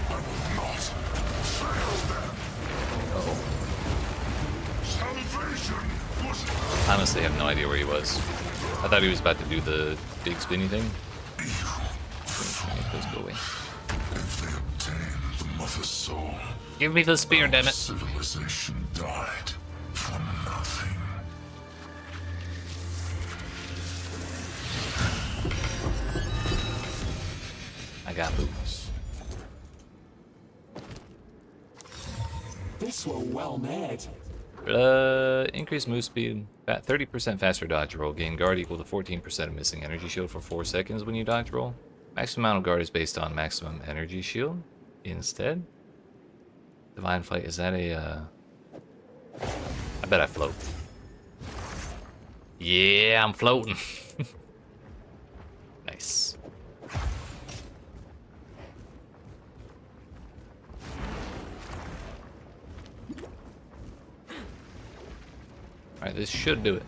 I will not fail them. Salvation was Honestly, I have no idea where he was. I thought he was about to do the big spinny thing. Make those go away. if they obtain the mother's soul. Give me the spear, damn it. Civilization died for nothing. I got boots. This were well made. Increase move speed. 30% faster dodge roll. Gain guard equal to 14% of missing energy shield for 4 seconds when you dodge roll. Maximum amount of guard is based on maximum energy shield instead. Divine Flight, is that a, I bet I float. Yeah, I'm floating. Nice. Alright, this should do it.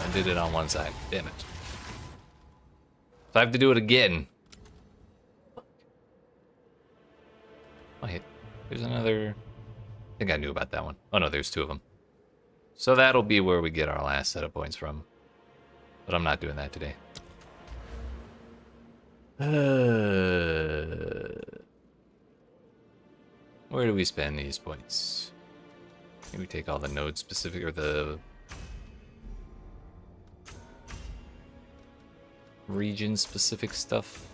I did it on one side. Damn it. So I have to do it again. Oh, hey, there's another... I think I knew about that one. Oh no, there's 2 of them. So that'll be where we get our last set of points from. But I'm not doing that today. Where do we spend these points? Maybe take all the node specific or the region specific stuff.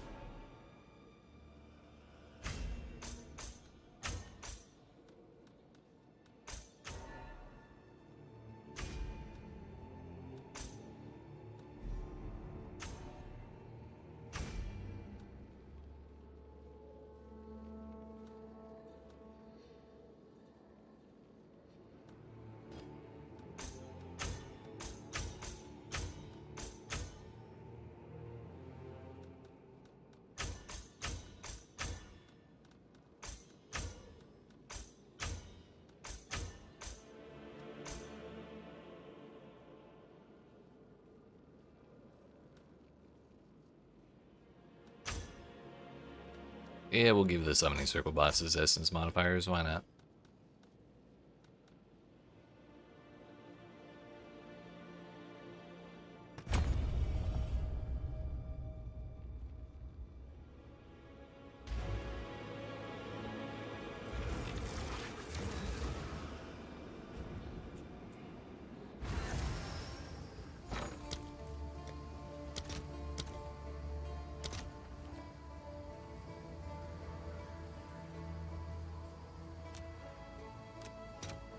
Yeah, we'll give the summoning circle bosses essence modifiers, why not?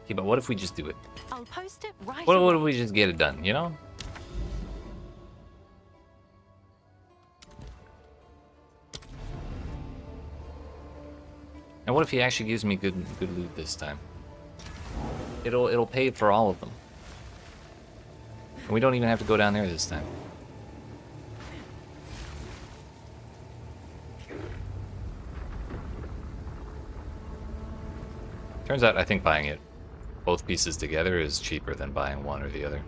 Okay, but what if we just do it? I'll post it right What away. if we just get it done, you know? And what if he actually gives me good loot this time? It'll pay for all of them. And we don't even have to go down there this time. Turns out I think buying it both pieces together is cheaper than buying one or the other.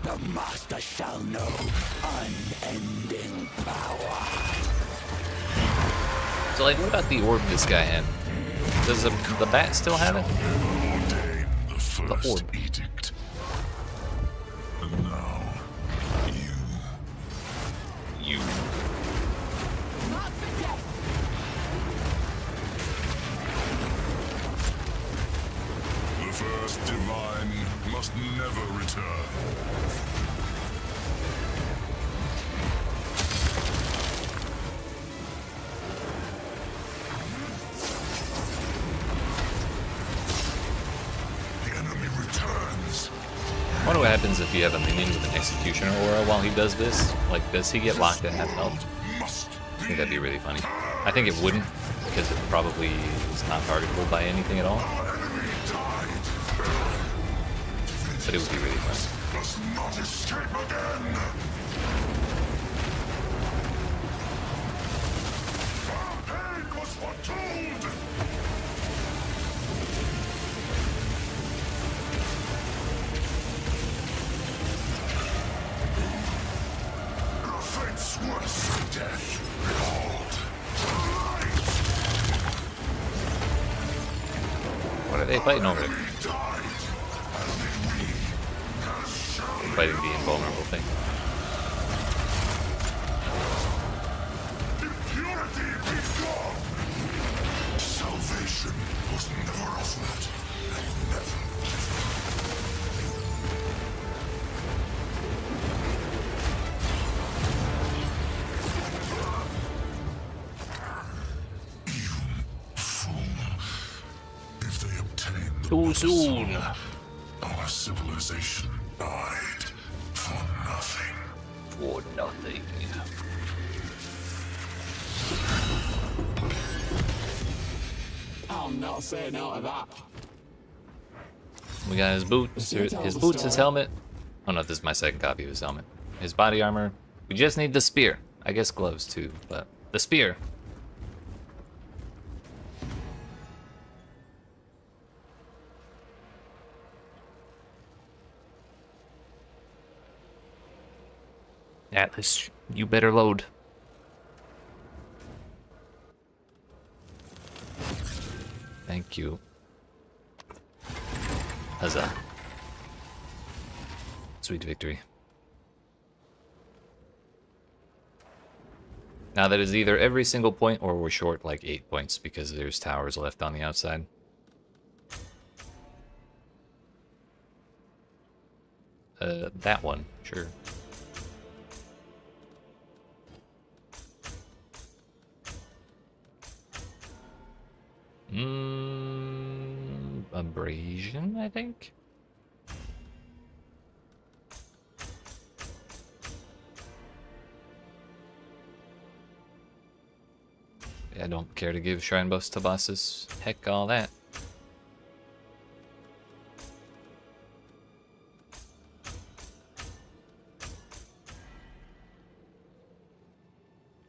The master shall know unending power. So, like, what about the orb this guy had? Does the bat still have it? Ordain the first orb. edict. And now, You. Not forget. the first divine must never return. The enemy returns. I wonder what happens if you have a minion with an executioner aura while he does this. Like, does he get locked at half health? Must I think that'd be really funny. I think it wouldn't, because it probably is not targetable by anything at all. enemy died. But it would be really funny. Must not escape again. Our pain was foretold. Your fate's worse than death. Behold. What are they fighting over? He died. And we has shown Fighting the invulnerable thing. impurity be gone. Salvation was never offered and never given. Fool. If they obtain the Too Mother soon. Soul, our civilization died for nothing. For nothing. I'll not say no to that. We got his boots, his boots, his helmet. Oh no, this is my second copy of his helmet. His body armor. We just need the spear. I guess gloves too, but the spear. Atlas, you better load. Thank you. Huzzah. Sweet victory. Now that is either every single point or we're short like 8 points because there's towers left on the outside. That one, sure. Abrasion, I think? I don't care to give shrine buffs to bosses. Heck all that.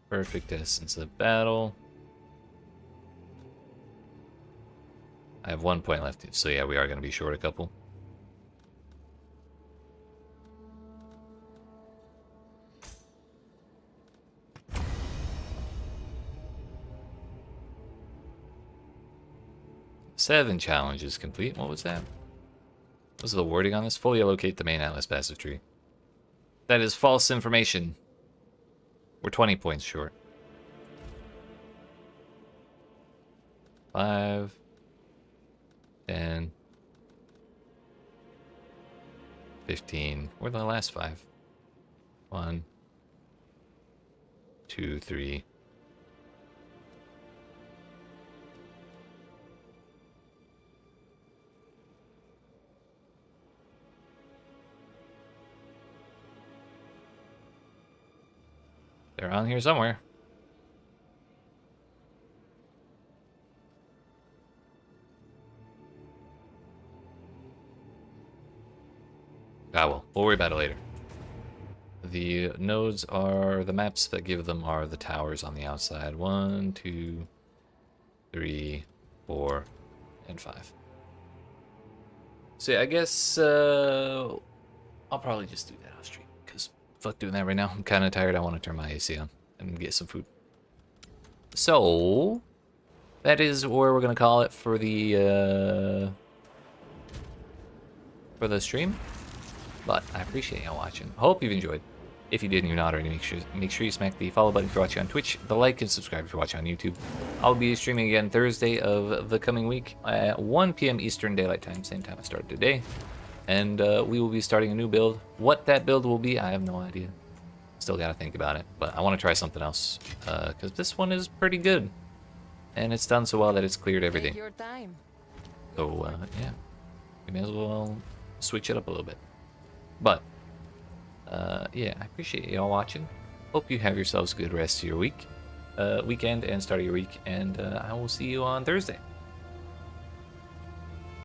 Perfect essence of battle. I have 1 point left, so yeah, we are going to be short a couple. Seven challenges complete. What was that? What was the wording on this? Fully allocate the main Atlas passive tree. That is false information. We're 20 points short. 5, 10, 15. Where are the last 5? 1, 2, 3. They're on here somewhere. Ah well, we'll worry about it later. The nodes are, the maps that give them are the towers on the outside. 1, 2, 3, 4, and 5. So yeah, I guess I'll probably just do that off stream, because fuck doing that right now. I'm kind of tired. I want to turn my AC on and get some food. So, that is where we're going to call it for the stream. But I appreciate y'all watching. Hope you've enjoyed. If you did and you're not already, make sure you smack the follow button if you're watching on Twitch, the like and subscribe if you're watching on YouTube. I'll be streaming again Thursday of the coming week at 1 p.m. Eastern Daylight Time, same time I started today. And we will be starting a new build. What that build will be, I have no idea. Still gotta think about it, but I want to try something else because this one is pretty good, and it's done so well that it's cleared everything. Take your time. So yeah, we may as well switch it up a little bit. But yeah, I appreciate y'all watching. Hope you have yourselves a good rest of your weekend and start of your week, and I will see you on Thursday.